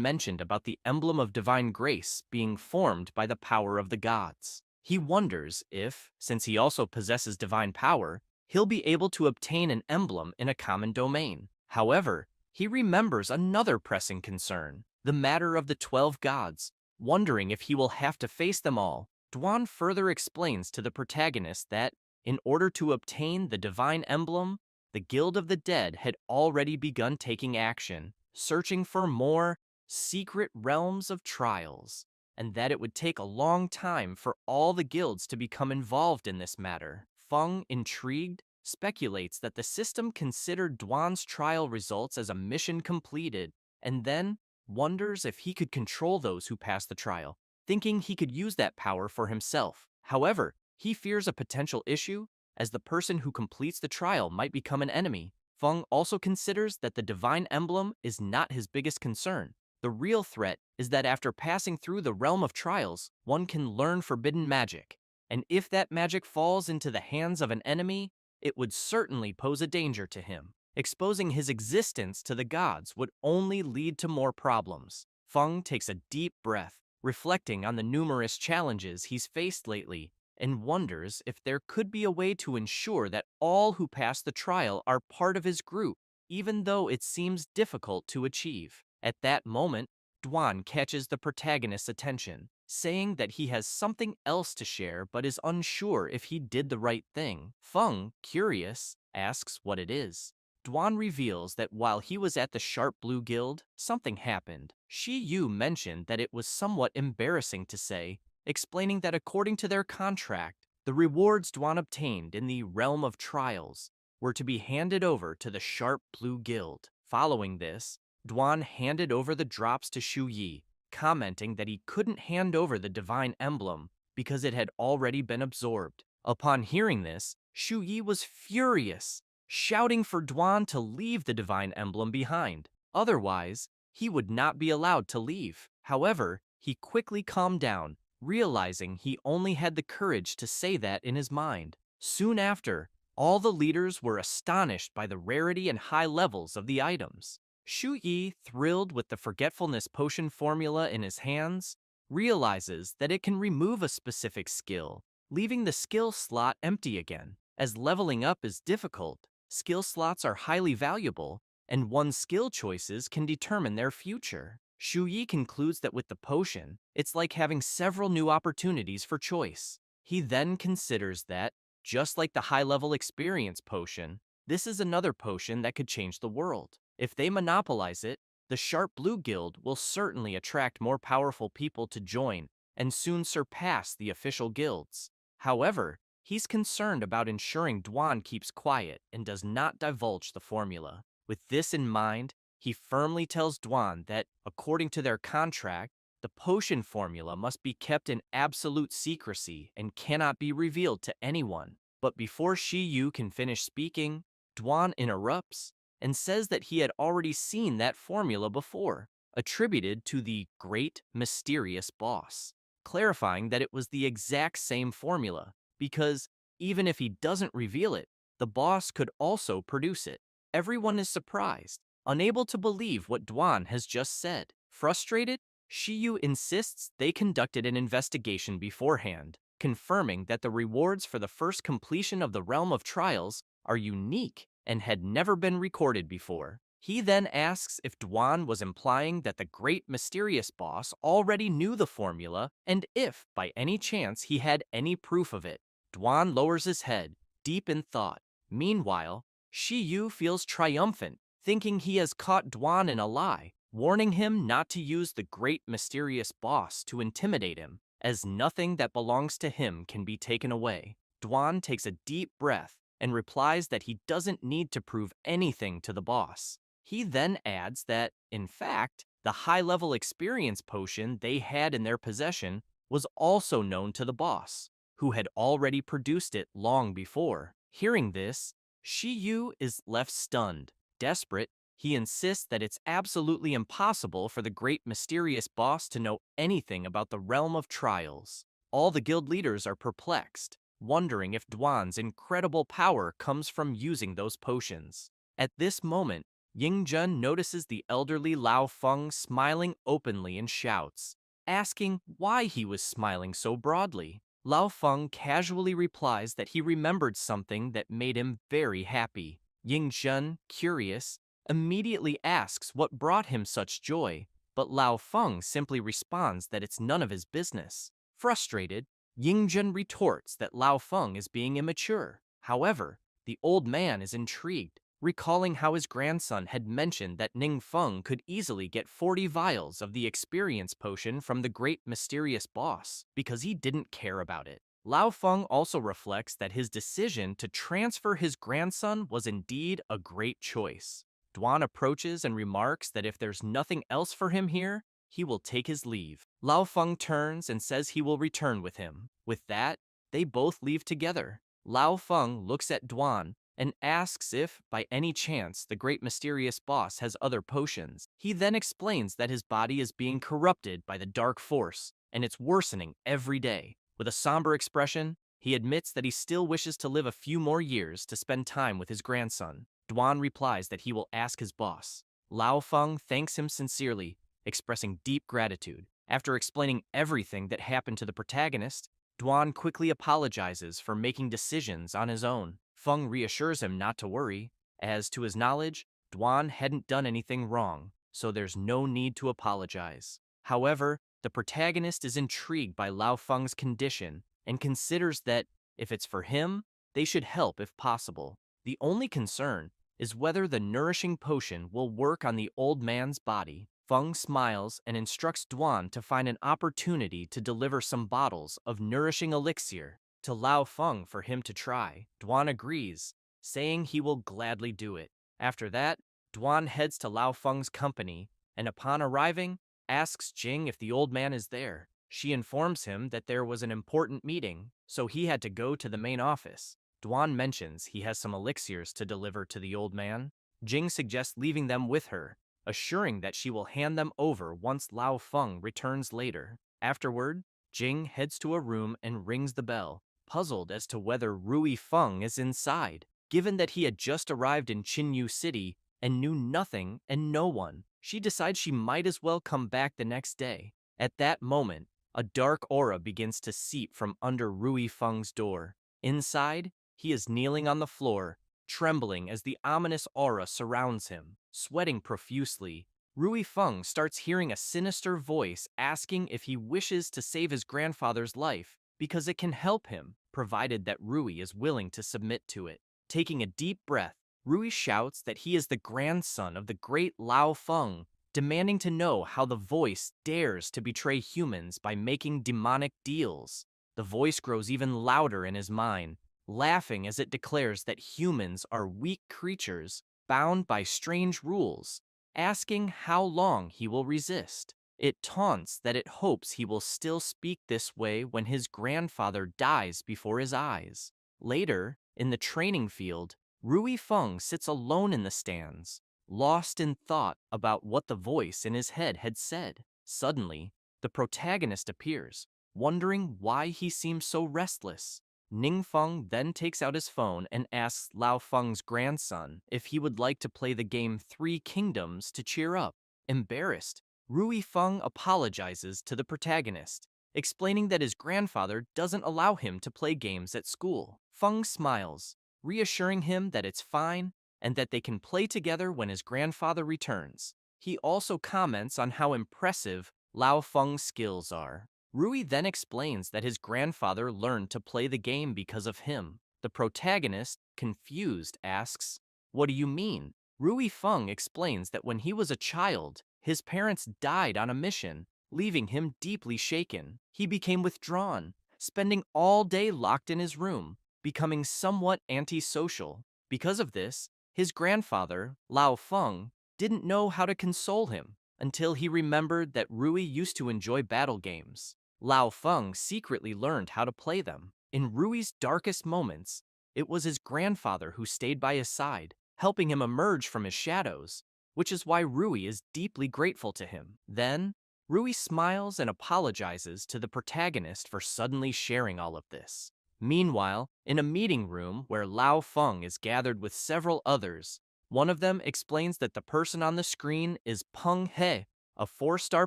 mentioned about the emblem of divine grace being formed by the power of the gods. He wonders if, since he also possesses divine power, he'll be able to obtain an emblem in a common domain. However, he remembers another pressing concern, the matter of the 12 gods. Wondering if he will have to face them all, Duan further explains to the protagonist that, in order to obtain the divine emblem, the Guild of the Dead had already begun taking action, searching for more secret realms of trials, and that it would take a long time for all the guilds to become involved in this matter. Feng, intrigued, speculates that the system considered Duan's trial results as a mission completed, and then wonders if he could control those who pass the trial, thinking he could use that power for himself. However, he fears a potential issue, as the person who completes the trial might become an enemy. Feng also considers that the divine emblem is not his biggest concern. The real threat is that after passing through the realm of trials, one can learn forbidden magic, and if that magic falls into the hands of an enemy, it would certainly pose a danger to him. Exposing his existence to the gods would only lead to more problems. Feng takes a deep breath, reflecting on the numerous challenges he's faced lately, and wonders if there could be a way to ensure that all who pass the trial are part of his group, even though it seems difficult to achieve. At that moment, Duan catches the protagonist's attention, saying that he has something else to share but is unsure if he did the right thing. Feng, curious, asks what it is. Duan reveals that while he was at the Sharp Blue Guild, something happened. Shi Yu mentioned that it was somewhat embarrassing to say, explaining that according to their contract, the rewards Duan obtained in the Realm of Trials were to be handed over to the Sharp Blue Guild. Following this, Duan handed over the drops to Shu Yi, commenting that he couldn't hand over the divine emblem because it had already been absorbed. Upon hearing this, Shu Yi was furious, shouting for Duan to leave the divine emblem behind. Otherwise, he would not be allowed to leave. However, he quickly calmed down, realizing he only had the courage to say that in his mind. Soon after, all the leaders were astonished by the rarity and high levels of the items. Shu Yi, thrilled with the forgetfulness potion formula in his hands, realizes that it can remove a specific skill, leaving the skill slot empty again. As leveling up is difficult, skill slots are highly valuable, and one's skill choices can determine their future. Shu Yi concludes that with the potion, it's like having several new opportunities for choice. He then considers that, just like the high-level experience potion, this is another potion that could change the world. If they monopolize it, the Sharp Blue Guild will certainly attract more powerful people to join and soon surpass the official guilds. However, he's concerned about ensuring Duan keeps quiet and does not divulge the formula. With this in mind, he firmly tells Duan that, according to their contract, the potion formula must be kept in absolute secrecy and cannot be revealed to anyone. But before Yu can finish speaking, Dwan interrupts and says that he had already seen that formula before, attributed to the Great Mysterious Boss, clarifying that it was the exact same formula, because even if he doesn't reveal it, the boss could also produce it. Everyone is surprised, unable to believe what Dwan has just said. Frustrated, Shiyu insists they conducted an investigation beforehand, confirming that the rewards for the first completion of the Realm of Trials are unique and had never been recorded before. He then asks if Dwan was implying that the Great Mysterious Boss already knew the formula and if, by any chance, he had any proof of it. Dwan lowers his head, deep in thought. Meanwhile, Shiyu feels triumphant, thinking he has caught Dwan in a lie, warning him not to use the Great Mysterious Boss to intimidate him, as nothing that belongs to him can be taken away. Dwan takes a deep breath and replies that he doesn't need to prove anything to the boss. He then adds that, in fact, the high-level experience potion they had in their possession was also known to the boss, who had already produced it long before. Hearing this, Shiyu is left stunned. Desperate, he insists that it's absolutely impossible for the Great Mysterious Boss to know anything about the Realm of Trials. All the guild leaders are perplexed, wondering if Dwan's incredible power comes from using those potions. At this moment, Yingjun notices the elderly Lao Feng smiling openly and shouts, asking why he was smiling so broadly. Lao Feng casually replies that he remembered something that made him very happy. Yingjun, curious, immediately asks what brought him such joy, but Lao Feng simply responds that it's none of his business. Frustrated, Yingjun retorts that Lao Feng is being immature. However, the old man is intrigued, recalling how his grandson had mentioned that Ning Feng could easily get 40 vials of the experience potion from the Great Mysterious Boss because he didn't care about it. Lao Feng also reflects that his decision to transfer his grandson was indeed a great choice. Dwan approaches and remarks that if there's nothing else for him here, he will take his leave. Lao Feng turns and says he will return with him. With that, they both leave together. Lao Feng looks at Dwan and asks if, by any chance, the Great Mysterious Boss has other potions. He then explains that his body is being corrupted by the dark force, and it's worsening every day. With a somber expression, he admits that he still wishes to live a few more years to spend time with his grandson. Dwan replies that he will ask his boss. Lao Feng thanks him sincerely, expressing deep gratitude. After explaining everything that happened to the protagonist, Dwan quickly apologizes for making decisions on his own. Feng reassures him not to worry, as to his knowledge, Dwan hadn't done anything wrong, so there's no need to apologize. However, the protagonist is intrigued by Lao Feng's condition and considers that, if it's for him, they should help if possible. The only concern is whether the nourishing potion will work on the old man's body. Feng smiles and instructs Dwan to find an opportunity to deliver some bottles of nourishing elixir to Lao Feng for him to try. Dwan agrees, saying he will gladly do it. After that, Dwan heads to Lao Feng's company, and upon arriving, asks Jing if the old man is there. She informs him that there was an important meeting, so he had to go to the main office. Dwan mentions he has some elixirs to deliver to the old man. Jing suggests leaving them with her, assuring that she will hand them over once Lao Feng returns later. Afterward, Jing heads to a room and rings the bell, puzzled as to whether Rui Feng is inside. Given that he had just arrived in Chinyu City and knew nothing and no one, she decides she might as well come back the next day. At that moment, a dark aura begins to seep from under Rui Feng's door. Inside, he is kneeling on the floor, trembling as the ominous aura surrounds him. Sweating profusely, Rui Feng starts hearing a sinister voice asking if he wishes to save his grandfather's life because it can help him, provided that Rui is willing to submit to it. Taking a deep breath, Rui shouts that he is the grandson of the great Lao Feng, demanding to know how the voice dares to betray humans by making demonic deals. The voice grows even louder in his mind, laughing as it declares that humans are weak creatures bound by strange rules, asking how long he will resist. It taunts that it hopes he will still speak this way when his grandfather dies before his eyes. Later, in the training field, Rui Feng sits alone in the stands, lost in thought about what the voice in his head had said. Suddenly, the protagonist appears, wondering why he seems so restless. Ning Feng then takes out his phone and asks Lao Feng's grandson if he would like to play the game Three Kingdoms to cheer up. Embarrassed, Rui Feng apologizes to the protagonist, explaining that his grandfather doesn't allow him to play games at school. Feng smiles, reassuring him that it's fine and that they can play together when his grandfather returns. He also comments on how impressive Lao Feng's skills are. Rui then explains that his grandfather learned to play the game because of him. The protagonist, confused, asks, "What do you mean?" Rui Feng explains that when he was a child, his parents died on a mission, leaving him deeply shaken. He became withdrawn, spending all day locked in his room, becoming somewhat antisocial. Because of this, his grandfather, Lao Feng, didn't know how to console him until he remembered that Rui used to enjoy battle games. Lao Feng secretly learned how to play them. In Rui's darkest moments, it was his grandfather who stayed by his side, helping him emerge from his shadows, which is why Rui is deeply grateful to him. Then, Rui smiles and apologizes to the protagonist for suddenly sharing all of this. Meanwhile, in a meeting room where Lao Feng is gathered with several others, one of them explains that the person on the screen is Peng He, a 4-star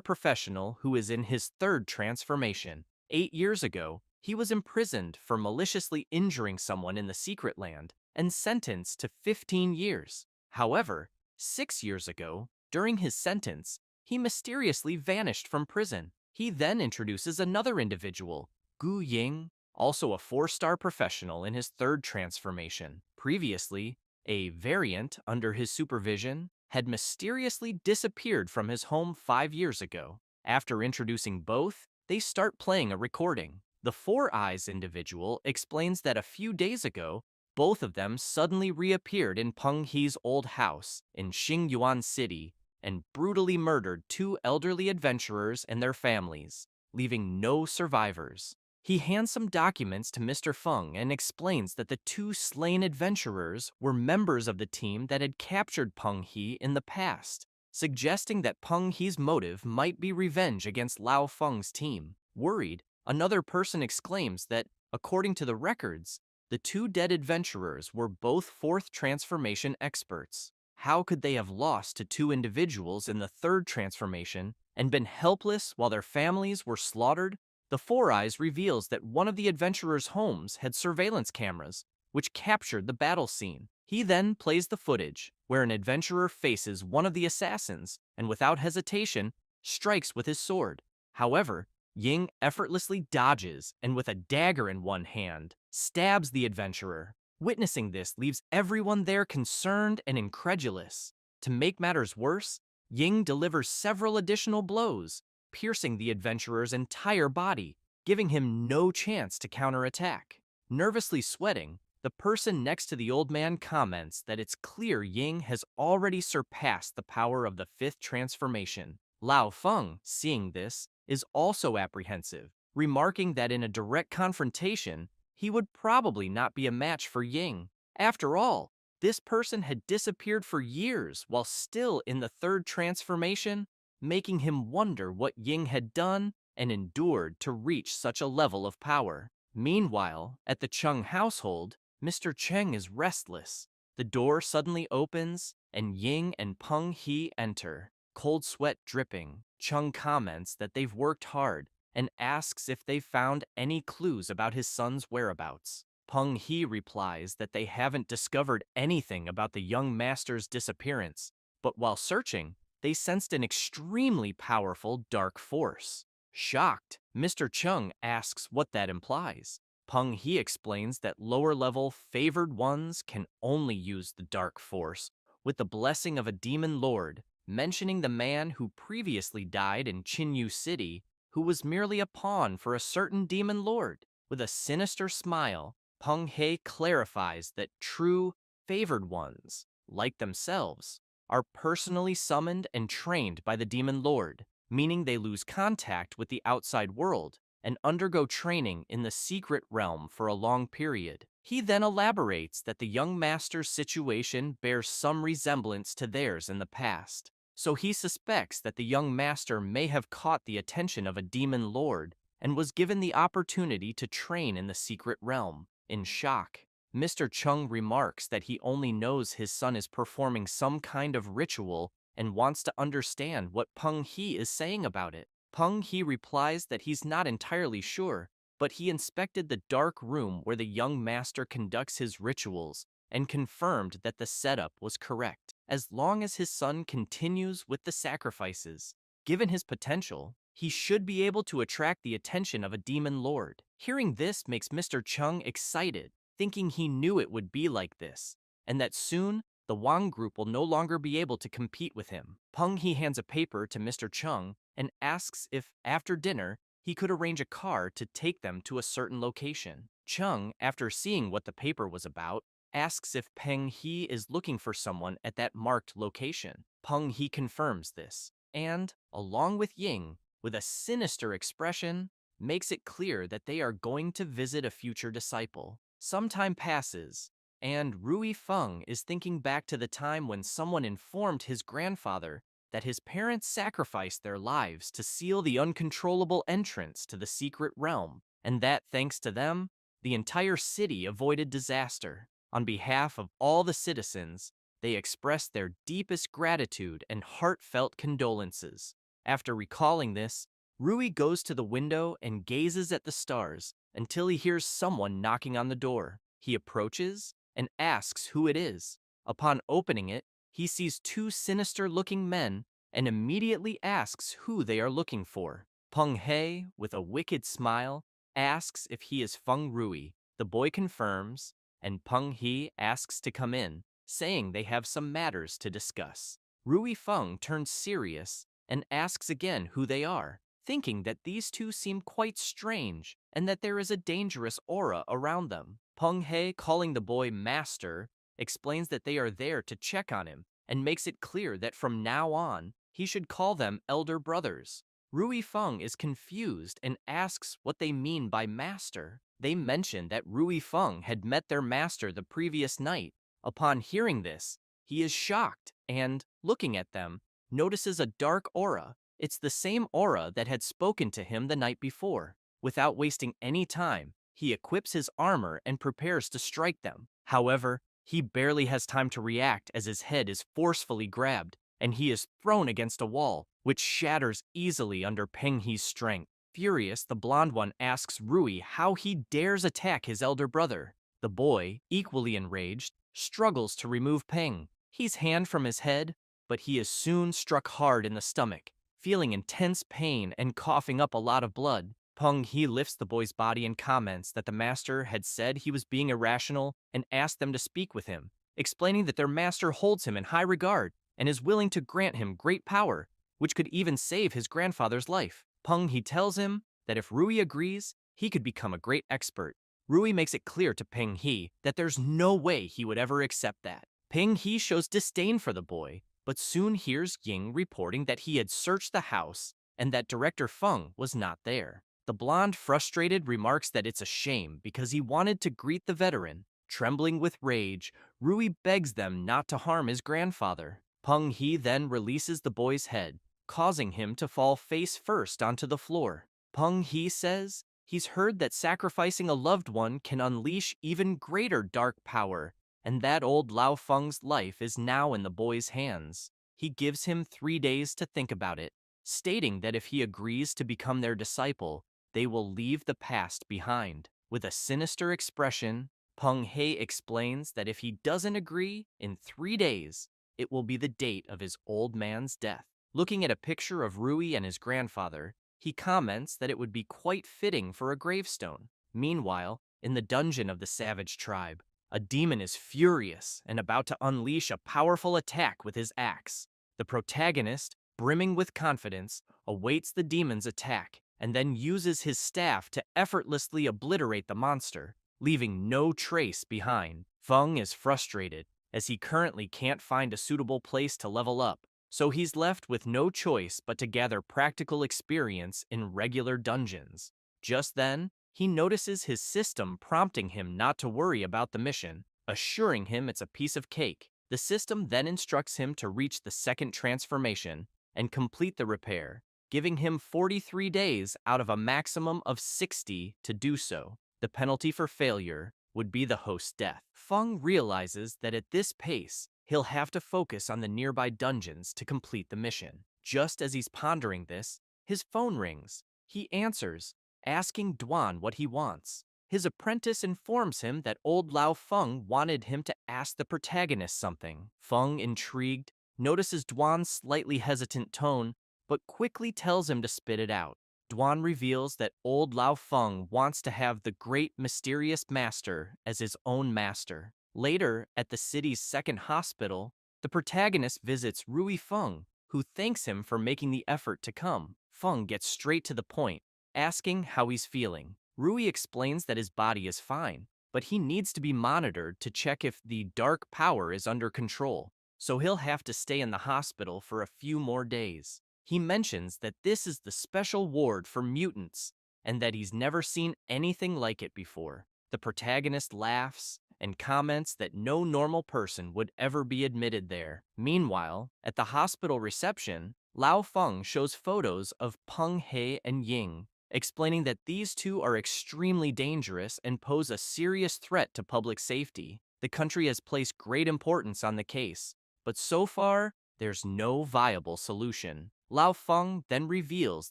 professional who is in his third transformation. 8 years ago, he was imprisoned for maliciously injuring someone in the Secret Land and sentenced to 15 years. However, 6 years ago, during his sentence, he mysteriously vanished from prison. He then introduces another individual, Gu Ying, also a 4-star professional in his third transformation. Previously, a variant under his supervision had mysteriously disappeared from his home 5 years ago. After introducing both, they start playing a recording. The Four Eyes individual explains that a few days ago, both of them suddenly reappeared in Peng He's old house in Xingyuan City and brutally murdered 2 elderly adventurers and their families, leaving no survivors. He hands some documents to Mr. Feng and explains that the 2 slain adventurers were members of the team that had captured Peng He in the past, suggesting that Peng He's motive might be revenge against Lao Feng's team. Worried, another person exclaims that, according to the records, the 2 dead adventurers were both 4th transformation experts. How could they have lost to 2 individuals in the 3rd transformation and been helpless while their families were slaughtered? The Four Eyes reveals that one of the adventurers' homes had surveillance cameras, which captured the battle scene. He then plays the footage, where an adventurer faces one of the assassins and without hesitation, strikes with his sword. However, Ying effortlessly dodges and with a dagger in one hand, stabs the adventurer. Witnessing this leaves everyone there concerned and incredulous. To make matters worse, Ying delivers several additional blows, piercing the adventurer's entire body, giving him no chance to counterattack. Nervously sweating, the person next to the old man comments that it's clear Ying has already surpassed the power of the 5th transformation. Lao Feng, seeing this, is also apprehensive, remarking that in a direct confrontation, he would probably not be a match for Ying. After all, this person had disappeared for years while still in the 3rd transformation, making him wonder what Ying had done and endured to reach such a level of power. Meanwhile, at the Chung household, Mr. Cheng is restless. The door suddenly opens, and Ying and Peng He enter, cold sweat dripping. Chung comments that they've worked hard and asks if they've found any clues about his son's whereabouts. Peng He replies that they haven't discovered anything about the young master's disappearance, but while searching, they sensed an extremely powerful dark force. Shocked, Mr. Chung asks what that implies. Peng He explains that lower-level favored ones can only use the dark force with the blessing of a demon lord, mentioning the man who previously died in Chinyu City, who was merely a pawn for a certain demon lord. With a sinister smile, Peng He clarifies that true favored ones, like themselves, are personally summoned and trained by the demon lord, meaning they lose contact with the outside world and undergo training in the secret realm for a long period. He then elaborates that the young master's situation bears some resemblance to theirs in the past, so he suspects that the young master may have caught the attention of a demon lord and was given the opportunity to train in the secret realm. In shock, Mr. Chung remarks that he only knows his son is performing some kind of ritual and wants to understand what Peng He is saying about it. Peng He replies that he's not entirely sure, but he inspected the dark room where the young master conducts his rituals and confirmed that the setup was correct. As long as his son continues with the sacrifices, given his potential, he should be able to attract the attention of a demon lord. Hearing this makes Mr. Chung excited, thinking he knew it would be like this, and that soon the Wang group will no longer be able to compete with him. Peng He hands a paper to Mr. Chung and asks if, after dinner, he could arrange a car to take them to a certain location. Chung, after seeing what the paper was about, asks if Peng He is looking for someone at that marked location. Peng He confirms this, and, along with Ying, with a sinister expression, makes it clear that they are going to visit a future disciple. Some time passes, and Rui Feng is thinking back to the time when someone informed his grandfather that his parents sacrificed their lives to seal the uncontrollable entrance to the secret realm, and that, thanks to them, the entire city avoided disaster. On behalf of all the citizens, they expressed their deepest gratitude and heartfelt condolences. After recalling this, Rui goes to the window and gazes at the stars until he hears someone knocking on the door. He approaches and asks who it is. Upon opening it, he sees two sinister-looking men and immediately asks who they are looking for. Peng He, with a wicked smile, asks if he is Feng Rui. The boy confirms, and Peng He asks to come in, saying they have some matters to discuss. Rui Feng turns serious and asks again who they are, thinking that these two seem quite strange and that there is a dangerous aura around them. Peng He, calling the boy Master, explains that they are there to check on him and makes it clear that from now on, he should call them elder brothers. Rui Feng is confused and asks what they mean by master. They mention that Rui Feng had met their master the previous night. Upon hearing this, he is shocked and, looking at them, notices a dark aura. It's the same aura that had spoken to him the night before. Without wasting any time, he equips his armor and prepares to strike them. However, he barely has time to react as his head is forcefully grabbed, and he is thrown against a wall, which shatters easily under Peng He's strength. Furious, the blonde one asks Rui how he dares attack his elder brother. The boy, equally enraged, struggles to remove Peng He's hand from his head, but he is soon struck hard in the stomach. Feeling intense pain and coughing up a lot of blood, Peng He lifts the boy's body and comments that the master had said he was being irrational and asked them to speak with him, explaining that their master holds him in high regard and is willing to grant him great power, which could even save his grandfather's life. Peng He tells him that if Rui agrees, he could become a great expert. Rui makes it clear to Peng He that there's no way he would ever accept that. Peng He shows disdain for the boy, but soon hears Ying reporting that he had searched the house and that Director Feng was not there. The blonde, frustrated, remarks that it's a shame because he wanted to greet the veteran. Trembling with rage, Rui begs them not to harm his grandfather. Peng He then releases the boy's head, causing him to fall face first onto the floor. Peng He says he's heard that sacrificing a loved one can unleash even greater dark power, and that old Lao Feng's life is now in the boy's hands. He gives him 3 days to think about it, stating that if he agrees to become their disciple, they will leave the past behind. With a sinister expression, Peng He explains that if he doesn't agree, in 3 days, it will be the date of his old man's death. Looking at a picture of Rui and his grandfather, he comments that it would be quite fitting for a gravestone. Meanwhile, in the dungeon of the savage tribe, a demon is furious and about to unleash a powerful attack with his axe. The protagonist, brimming with confidence, awaits the demon's attack and then uses his staff to effortlessly obliterate the monster, leaving no trace behind. Feng is frustrated, as he currently can't find a suitable place to level up, so he's left with no choice but to gather practical experience in regular dungeons. Just then, he notices his system prompting him not to worry about the mission, assuring him it's a piece of cake. The system then instructs him to reach the second transformation and complete the repair, giving him 43 days out of a maximum of 60 to do so. The penalty for failure would be the host's death. Feng realizes that at this pace, he'll have to focus on the nearby dungeons to complete the mission. Just as he's pondering this, his phone rings. He answers, asking Duan what he wants. His apprentice informs him that old Lao Feng wanted him to ask the protagonist something. Feng, intrigued, notices Duan's slightly hesitant tone, but quickly tells him to spit it out. Duan reveals that old Lao Feng wants to have the great mysterious master as his own master. Later, at the city's second hospital, the protagonist visits Rui Feng, who thanks him for making the effort to come. Feng gets straight to the point, asking how he's feeling. Rui explains that his body is fine, but he needs to be monitored to check if the dark power is under control, so he'll have to stay in the hospital for a few more days. He mentions that this is the special ward for mutants and that he's never seen anything like it before. The protagonist laughs and comments that no normal person would ever be admitted there. Meanwhile, at the hospital reception, Lao Feng shows photos of Peng He and Ying, explaining that these two are extremely dangerous and pose a serious threat to public safety. The country has placed great importance on the case, but so far, there's no viable solution. Lao Feng then reveals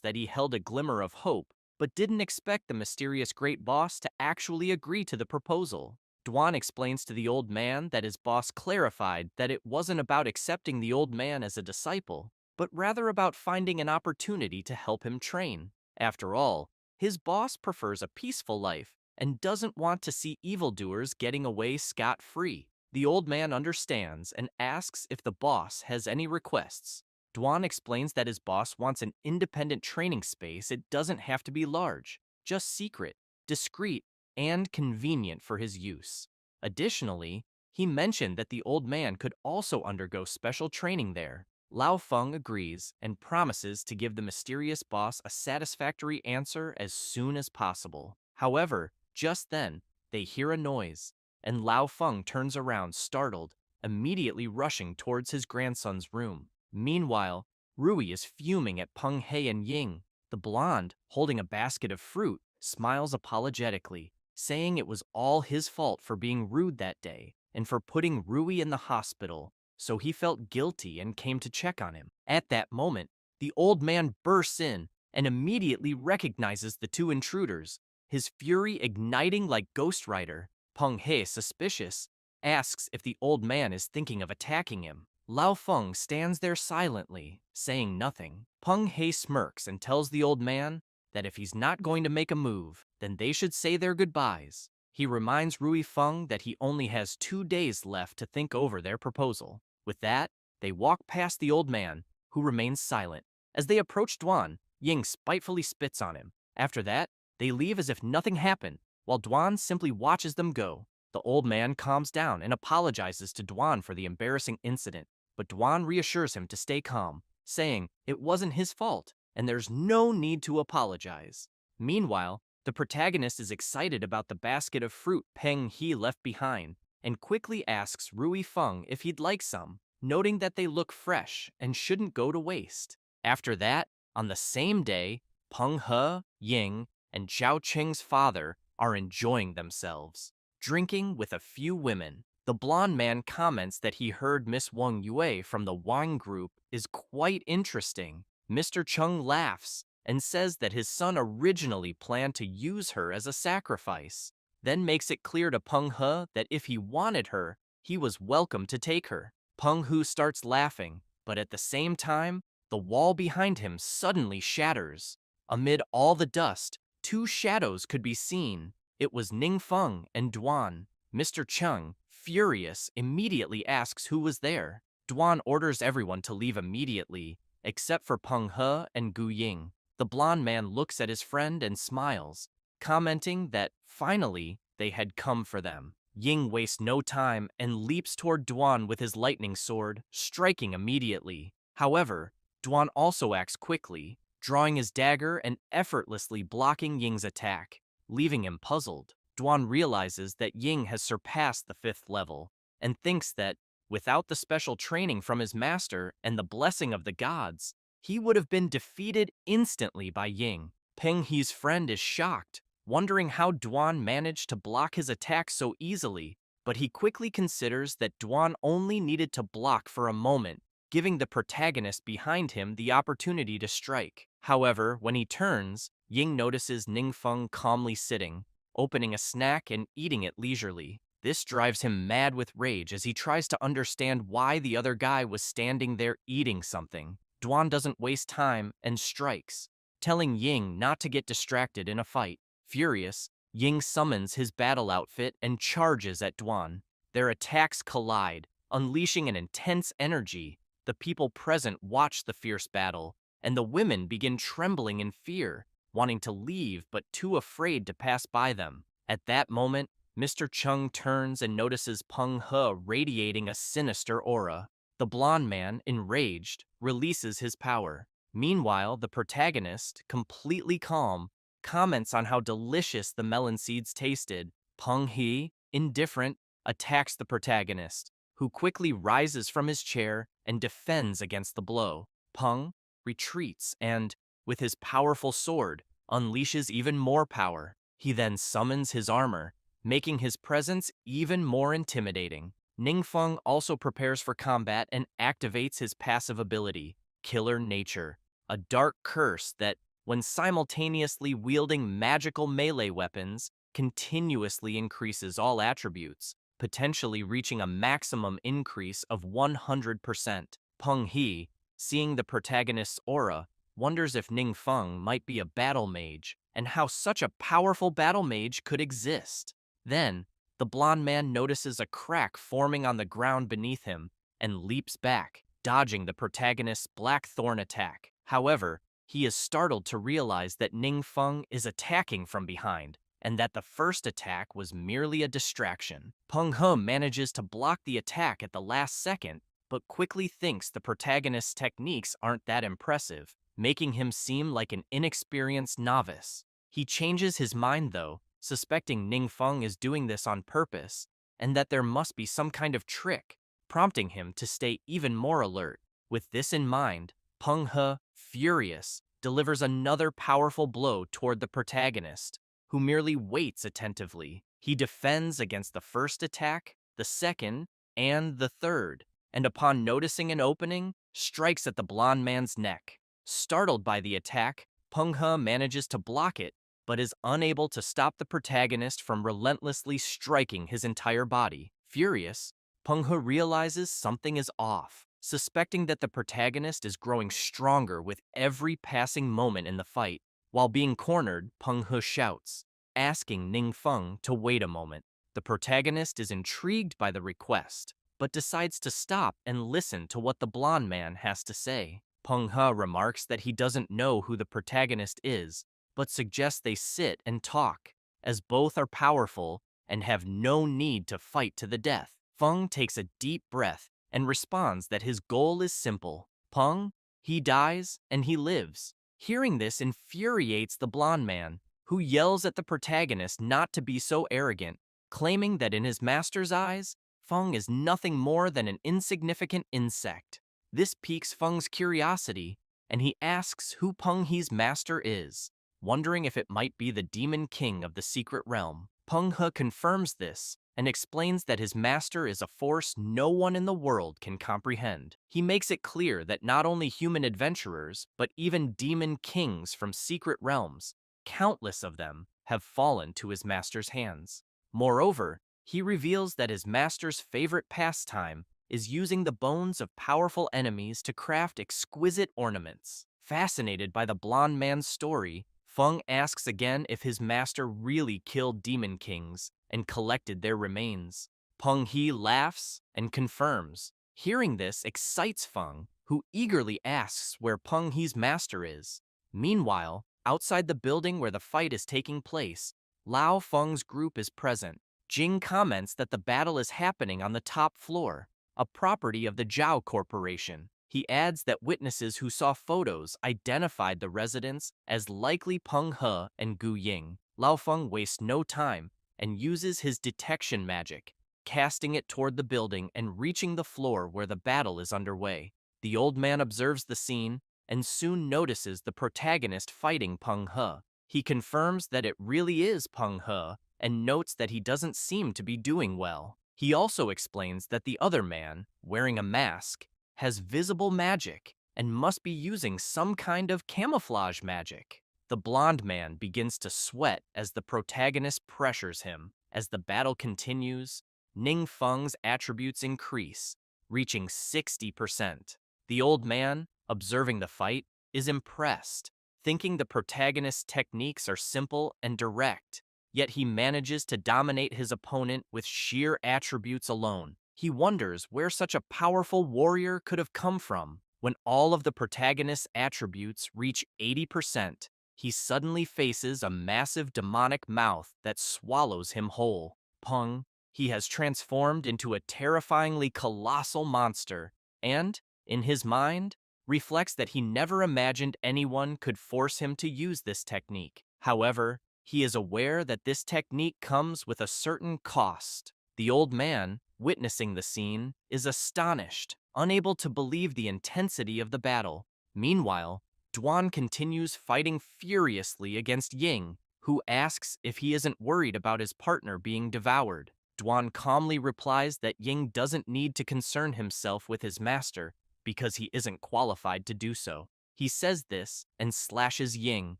that he held a glimmer of hope, but didn't expect the mysterious great boss to actually agree to the proposal. Duan explains to the old man that his boss clarified that it wasn't about accepting the old man as a disciple, but rather about finding an opportunity to help him train. After all, his boss prefers a peaceful life and doesn't want to see evildoers getting away scot-free. The old man understands and asks if the boss has any requests. Duan explains that his boss wants an independent training space. It doesn't have to be large, just secret, discreet, and convenient for his use. Additionally, he mentioned that the old man could also undergo special training there. Lao Feng agrees and promises to give the mysterious boss a satisfactory answer as soon as possible. However, just then, they hear a noise, and Lao Feng turns around startled, immediately rushing towards his grandson's room. Meanwhile, Rui is fuming at Peng He and Ying. The blonde, holding a basket of fruit, smiles apologetically, saying it was all his fault for being rude that day and for putting Rui in the hospital, so he felt guilty and came to check on him. At that moment, the old man bursts in and immediately recognizes the two intruders, his fury igniting like Ghost Rider. Peng He, suspicious, asks if the old man is thinking of attacking him. Lao Feng stands there silently, saying nothing. Peng He smirks and tells the old man that if he's not going to make a move, then they should say their goodbyes. He reminds Rui Feng that he only has 2 days left to think over their proposal. With that, they walk past the old man, who remains silent. As they approach Duan, Ying spitefully spits on him. After that, they leave as if nothing happened, while Duan simply watches them go. The old man calms down and apologizes to Duan for the embarrassing incident, but Duan reassures him to stay calm, saying it wasn't his fault and there's no need to apologize. Meanwhile, the protagonist is excited about the basket of fruit Peng He left behind and quickly asks Rui Feng if he'd like some, noting that they look fresh and shouldn't go to waste. After that, on the same day, Peng He, Ying, and Zhao Qing's father are enjoying themselves, drinking with a few women. The blonde man comments that he heard Miss Wang Yue from the wine group is quite interesting. Mr. Chung laughs and says that his son originally planned to use her as a sacrifice, then makes it clear to Peng He that if he wanted her, he was welcome to take her. Peng He starts laughing, but at the same time, the wall behind him suddenly shatters. Amid all the dust, 2 shadows could be seen. It was Ningfeng and Duan. Mr. Chung, furious, immediately asks who was there. Duan orders everyone to leave immediately, except for Peng He and Gu Ying. The blonde man looks at his friend and smiles, commenting that finally they had come for them. Ying wastes no time and leaps toward Duan with his lightning sword, striking immediately. However, Duan also acts quickly, drawing his dagger and effortlessly blocking Ying's attack. leaving him puzzled. Duan realizes that Ying has surpassed the 5th level, and thinks that, without the special training from his master and the blessing of the gods, he would have been defeated instantly by Ying. Peng He's friend is shocked, wondering how Duan managed to block his attack so easily, but he quickly considers that Duan only needed to block for a moment, giving the protagonist behind him the opportunity to strike. However, when he turns, Ying notices Ningfeng calmly sitting, opening a snack and eating it leisurely. This drives him mad with rage as he tries to understand why the other guy was standing there eating something. Duan doesn't waste time and strikes, telling Ying not to get distracted in a fight. Furious, Ying summons his battle outfit and charges at Duan. Their attacks collide, unleashing an intense energy. The people present watch the fierce battle, and the women begin trembling in fear, wanting to leave but too afraid to pass by them. At that moment, Mr. Chung turns and notices Peng He radiating a sinister aura. The blonde man, enraged, releases his power. Meanwhile, the protagonist, completely calm, comments on how delicious the melon seeds tasted. Peng He, indifferent, attacks the protagonist, who quickly rises from his chair and defends against the blow. Peng retreats and, with his powerful sword, unleashes even more power. He then summons his armor, making his presence even more intimidating. Ningfeng also prepares for combat and activates his passive ability, Killer Nature, a dark curse that, when simultaneously wielding magical melee weapons, continuously increases all attributes, potentially reaching a maximum increase of 100%. Peng He, seeing the protagonist's aura, wonders if Ningfeng might be a battle mage, and how such a powerful battle mage could exist. Then, the blonde man notices a crack forming on the ground beneath him and leaps back, dodging the protagonist's blackthorn attack. However, he is startled to realize that Ningfeng is attacking from behind, and that the first attack was merely a distraction. Peng He manages to block the attack at the last second, but quickly thinks the protagonist's techniques aren't that impressive, making him seem like an inexperienced novice. He changes his mind though, suspecting Ningfeng is doing this on purpose, and that there must be some kind of trick, prompting him to stay even more alert. With this in mind, Peng He, furious, delivers another powerful blow toward the protagonist, who merely waits attentively. He defends against the first attack, the second, and the third, and upon noticing an opening, strikes at the blonde man's neck. Startled by the attack, Peng He manages to block it, but is unable to stop the protagonist from relentlessly striking his entire body. Furious, Peng He realizes something is off, suspecting that the protagonist is growing stronger with every passing moment in the fight. While being cornered, Peng He shouts, asking Ningfeng to wait a moment. The protagonist is intrigued by the request, but decides to stop and listen to what the blonde man has to say. Peng He remarks that he doesn't know who the protagonist is, but suggests they sit and talk, as both are powerful and have no need to fight to the death. Feng takes a deep breath and responds that his goal is simple. Peng, he dies and he lives. Hearing this infuriates the blonde man, who yells at the protagonist not to be so arrogant, claiming that in his master's eyes, Feng is nothing more than an insignificant insect. This piques Feng's curiosity, and he asks who Peng He's master is, wondering if it might be the demon king of the secret realm. Peng He confirms this and explains that his master is a force no one in the world can comprehend. He makes it clear that not only human adventurers, but even demon kings from secret realms, countless of them, have fallen to his master's hands. Moreover, he reveals that his master's favorite pastime is using the bones of powerful enemies to craft exquisite ornaments. Fascinated by the blonde man's story, Feng asks again if his master really killed demon kings and collected their remains. Peng He laughs and confirms. Hearing this excites Feng, who eagerly asks where Peng He's master is. Meanwhile, outside the building where the fight is taking place, Lao Feng's group is present. Jing comments that the battle is happening on the top floor, a property of the Zhao Corporation. He adds that witnesses who saw photos identified the residents as likely Peng He and Gu Ying. Lao Feng wastes no time and uses his detection magic, casting it toward the building and reaching the floor where the battle is underway. The old man observes the scene and soon notices the protagonist fighting Peng He. He confirms that it really is Peng He and notes that he doesn't seem to be doing well. He also explains that the other man, wearing a mask, has visible magic and must be using some kind of camouflage magic. The blonde man begins to sweat as the protagonist pressures him. As the battle continues, Ning Feng's attributes increase, reaching 60%. The old man, observing the fight, is impressed, thinking the protagonist's techniques are simple and direct, yet he manages to dominate his opponent with sheer attributes alone. He wonders where such a powerful warrior could have come from. When all of the protagonist's attributes reach 80%, he suddenly faces a massive demonic mouth that swallows him whole. Peng, he has transformed into a terrifyingly colossal monster, and, in his mind, reflects that he never imagined anyone could force him to use this technique. However, he is aware that this technique comes with a certain cost. The old man, witnessing the scene, is astonished, unable to believe the intensity of the battle. Meanwhile, Duan continues fighting furiously against Ying, who asks if he isn't worried about his partner being devoured. Duan calmly replies that Ying doesn't need to concern himself with his master because he isn't qualified to do so. He says this and slashes Ying,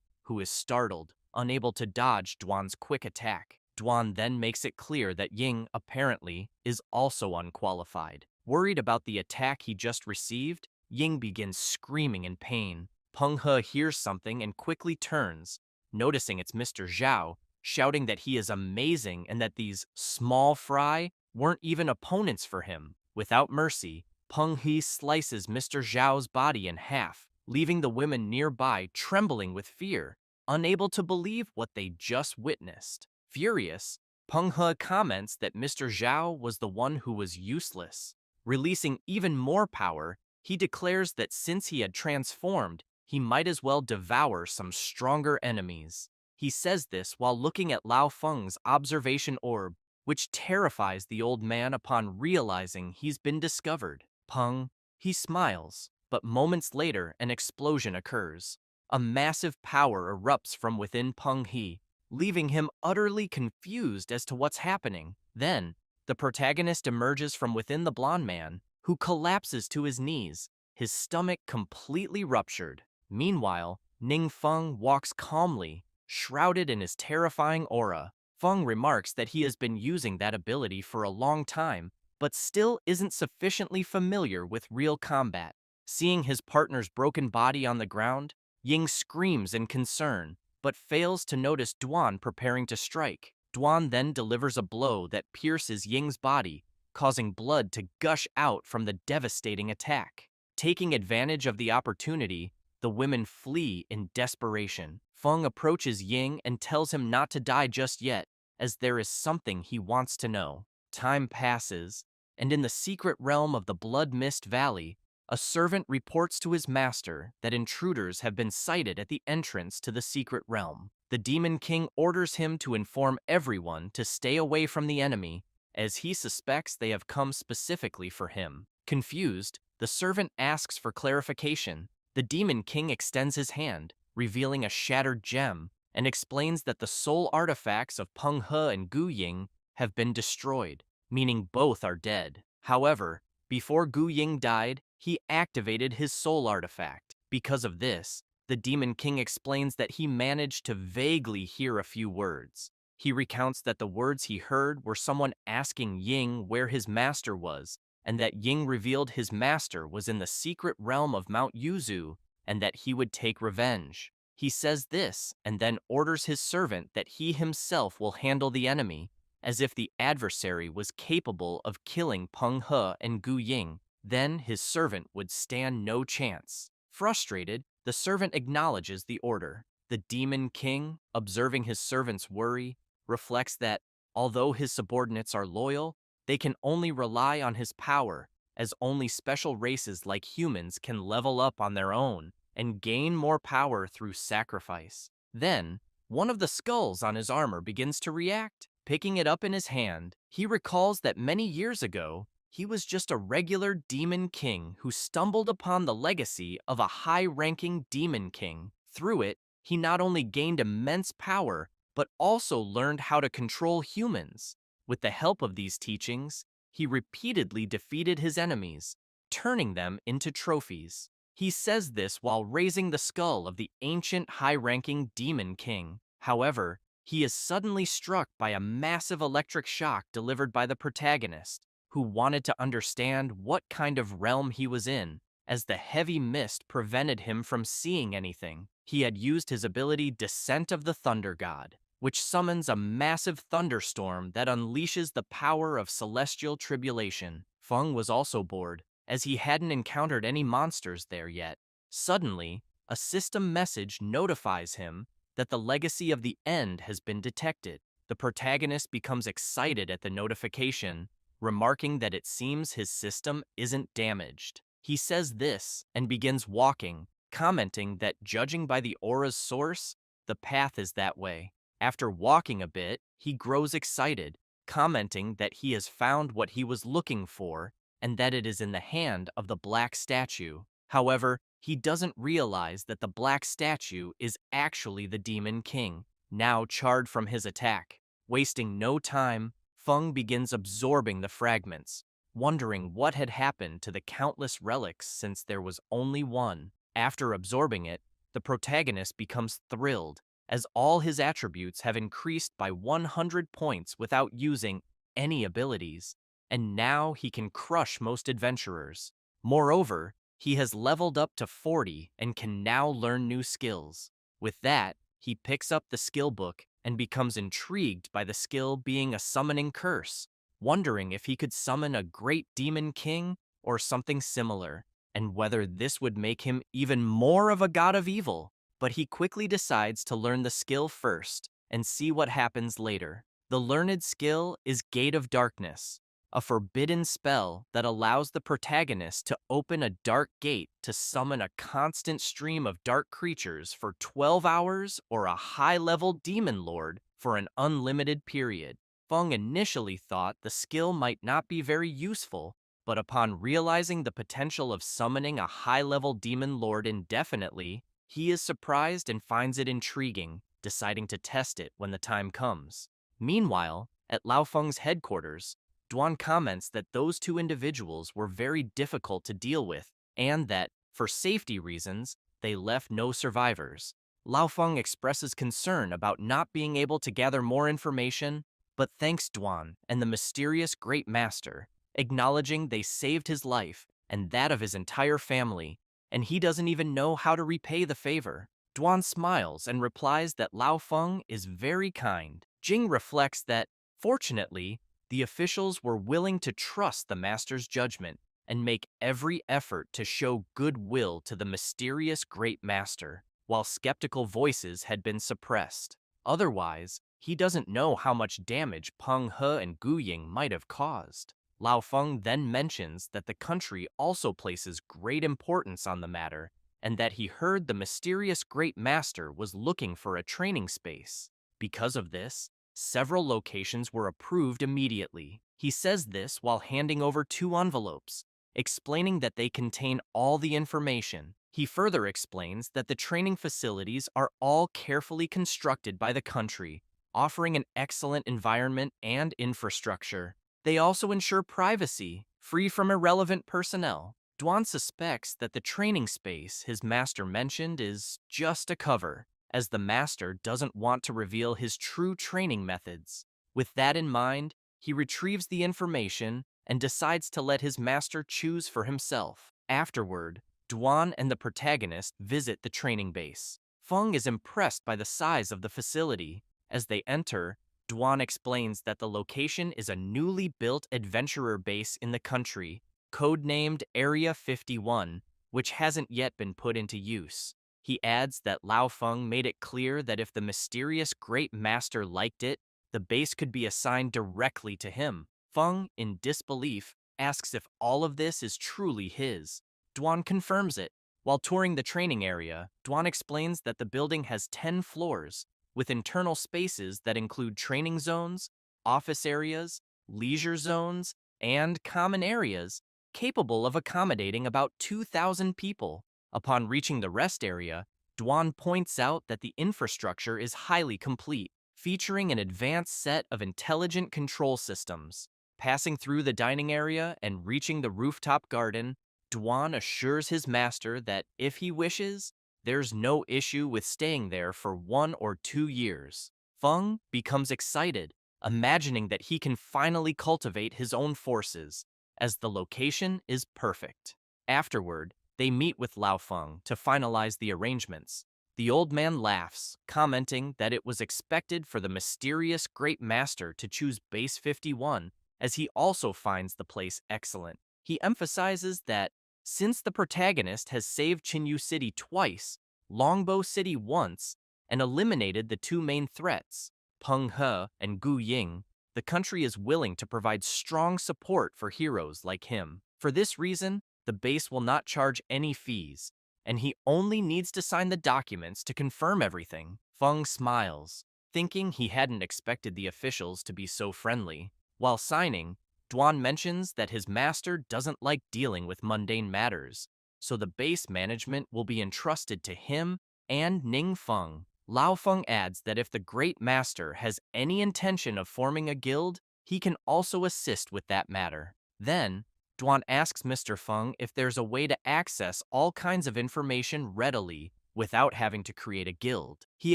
who is startled, unable to dodge Duan's quick attack. Duan then makes it clear that Ying, apparently, is also unqualified. Worried about the attack he just received, Ying begins screaming in pain. Peng He hears something and quickly turns, noticing it's Mr. Zhao, shouting that he is amazing and that these small fry weren't even opponents for him. Without mercy, Peng He slices Mr. Zhao's body in half, leaving the women nearby trembling with fear, unable to believe what they just witnessed. Furious, Peng He comments that Mr. Zhao was the one who was useless. Releasing even more power, he declares that since he had transformed, he might as well devour some stronger enemies. He says this while looking at Lao Feng's observation orb, which terrifies the old man upon realizing he's been discovered. Peng, he smiles, but moments later an explosion occurs. A massive power erupts from within Peng He, leaving him utterly confused as to what's happening. Then, the protagonist emerges from within the blonde man, who collapses to his knees, his stomach completely ruptured. Meanwhile, Ning Feng walks calmly, shrouded in his terrifying aura. Feng remarks that he has been using that ability for a long time, but still isn't sufficiently familiar with real combat. Seeing his partner's broken body on the ground, Ying screams in concern, but fails to notice Duan preparing to strike. Duan then delivers a blow that pierces Ying's body, causing blood to gush out from the devastating attack. Taking advantage of the opportunity, the women flee in desperation. Feng approaches Ying and tells him not to die just yet, as there is something he wants to know. Time passes, and in the secret realm of the Blood Mist Valley, a servant reports to his master that intruders have been sighted at the entrance to the secret realm. The Demon King orders him to inform everyone to stay away from the enemy, as he suspects they have come specifically for him. Confused, the servant asks for clarification. The Demon King extends his hand, revealing a shattered gem, and explains that the soul artifacts of Peng He and Gu Ying have been destroyed, meaning both are dead. However, before Gu Ying died, he activated his soul artifact. Because of this, the Demon King explains that he managed to vaguely hear a few words. He recounts that the words he heard were someone asking Ying where his master was, and that Ying revealed his master was in the secret realm of Mount Yuzu, and that he would take revenge. He says this, and then orders his servant that he himself will handle the enemy, as if the adversary was capable of killing Peng He and Gu Ying. Then his servant would stand no chance. Frustrated, the servant acknowledges the order. The Demon King, observing his servant's worry, reflects that, although his subordinates are loyal, they can only rely on his power, as only special races like humans can level up on their own and gain more power through sacrifice. Then, one of the skulls on his armor begins to react. Picking it up in his hand, he recalls that many years ago, he was just a regular demon king who stumbled upon the legacy of a high-ranking demon king. Through it, he not only gained immense power, but also learned how to control humans. With the help of these teachings, he repeatedly defeated his enemies, turning them into trophies. He says this while raising the skull of the ancient high-ranking demon king. However, he is suddenly struck by a massive electric shock delivered by the protagonist, who wanted to understand what kind of realm he was in, as the heavy mist prevented him from seeing anything. He had used his ability Descent of the Thunder God, which summons a massive thunderstorm that unleashes the power of celestial tribulation. Feng was also bored, as he hadn't encountered any monsters there yet. Suddenly, a system message notifies him that the legacy of the end has been detected. The protagonist becomes excited at the notification, remarking that it seems his system isn't damaged. He says this and begins walking, commenting that judging by the aura's source, the path is that way. After walking a bit, he grows excited, commenting that he has found what he was looking for and that it is in the hand of the black statue. However, he doesn't realize that the black statue is actually the Demon King, now charred from his attack. Wasting no time, Feng begins absorbing the fragments, wondering what had happened to the countless relics since there was only one. After absorbing it, the protagonist becomes thrilled, as all his attributes have increased by 100 points without using any abilities, and now he can crush most adventurers. Moreover, he has leveled up to 40 and can now learn new skills. With that, he picks up the skill book and becomes intrigued by the skill being a summoning curse, wondering if he could summon a great demon king or something similar, and whether this would make him even more of a god of evil. But he quickly decides to learn the skill first and see what happens later. The learned skill is Gate of Darkness, a forbidden spell that allows the protagonist to open a dark gate to summon a constant stream of dark creatures for 12 hours or a high-level demon lord for an unlimited period. Feng initially thought the skill might not be very useful, but upon realizing the potential of summoning a high-level demon lord indefinitely, he is surprised and finds it intriguing, deciding to test it when the time comes. Meanwhile, at Lao Feng's headquarters, Duan comments that those two individuals were very difficult to deal with, and that, for safety reasons, they left no survivors. Lao Feng expresses concern about not being able to gather more information, but thanks Duan and the mysterious Great Master, acknowledging they saved his life and that of his entire family, and he doesn't even know how to repay the favor. Duan smiles and replies that Lao Feng is very kind. Jing reflects that, fortunately, the officials were willing to trust the master's judgment and make every effort to show goodwill to the mysterious great master, while skeptical voices had been suppressed. Otherwise, he doesn't know how much damage Peng He and Gu Ying might have caused. Lao Feng then mentions that the country also places great importance on the matter, and that he heard the mysterious great master was looking for a training space. Because of this, several locations were approved immediately. He says this while handing over 2 envelopes, explaining that they contain all the information. He further explains that the training facilities are all carefully constructed by the country, offering an excellent environment and infrastructure. They also ensure privacy, free from irrelevant personnel. Duan suspects that the training space his master mentioned is just a cover, as the master doesn't want to reveal his true training methods. With that in mind, he retrieves the information and decides to let his master choose for himself. Afterward, Duan and the protagonist visit the training base. Feng is impressed by the size of the facility. As they enter, Duan explains that the location is a newly built adventurer base in the country, codenamed Area 51, which hasn't yet been put into use. He adds that Lao Feng made it clear that if the mysterious Great Master liked it, the base could be assigned directly to him. Feng, in disbelief, asks if all of this is truly his. Duan confirms it. While touring the training area, Duan explains that the building has 10 floors, with internal spaces that include training zones, office areas, leisure zones, and common areas capable of accommodating about 2,000 people. Upon reaching the rest area, Dwan points out that the infrastructure is highly complete, featuring an advanced set of intelligent control systems. Passing through the dining area and reaching the rooftop garden, Dwan assures his master that if he wishes, there's no issue with staying there for 1 or 2 years. Feng becomes excited, imagining that he can finally cultivate his own forces, as the location is perfect. Afterward, they meet with Lao Feng to finalize the arrangements. The old man laughs, commenting that it was expected for the mysterious Great Master to choose Base 51, as he also finds the place excellent. He emphasizes that since the protagonist has saved Chinyu City twice, Longbow City once, and eliminated the two main threats, Peng He and Gu Ying, the country is willing to provide strong support for heroes like him. For this reason, the base will not charge any fees, and he only needs to sign the documents to confirm everything. Feng smiles, thinking he hadn't expected the officials to be so friendly. While signing, Dwan mentions that his master doesn't like dealing with mundane matters, so the base management will be entrusted to him and Ning Feng. Lao Feng adds that if the Great Master has any intention of forming a guild, he can also assist with that matter. Then, Dwan asks Mr. Feng if there's a way to access all kinds of information readily without having to create a guild. He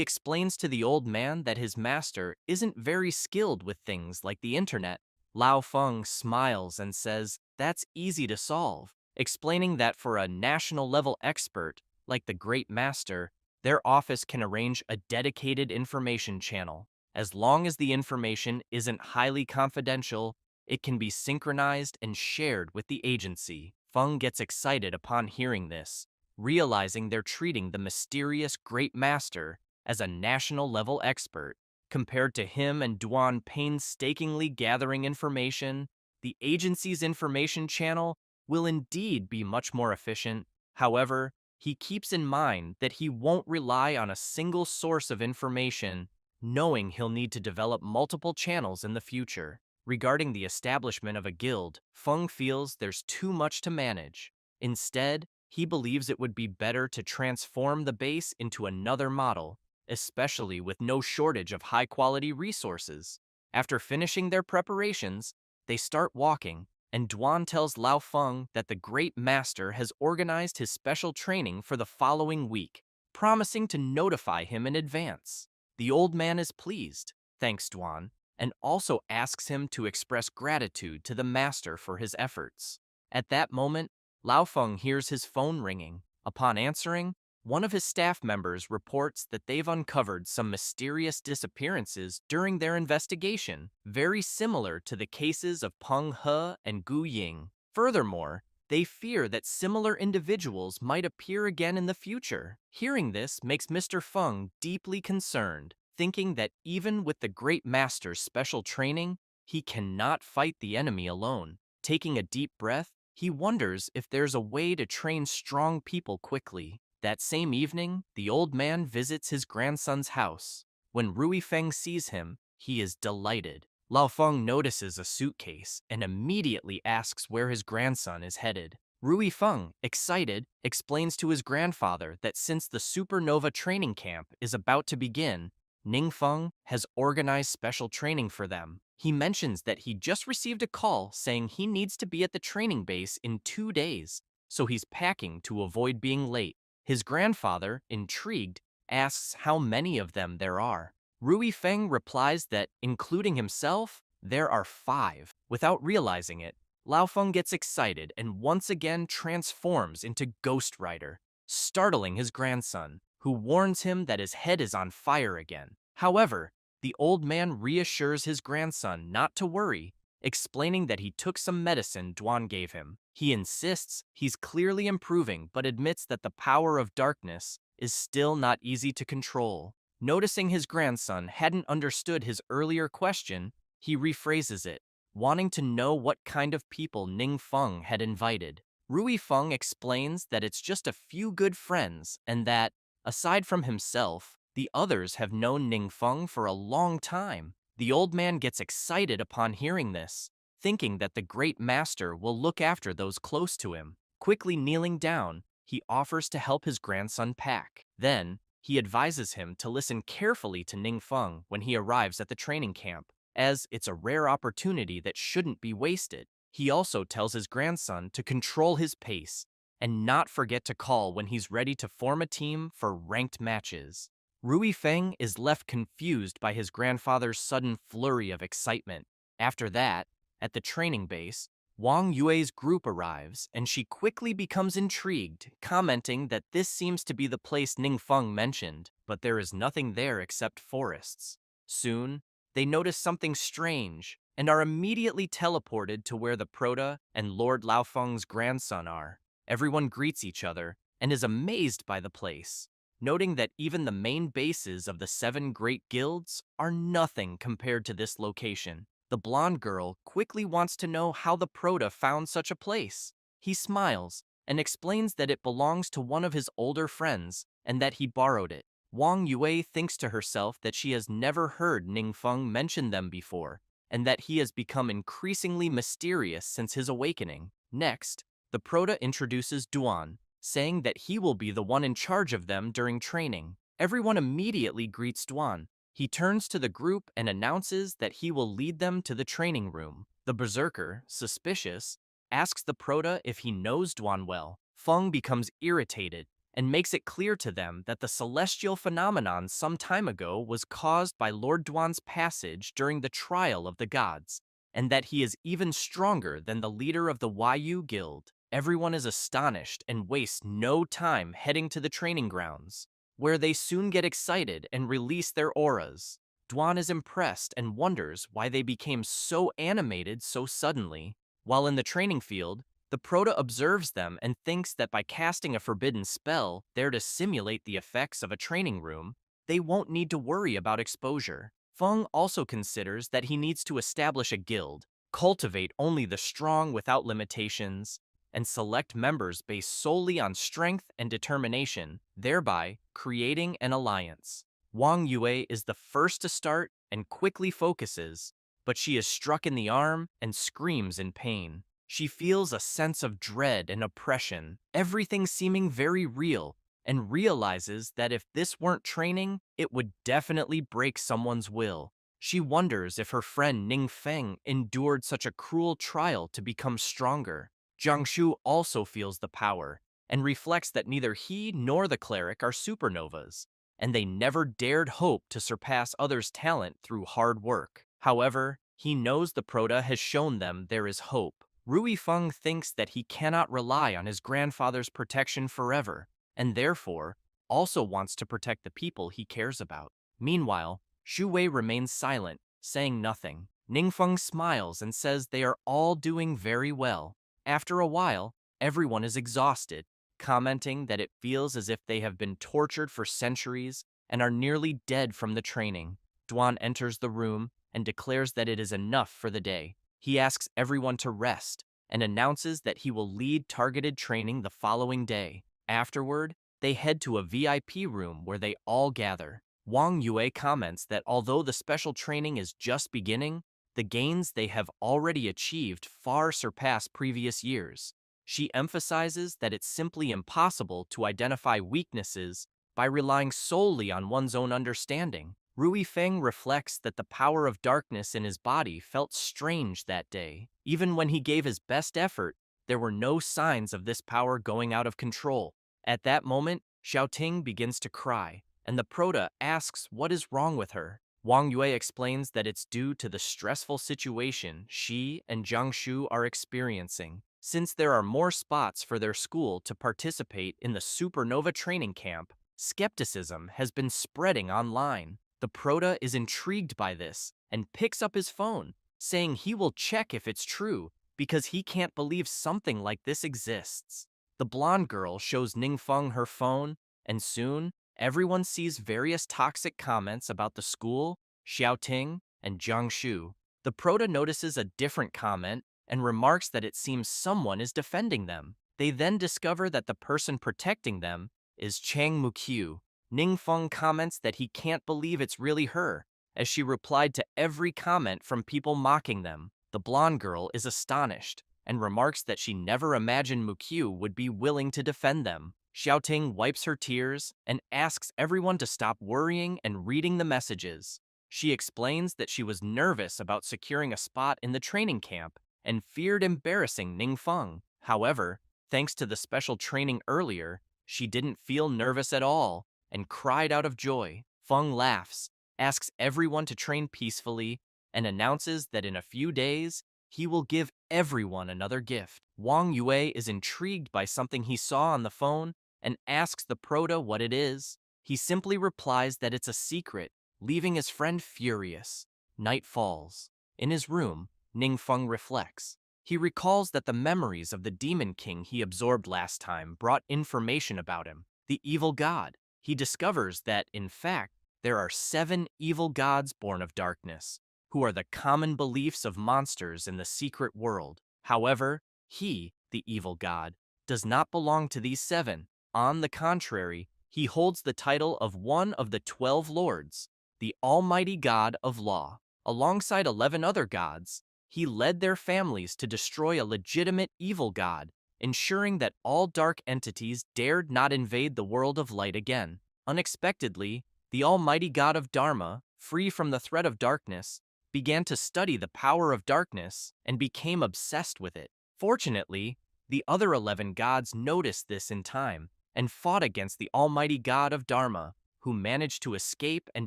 explains to the old man that his master isn't very skilled with things like the internet. Lao Feng smiles and says that's easy to solve, explaining that for a national-level expert like the Great Master, their office can arrange a dedicated information channel. As long as the information isn't highly confidential, it can be synchronized and shared with the agency. Feng gets excited upon hearing this, realizing they're treating the mysterious Great Master as a national-level expert. Compared to him and Dwan painstakingly gathering information, the agency's information channel will indeed be much more efficient. However, he keeps in mind that he won't rely on a single source of information, knowing he'll need to develop multiple channels in the future. Regarding the establishment of a guild, Feng feels there's too much to manage. Instead, he believes it would be better to transform the base into another model, especially with no shortage of high-quality resources. After finishing their preparations, they start walking, and Dwan tells Lao Feng that the Great Master has organized his special training for the following week, promising to notify him in advance. The old man is pleased, thanks Dwan, and also asks him to express gratitude to the master for his efforts. At that moment, Lao Feng hears his phone ringing. Upon answering, one of his staff members reports that they've uncovered some mysterious disappearances during their investigation, very similar to the cases of Peng He and Gu Ying. Furthermore, they fear that similar individuals might appear again in the future. Hearing this makes Mr. Feng deeply concerned, thinking that even with the Great Master's special training, he cannot fight the enemy alone. Taking a deep breath, he wonders if there's a way to train strong people quickly. That same evening, the old man visits his grandson's house. When Rui Feng sees him, he is delighted. Lao Feng notices a suitcase and immediately asks where his grandson is headed. Rui Feng, excited, explains to his grandfather that since the supernova training camp is about to begin, Ning Feng has organized special training for them. He mentions that he just received a call saying he needs to be at the training base in 2 days, so he's packing to avoid being late. His grandfather, intrigued, asks how many of them there are. Rui Feng replies that, including himself, there are 5. Without realizing it, Lao Feng gets excited and once again transforms into Ghost Rider, startling his grandson, who warns him that his head is on fire again. However, the old man reassures his grandson not to worry, explaining that he took some medicine Dwan gave him. He insists he's clearly improving but admits that the power of darkness is still not easy to control. Noticing his grandson hadn't understood his earlier question, he rephrases it, wanting to know what kind of people Ning Feng had invited. Rui Feng explains that it's just a few good friends and that, aside from himself, The others have known Ningfeng for a long time. The old man gets excited upon hearing this, thinking that the great master will look after those close to him. Quickly kneeling down, he offers to help his grandson pack. Then, he advises him to listen carefully to Ningfeng when he arrives at the training camp, as it's a rare opportunity that shouldn't be wasted. He also tells his grandson to control his pace and not forget to call when he's ready to form a team for ranked matches. Rui Feng is left confused by his grandfather's sudden flurry of excitement. After that, at the training base, Wang Yue's group arrives, and she quickly becomes intrigued, commenting that this seems to be the place Ningfeng mentioned, but there is nothing there except forests. Soon, they notice something strange, and are immediately teleported to where the Proto and Lord Laofeng's grandson are. Everyone greets each other, and is amazed by the place, noting that even the main bases of the 7 great guilds are nothing compared to this location. The blonde girl quickly wants to know how the Proto found such a place. He smiles and explains that it belongs to one of his older friends and that he borrowed it. Wang Yue thinks to herself that she has never heard Ningfeng mention them before, and that he has become increasingly mysterious since his awakening. Next, the Proto introduces Duan, saying that he will be the one in charge of them during training. Everyone immediately greets Duan. He turns to the group and announces that he will lead them to the training room. The berserker, suspicious, asks the Proto if he knows Duan well. Feng becomes irritated and makes it clear to them that the celestial phenomenon some time ago was caused by Lord Duan's passage during the trial of the gods, and that he is even stronger than the leader of the Yu Guild. Everyone is astonished and wastes no time heading to the training grounds, where they soon get excited and release their auras. Duan is impressed and wonders why they became so animated so suddenly. While in the training field, the Proto observes them and thinks that by casting a forbidden spell there to simulate the effects of a training room, they won't need to worry about exposure. Feng also considers that he needs to establish a guild, cultivate only the strong without limitations, and select members based solely on strength and determination, thereby creating an alliance. Wang Yue is the first to start and quickly focuses, but she is struck in the arm and screams in pain. She feels a sense of dread and oppression, everything seeming very real, and realizes that if this weren't training, it would definitely break someone's will. She wonders if her friend Ning Feng endured such a cruel trial to become stronger. Jiangshu also feels the power, and reflects that neither he nor the cleric are supernovas, and they never dared hope to surpass others' talent through hard work. However, he knows the Proto has shown them there is hope. Rui Feng thinks that he cannot rely on his grandfather's protection forever, and therefore also wants to protect the people he cares about. Meanwhile, Shu Wei remains silent, saying nothing. Ningfeng smiles and says they are all doing very well. After a while, everyone is exhausted, commenting that it feels as if they have been tortured for centuries and are nearly dead from the training. Duan enters the room and declares that it is enough for the day. He asks everyone to rest and announces that he will lead targeted training the following day. Afterward, they head to a VIP room where they all gather. Wang Yue comments that although the special training is just beginning, the gains they have already achieved far surpass previous years. She emphasizes that it's simply impossible to identify weaknesses by relying solely on one's own understanding. Rui Feng reflects that the power of darkness in his body felt strange that day. Even when he gave his best effort, there were no signs of this power going out of control. At that moment, Xiaoting begins to cry, and the Proto asks what is wrong with her. Wang Yue explains that it's due to the stressful situation she and Jiangshu are experiencing. Since there are more spots for their school to participate in the supernova training camp, skepticism has been spreading online. The Proto is intrigued by this and picks up his phone, saying he will check if it's true because he can't believe something like this exists. The blonde girl shows Ningfeng her phone, and soon, everyone sees various toxic comments about the school, Xiaoting, and Jiangshu. The Proto notices a different comment and remarks that it seems someone is defending them. They then discover that the person protecting them is Chang Mukyu, Ningfeng comments that he can't believe it's really her, as she replied to every comment from people mocking them. The blonde girl is astonished and remarks that she never imagined Mukyu would be willing to defend them. Xiaoting wipes her tears and asks everyone to stop worrying and reading the messages. She explains that she was nervous about securing a spot in the training camp and feared embarrassing Ningfeng. However, thanks to the special training earlier, she didn't feel nervous at all and cried out of joy. Feng laughs, asks everyone to train peacefully, and announces that in a few days, he will give everyone another gift. Wang Yue is intrigued by something he saw on the phone and asks the Proto what it is. He simply replies that it's a secret, leaving his friend furious. Night falls. In his room, Ningfeng reflects. He recalls that the memories of the Demon King he absorbed last time brought information about him, the evil god. He discovers that, in fact, there are 7 evil gods born of darkness, who are the common beliefs of monsters in the secret world. However, he, the evil god, does not belong to these 7. On the contrary, he holds the title of one of the 12 lords, the Almighty God of Law. Alongside 11 other gods, he led their families to destroy a legitimate evil god, ensuring that all dark entities dared not invade the world of light again. Unexpectedly, the Almighty God of Dharma, free from the threat of darkness, began to study the power of darkness and became obsessed with it. Fortunately, the other 11 gods noticed this in time and fought against the Almighty God of Dharma, who managed to escape and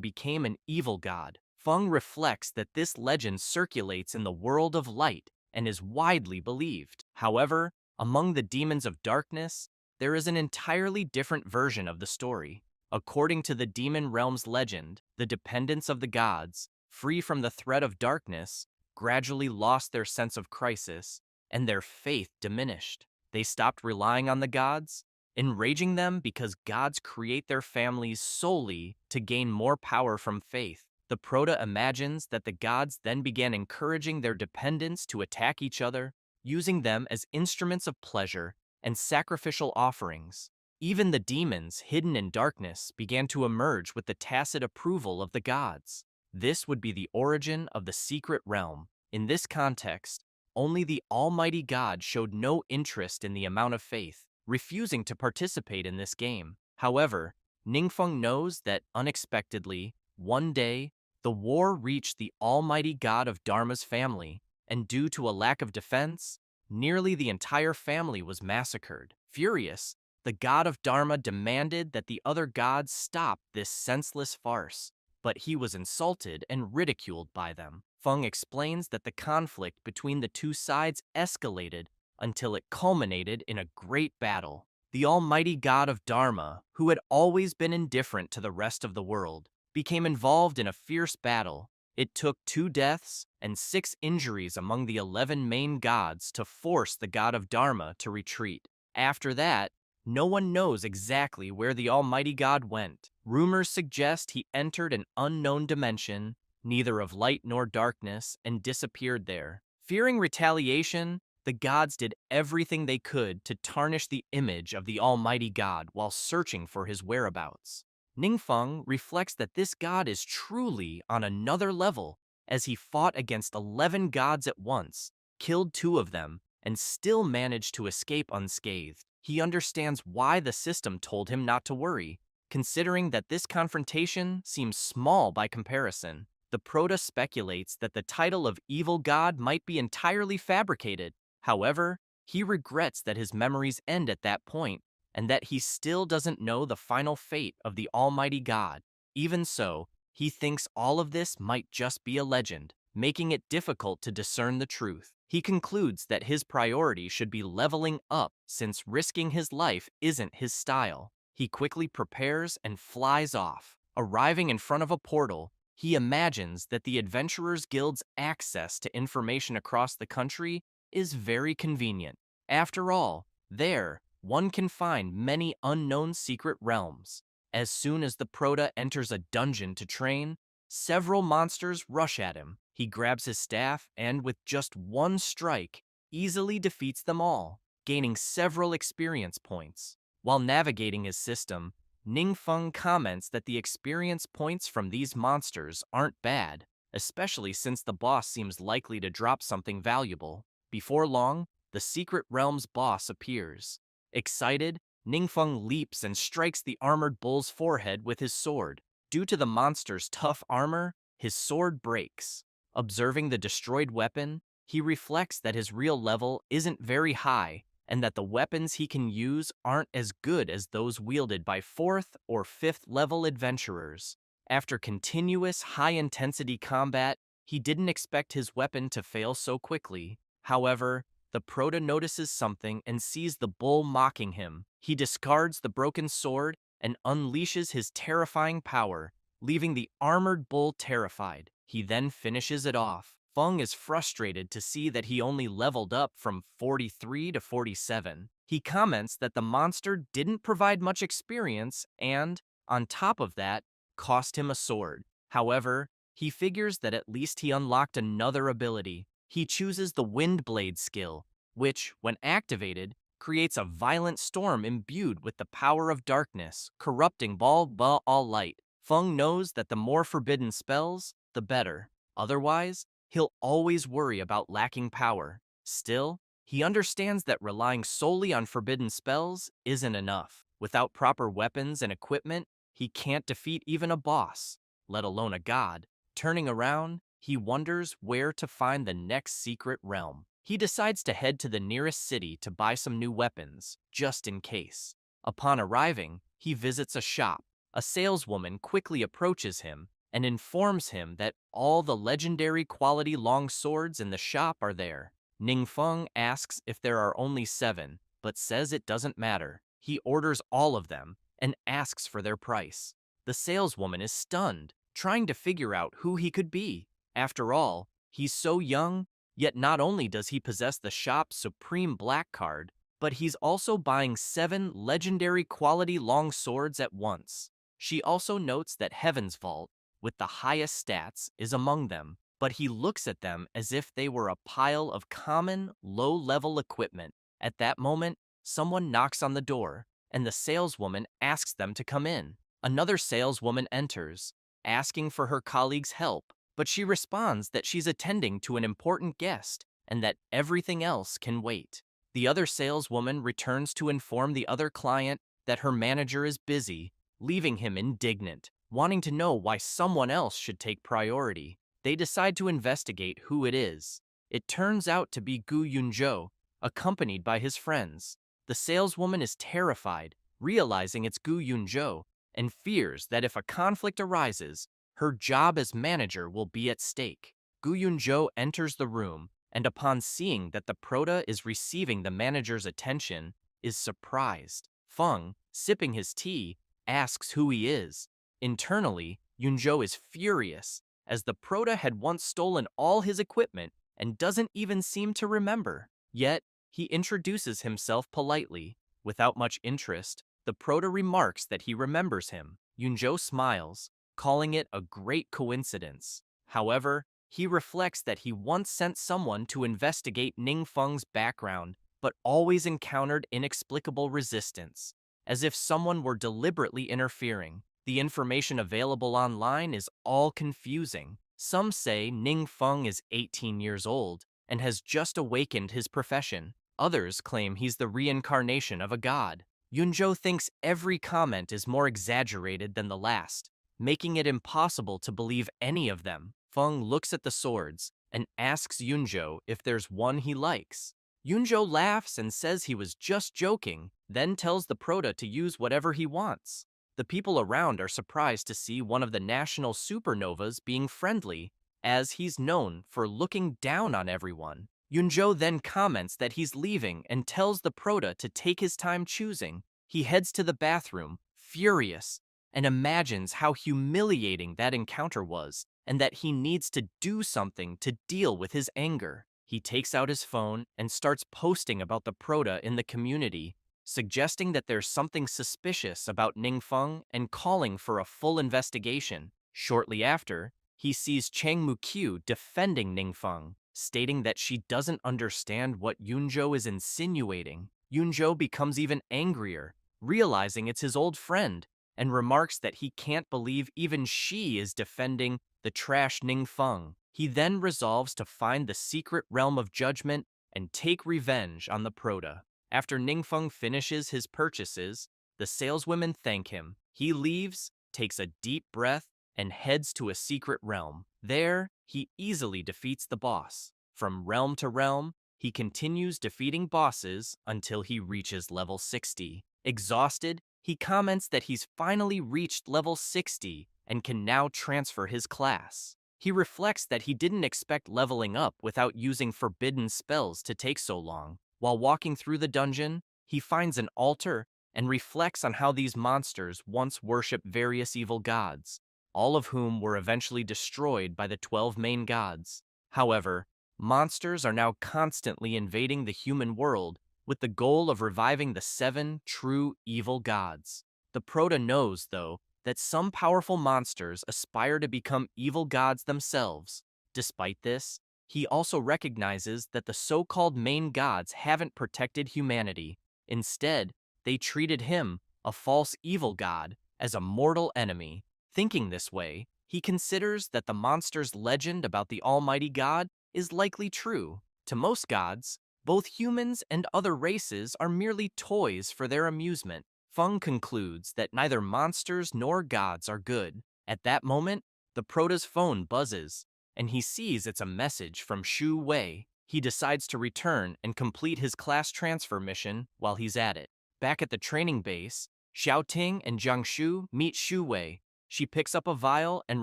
became an evil god. Feng reflects that this legend circulates in the world of light and is widely believed. However, among the demons of darkness, there is an entirely different version of the story. According to the demon realm's legend, the dependents of the gods, free from the threat of darkness, gradually lost their sense of crisis, and their faith diminished. They stopped relying on the gods, enraging them because gods create their families solely to gain more power from faith. The Proto imagines that the gods then began encouraging their dependents to attack each other, using them as instruments of pleasure and sacrificial offerings. Even the demons hidden in darkness began to emerge with the tacit approval of the gods. This would be the origin of the secret realm. In this context, only the Almighty God showed no interest in the amount of faith, refusing to participate in this game. However, Ningfeng knows that unexpectedly, one day, the war reached the Almighty God of Dharma's family, and due to a lack of defense, nearly the entire family was massacred. Furious, the god of Dharma demanded that the other gods stop this senseless farce, but he was insulted and ridiculed by them. Feng explains that the conflict between the two sides escalated until it culminated in a great battle. The Almighty God of Dharma, who had always been indifferent to the rest of the world, became involved in a fierce battle. It took 2 deaths and 6 injuries among the 11 main gods to force the god of Dharma to retreat. After that, no one knows exactly where the Almighty God went. Rumors suggest he entered an unknown dimension, neither of light nor darkness, and disappeared there. Fearing retaliation, the gods did everything they could to tarnish the image of the Almighty God while searching for his whereabouts. Ningfeng reflects that this god is truly on another level, as he fought against 11 gods at once, killed 2 of them, and still managed to escape unscathed. He understands why the system told him not to worry, considering that this confrontation seems small by comparison. The Proto speculates that the title of evil god might be entirely fabricated. However, he regrets that his memories end at that point, and that he still doesn't know the final fate of the Almighty God. Even so, he thinks all of this might just be a legend, making it difficult to discern the truth. He concludes that his priority should be leveling up since risking his life isn't his style. He quickly prepares and flies off. Arriving in front of a portal, he imagines that the Adventurers Guild's access to information across the country is very convenient. After all, there, one can find many unknown secret realms. As soon as the Proto enters a dungeon to train, several monsters rush at him. He grabs his staff and, with just one strike, easily defeats them all, gaining several experience points. While navigating his system, Ningfeng comments that the experience points from these monsters aren't bad, especially since the boss seems likely to drop something valuable. Before long, the secret realm's boss appears. Excited, Ningfeng leaps and strikes the armored bull's forehead with his sword. Due to the monster's tough armor, his sword breaks. Observing the destroyed weapon, he reflects that his real level isn't very high and that the weapons he can use aren't as good as those wielded by 4th or 5th level adventurers. After continuous high-intensity combat, he didn't expect his weapon to fail so quickly. However, the Proto notices something and sees the bull mocking him. He discards the broken sword and unleashes his terrifying power, leaving the armored bull terrified. He then finishes it off. Feng is frustrated to see that he only leveled up from 43 to 47. He comments that the monster didn't provide much experience and, on top of that, cost him a sword. However, he figures that at least he unlocked another ability. He chooses the Wind Blade skill, which, when activated, creates a violent storm imbued with the power of darkness, corrupting all light. Feng knows that the more forbidden spells, the better. Otherwise, he'll always worry about lacking power. Still, he understands that relying solely on forbidden spells isn't enough. Without proper weapons and equipment, he can't defeat even a boss, let alone a god. Turning around, he wonders where to find the next secret realm. He decides to head to the nearest city to buy some new weapons, just in case. Upon arriving, he visits a shop. A saleswoman quickly approaches him and informs him that all the legendary quality long swords in the shop are there. Ningfeng asks if there are only 7, but says it doesn't matter. He orders all of them and asks for their price. The saleswoman is stunned, trying to figure out who he could be. After all, he's so young, yet not only does he possess the shop's supreme black card, but he's also buying 7 legendary quality long swords at once. She also notes that Heaven's Vault, with the highest stats, is among them, but he looks at them as if they were a pile of common, low-level equipment. At that moment, someone knocks on the door, and the saleswoman asks them to come in. Another saleswoman enters, asking for her colleague's help, but she responds that she's attending to an important guest and that everything else can wait. The other saleswoman returns to inform the other client that her manager is busy, leaving him indignant, wanting to know why someone else should take priority. They decide to investigate who it is. It turns out to be Gu Yunzhou, accompanied by his friends. The saleswoman is terrified, realizing it's Gu Yunzhou, and fears that if a conflict arises, her job as manager will be at stake. Gu Yunzhou enters the room, and upon seeing that the Proto is receiving the manager's attention, is surprised. Feng, sipping his tea, asks who he is. Internally, Yunzhou is furious, as the Proto had once stolen all his equipment and doesn't even seem to remember. Yet, he introduces himself politely. Without much interest, the Proto remarks that he remembers him. Yunzhou smiles, calling it a great coincidence. However, he reflects that he once sent someone to investigate Ningfeng's background, but always encountered inexplicable resistance, as if someone were deliberately interfering. The information available online is all confusing. Some say Ningfeng is 18 years old and has just awakened his profession. Others claim he's the reincarnation of a god. Yunzhou thinks every comment is more exaggerated than the last, making it impossible to believe any of them. Feng looks at the swords and asks Yunzhou if there's one he likes. Yunzhou laughs and says he was just joking, then tells the Proto to use whatever he wants. The people around are surprised to see one of the national supernovas being friendly, as he's known for looking down on everyone. Yunzhou then comments that he's leaving and tells the Proto to take his time choosing. He heads to the bathroom, furious, and imagines how humiliating that encounter was, and that he needs to do something to deal with his anger. He takes out his phone and starts posting about the Proto in the community, suggesting that there's something suspicious about Ningfeng and calling for a full investigation. Shortly after, he sees Chang Mukyu defending Ningfeng, stating that she doesn't understand what Yunzhou is insinuating. Yunzhou becomes even angrier, realizing it's his old friend, and remarks that he can't believe even she is defending the trash Ningfeng. He then resolves to find the secret realm of judgment and take revenge on the Proto. After Ningfeng finishes his purchases, the saleswomen thank him. He leaves, takes a deep breath, and heads to a secret realm. There, he easily defeats the boss. From realm to realm, he continues defeating bosses until he reaches level 60. Exhausted, he comments that he's finally reached level 60 and can now transfer his class. He reflects that he didn't expect leveling up without using forbidden spells to take so long. While walking through the dungeon, he finds an altar and reflects on how these monsters once worshipped various evil gods, all of whom were eventually destroyed by the 12 main gods. However, monsters are now constantly invading the human world with the goal of reviving the 7 true evil gods. The Proto knows, though, that some powerful monsters aspire to become evil gods themselves. Despite this, he also recognizes that the so-called main gods haven't protected humanity. Instead, they treated him, a false evil god, as a mortal enemy. Thinking this way, he considers that the monster's legend about the almighty god is likely true. To most gods, both humans and other races are merely toys for their amusement. Feng concludes that neither monsters nor gods are good. At that moment, the Proto's phone buzzes, and he sees it's a message from Shu Wei. He decides to return and complete his class transfer mission while he's at it. Back at the training base, Xiaoting and Jiangshu meet Shu Wei. She picks up a vial and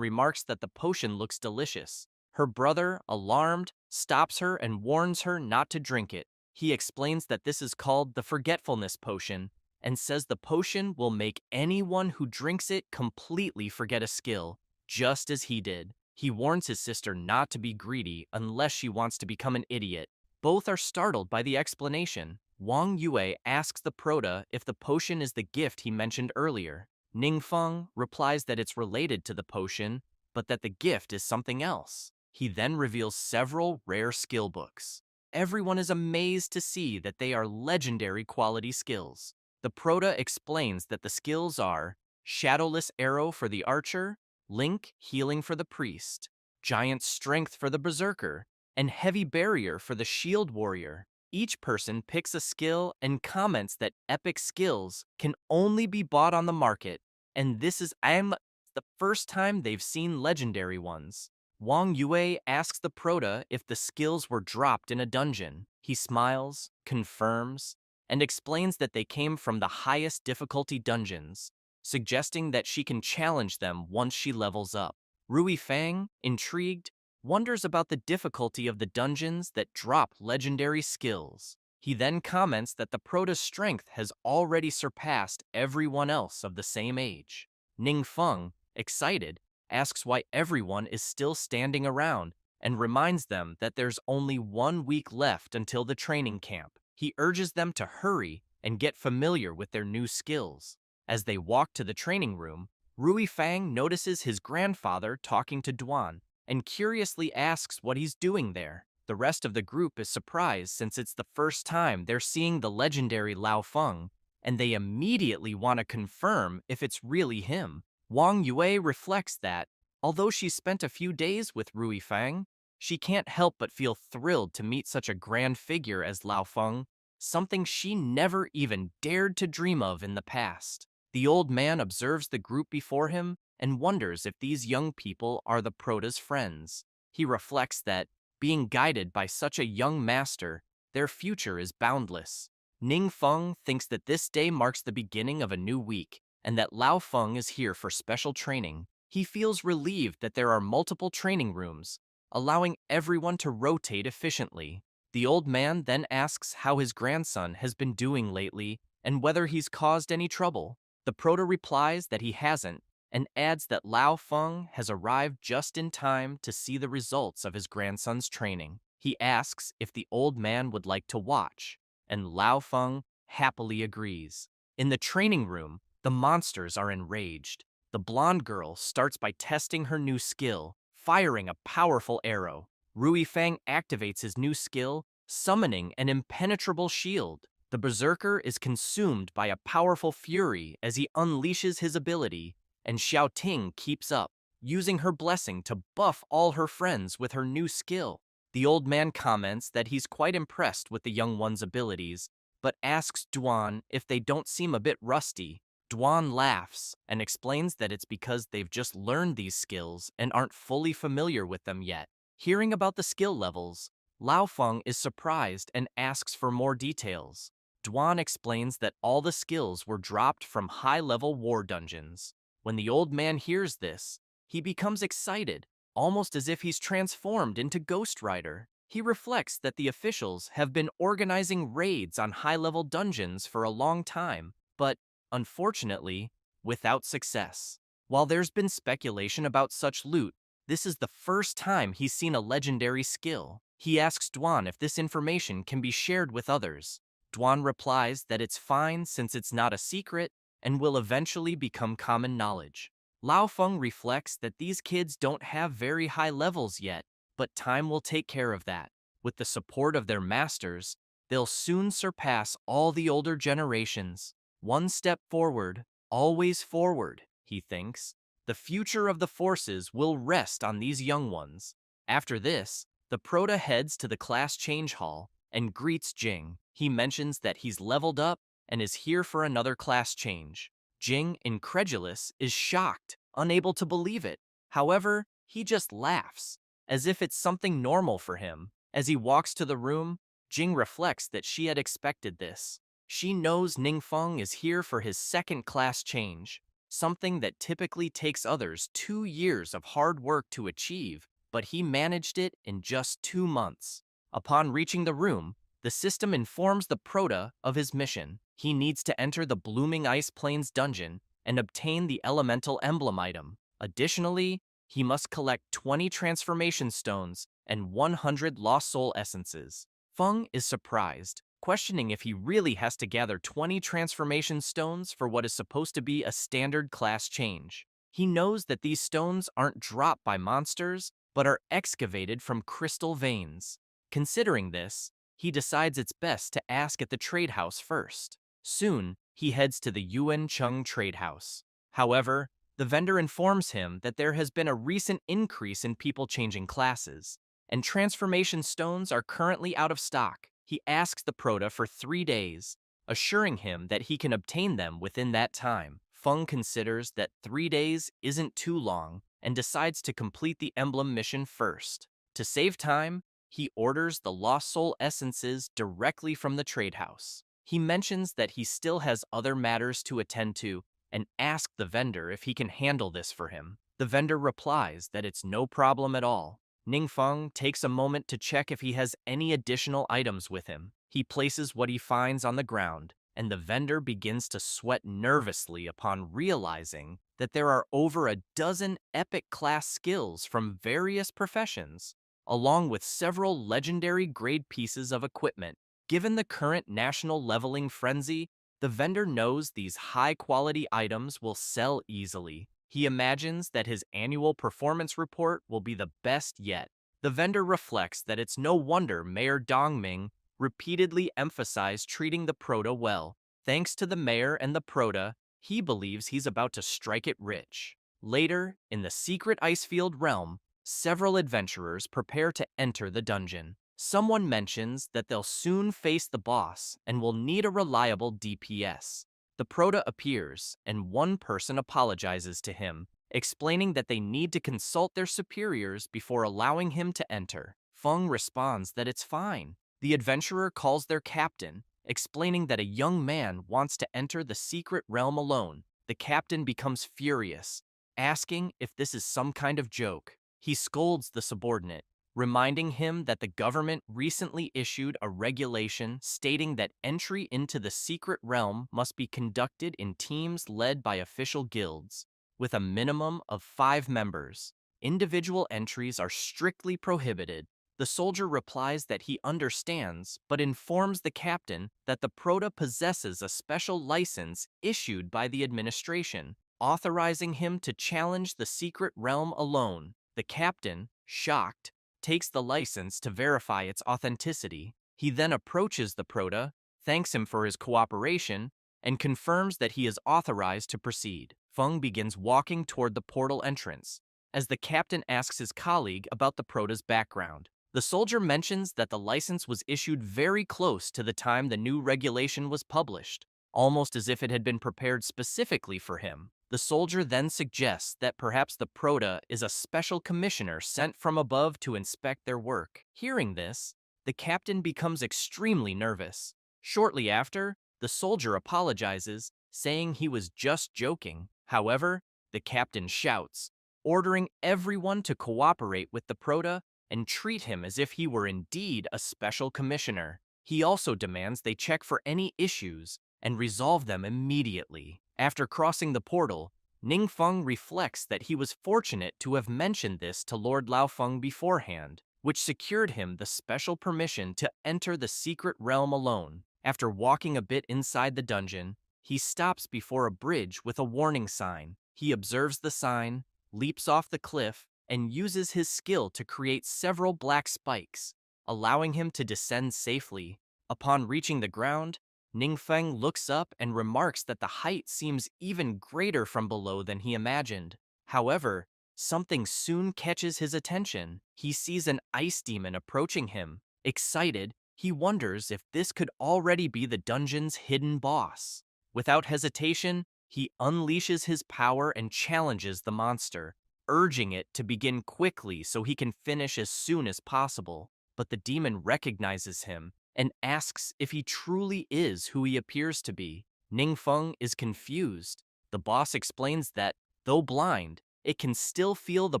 remarks that the potion looks delicious. Her brother, alarmed, stops her and warns her not to drink it. He explains that this is called the Forgetfulness Potion, and says the potion will make anyone who drinks it completely forget a skill, just as he did. He warns his sister not to be greedy unless she wants to become an idiot. Both are startled by the explanation. Wang Yue asks the Proto if the potion is the gift he mentioned earlier. Ningfeng replies that it's related to the potion, but that the gift is something else. He then reveals several rare skill books. Everyone is amazed to see that they are legendary quality skills. The Proto explains that the skills are Shadowless Arrow for the Archer, Link Healing for the Priest, Giant Strength for the Berserker, and Heavy Barrier for the Shield Warrior. Each person picks a skill and comments that epic skills can only be bought on the market, and this is the first time they've seen legendary ones. Wang Yue asks the Proto if the skills were dropped in a dungeon. He smiles, confirms, and explains that they came from the highest difficulty dungeons, suggesting that she can challenge them once she levels up. Rui Fang, intrigued, wonders about the difficulty of the dungeons that drop legendary skills. He then comments that the Proto's strength has already surpassed everyone else of the same age. Ningfeng, excited, asks why everyone is still standing around and reminds them that there's only 1 week left until the training camp. He urges them to hurry and get familiar with their new skills. As they walk to the training room, Rui Fang notices his grandfather talking to Duan and curiously asks what he's doing there. The rest of the group is surprised since it's the first time they're seeing the legendary Lao Feng, and they immediately want to confirm if it's really him. Wang Yue reflects that, although she spent a few days with Rui Fang, she can't help but feel thrilled to meet such a grand figure as Lao Feng, something she never even dared to dream of in the past. The old man observes the group before him and wonders if these young people are the Proto's friends. He reflects that, being guided by such a young master, their future is boundless. Ningfeng thinks that this day marks the beginning of a new week, and that Lao Feng is here for special training. He feels relieved that there are multiple training rooms, allowing everyone to rotate efficiently. The old man then asks how his grandson has been doing lately and whether he's caused any trouble. The Proto replies that he hasn't, and adds that Lao Feng has arrived just in time to see the results of his grandson's training. He asks if the old man would like to watch, and Lao Feng happily agrees. In the training room, the monsters are enraged. The blonde girl starts by testing her new skill, firing a powerful arrow. Rui Fang activates his new skill, summoning an impenetrable shield. The berserker is consumed by a powerful fury as he unleashes his ability, and Xiao Ting keeps up, using her blessing to buff all her friends with her new skill. The old man comments that he's quite impressed with the young one's abilities, but asks Duan if they don't seem a bit rusty. Duan laughs and explains that it's because they've just learned these skills and aren't fully familiar with them yet. Hearing about the skill levels, Lao Feng is surprised and asks for more details. Duan explains that all the skills were dropped from high-level war dungeons. When the old man hears this, he becomes excited, almost as if he's transformed into Ghost Rider. He reflects that the officials have been organizing raids on high-level dungeons for a long time, but, unfortunately, without success. While there's been speculation about such loot, this is the first time he's seen a legendary skill. He asks Duan if this information can be shared with others. Duan replies that it's fine since it's not a secret and will eventually become common knowledge. Lao Feng reflects that these kids don't have very high levels yet, but time will take care of that. With the support of their masters, they'll soon surpass all the older generations. One step forward, always forward, he thinks. The future of the forces will rest on these young ones. After this, the Prota heads to the class change hall and greets Jing. He mentions that he's leveled up and is here for another class change. Jing, incredulous, is shocked, unable to believe it. However, he just laughs, as if it's something normal for him. As he walks to the room, Jing reflects that she had expected this. She knows Ningfeng is here for his second class change, something that typically takes others 2 years of hard work to achieve, but he managed it in just 2 months. Upon reaching the room, the system informs the Prota of his mission. He needs to enter the Blooming Ice Plains dungeon and obtain the elemental emblem item. Additionally, he must collect 20 transformation stones and 100 lost soul essences. Feng is surprised, questioning if he really has to gather 20 transformation stones for what is supposed to be a standard class change. He knows that these stones aren't dropped by monsters, but are excavated from crystal veins. Considering this, he decides it's best to ask at the trade house first. Soon, he heads to the Yuan Chung trade house. However, the vendor informs him that there has been a recent increase in people changing classes, and transformation stones are currently out of stock. He asks the Prota for 3 days, assuring him that he can obtain them within that time. Feng considers that 3 days isn't too long and decides to complete the emblem mission first. To save time, he orders the lost soul essences directly from the trade house. He mentions that he still has other matters to attend to and asks the vendor if he can handle this for him. The vendor replies that it's no problem at all. Ningfeng takes a moment to check if he has any additional items with him. He places what he finds on the ground, and the vendor begins to sweat nervously upon realizing that there are over a dozen epic class skills from various professions, along with several legendary grade pieces of equipment. Given the current national leveling frenzy, the vendor knows these high-quality items will sell easily. He imagines that his annual performance report will be the best yet. The vendor reflects that it's no wonder Mayor Dongming repeatedly emphasized treating the Prota well. Thanks to the mayor and the Prota, he believes he's about to strike it rich. Later, in the secret Icefield realm, several adventurers prepare to enter the dungeon. Someone mentions that they'll soon face the boss and will need a reliable DPS. The Prota appears, and one person apologizes to him, explaining that they need to consult their superiors before allowing him to enter. Feng responds that it's fine. The adventurer calls their captain, explaining that a young man wants to enter the secret realm alone. The captain becomes furious, asking if this is some kind of joke. He scolds the subordinate, reminding him that the government recently issued a regulation stating that entry into the secret realm must be conducted in teams led by official guilds, with a minimum of 5 members. Individual entries are strictly prohibited. The soldier replies that he understands, but informs the captain that the Prota possesses a special license issued by the administration, authorizing him to challenge the secret realm alone. The captain, shocked, takes the license to verify its authenticity. He then approaches the Prota, thanks him for his cooperation, and confirms that he is authorized to proceed. Feng begins walking toward the portal entrance, as the captain asks his colleague about the prota's background. The soldier mentions that the license was issued very close to the time the new regulation was published, almost as if it had been prepared specifically for him. The soldier then suggests that perhaps the prota is a special commissioner sent from above to inspect their work. Hearing this, the captain becomes extremely nervous. Shortly after, the soldier apologizes, saying he was just joking. However, the captain shouts, ordering everyone to cooperate with the prota and treat him as if he were indeed a special commissioner. He also demands they check for any issues and resolve them immediately. After crossing the portal, Ningfeng reflects that he was fortunate to have mentioned this to Lord Laofeng beforehand, which secured him the special permission to enter the secret realm alone. After walking a bit inside the dungeon, he stops before a bridge with a warning sign. He observes the sign, leaps off the cliff, and uses his skill to create several black spikes, allowing him to descend safely. Upon reaching the ground, Ningfeng looks up and remarks that the height seems even greater from below than he imagined. However, something soon catches his attention. He sees an ice demon approaching him. Excited, he wonders if this could already be the dungeon's hidden boss. Without hesitation, he unleashes his power and challenges the monster, urging it to begin quickly so he can finish as soon as possible. But the demon recognizes him and asks if he truly is who he appears to be. Ningfeng is confused. The boss explains that, though blind, it can still feel the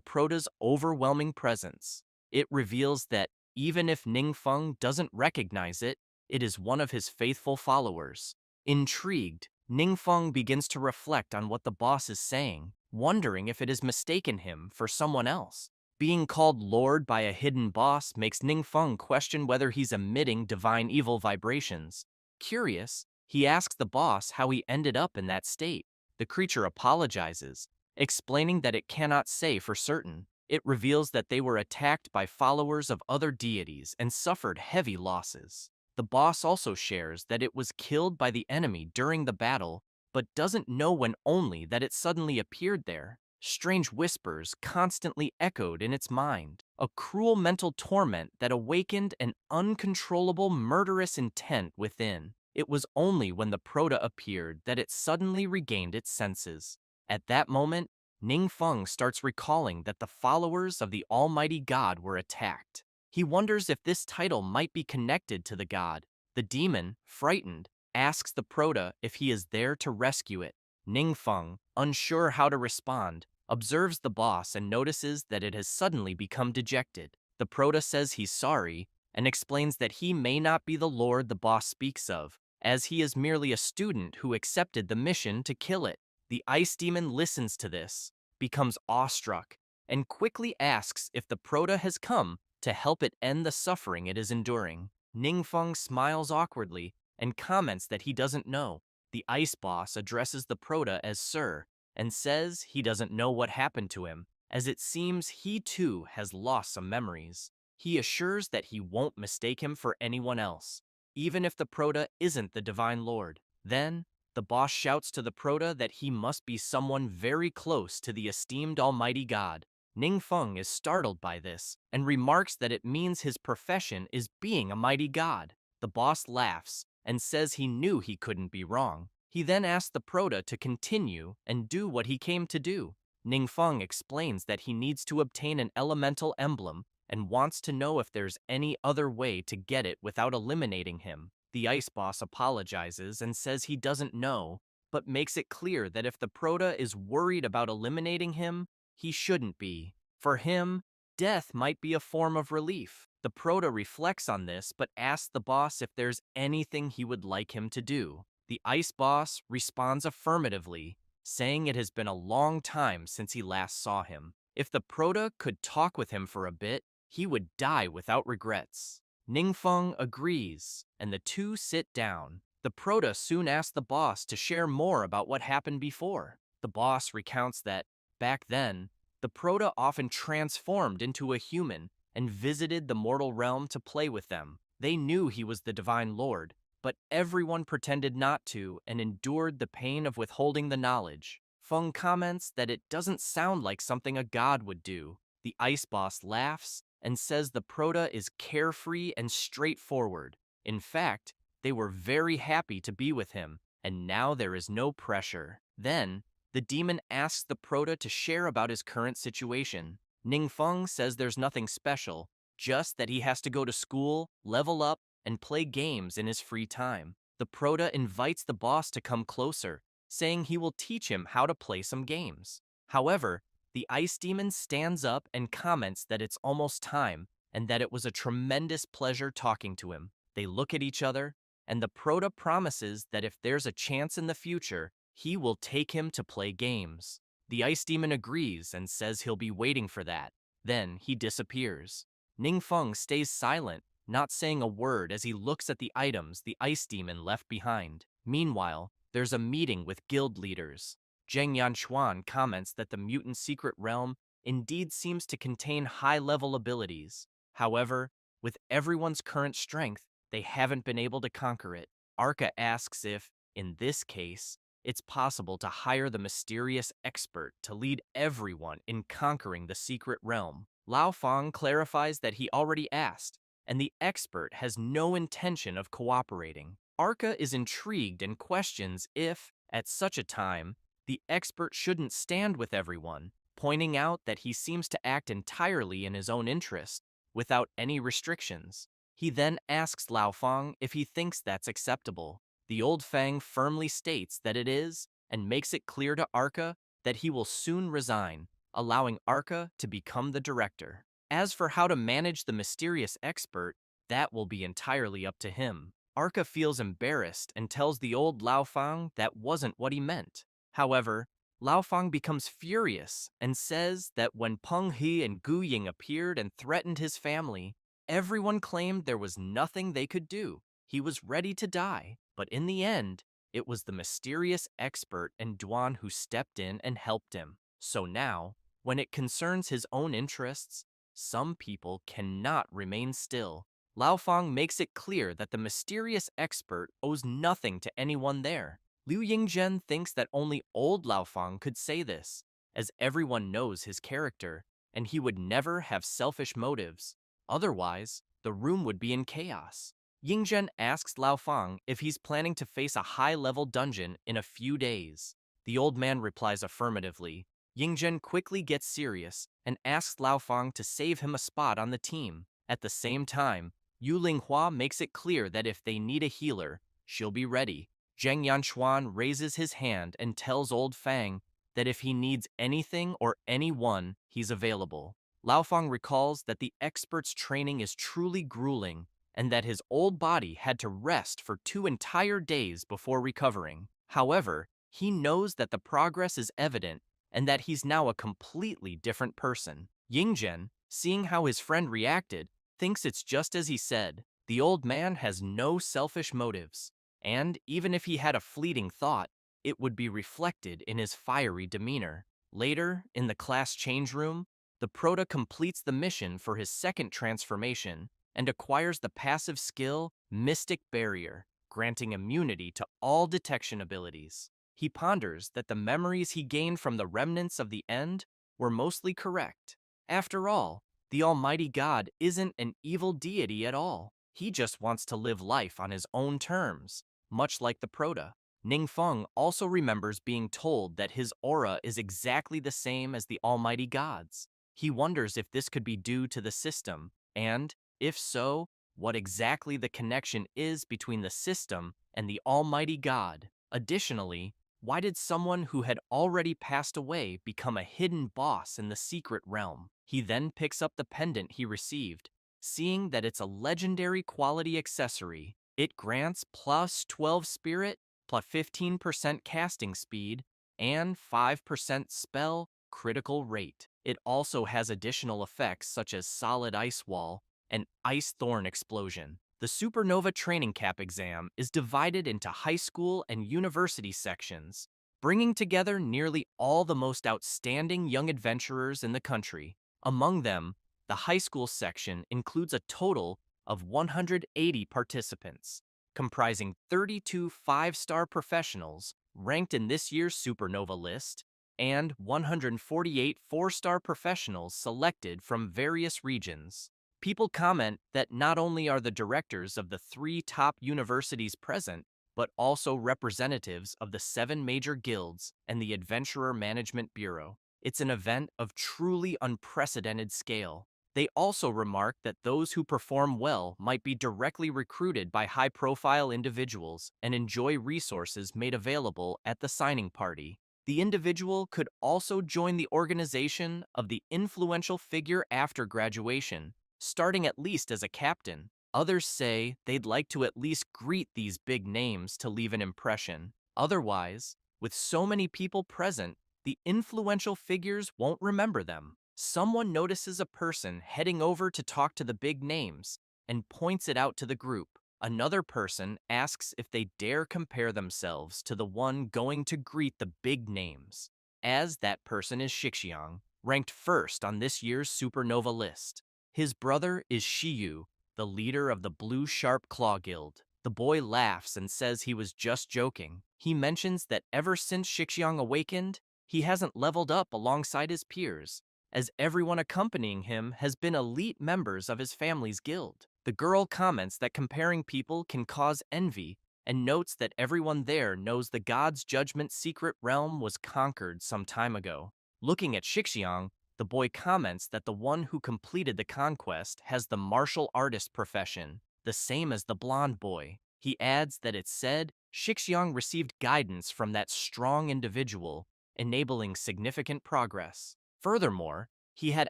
prota's overwhelming presence. It reveals that even if Ningfeng doesn't recognize it, it is one of his faithful followers. Intrigued, Ningfeng begins to reflect on what the boss is saying, wondering if it has mistaken him for someone else. Being called Lord by a hidden boss makes Ningfeng question whether he's emitting divine evil vibrations. Curious, he asks the boss how he ended up in that state. The creature apologizes, explaining that it cannot say for certain. It reveals that they were attacked by followers of other deities and suffered heavy losses. The boss also shares that it was killed by the enemy during the battle, but doesn't know when only that it suddenly appeared there. Strange whispers constantly echoed in its mind, a cruel mental torment that awakened an uncontrollable murderous intent within. It was only when the prota appeared that it suddenly regained its senses. At that moment, Ningfeng starts recalling that the followers of the Almighty God were attacked. He wonders if this title might be connected to the god. The demon, frightened, asks the prota if he is there to rescue it. Ningfeng, unsure how to respond, observes the boss and notices that it has suddenly become dejected. The prota says he's sorry and explains that he may not be the lord the boss speaks of, as he is merely a student who accepted the mission to kill it. The ice demon listens to this, becomes awestruck, and quickly asks if the prota has come to help it end the suffering it is enduring. Ningfeng smiles awkwardly and comments that he doesn't know. The ice boss addresses the prota as Sir and says he doesn't know what happened to him, as it seems he too has lost some memories. He assures that he won't mistake him for anyone else, even if the prota isn't the Divine Lord. Then, the boss shouts to the prota that he must be someone very close to the esteemed Almighty God. Ningfeng is startled by this and remarks that it means his profession is being a mighty god. The boss laughs and says he knew he couldn't be wrong. He then asks the prota to continue and do what he came to do. Ningfeng explains that he needs to obtain an elemental emblem and wants to know if there's any other way to get it without eliminating him. The ice boss apologizes and says he doesn't know, but makes it clear that if the prota is worried about eliminating him, he shouldn't be. For him, death might be a form of relief. The prota reflects on this but asks the boss if there's anything he would like him to do. The ice boss responds affirmatively, saying it has been a long time since he last saw him. If the prota could talk with him for a bit, he would die without regrets. Ningfeng agrees, and the two sit down. The prota soon asks the boss to share more about what happened before. The boss recounts that, back then, the prota often transformed into a human and visited the mortal realm to play with them. They knew he was the Divine Lord, but everyone pretended not to and endured the pain of withholding the knowledge. Feng comments that it doesn't sound like something a god would do. The ice boss laughs and says the Prota is carefree and straightforward. In fact, they were very happy to be with him, and now there is no pressure. Then, the demon asks the Prota to share about his current situation. Ningfeng says there's nothing special, just that he has to go to school, level up, and play games in his free time. The Prota invites the boss to come closer, saying he will teach him how to play some games. However, the ice demon stands up and comments that it's almost time and that it was a tremendous pleasure talking to him. They look at each other, and the Prota promises that if there's a chance in the future, he will take him to play games. The ice demon agrees and says he'll be waiting for that. Then he disappears. Ningfeng stays silent, not saying a word as he looks at the items the ice demon left behind. Meanwhile, there's a meeting with guild leaders. Zheng Yanchuan comments that the mutant secret realm indeed seems to contain high-level abilities. However, with everyone's current strength, they haven't been able to conquer it. Arca asks if, in this case, it's possible to hire the mysterious expert to lead everyone in conquering the secret realm. Lao Fang clarifies that he already asked, and the expert has no intention of cooperating. Arca is intrigued and questions if, at such a time, the expert shouldn't stand with everyone, pointing out that he seems to act entirely in his own interest, without any restrictions. He then asks Lao Fang if he thinks that's acceptable. The old Fang firmly states that it is, and makes it clear to Arca that he will soon resign, allowing Arca to become the director. As for how to manage the mysterious expert, that will be entirely up to him. Arca feels embarrassed and tells the old Lao Fang that wasn't what he meant. However, Lao Fang becomes furious and says that when Peng He and Gu Ying appeared and threatened his family, everyone claimed there was nothing they could do. He was ready to die, but in the end, it was the mysterious expert and Duan who stepped in and helped him. So now, when it concerns his own interests, some people cannot remain still. Lao Fang makes it clear that the mysterious expert owes nothing to anyone there. Liu Yingzhen thinks that only old Lao Fang could say this, as everyone knows his character, and he would never have selfish motives. Otherwise, the room would be in chaos. Yingzhen asks Lao Fang if he's planning to face a high-level dungeon in a few days. The old man replies affirmatively. Yingzhen quickly gets serious and asks Lao Fang to save him a spot on the team. At the same time, Yu Linghua makes it clear that if they need a healer, she'll be ready. Zheng Yanchuan raises his hand and tells old Fang that if he needs anything or anyone, he's available. Lao Fang recalls that the expert's training is truly grueling and that his old body had to rest for 2 entire days before recovering. However, he knows that the progress is evident and that he's now a completely different person. Yingzhen, seeing how his friend reacted, thinks it's just as he said. The old man has no selfish motives, and even if he had a fleeting thought, it would be reflected in his fiery demeanor. Later, in the class change room, the Prota completes the mission for his second transformation and acquires the passive skill Mystic Barrier, granting immunity to all detection abilities. He ponders that the memories he gained from the remnants of the end were mostly correct. After all, the Almighty God isn't an evil deity at all. He just wants to live life on his own terms, much like the Prota. Ningfeng also remembers being told that his aura is exactly the same as the Almighty God's. He wonders if this could be due to the system, and, if so, what exactly the connection is between the system and the Almighty God. Additionally, why did someone who had already passed away become a hidden boss in the secret realm? He then picks up the pendant he received, seeing that it's a legendary quality accessory. It grants plus 12 spirit, plus 15% casting speed, and 5% spell critical rate. It also has additional effects such as solid ice wall and ice thorn explosion. The Supernova Training Cap exam is divided into high school and university sections, bringing together nearly all the most outstanding young adventurers in the country. Among them, the high school section includes a total of 180 participants. comprising 32 five-star professionals ranked in this year's supernova list and 148 four-star professionals selected from various regions. People comment that not only are the directors of the three top universities present, but also representatives of the 7 major guilds and the Adventurer Management Bureau. It's an event of truly unprecedented scale. They also remark that those who perform well might be directly recruited by high-profile individuals and enjoy resources made available at the signing party. The individual could also join the organization of the influential figure after graduation, starting at least as a captain. Others say they'd like to at least greet these big names to leave an impression. Otherwise, with so many people present, the influential figures won't remember them. Someone notices a person heading over to talk to the big names and points it out to the group. Another person asks if they dare compare themselves to the one going to greet the big names, as that person is Shixiang, ranked first on this year's supernova list. His brother is Shiyu, the leader of the Blue Sharp Claw Guild. The boy laughs and says he was just joking. He mentions that ever since Shixiang awakened, he hasn't leveled up alongside his peers, as everyone accompanying him has been elite members of his family's guild. The girl comments that comparing people can cause envy and notes that everyone there knows the God's Judgment secret realm was conquered some time ago. Looking at Shixiang, the boy comments that the one who completed the conquest has the martial artist profession, the same as the blonde boy. He adds that it's said Shixiang received guidance from that strong individual, enabling significant progress. Furthermore, he had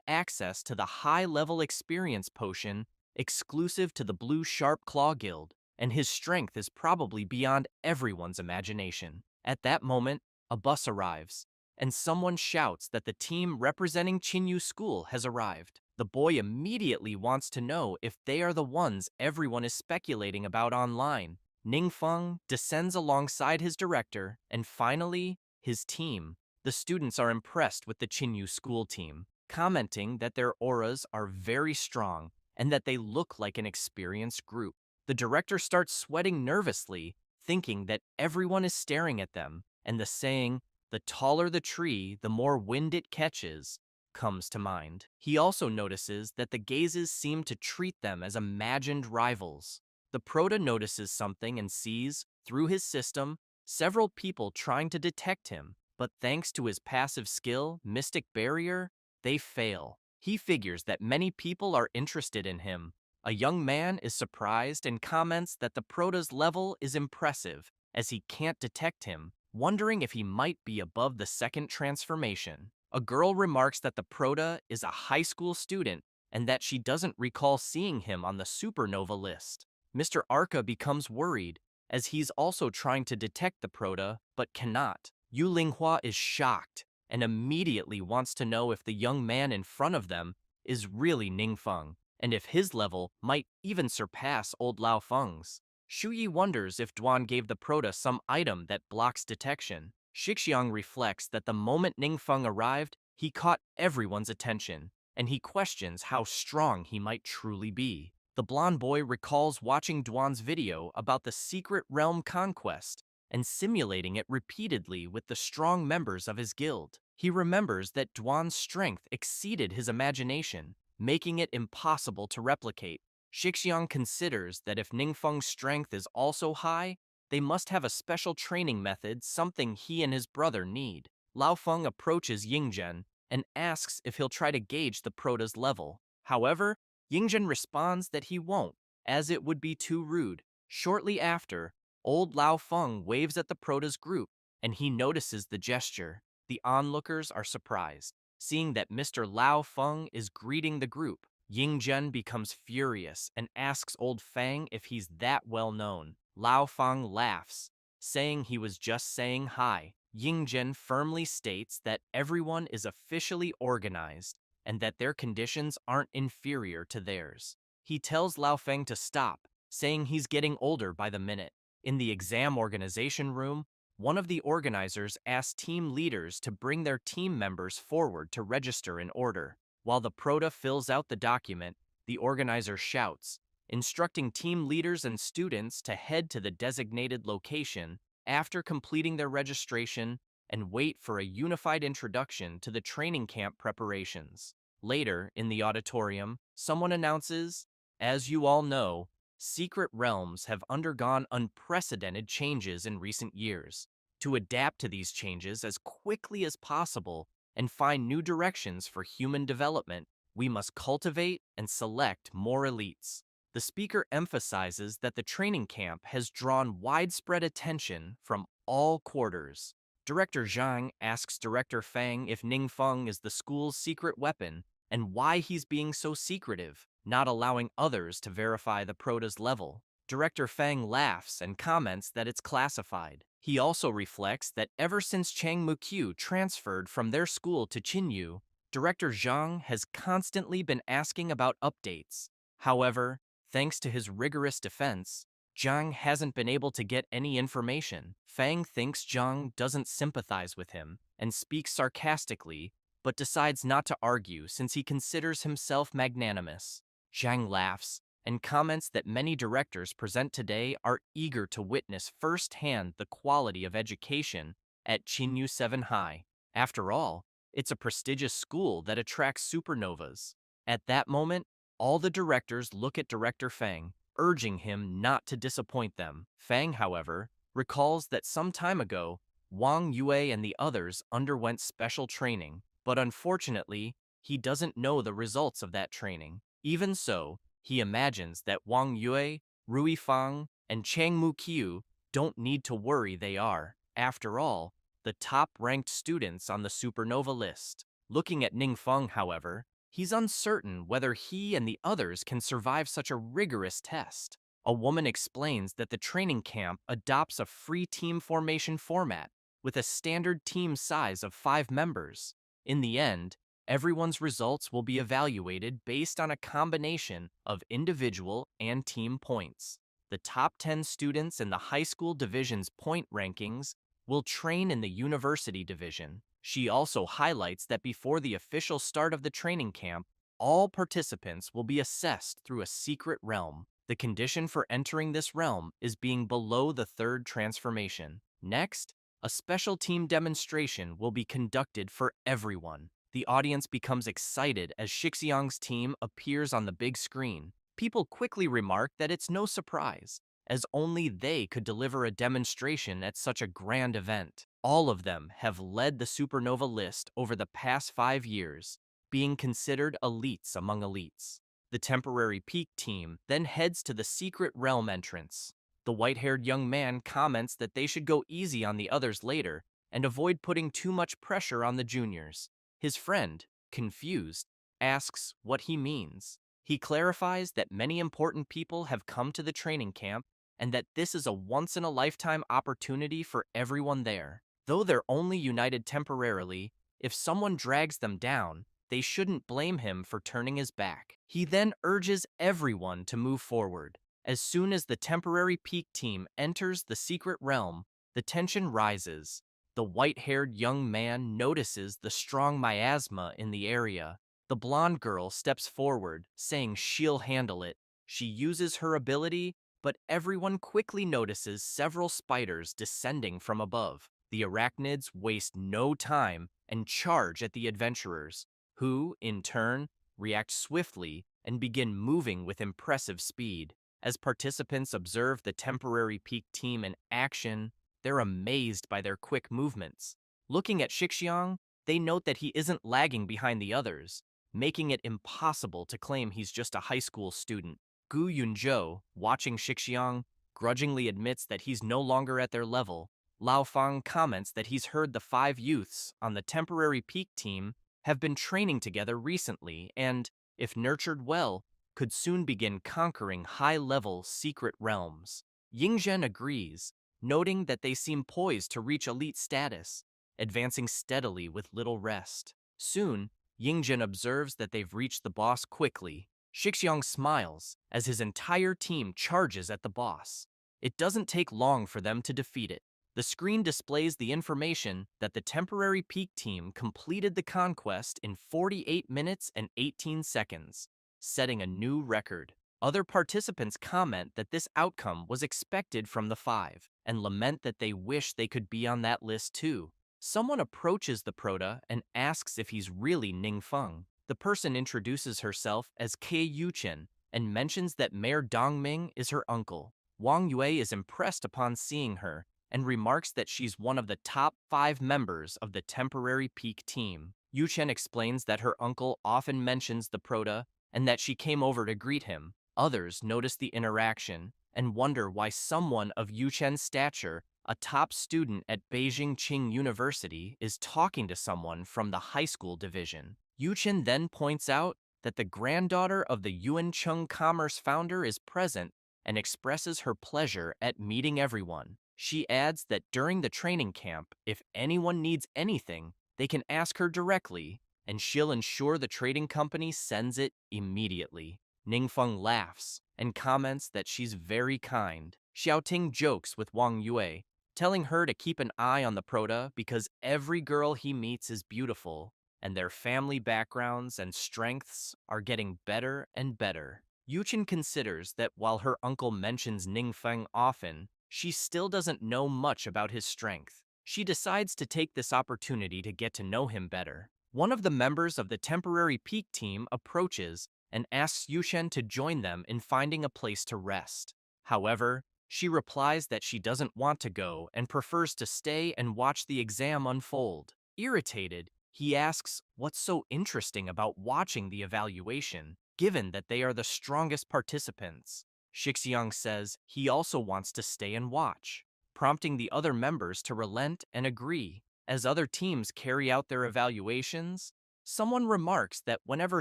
access to the high-level experience potion exclusive to the Blue Sharp Claw Guild, and his strength is probably beyond everyone's imagination. At that moment, a bus arrives, and someone shouts that the team representing Chinyu School has arrived. The boy immediately wants to know if they are the ones everyone is speculating about online. Ningfeng descends alongside his director, and finally, his team. The students are impressed with the Chinyu School team, commenting that their auras are very strong and that they look like an experienced group. The director starts sweating nervously, thinking that everyone is staring at them, and the saying, "The taller the tree, the more wind it catches," comes to mind. He also notices that the gazes seem to treat them as imagined rivals. The Proto notices something and sees, through his system, several people trying to detect him, but thanks to his passive skill, Mystic Barrier, they fail. He figures that many people are interested in him. A young man is surprised and comments that the Proto's level is impressive, as he can't detect him, wondering if he might be above the second transformation. A girl remarks that the Proto is a high school student and that she doesn't recall seeing him on the supernova list. Mr. Arca becomes worried, as he's also trying to detect the Proto, but cannot. Yu Linghua is shocked and immediately wants to know if the young man in front of them is really Ningfeng, and if his level might even surpass old Lao Feng's. Shuyi wonders if Duan gave the Proto some item that blocks detection. Shixiang reflects that the moment Ningfeng arrived, he caught everyone's attention, and he questions how strong he might truly be. The blonde boy recalls watching Duan's video about the secret realm conquest and simulating it repeatedly with the strong members of his guild. He remembers that Duan's strength exceeded his imagination, making it impossible to replicate. Shixiang considers that if Ningfeng's strength is also high, they must have a special training method, something he and his brother need. Lao Feng approaches Yingzhen and asks if he'll try to gauge the Proto's level. However, Yingzhen responds that he won't, as it would be too rude. Shortly after, old Lao Feng waves at the Proto's group, and he notices the gesture. The onlookers are surprised, seeing that Mr. Lao Feng is greeting the group. Yingzhen becomes furious and asks old Fang if he's that well known. Lao Feng laughs, saying he was just saying hi. Yingzhen firmly states that everyone is officially organized and that their conditions aren't inferior to theirs. He tells Lao Feng to stop, saying he's getting older by the minute. In the exam organization room, one of the organizers asks team leaders to bring their team members forward to register in order. While the Proto fills out the document, the organizer shouts, instructing team leaders and students to head to the designated location after completing their registration and wait for a unified introduction to the training camp preparations. Later, in the auditorium, someone announces, "As you all know, secret realms have undergone unprecedented changes in recent years. To adapt to these changes as quickly as possible and find new directions for human development, we must cultivate and select more elites." The speaker emphasizes that the training camp has drawn widespread attention from all quarters. Director Zhang asks Director Fang if Ningfeng is the school's secret weapon and why he's being so secretive, not allowing others to verify the prota's level. Director Fang laughs and comments that it's classified. He also reflects that ever since Chang Mukyu transferred from their school to Chinyu, Director Zhang has constantly been asking about updates. However, thanks to his rigorous defense, Zhang hasn't been able to get any information. Fang thinks Zhang doesn't sympathize with him and speaks sarcastically, but decides not to argue since he considers himself magnanimous. Zhang laughs and comments that many directors present today are eager to witness firsthand the quality of education at Chinyu 7 High. After all, it's a prestigious school that attracts supernovas. At that moment, all the directors look at Director Fang, urging him not to disappoint them. Fang, however, recalls that some time ago, Wang Yue and the others underwent special training, but unfortunately, he doesn't know the results of that training. Even so, he imagines that Wang Yue, Rui Fang, and Chang Mukyu don't need to worry they are, after all, the top-ranked students on the supernova list. Looking at Ningfeng, however, he's uncertain whether he and the others can survive such a rigorous test. A woman explains that the training camp adopts a free team formation format with a standard team size of 5 members. In the end, everyone's results will be evaluated based on a combination of individual and team points. The top 10 students in the high school division's point rankings will train in the university division. She also highlights that before the official start of the training camp, all participants will be assessed through a secret realm. The condition for entering this realm is being below the third transformation. Next, a special team demonstration will be conducted for everyone. The audience becomes excited as Shixiang's team appears on the big screen. People quickly remark that it's no surprise, as only they could deliver a demonstration at such a grand event. All of them have led the supernova list over the past 5 years, being considered elites among elites. The temporary peak team then heads to the secret realm entrance. The white-haired young man comments that they should go easy on the others later and avoid putting too much pressure on the juniors. His friend, confused, asks what he means. He clarifies that many important people have come to the training camp and that this is a once-in-a-lifetime opportunity for everyone there. Though they're only united temporarily, if someone drags them down, they shouldn't blame him for turning his back. He then urges everyone to move forward. As soon as the temporary peak team enters the secret realm, the tension rises. The white-haired young man notices the strong miasma in the area. The blonde girl steps forward, saying she'll handle it. She uses her ability, but everyone quickly notices several spiders descending from above. The arachnids waste no time and charge at the adventurers, who, in turn, react swiftly and begin moving with impressive speed. As participants observe the temporary peak team in action, they're amazed by their quick movements. Looking at Shixiang, they note that he isn't lagging behind the others, making it impossible to claim he's just a high school student. Gu Yunzhou, watching Shixiang, grudgingly admits that he's no longer at their level. Lao Fang comments that he's heard the 5 youths on the temporary peak team have been training together recently and, if nurtured well, could soon begin conquering high-level secret realms. Yingzhen agrees, noting that they seem poised to reach elite status, advancing steadily with little rest. Soon, Yingzhen observes that they've reached the boss quickly. Shixiang smiles as his entire team charges at the boss. It doesn't take long for them to defeat it. The screen displays the information that the temporary peak team completed the conquest in 48 minutes and 18 seconds, setting a new record. Other participants comment that this outcome was expected from the five and lament that they wish they could be on that list too. Someone approaches the Proto and asks if he's really Ningfeng. The person introduces herself as Kei Yuchen and mentions that Mayor Dongming is her uncle. Wang Yue is impressed upon seeing her and remarks that she's one of the top 5 members of the temporary peak team. Yuchen explains that her uncle often mentions the Proto and that she came over to greet him. Others notice the interaction and wonder why someone of Yuchen's stature, a top student at Beijing Qing University, is talking to someone from the high school division. Yuchen then points out that the granddaughter of the Yuancheng Commerce founder is present and expresses her pleasure at meeting everyone. She adds that during the training camp, if anyone needs anything, they can ask her directly, and she'll ensure the trading company sends it immediately. Ningfeng laughs and comments that she's very kind. Xiaoting jokes with Wang Yue, telling her to keep an eye on the Proto because every girl he meets is beautiful, and their family backgrounds and strengths are getting better and better. Yuchen considers that while her uncle mentions Ningfeng often, she still doesn't know much about his strength. She decides to take this opportunity to get to know him better. One of the members of the temporary peak team approaches and asks Yushen to join them in finding a place to rest. However, she replies that she doesn't want to go and prefers to stay and watch the exam unfold. Irritated, he asks what's so interesting about watching the evaluation, given that they are the strongest participants. Shixiang says he also wants to stay and watch, prompting the other members to relent and agree. As other teams carry out their evaluations, someone remarks that whenever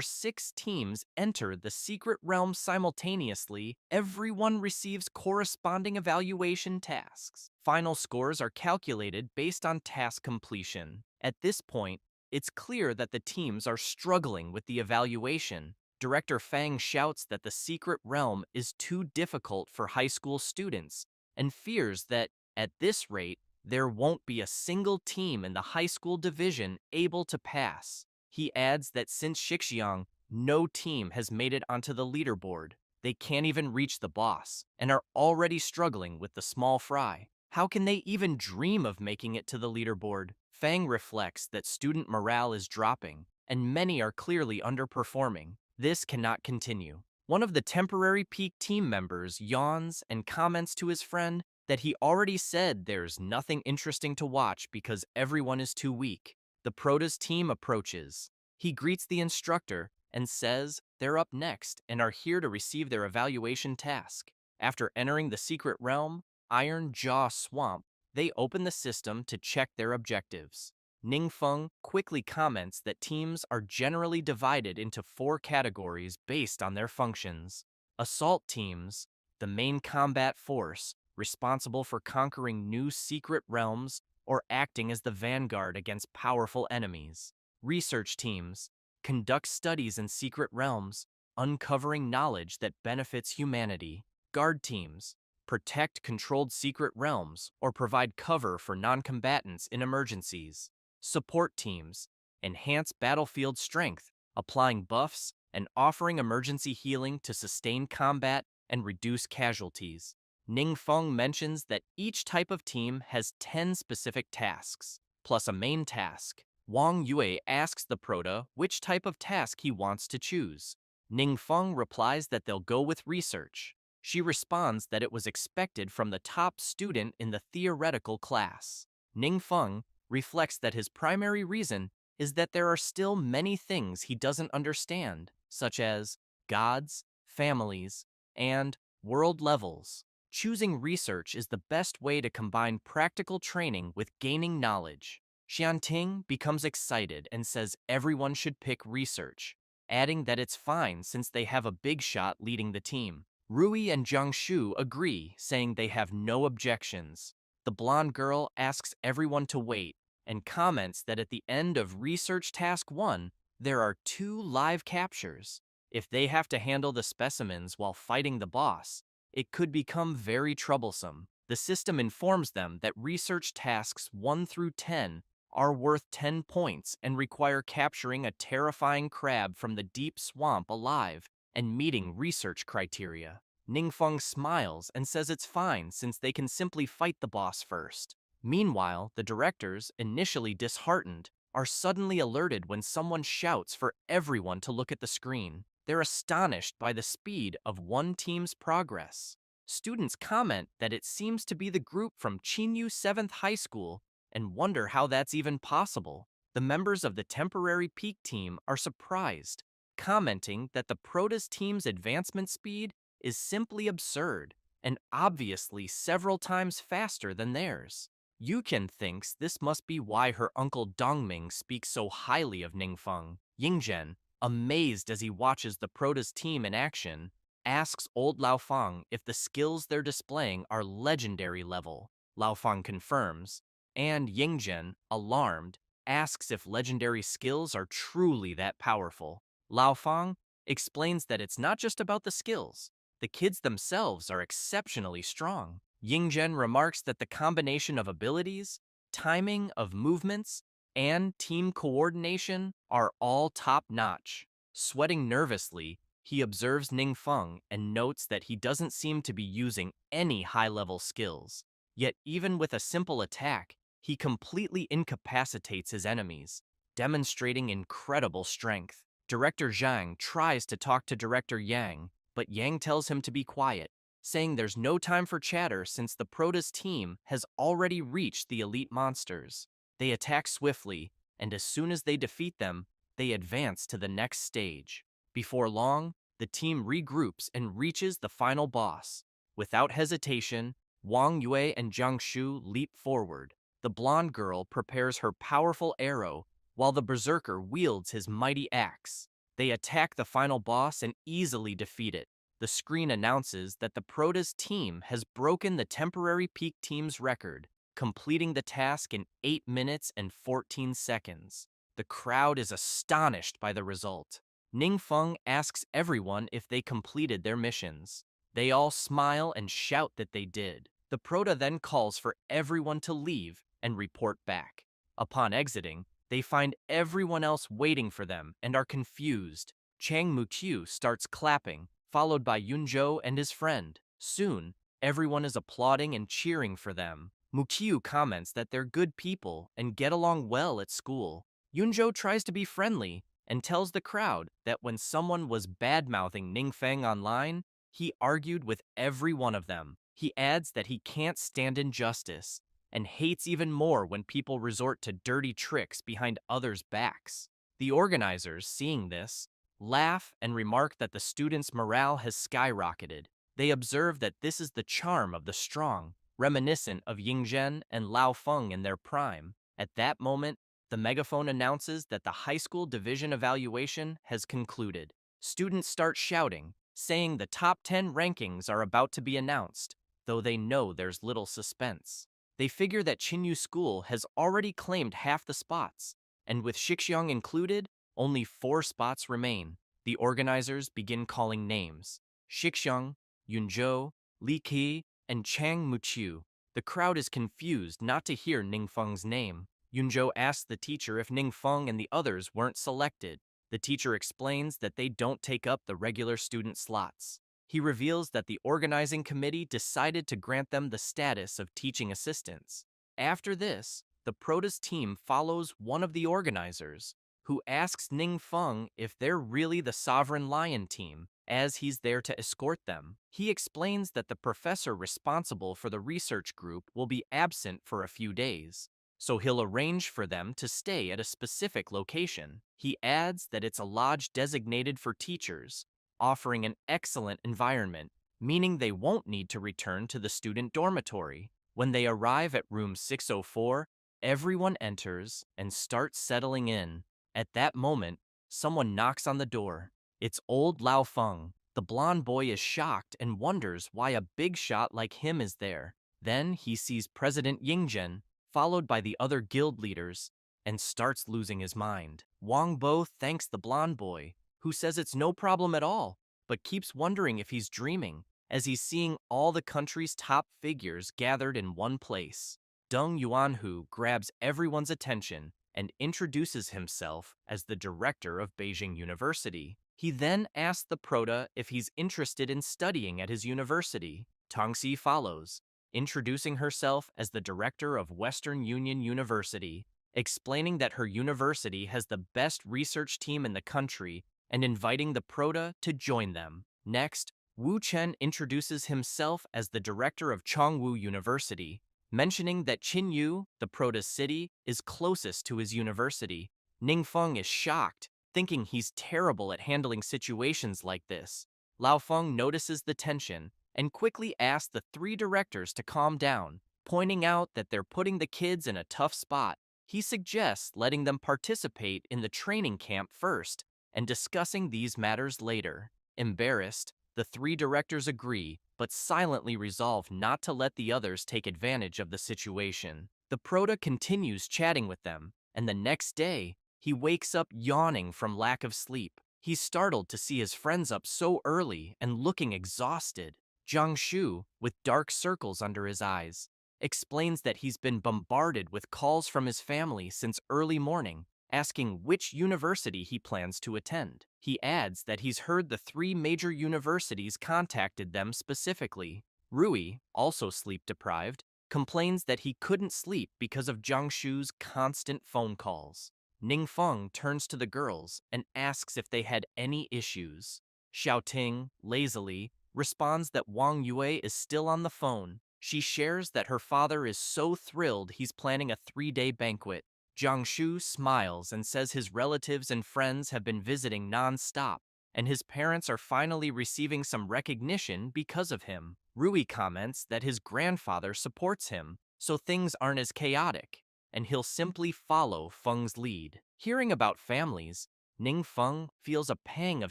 6 teams enter the secret realm simultaneously, everyone receives corresponding evaluation tasks. Final scores are calculated based on task completion. At this point, it's clear that the teams are struggling with the evaluation. Director Fang shouts that the secret realm is too difficult for high school students and fears that, at this rate, there won't be a single team in the high school division able to pass. He adds that since Shixiang, no team has made it onto the leaderboard. They can't even reach the boss and are already struggling with the small fry. How can they even dream of making it to the leaderboard? Fang reflects that student morale is dropping and many are clearly underperforming. This cannot continue. One of the temporary peak team members yawns and comments to his friend that he already said there's nothing interesting to watch because everyone is too weak. The Proto's team approaches. He greets the instructor and says they're up next and are here to receive their evaluation task. After entering the secret realm, Iron Jaw Swamp, they open the system to check their objectives. Ningfeng quickly comments that teams are generally divided into 4 categories based on their functions. Assault teams, the main combat force, responsible for conquering new secret realms or acting as the vanguard against powerful enemies. Research teams conduct studies in secret realms, uncovering knowledge that benefits humanity. Guard teams protect controlled secret realms or provide cover for non-combatants in emergencies. Support teams enhance battlefield strength, applying buffs and offering emergency healing to sustain combat and reduce casualties. Ningfeng mentions that each type of team has 10 specific tasks, plus a main task. Wang Yue asks the Proto which type of task he wants to choose. Ningfeng replies that they'll go with research. She responds that it was expected from the top student in the theoretical class. Ningfeng reflects that his primary reason is that there are still many things he doesn't understand, such as gods, families, and world levels. Choosing research is the best way to combine practical training with gaining knowledge. Xianting becomes excited and says everyone should pick research, adding that it's fine since they have a big shot leading the team. Rui and Jiangshu agree, saying they have no objections. The blonde girl asks everyone to wait and comments that at the end of Research Task 1, there are 2 live captures. If they have to handle the specimens while fighting the boss, it could become very troublesome. The system informs them that Research Tasks 1 through 10 are worth 10 points and require capturing a terrifying crab from the deep swamp alive and meeting research criteria. Ningfeng smiles and says it's fine since they can simply fight the boss first. Meanwhile, the directors, initially disheartened, are suddenly alerted when someone shouts for everyone to look at the screen. They're astonished by the speed of one team's progress. Students comment that it seems to be the group from Chinyu 7th High School and wonder how that's even possible. The members of the temporary peak team are surprised, commenting that the Protoss team's advancement speed is simply absurd and obviously several times faster than theirs. Yukin thinks this must be why her uncle Dongming speaks so highly of Ningfeng. Yingzhen, amazed as he watches the Protoss team in action, asks old Laofeng if the skills they're displaying are legendary level. Laofeng confirms, and Yingzhen, alarmed, asks if legendary skills are truly that powerful. Laofeng explains that it's not just about the skills. The kids themselves are exceptionally strong. Yingzhen remarks that the combination of abilities, timing of movements, and team coordination are all top-notch. Sweating nervously, he observes Ningfeng and notes that he doesn't seem to be using any high-level skills. Yet even with a simple attack, he completely incapacitates his enemies, demonstrating incredible strength. Director Zhang tries to talk to Director Yang, but Yang tells him to be quiet, saying there's no time for chatter since the Protoss team has already reached the elite monsters. They attack swiftly, and as soon as they defeat them, they advance to the next stage. Before long, the team regroups and reaches the final boss. Without hesitation, Wang Yue and Jiang Shu leap forward. The blonde girl prepares her powerful arrow, while the berserker wields his mighty axe. They attack the final boss and easily defeat it. The screen announces that the Protoss team has broken the temporary peak team's record, completing the task in 8 minutes and 14 seconds. The crowd is astonished by the result. Ningfeng asks everyone if they completed their missions. They all smile and shout that they did. The Proto then calls for everyone to leave and report back. Upon exiting, they find everyone else waiting for them and are confused. Chang Mukyu starts clapping, followed by Yunzhou and his friend. Soon, everyone is applauding and cheering for them. Mukyu comments that they're good people and get along well at school. Yunzhou tries to be friendly and tells the crowd that when someone was bad-mouthing Ningfeng online, he argued with every one of them. He adds that he can't stand injustice and hates even more when people resort to dirty tricks behind others' backs. The organizers, seeing this, laugh and remark that the students' morale has skyrocketed. They observe that this is the charm of the strong, reminiscent of Yingzhen and Laofeng in their prime. At that moment, the megaphone announces that the high school division evaluation has concluded. Students start shouting, saying the top 10 rankings are about to be announced, though they know there's little suspense. They figure that Chinyu School has already claimed half the spots, and with Shixiang included, only 4 spots remain. The organizers begin calling names: Shixiang, Yunzhou, Li Qi, and Chang Muqiu. The crowd is confused not to hear Ningfeng's name. Yunzhou asks the teacher if Ningfeng and the others weren't selected. The teacher explains that they don't take up the regular student slots. He reveals that the organizing committee decided to grant them the status of teaching assistants. After this, the Protoss team follows one of the organizers, who asks Ningfeng if they're really the Sovereign Lion team, as he's there to escort them. He explains that the professor responsible for the research group will be absent for a few days, so he'll arrange for them to stay at a specific location. He adds that it's a lodge designated for teachers, offering an excellent environment, meaning they won't need to return to the student dormitory. When they arrive at room 604, everyone enters and starts settling in. At that moment, someone knocks on the door. It's old Laofeng. The blonde boy is shocked and wonders why a big shot like him is there. Then he sees President Yingzhen, followed by the other guild leaders, and starts losing his mind. Wang Bo thanks the blonde boy, who says it's no problem at all, but keeps wondering if he's dreaming, as he's seeing all the country's top figures gathered in one place. Deng Yuanhu grabs everyone's attention and introduces himself as the director of Beijing University. He then asks the Proto if he's interested in studying at his university. Tongxi follows, introducing herself as the director of Western Union University, explaining that her university has the best research team in the country and inviting the Proto to join them. Next, Wu Chen introduces himself as the director of Chongwu University, mentioning that Qinyu, the Proto's city, is closest to his university. Ningfeng is shocked, thinking he's terrible at handling situations like this. Lao Feng notices the tension and quickly asks the three directors to calm down, pointing out that they're putting the kids in a tough spot. He suggests letting them participate in the training camp first and discussing these matters later. Embarrassed, the three directors agree, but silently resolve not to let the others take advantage of the situation. The Proto continues chatting with them, and the next day, he wakes up yawning from lack of sleep. He's startled to see his friends up so early and looking exhausted. Jiang Shu, with dark circles under his eyes, explains that he's been bombarded with calls from his family since early morning, asking which university he plans to attend. He adds that he's heard the three major universities contacted them specifically. Rui, also sleep-deprived, complains that he couldn't sleep because of Jiang Shu's constant phone calls. Ningfeng turns to the girls and asks if they had any issues. Xiaoting, lazily, responds that Wang Yue is still on the phone. She shares that her father is so thrilled he's planning a 3-day banquet. Jiang Shu smiles and says his relatives and friends have been visiting non-stop, and his parents are finally receiving some recognition because of him. Rui comments that his grandfather supports him, so things aren't as chaotic, and he'll simply follow Feng's lead. Hearing about families, Ning Feng feels a pang of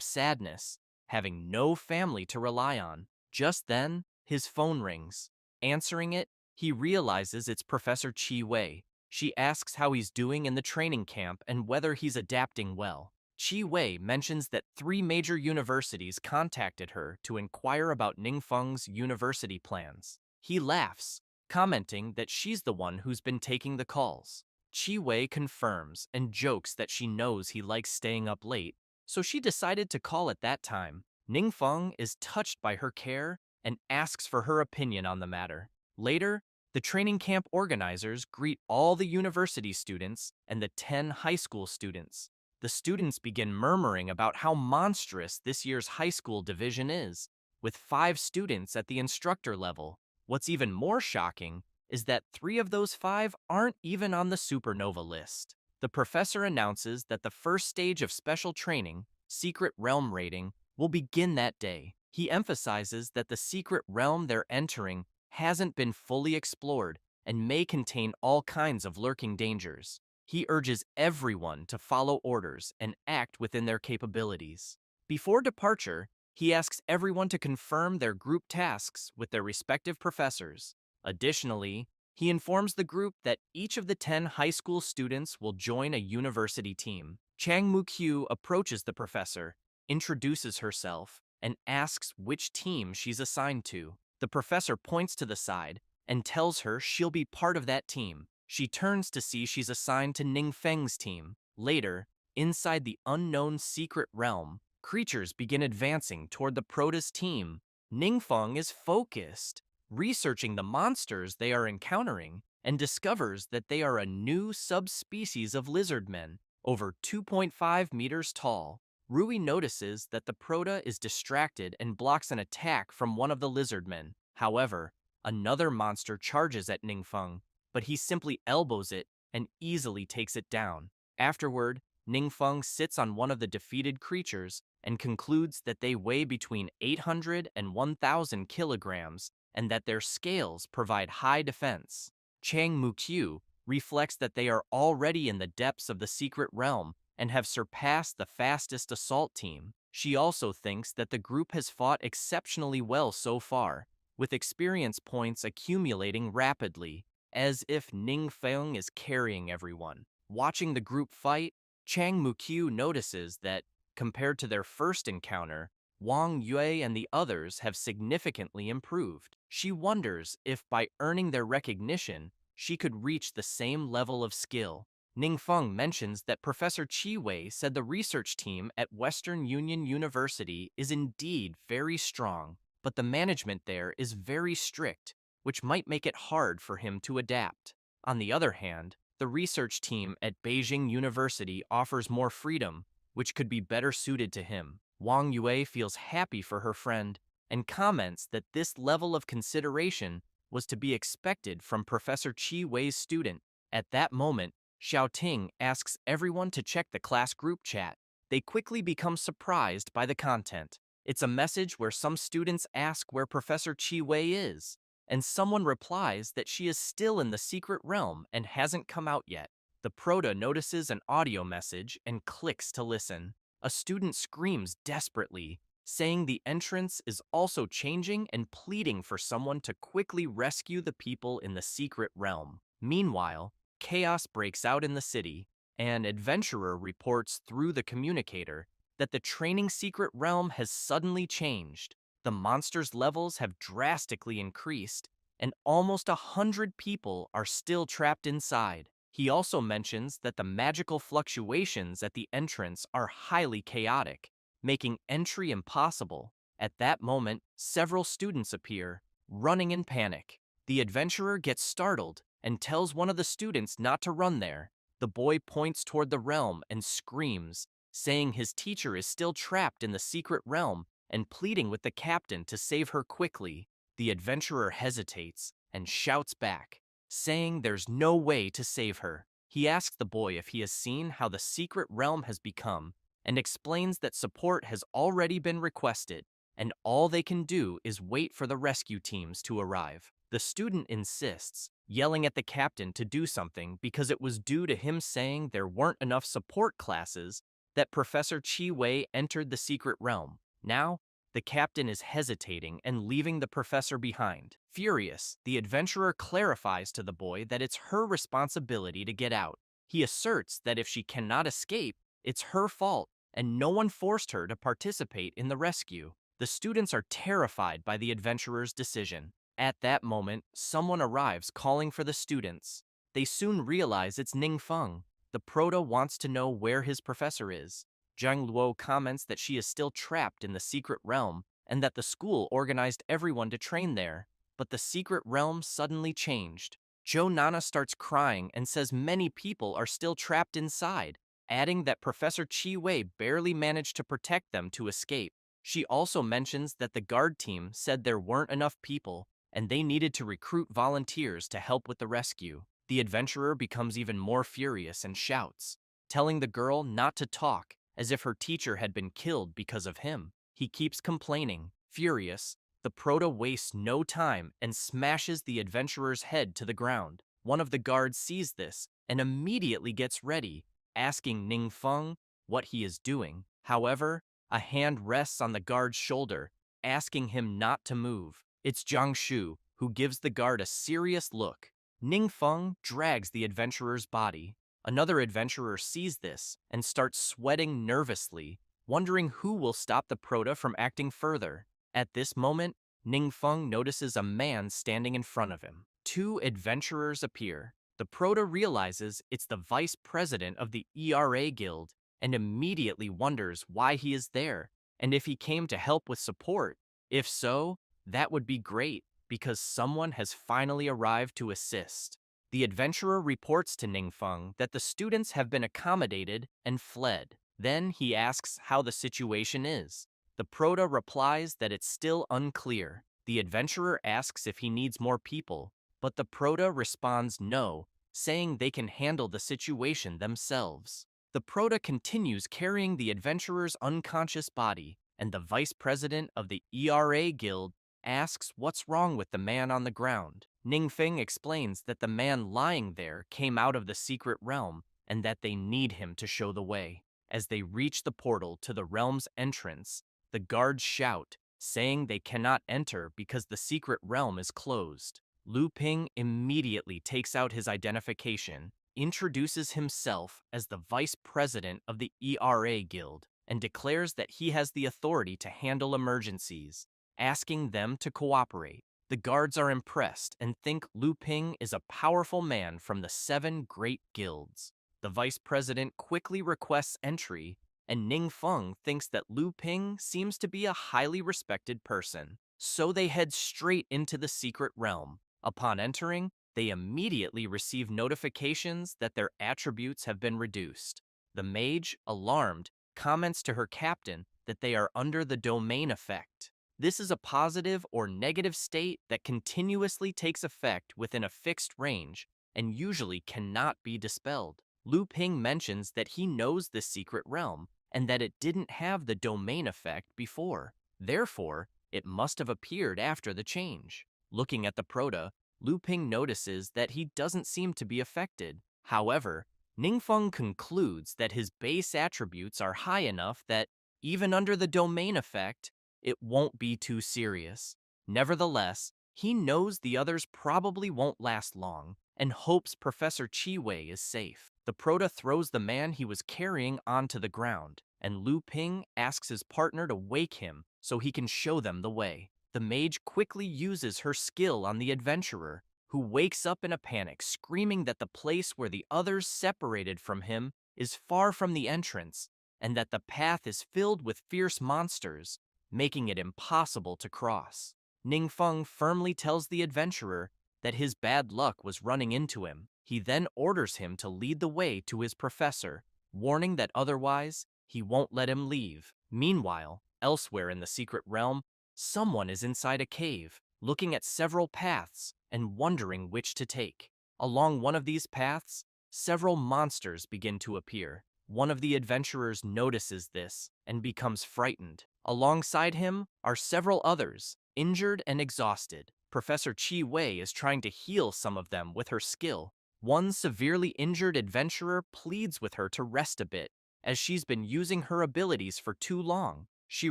sadness, having no family to rely on. Just then, his phone rings. Answering it, he realizes it's Professor Qi Wei. She asks how he's doing in the training camp and whether he's adapting well. Qi Wei mentions that 3 major universities contacted her to inquire about Ningfeng's university plans. He laughs, commenting that she's the one who's been taking the calls. Qi Wei confirms and jokes that she knows he likes staying up late, so she decided to call at that time. Ningfeng is touched by her care and asks for her opinion on the matter. Later, the training camp organizers greet all the university students and the 10 high school students. The students begin murmuring about how monstrous this year's high school division is, with 5 students at the instructor level. What's even more shocking is that 3 of those 5 aren't even on the supernova list. The professor announces that the first stage of special training, Secret Realm Rating, will begin that day. He emphasizes that the secret realm they're entering hasn't been fully explored and may contain all kinds of lurking dangers. He urges everyone to follow orders and act within their capabilities. Before departure, he asks everyone to confirm their group tasks with their respective professors. Additionally, he informs the group that each of the 10 high school students will join a university team. Chang Mukyu approaches the professor, introduces herself, and asks which team she's assigned to. The professor points to the side and tells her she'll be part of that team. She turns to see she's assigned to Ningfeng's team. Later, inside the unknown secret realm, creatures begin advancing toward the Protoss team. Ningfeng is focused, researching the monsters they are encountering, and discovers that they are a new subspecies of lizardmen, over 2.5 meters tall. Rui notices that the Proto is distracted and blocks an attack from one of the lizardmen. However, another monster charges at Ningfeng, but he simply elbows it and easily takes it down. Afterward, Ningfeng sits on one of the defeated creatures and concludes that they weigh between 800 and 1,000 kilograms and that their scales provide high defense. Chang Mukyu reflects that they are already in the depths of the secret realm and have surpassed the fastest assault team. She also thinks that the group has fought exceptionally well so far, with experience points accumulating rapidly, as if Ningfeng is carrying everyone. Watching the group fight, Chang Mukyu notices that, compared to their first encounter, Wang Yue and the others have significantly improved. She wonders if by earning their recognition, she could reach the same level of skill. Ningfeng mentions that Professor Chi Wei said the research team at Western Union University is indeed very strong, but the management there is very strict, which might make it hard for him to adapt. On the other hand, the research team at Beijing University offers more freedom, which could be better suited to him. Wang Yue feels happy for her friend and comments that this level of consideration was to be expected from Professor Chi Wei's student. At that moment, Xiao Ting asks everyone to check the class group chat. They quickly become surprised by the content. It's a message where some students ask where Professor Chi Wei is, and someone replies that she is still in the secret realm and hasn't come out yet. The proto notices an audio message and clicks to listen. A student screams desperately, saying the entrance is also changing and pleading for someone to quickly rescue the people in the secret realm. Meanwhile, chaos breaks out in the city. An adventurer reports through the communicator that the training secret realm has suddenly changed. The monsters' levels have drastically increased, and almost 100 people are still trapped inside. He also mentions that the magical fluctuations at the entrance are highly chaotic, making entry impossible. At that moment, several students appear, running in panic. The adventurer gets startled and tells one of the students not to run there. The boy points toward the realm and screams, saying his teacher is still trapped in the secret realm and pleading with the captain to save her quickly. The adventurer hesitates and shouts back, saying there's no way to save her. He asks the boy if he has seen how the secret realm has become and explains that support has already been requested and all they can do is wait for the rescue teams to arrive. The student insists, yelling at the captain to do something because it was due to him saying there weren't enough support classes that Professor Chi Wei entered the secret realm. Now, the captain is hesitating and leaving the professor behind. Furious, the adventurer clarifies to the boy that it's her responsibility to get out. He asserts that if she cannot escape, it's her fault, and no one forced her to participate in the rescue. The students are terrified by the adventurer's decision. At that moment, someone arrives calling for the students. They soon realize it's Ningfeng. The proto wants to know where his professor is. Zhang Luo comments that she is still trapped in the secret realm and that the school organized everyone to train there. But the secret realm suddenly changed. Zhou Nana starts crying and says many people are still trapped inside, adding that Professor Chi Wei barely managed to protect them to escape. She also mentions that the guard team said there weren't enough people and they needed to recruit volunteers to help with the rescue. The adventurer becomes even more furious and shouts, telling the girl not to talk, as if her teacher had been killed because of him. He keeps complaining. Furious, the proto wastes no time and smashes the adventurer's head to the ground. One of the guards sees this and immediately gets ready, asking Ningfeng what he is doing. However, a hand rests on the guard's shoulder, asking him not to move. It's Jiang Shu, who gives the guard a serious look. Ningfeng drags the adventurer's body. Another adventurer sees this and starts sweating nervously, wondering who will stop the proto from acting further. At this moment, Ningfeng notices a man standing in front of him. Two adventurers appear. The proto realizes it's the vice president of the ERA Guild and immediately wonders why he is there and if he came to help with support. If so, that would be great because someone has finally arrived to assist. The adventurer reports to Ningfeng that the students have been accommodated and fled. Then he asks how the situation is. The proto replies that it's still unclear. The adventurer asks if he needs more people, but the proto responds no, saying they can handle the situation themselves. The proto continues carrying the adventurer's unconscious body, and the vice president of the ERA Guild asks what's wrong with the man on the ground. Ningfeng explains that the man lying there came out of the secret realm and that they need him to show the way. As they reach the portal to the realm's entrance, the guards shout, saying they cannot enter because the secret realm is closed. Lu Ping immediately takes out his identification, introduces himself as the vice president of the ERA Guild, and declares that he has the authority to handle emergencies, asking them to cooperate. The guards are impressed and think Lu Ping is a powerful man from the 7 great guilds. The vice president quickly requests entry, and Ning Feng thinks that Lu Ping seems to be a highly respected person. So they head straight into the secret realm. Upon entering, they immediately receive notifications that their attributes have been reduced. The mage, alarmed, comments to her captain that they are under the domain effect. This is a positive or negative state that continuously takes effect within a fixed range and usually cannot be dispelled. Lu Ping mentions that he knows this secret realm and that it didn't have the domain effect before. Therefore, it must have appeared after the change. Looking at the Proto, Lu Ping notices that he doesn't seem to be affected. However, Ningfeng concludes that his base attributes are high enough that, even under the domain effect, it won't be too serious. Nevertheless, he knows the others probably won't last long and hopes Professor Chi-Wei is safe. The Proto throws the man he was carrying onto the ground, and Lu Ping asks his partner to wake him so he can show them the way. The mage quickly uses her skill on the adventurer, who wakes up in a panic, screaming that the place where the others separated from him is far from the entrance, and that the path is filled with fierce monsters, making it impossible to cross. Ningfeng firmly tells the adventurer that his bad luck was running into him. He then orders him to lead the way to his professor, warning that otherwise he won't let him leave. Meanwhile, elsewhere in the secret realm, someone is inside a cave, looking at several paths and wondering which to take. Along one of these paths, several monsters begin to appear. One of the adventurers notices this and becomes frightened. Alongside him are several others, injured and exhausted. Professor Chi Wei is trying to heal some of them with her skill. One severely injured adventurer pleads with her to rest a bit, as she's been using her abilities for too long. She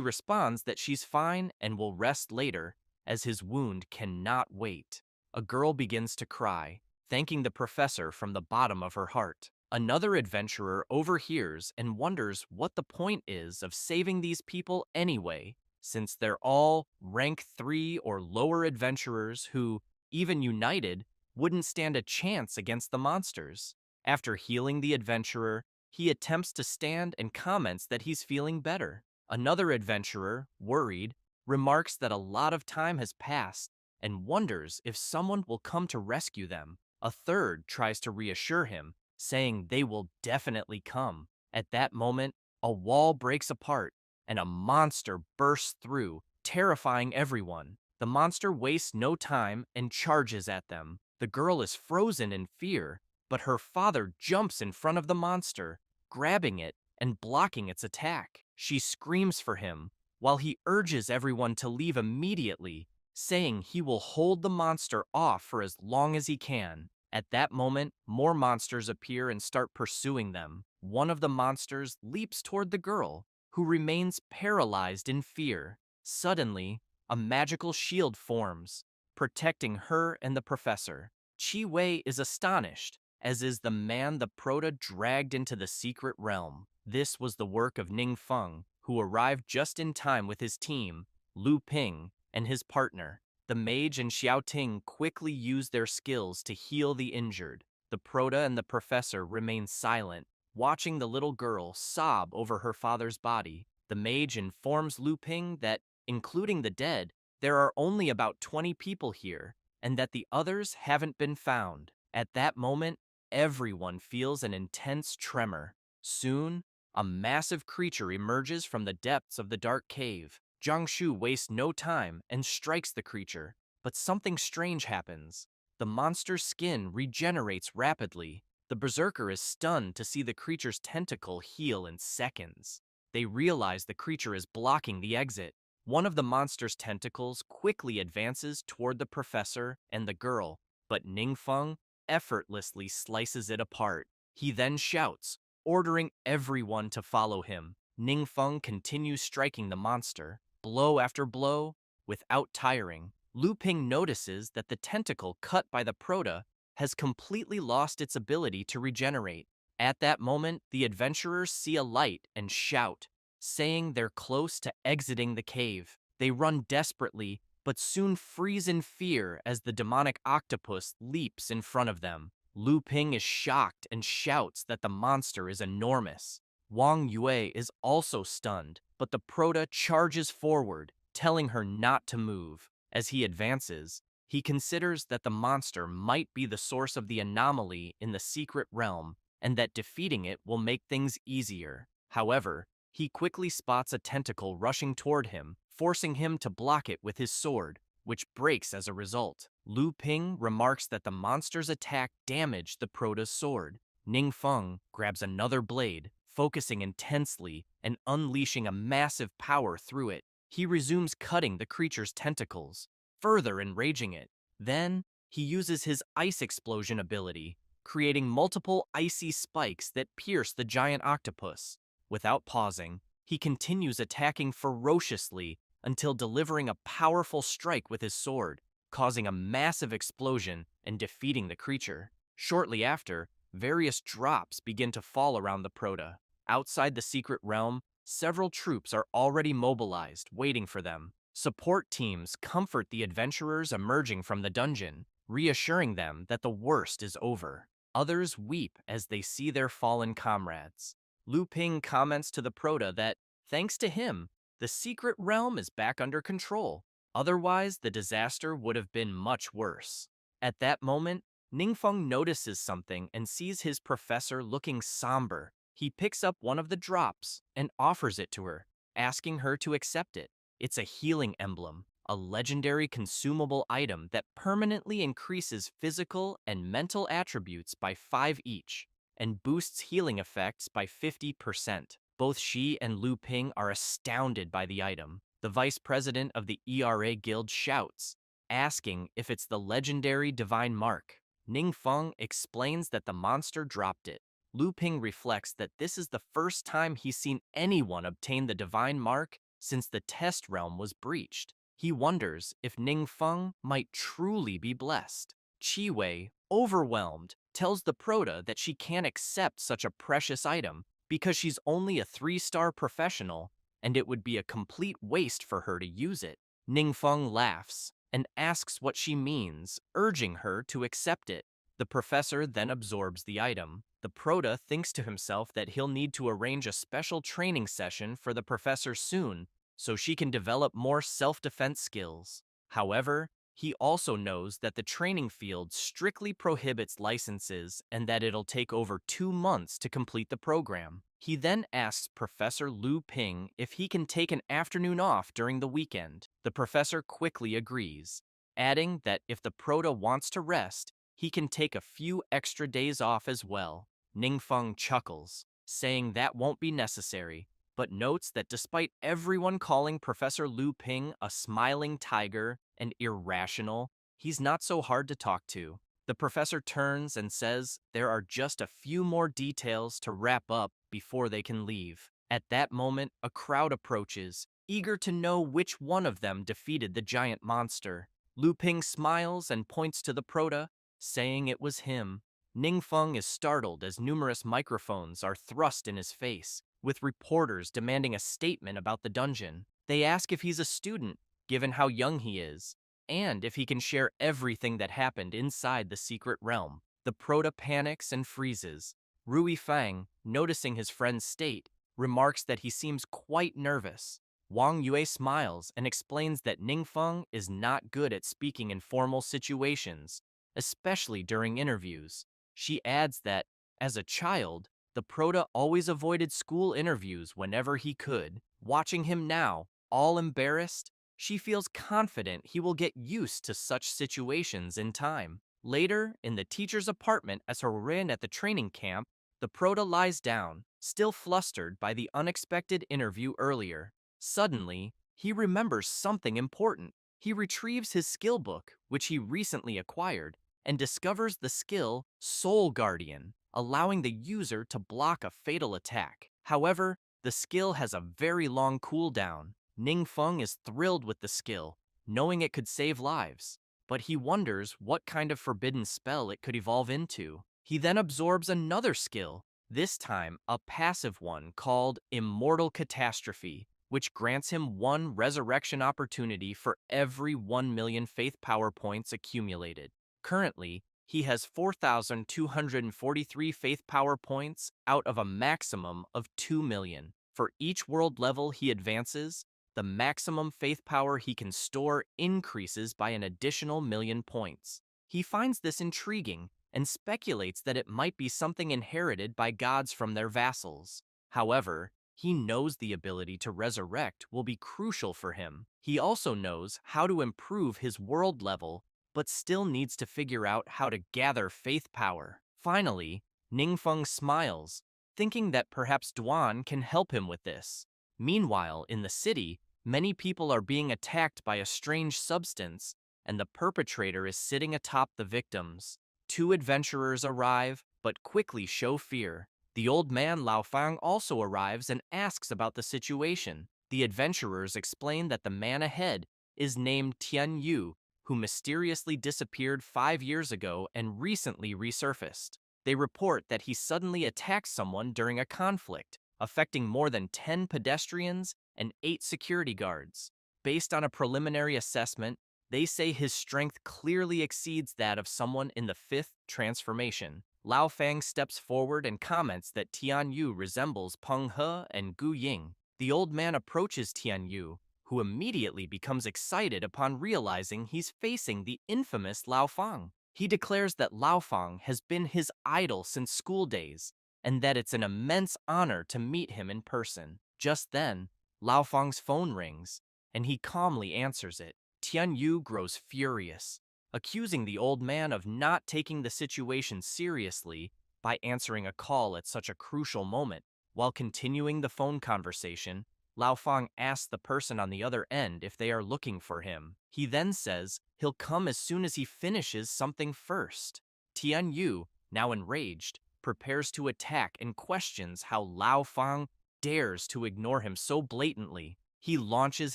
responds that she's fine and will rest later, as his wound cannot wait. A girl begins to cry, thanking the professor from the bottom of her heart. Another adventurer overhears and wonders what the point is of saving these people anyway, since they're all rank 3 or lower adventurers who, even united, wouldn't stand a chance against the monsters. After healing the adventurer, he attempts to stand and comments that he's feeling better. Another adventurer, worried, remarks that a lot of time has passed and wonders if someone will come to rescue them. A third tries to reassure him, saying they will definitely come. At that moment, a wall breaks apart and a monster bursts through, terrifying everyone. The monster wastes no time and charges at them. The girl is frozen in fear, but her father jumps in front of the monster, grabbing it and blocking its attack. She screams for him, while he urges everyone to leave immediately, saying he will hold the monster off for as long as he can. At that moment, more monsters appear and start pursuing them. One of the monsters leaps toward the girl, who remains paralyzed in fear. Suddenly, a magical shield forms, protecting her and the professor. Chi Wei is astonished, as is the man the Proto dragged into the secret realm. This was the work of Ning Feng, who arrived just in time with his team, Lu Ping, and his partner. The mage and Xiao Ting quickly use their skills to heal the injured. The Proto and the professor remain silent, watching the little girl sob over her father's body. The mage informs Lu Ping that, including the dead, there are only about 20 people here, and that the others haven't been found. At that moment, everyone feels an intense tremor. Soon, a massive creature emerges from the depths of the dark cave. Jiang Shu wastes no time and strikes the creature, but something strange happens. The monster's skin regenerates rapidly. The berserker is stunned to see the creature's tentacle heal in seconds. They realize the creature is blocking the exit. One of the monster's tentacles quickly advances toward the professor and the girl, but Ningfeng effortlessly slices it apart. He then shouts, ordering everyone to follow him. Ningfeng continues striking the monster, blow after blow, without tiring. Lu Ping notices that the tentacle cut by the Proto has completely lost its ability to regenerate. At that moment, the adventurers see a light and shout, saying they're close to exiting the cave. They run desperately, but soon freeze in fear as the demonic octopus leaps in front of them. Lu Ping is shocked and shouts that the monster is enormous. Wang Yue is also stunned, but the Proto charges forward, telling her not to move. As he advances, he considers that the monster might be the source of the anomaly in the secret realm, and that defeating it will make things easier. However, he quickly spots a tentacle rushing toward him, forcing him to block it with his sword, which breaks as a result. Lu Ping remarks that the monster's attack damaged the Proto's sword. Ning Feng grabs another blade, focusing intensely and unleashing a massive power through it. He resumes cutting the creature's tentacles, further enraging it. Then, he uses his ice explosion ability, creating multiple icy spikes that pierce the giant octopus. Without pausing, he continues attacking ferociously until delivering a powerful strike with his sword, causing a massive explosion and defeating the creature. Shortly after, various drops begin to fall around the Proto. Outside the secret realm, several troops are already mobilized, waiting for them. Support teams comfort the adventurers emerging from the dungeon, reassuring them that the worst is over. Others weep as they see their fallen comrades. Lu Ping comments to the Proto that, thanks to him, the secret realm is back under control. Otherwise, the disaster would have been much worse. At that moment, Ningfeng notices something and sees his professor looking somber. He picks up one of the drops and offers it to her, asking her to accept it. It's a healing emblem, a legendary consumable item that permanently increases physical and mental attributes by 5 each, and boosts healing effects by 50%. Both she and Lu Ping are astounded by the item. The vice president of the ERA Guild shouts, asking if it's the legendary divine mark. Ning Feng explains that the monster dropped it. Lu Ping reflects that this is the first time he's seen anyone obtain the divine mark since the test realm was breached. He wonders if Ning Feng might truly be blessed. Chi Wei, overwhelmed, tells the Proto that she can't accept such a precious item because she's only a 3-star professional and it would be a complete waste for her to use it. Ning Feng laughs and asks what she means, urging her to accept it. The professor then absorbs the item. The Proto thinks to himself that he'll need to arrange a special training session for the professor soon so she can develop more self-defense skills. However, he also knows that the training field strictly prohibits licenses and that it'll take over 2 months to complete the program. He then asks Professor Lu Ping if he can take an afternoon off during the weekend. The professor quickly agrees, adding that if the Proto wants to rest, he can take a few extra days off as well. Ningfeng chuckles, saying that won't be necessary, but notes that despite everyone calling Professor Lu Ping a smiling tiger and irrational, he's not so hard to talk to. The professor turns and says there are just a few more details to wrap up before they can leave. At that moment, a crowd approaches, eager to know which one of them defeated the giant monster. Lu Ping smiles and points to the Proto, saying it was him. Ningfeng is startled as numerous microphones are thrust in his face, with reporters demanding a statement about the dungeon. They ask if he's a student, given how young he is, and if he can share everything that happened inside the secret realm. The Proto panics and freezes. Rui Fang, noticing his friend's state, remarks that he seems quite nervous. Wang Yue smiles and explains that Ningfeng is not good at speaking in formal situations, especially during interviews. She adds that, as a child, the Proto always avoided school interviews whenever he could. Watching him now, all embarrassed, she feels confident he will get used to such situations in time. Later, in the teacher's apartment as her in at the training camp, the Proto lies down, still flustered by the unexpected interview earlier. Suddenly, he remembers something important. He retrieves his skill book, which he recently acquired, and discovers the skill Soul Guardian, allowing the user to block a fatal attack. However, the skill has a very long cooldown. Ningfeng is thrilled with the skill, knowing it could save lives, but he wonders what kind of forbidden spell it could evolve into. He then absorbs another skill, this time a passive one called Immortal Catastrophe, which grants him 1 resurrection opportunity for every 1 million faith power points accumulated. Currently, He has 4,243 faith power points out of a maximum of 2 million. For each world level he advances, the maximum faith power he can store increases by an additional million points. He finds this intriguing and speculates that it might be something inherited by gods from their vassals. However, he knows the ability to resurrect will be crucial for him. He also knows how to improve his world level, but still needs to figure out how to gather faith power. Finally, Ningfeng smiles, thinking that perhaps Duan can help him with this. Meanwhile, in the city, many people are being attacked by a strange substance, and the perpetrator is sitting atop the victims. Two adventurers arrive, but quickly show fear. The old man Lao Fang also arrives and asks about the situation. The adventurers explain that the man ahead is named Tian Yu, who mysteriously disappeared 5 years ago and recently resurfaced. They report that he suddenly attacked someone during a conflict, affecting more than 10 pedestrians and 8 security guards. Based on a preliminary assessment, they say his strength clearly exceeds that of someone in the 5th transformation. Lao Fang steps forward and comments that Tian Yu resembles Peng He and Gu Ying. The old man approaches Tian Yu, who immediately becomes excited upon realizing he's facing the infamous Lao Fang. He declares that Lao Fang has been his idol since school days, and that it's an immense honor to meet him in person. Just then, Lao Fang's phone rings, and he calmly answers it. Tian Yu grows furious, accusing the old man of not taking the situation seriously by answering a call at such a crucial moment. While continuing the phone conversation, Lao Fang asks the person on the other end if they are looking for him. He then says he'll come as soon as he finishes something first. Tian Yu, now enraged, prepares to attack and questions how Lao Fang dares to ignore him so blatantly. He launches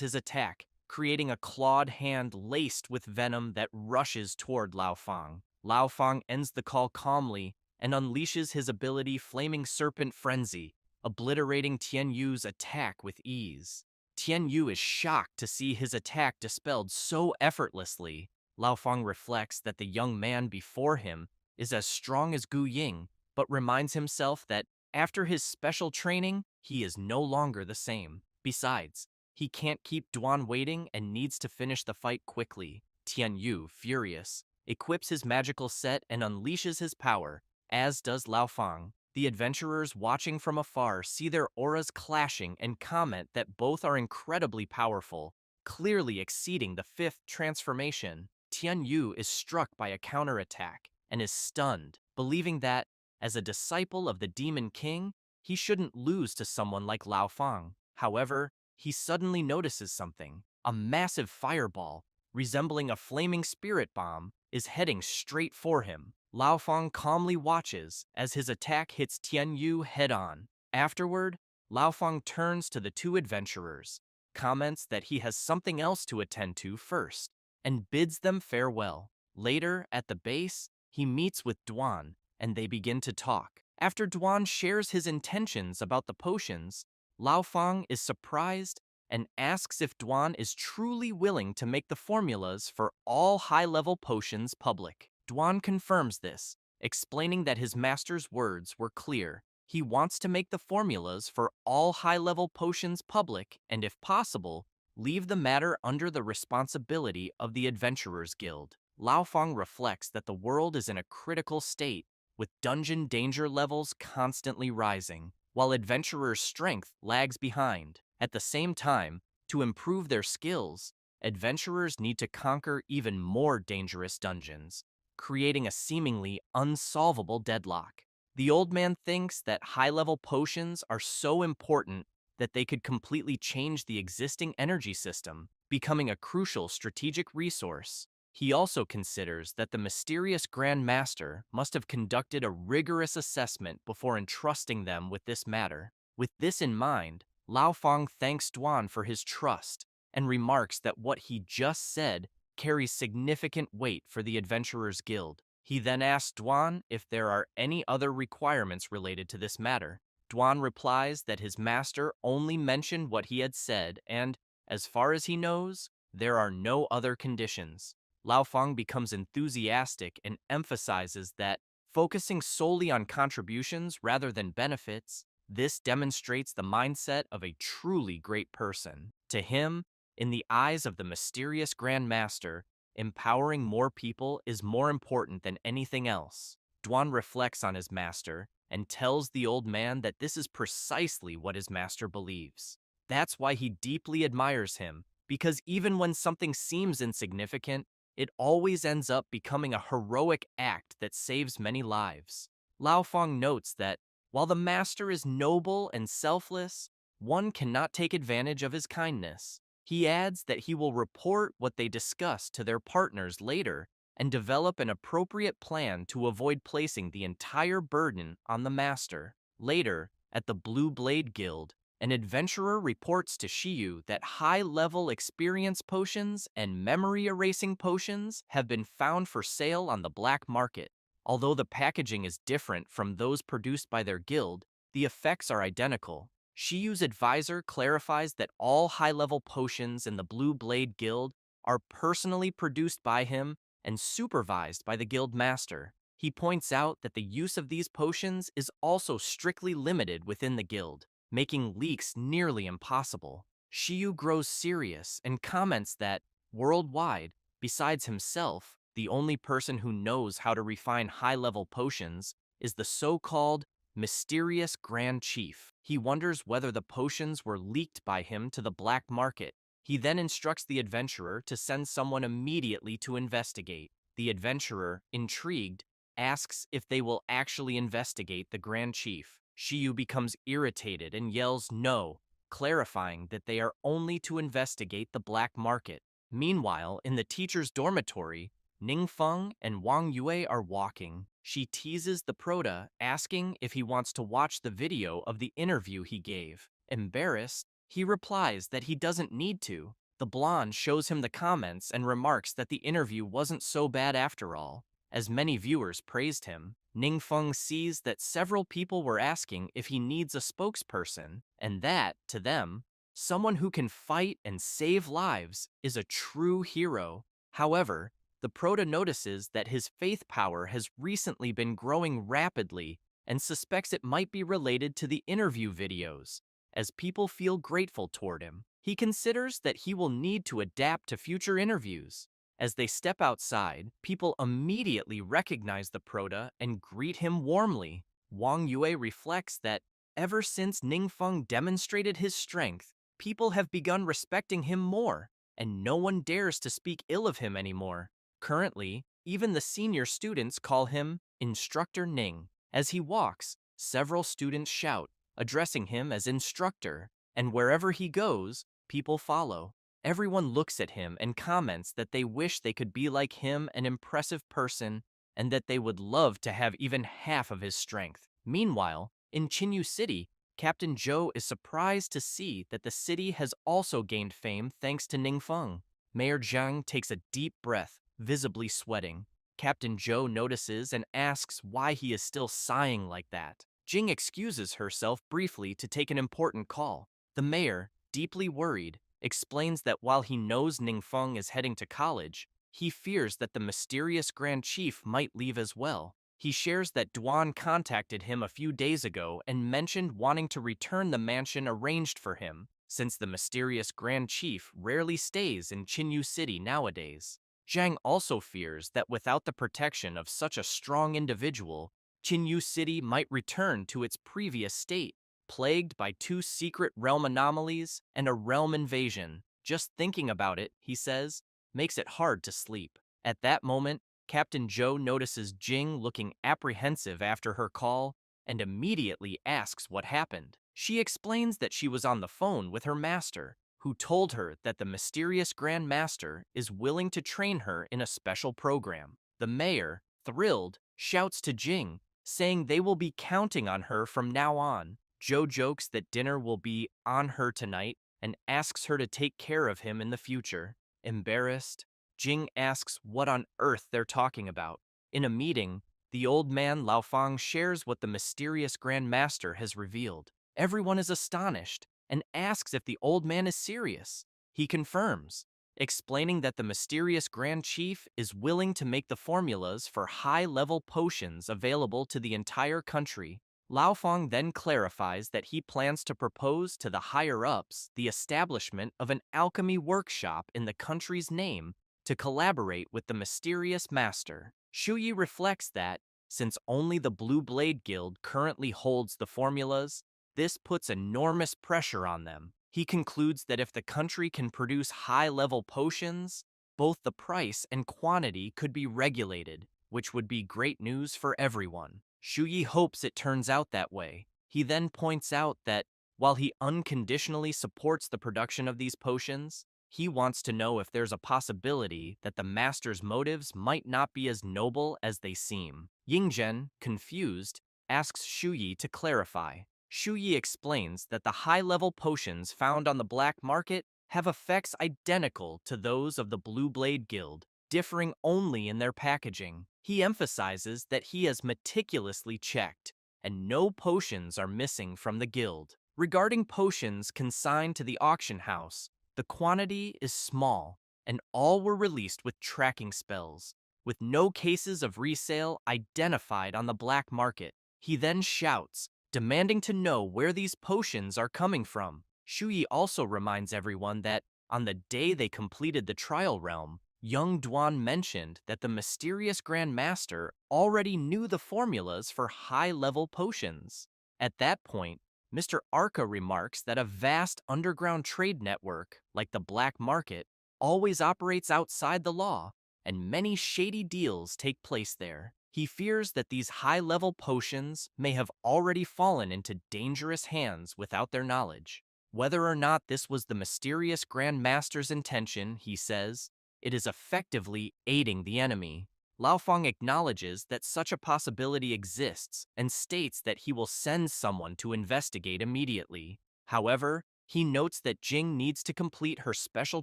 his attack, creating a clawed hand laced with venom that rushes toward Lao Fang. Lao Fang ends the call calmly and unleashes his ability Flaming Serpent Frenzy, obliterating Tian Yu's attack with ease. Tian Yu is shocked to see his attack dispelled so effortlessly. Lao Fang reflects that the young man before him is as strong as Gu Ying, but reminds himself that after his special training, he is no longer the same. Besides, he can't keep Duan waiting and needs to finish the fight quickly. Tian Yu, furious, equips his magical set and unleashes his power, as does Lao Fang. The adventurers watching from afar see their auras clashing and comment that both are incredibly powerful, clearly exceeding the 5th transformation. Tian Yu is struck by a counterattack and is stunned, believing that, as a disciple of the Demon King, he shouldn't lose to someone like Lao Fang. However, he suddenly notices something. A massive fireball, resembling a flaming spirit bomb, is heading straight for him. Lao Fang calmly watches as his attack hits Tian Yu head-on. Afterward, Lao Fang turns to the two adventurers, comments that he has something else to attend to first, and bids them farewell. Later, at the base, he meets with Duan, and they begin to talk. After Duan shares his intentions about the potions, Lao Fang is surprised and asks if Duan is truly willing to make the formulas for all high-level potions public. Duan confirms this, explaining that his master's words were clear. He wants to make the formulas for all high-level potions public and, if possible, leave the matter under the responsibility of the Adventurers Guild. Lao Fang reflects that the world is in a critical state, with dungeon danger levels constantly rising, while adventurers' strength lags behind. At the same time, to improve their skills, adventurers need to conquer even more dangerous dungeons, creating a seemingly unsolvable deadlock. The old man thinks that high-level potions are so important that they could completely change the existing energy system, becoming a crucial strategic resource. He also considers that the mysterious Grand Master must have conducted a rigorous assessment before entrusting them with this matter. With this in mind, Lao Fang thanks Duan for his trust and remarks that what he just said carries significant weight for the Adventurers Guild. He then asks Duan if there are any other requirements related to this matter. Duan replies that his master only mentioned what he had said and, as far as he knows, there are no other conditions. Lao Fang becomes enthusiastic and emphasizes that focusing solely on contributions rather than benefits, this demonstrates the mindset of a truly great person. To him, in the eyes of the mysterious Grand Master, empowering more people is more important than anything else. Duan reflects on his master and tells the old man that this is precisely what his master believes. That's why he deeply admires him, because even when something seems insignificant, it always ends up becoming a heroic act that saves many lives. Lao Fang notes that while the master is noble and selfless, one cannot take advantage of his kindness. He adds that he will report what they discuss to their partners later and develop an appropriate plan to avoid placing the entire burden on the master. Later, at the Blue Blade Guild, an adventurer reports to Shiyu that high-level experience potions and memory-erasing potions have been found for sale on the black market. Although the packaging is different from those produced by their guild, the effects are identical. Shiyu's advisor clarifies that all high-level potions in the Blue Blade Guild are personally produced by him and supervised by the guild master. He points out that the use of these potions is also strictly limited within the guild, making leaks nearly impossible. Shiyu grows serious and comments that, worldwide, besides himself, the only person who knows how to refine high-level potions is the so-called mysterious Grand Chief. He wonders whether the potions were leaked by him to the black market. He then instructs the adventurer to send someone immediately to investigate. The adventurer, intrigued, asks if they will actually investigate the Grand Chief. Shiyu becomes irritated and yells no, clarifying that they are only to investigate the black market. Meanwhile, in the teacher's dormitory, Ningfeng and Wang Yue are walking. She teases the Proda, asking if he wants to watch the video of the interview he gave. Embarrassed, he replies that he doesn't need to. The blonde shows him the comments and remarks that the interview wasn't so bad after all. As many viewers praised him, Ningfeng sees that several people were asking if he needs a spokesperson, and that, to them, someone who can fight and save lives is a true hero. However, the Proda notices that his faith power has recently been growing rapidly and suspects it might be related to the interview videos. As people feel grateful toward him, he considers that he will need to adapt to future interviews. As they step outside, people immediately recognize the Proda and greet him warmly. Wang Yue reflects that ever since Ningfeng demonstrated his strength, people have begun respecting him more, and no one dares to speak ill of him anymore. Currently, even the senior students call him Instructor Ning. As he walks, several students shout, addressing him as instructor, and wherever he goes, people follow. Everyone looks at him and comments that they wish they could be like him, an impressive person, and that they would love to have even half of his strength. Meanwhile, in Chinyu City, Captain Zhou is surprised to see that the city has also gained fame thanks to Ningfeng. Mayor Zhang takes a deep breath, visibly sweating. Captain Zhou notices and asks why he is still sighing like that. Jing excuses herself briefly to take an important call. The mayor, deeply worried, explains that while he knows Ningfeng is heading to college, he fears that the mysterious Grand Chief might leave as well. He shares that Duan contacted him a few days ago and mentioned wanting to return the mansion arranged for him, since the mysterious Grand Chief rarely stays in Chinyu City nowadays. Zhang also fears that without the protection of such a strong individual, Chinyu City might return to its previous state, plagued by two secret realm anomalies and a realm invasion. Just thinking about it, he says, makes it hard to sleep. At that moment, Captain Zhou notices Jing looking apprehensive after her call and immediately asks what happened. She explains that she was on the phone with her master, who told her that the mysterious Grand Master is willing to train her in a special program. The mayor, thrilled, shouts to Jing, saying they will be counting on her from now on. Zhou jokes that dinner will be on her tonight and asks her to take care of him in the future. Embarrassed, Jing asks what on earth they're talking about. In a meeting, the old man Lao Fang shares what the mysterious Grand Master has revealed. Everyone is astonished and asks if the old man is serious. He confirms, explaining that the mysterious Grand Chief is willing to make the formulas for high-level potions available to the entire country. Lao Feng then clarifies that he plans to propose to the higher-ups the establishment of an alchemy workshop in the country's name to collaborate with the mysterious master. Shuyi reflects that, since only the Blue Blade Guild currently holds the formulas, this puts enormous pressure on them. He concludes that if the country can produce high-level potions, both the price and quantity could be regulated, which would be great news for everyone. Shuyi hopes it turns out that way. He then points out that, while he unconditionally supports the production of these potions, he wants to know if there's a possibility that the master's motives might not be as noble as they seem. Yingzhen, confused, asks Shuyi to clarify. Shuyi explains that the high-level potions found on the black market have effects identical to those of the Blue Blade Guild, differing only in their packaging. He emphasizes that he has meticulously checked, and no potions are missing from the guild. Regarding potions consigned to the auction house, the quantity is small, and all were released with tracking spells, with no cases of resale identified on the black market. He then shouts, demanding to know where these potions are coming from. Shuyi also reminds everyone that, on the day they completed the trial realm, young Duan mentioned that the mysterious Grand Master already knew the formulas for high-level potions. At that point, Mr. Arca remarks that a vast underground trade network, like the black market, always operates outside the law, and many shady deals take place there. He fears that these high-level potions may have already fallen into dangerous hands without their knowledge. Whether or not this was the mysterious Grand Master's intention, he says, it is effectively aiding the enemy. Lao Feng acknowledges that such a possibility exists and states that he will send someone to investigate immediately. However, he notes that Jing needs to complete her special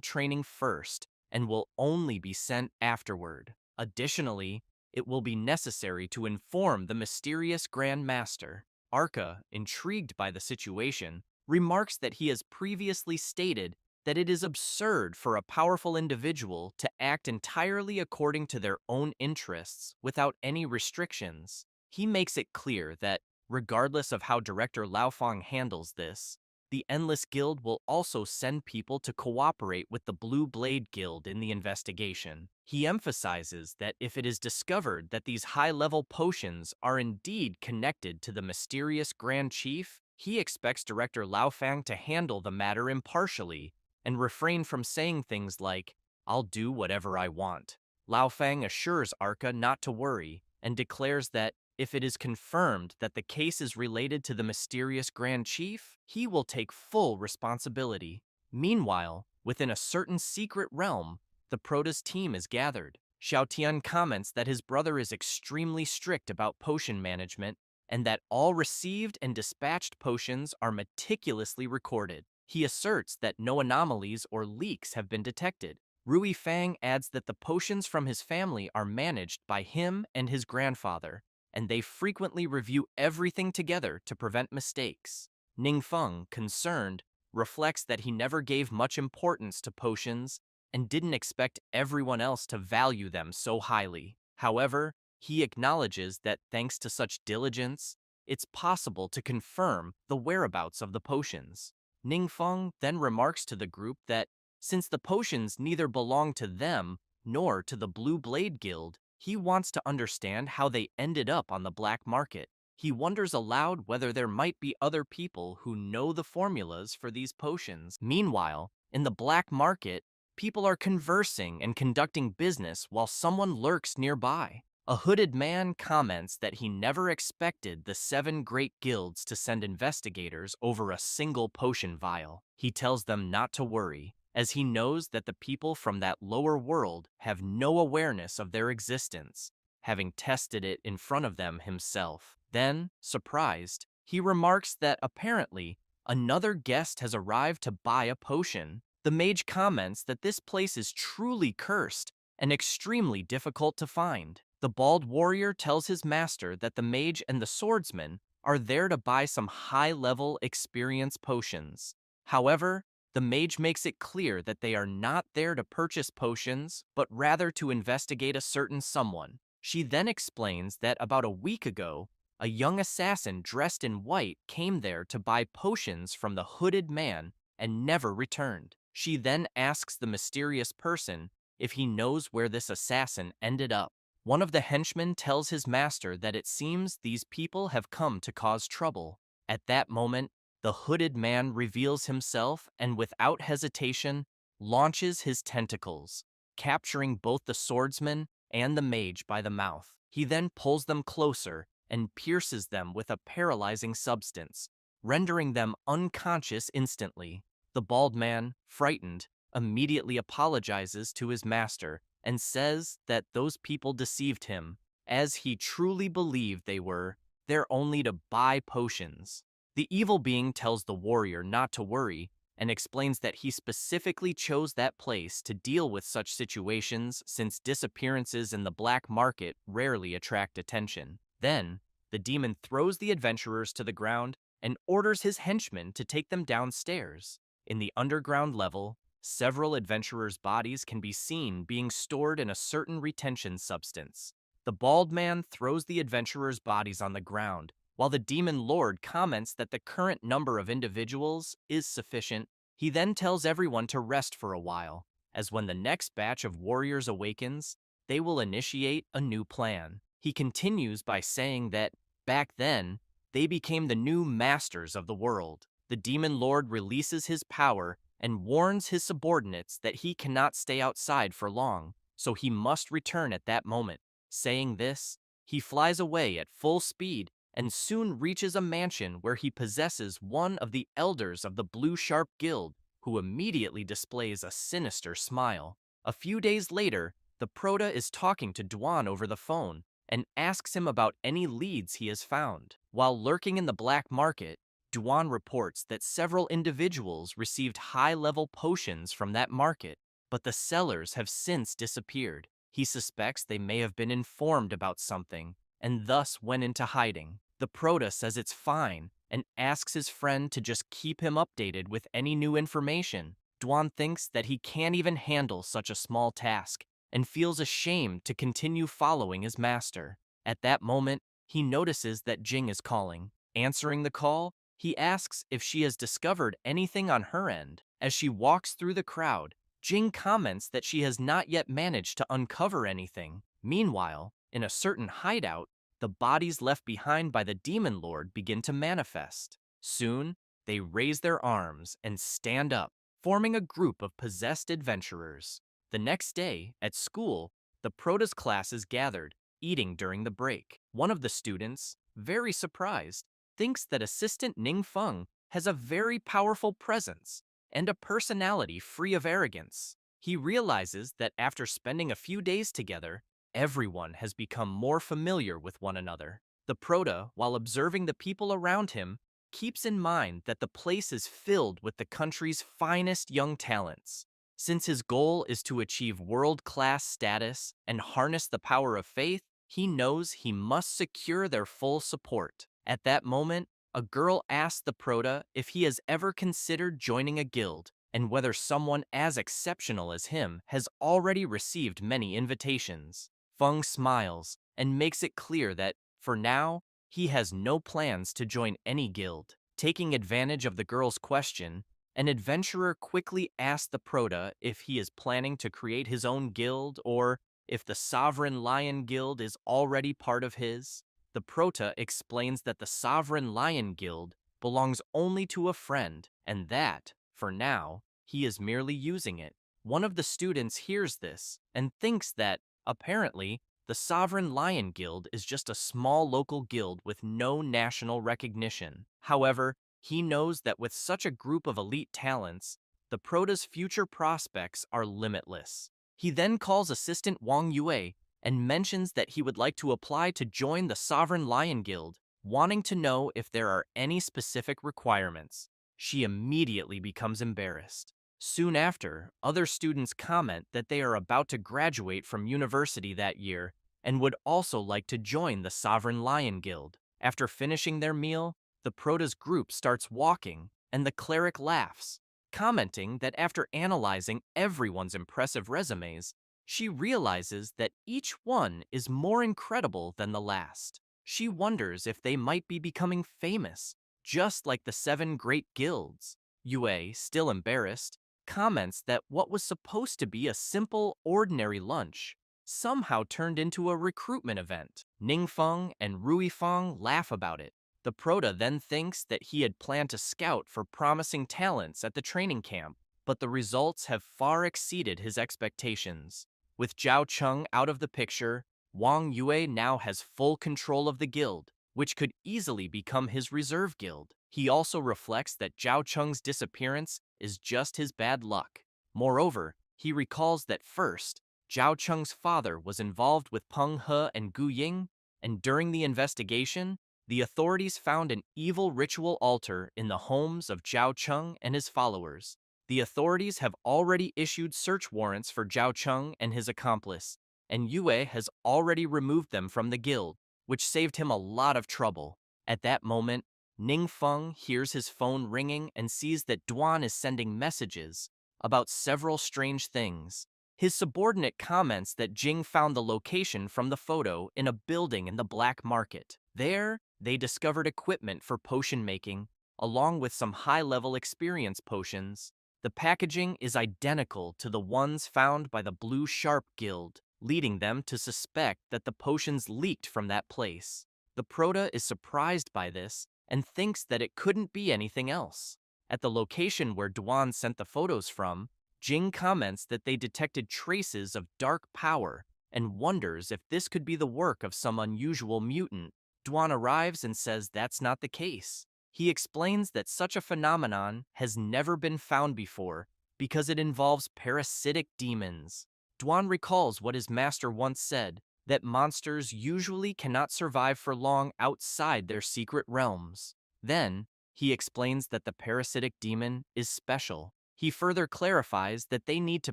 training first and will only be sent afterward. Additionally, it will be necessary to inform the mysterious Grand Master. Arca, intrigued by the situation, remarks that he has previously stated that it is absurd for a powerful individual to act entirely according to their own interests without any restrictions. He makes it clear that, regardless of how Director Lao Feng handles this, the Endless Guild will also send people to cooperate with the Blue Blade Guild in the investigation. He emphasizes that if it is discovered that these high-level potions are indeed connected to the mysterious Grand Chief, he expects Director Lao Feng to handle the matter impartially and refrain from saying things like, "I'll do whatever I want." Lao Feng assures Arca not to worry and declares that if it is confirmed that the case is related to the mysterious Grand Chief, he will take full responsibility. Meanwhile, within a certain secret realm, the Prota's team is gathered. Xiao Tian comments that his brother is extremely strict about potion management and that all received and dispatched potions are meticulously recorded. He asserts that no anomalies or leaks have been detected. Rui Fang adds that the potions from his family are managed by him and his grandfather, and they frequently review everything together to prevent mistakes. Ning Feng, concerned, reflects that he never gave much importance to potions and didn't expect everyone else to value them so highly. However, he acknowledges that thanks to such diligence, it's possible to confirm the whereabouts of the potions. Ning Feng then remarks to the group that since the potions neither belong to them nor to the Blue Blade Guild, he wants to understand how they ended up on the black market. He wonders aloud whether there might be other people who know the formulas for these potions. Meanwhile, in the black market, people are conversing and conducting business while someone lurks nearby. A hooded man comments that he never expected the 7 great guilds to send investigators over a single potion vial. He tells them not to worry, as he knows that the people from that lower world have no awareness of their existence, having tested it in front of them himself. Then, surprised, he remarks that apparently another guest has arrived to buy a potion. The mage comments that this place is truly cursed and extremely difficult to find. The bald warrior tells his master that the mage and the swordsman are there to buy some high-level experience potions. However, The mage makes it clear that they are not there to purchase potions, but rather to investigate a certain someone. She then explains that about a week ago, a young assassin dressed in white came there to buy potions from the hooded man and never returned. She then asks the mysterious person if he knows where this assassin ended up. One of the henchmen tells his master that it seems these people have come to cause trouble. At that moment, the hooded man reveals himself and without hesitation launches his tentacles, capturing both the swordsman and the mage by the mouth. He then pulls them closer and pierces them with a paralyzing substance, rendering them unconscious instantly. The bald man, frightened, immediately apologizes to his master and says that those people deceived him, as he truly believed they were there only to buy potions. The evil being tells the warrior not to worry and explains that he specifically chose that place to deal with such situations since disappearances in the black market rarely attract attention. Then, the demon throws the adventurers to the ground and orders his henchmen to take them downstairs. In the underground level, several adventurers' bodies can be seen being stored in a certain retention substance. The bald man throws the adventurers' bodies on the ground, while the demon lord comments that the current number of individuals is sufficient. He then tells everyone to rest for a while, as when the next batch of warriors awakens, they will initiate a new plan. He continues by saying that, back then, they became the new masters of the world. The demon lord releases his power and warns his subordinates that he cannot stay outside for long, so he must return at that moment. Saying this, he flies away at full speed and soon reaches a mansion where he possesses one of the elders of the Blue Sharp Guild, who immediately displays a sinister smile. A few days later, the Prota is talking to Dwan over the phone and asks him about any leads he has found. While lurking in the black market, Dwan reports that several individuals received high-level potions from that market, but the sellers have since disappeared. He suspects they may have been informed about something and thus went into hiding. The Prota says it's fine and asks his friend to just keep him updated with any new information. Dwan thinks that he can't even handle such a small task and feels ashamed to continue following his master. At that moment, he notices that Jing is calling. Answering the call, he asks if she has discovered anything on her end. As she walks through the crowd, Jing comments that she has not yet managed to uncover anything. Meanwhile, in a certain hideout, the bodies left behind by the demon lord begin to manifest. Soon, they raise their arms and stand up, forming a group of possessed adventurers. The next day, at school, the Prota's class is gathered, eating during the break. One of the students, very surprised, thinks that Assistant Ning Feng has a very powerful presence and a personality free of arrogance. He realizes that after spending a few days together, everyone has become more familiar with one another. The Prota, while observing the people around him, keeps in mind that the place is filled with the country's finest young talents. Since his goal is to achieve world-class status and harness the power of faith, he knows he must secure their full support. At that moment, a girl asks the Prota if he has ever considered joining a guild and whether someone as exceptional as him has already received many invitations. Feng smiles and makes it clear that, for now, he has no plans to join any guild. Taking advantage of the girl's question, an adventurer quickly asks the Prota if he is planning to create his own guild or if the Sovereign Lion Guild is already part of his. The Prota explains that the Sovereign Lion Guild belongs only to a friend and that, for now, he is merely using it. One of the students hears this and thinks that, apparently, the Sovereign Lion Guild is just a small local guild with no national recognition. However, he knows that with such a group of elite talents, the Prota's future prospects are limitless. He then calls Assistant Wang Yue and mentions that he would like to apply to join the Sovereign Lion Guild, wanting to know if there are any specific requirements. She immediately becomes embarrassed. Soon after, other students comment that they are about to graduate from university that year and would also like to join the Sovereign Lion Guild. After finishing their meal, the Prota's group starts walking, and the cleric laughs, commenting that after analyzing everyone's impressive resumes, she realizes that each one is more incredible than the last. She wonders if they might be becoming famous, just like the seven great guilds. Yue, still embarrassed, comments that what was supposed to be a simple, ordinary lunch somehow turned into a recruitment event. Ningfeng and Ruifeng laugh about it. The Prota then thinks that he had planned to scout for promising talents at the training camp, but the results have far exceeded his expectations. With Zhao Cheng out of the picture, Wang Yue now has full control of the guild, which could easily become his reserve guild. He also reflects that Zhao Cheng's disappearance is just his bad luck. Moreover, he recalls that first, Zhao Cheng's father was involved with Peng He and Gu Ying, and during the investigation, the authorities found an evil ritual altar in the homes of Zhao Cheng and his followers. The authorities have already issued search warrants for Zhao Cheng and his accomplice, and Yue has already removed them from the guild, which saved him a lot of trouble. At that moment, Ningfeng hears his phone ringing and sees that Duan is sending messages about several strange things. His subordinate comments that Jing found the location from the photo in a building in the black market. There, they discovered equipment for potion making, along with some high-level experience potions. The packaging is identical to the ones found by the Blue Sharp Guild, leading them to suspect that the potions leaked from that place. The Prota is surprised by this and thinks that it couldn't be anything else. At the location where Duan sent the photos from, Jing comments that they detected traces of dark power and wonders if this could be the work of some unusual mutant. Duan arrives and says that's not the case. He explains that such a phenomenon has never been found before because it involves parasitic demons. Duan recalls what his master once said, that monsters usually cannot survive for long outside their secret realms. Then, he explains that the parasitic demon is special. He further clarifies that they need to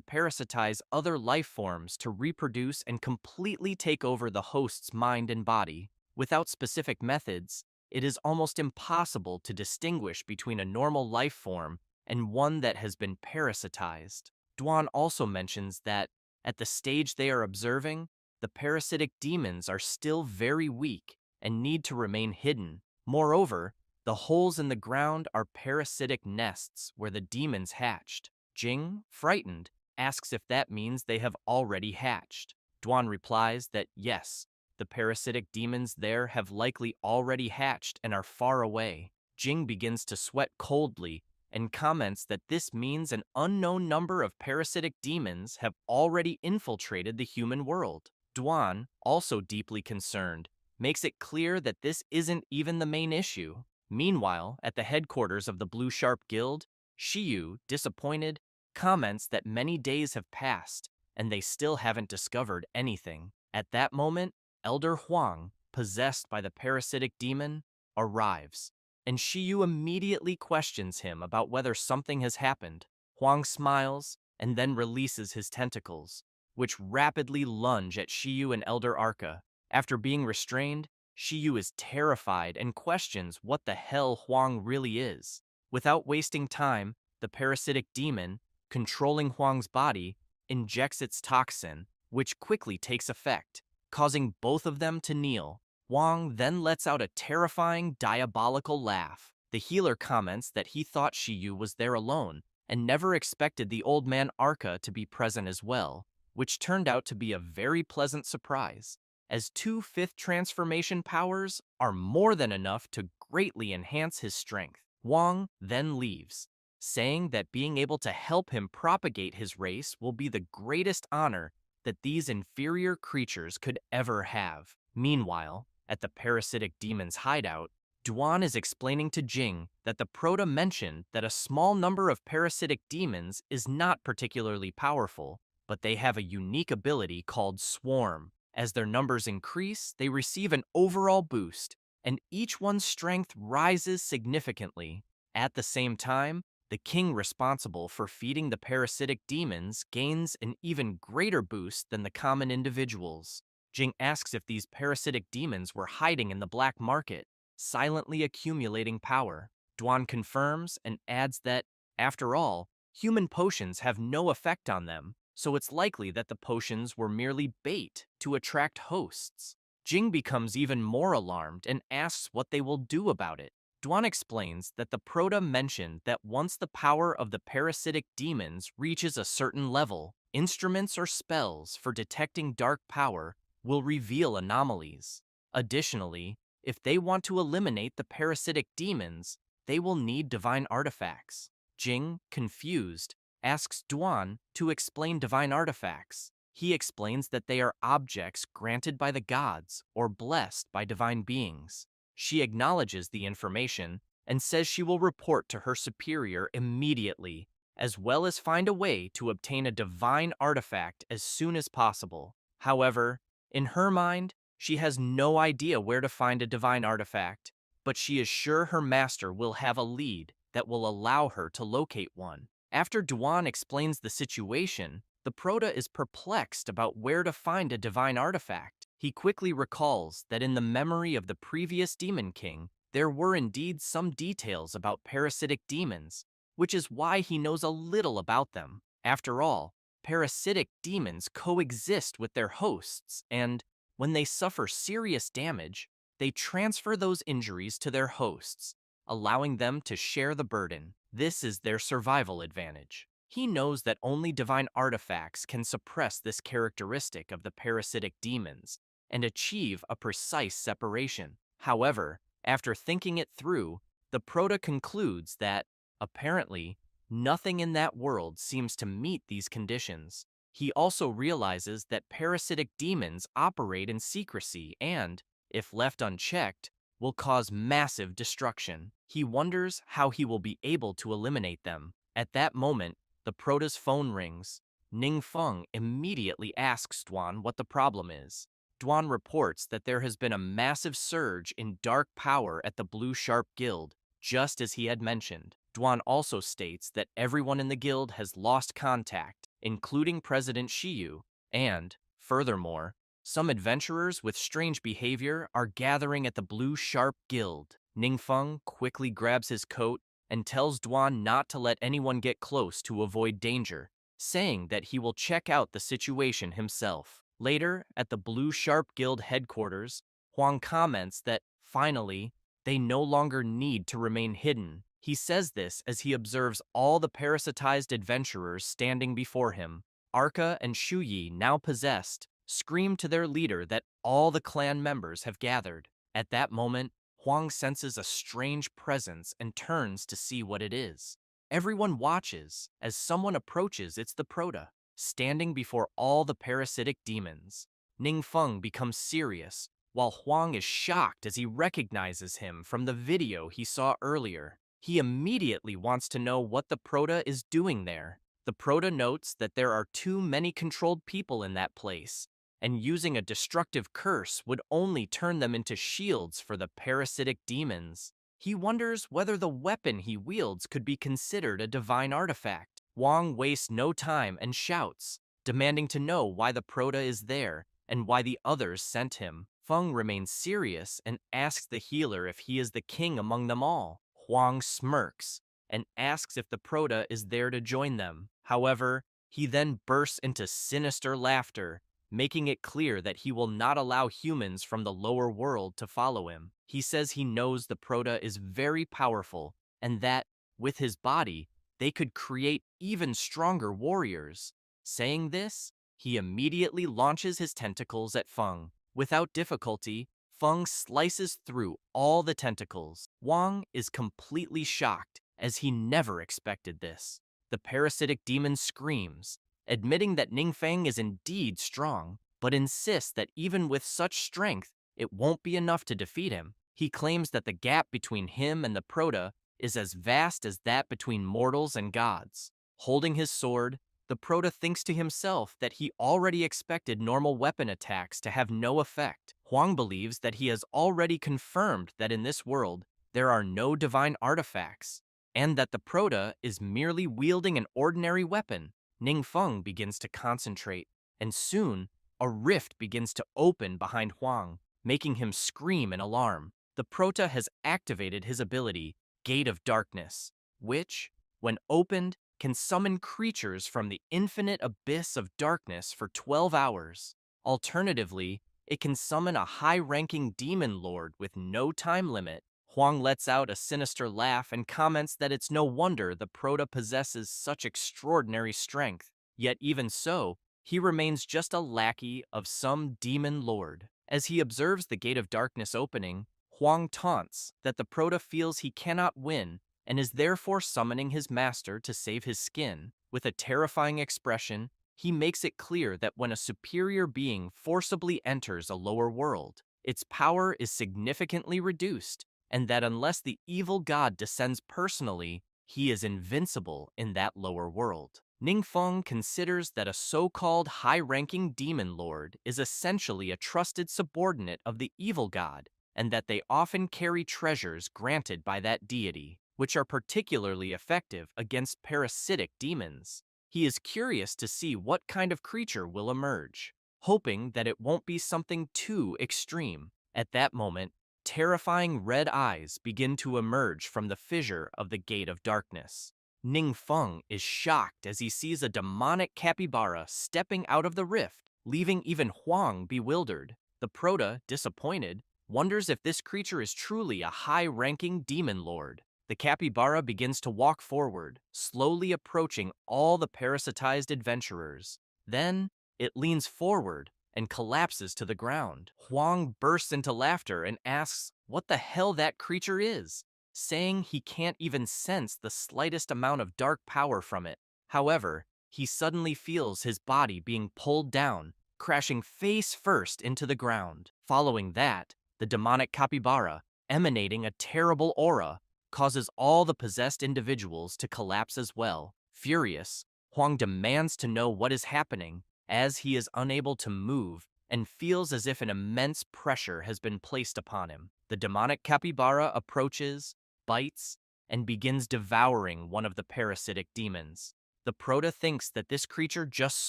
parasitize other life forms to reproduce and completely take over the host's mind and body. Without specific methods, it is almost impossible to distinguish between a normal life form and one that has been parasitized. Duan also mentions that, at the stage they are observing, the parasitic demons are still very weak and need to remain hidden. Moreover, the holes in the ground are parasitic nests where the demons hatched. Jing, frightened, asks if that means they have already hatched. Duan replies that yes, the parasitic demons there have likely already hatched and are far away. Jing begins to sweat coldly and comments that this means an unknown number of parasitic demons have already infiltrated the human world. Duan, also deeply concerned, makes it clear that this isn't even the main issue. Meanwhile, at the headquarters of the Blue Sharp Guild, Shiyu, disappointed, comments that many days have passed and they still haven't discovered anything. At that moment, Elder Huang, possessed by the parasitic demon, arrives, and Shiyu immediately questions him about whether something has happened. Huang smiles and then releases his tentacles, which rapidly lunge at Shiyu and Elder Arca. After being restrained, Shiyu is terrified and questions what the hell Huang really is. Without wasting time, the parasitic demon, controlling Huang's body, injects its toxin, which quickly takes effect, causing both of them to kneel. Huang then lets out a terrifying, diabolical laugh. The healer comments that he thought Shiyu was there alone and never expected the old man Arca to be present as well, which turned out to be a very pleasant surprise, as 2 fifth transformation powers are more than enough to greatly enhance his strength. Huang then leaves, saying that being able to help him propagate his race will be the greatest honor that these inferior creatures could ever have. Meanwhile, at the parasitic demon's hideout, Duan is explaining to Jing that the Prota mentioned that a small number of parasitic demons is not particularly powerful, but they have a unique ability called Swarm. As their numbers increase, they receive an overall boost, and each one's strength rises significantly. At the same time, the king responsible for feeding the parasitic demons gains an even greater boost than the common individuals. Jing asks if these parasitic demons were hiding in the black market, silently accumulating power. Duan confirms and adds that, after all, Human potions have no effect on them, so it's likely that the potions were merely bait to attract hosts. Jing becomes even more alarmed and asks what they will do about it. Duan explains that the Proto mentioned that once the power of the parasitic demons reaches a certain level, instruments or spells for detecting dark power will reveal anomalies. Additionally, if they want to eliminate the parasitic demons, they will need divine artifacts. Jing, confused, asks Duan to explain divine artifacts. He explains that they are objects granted by the gods or blessed by divine beings. She acknowledges the information and says she will report to her superior immediately, as well as find a way to obtain a divine artifact as soon as possible. However, in her mind, she has no idea where to find a divine artifact, but she is sure her master will have a lead that will allow her to locate one. After Duan explains the situation, the Proto is perplexed about where to find a divine artifact. He quickly recalls that in the memory of the previous Demon King, there were indeed some details about parasitic demons, which is why he knows a little about them. After all, parasitic demons coexist with their hosts, and when they suffer serious damage, they transfer those injuries to their hosts, allowing them to share the burden. This is their survival advantage. He knows that only divine artifacts can suppress this characteristic of the parasitic demons and achieve a precise separation. However, after thinking it through, the Proto concludes that, apparently, nothing in that world seems to meet these conditions. He also realizes that parasitic demons operate in secrecy and, if left unchecked, will cause massive destruction. He wonders how he will be able to eliminate them. At that moment, the Proto's phone rings. Ning Feng immediately asks Duan what the problem is. Duan reports that there has been a massive surge in dark power at the Blue Sharp Guild, just as he had mentioned. Duan also states that everyone in the guild has lost contact, including President Shiyu, and, furthermore, some adventurers with strange behavior are gathering at the Blue Sharp Guild. Ningfeng quickly grabs his coat and tells Duan not to let anyone get close to avoid danger, saying that he will check out the situation himself. Later, at the Blue Sharp Guild headquarters, Huang comments that, finally, they no longer need to remain hidden. He says this as he observes all the parasitized adventurers standing before him. Arca and Shuyi, now possessed, scream to their leader that all the clan members have gathered. At that moment, Huang senses a strange presence and turns to see what it is. Everyone watches as someone approaches. It's the Proto, standing before all the parasitic demons. Ningfeng becomes serious, while Huang is shocked as he recognizes him from the video he saw earlier. He immediately wants to know what the Proto is doing there. The Proto notes that there are too many controlled people in that place, and using a destructive curse would only turn them into shields for the parasitic demons. He wonders whether the weapon he wields could be considered a divine artifact. Wang wastes no time and shouts, demanding to know why the Proto is there and why the others sent him. Feng remains serious and asks the healer if he is the king among them all. Huang smirks and asks if the Proto is there to join them. However, he then bursts into sinister laughter, making it clear that he will not allow humans from the lower world to follow him. He says he knows the Proto is very powerful and that, with his body, they could create even stronger warriors. Saying this, he immediately launches his tentacles at Feng. Without difficulty, Feng slices through all the tentacles. Wang is completely shocked, as he never expected this. The parasitic demon screams, admitting that Ningfeng is indeed strong, but insists that even with such strength, it won't be enough to defeat him. He claims that the gap between him and the Proto is as vast as that between mortals and gods. Holding his sword, the Proto thinks to himself that he already expected normal weapon attacks to have no effect. Huang believes that he has already confirmed that in this world, there are no divine artifacts, and that the Proto is merely wielding an ordinary weapon. Ningfeng begins to concentrate, and soon, a rift begins to open behind Huang, making him scream in alarm. The Proto has activated his ability, Gate of Darkness, which, when opened, can summon creatures from the infinite abyss of darkness for 12 hours. Alternatively, it can summon a high-ranking demon lord with no time limit. Huang lets out a sinister laugh and comments that it's no wonder the Proto possesses such extraordinary strength. Yet even so, he remains just a lackey of some demon lord. As he observes the gate of darkness opening, Huang taunts that the Proto feels he cannot win and is therefore summoning his master to save his skin. With a terrifying expression, he makes it clear that when a superior being forcibly enters a lower world, its power is significantly reduced, and that unless the evil god descends personally, he is invincible in that lower world. Ningfeng considers that a so-called high-ranking demon lord is essentially a trusted subordinate of the evil god, and that they often carry treasures granted by that deity, which are particularly effective against parasitic demons. He is curious to see what kind of creature will emerge, hoping that it won't be something too extreme. At that moment, terrifying red eyes begin to emerge from the fissure of the gate of darkness. Ningfeng is shocked as he sees a demonic capybara stepping out of the rift, leaving even Huang bewildered. The Proto, disappointed, wonders if this creature is truly a high-ranking demon lord. The capybara begins to walk forward, slowly approaching all the parasitized adventurers. Then, it leans forward and collapses to the ground. Huang bursts into laughter and asks what the hell that creature is, saying he can't even sense the slightest amount of dark power from it. However, he suddenly feels his body being pulled down, crashing face first into the ground. Following that, the demonic capybara, emanating a terrible aura, causes all the possessed individuals to collapse as well. Furious, Huang demands to know what is happening, as he is unable to move and feels as if an immense pressure has been placed upon him. The demonic capybara approaches, bites, and begins devouring one of the parasitic demons. The Proto thinks that this creature just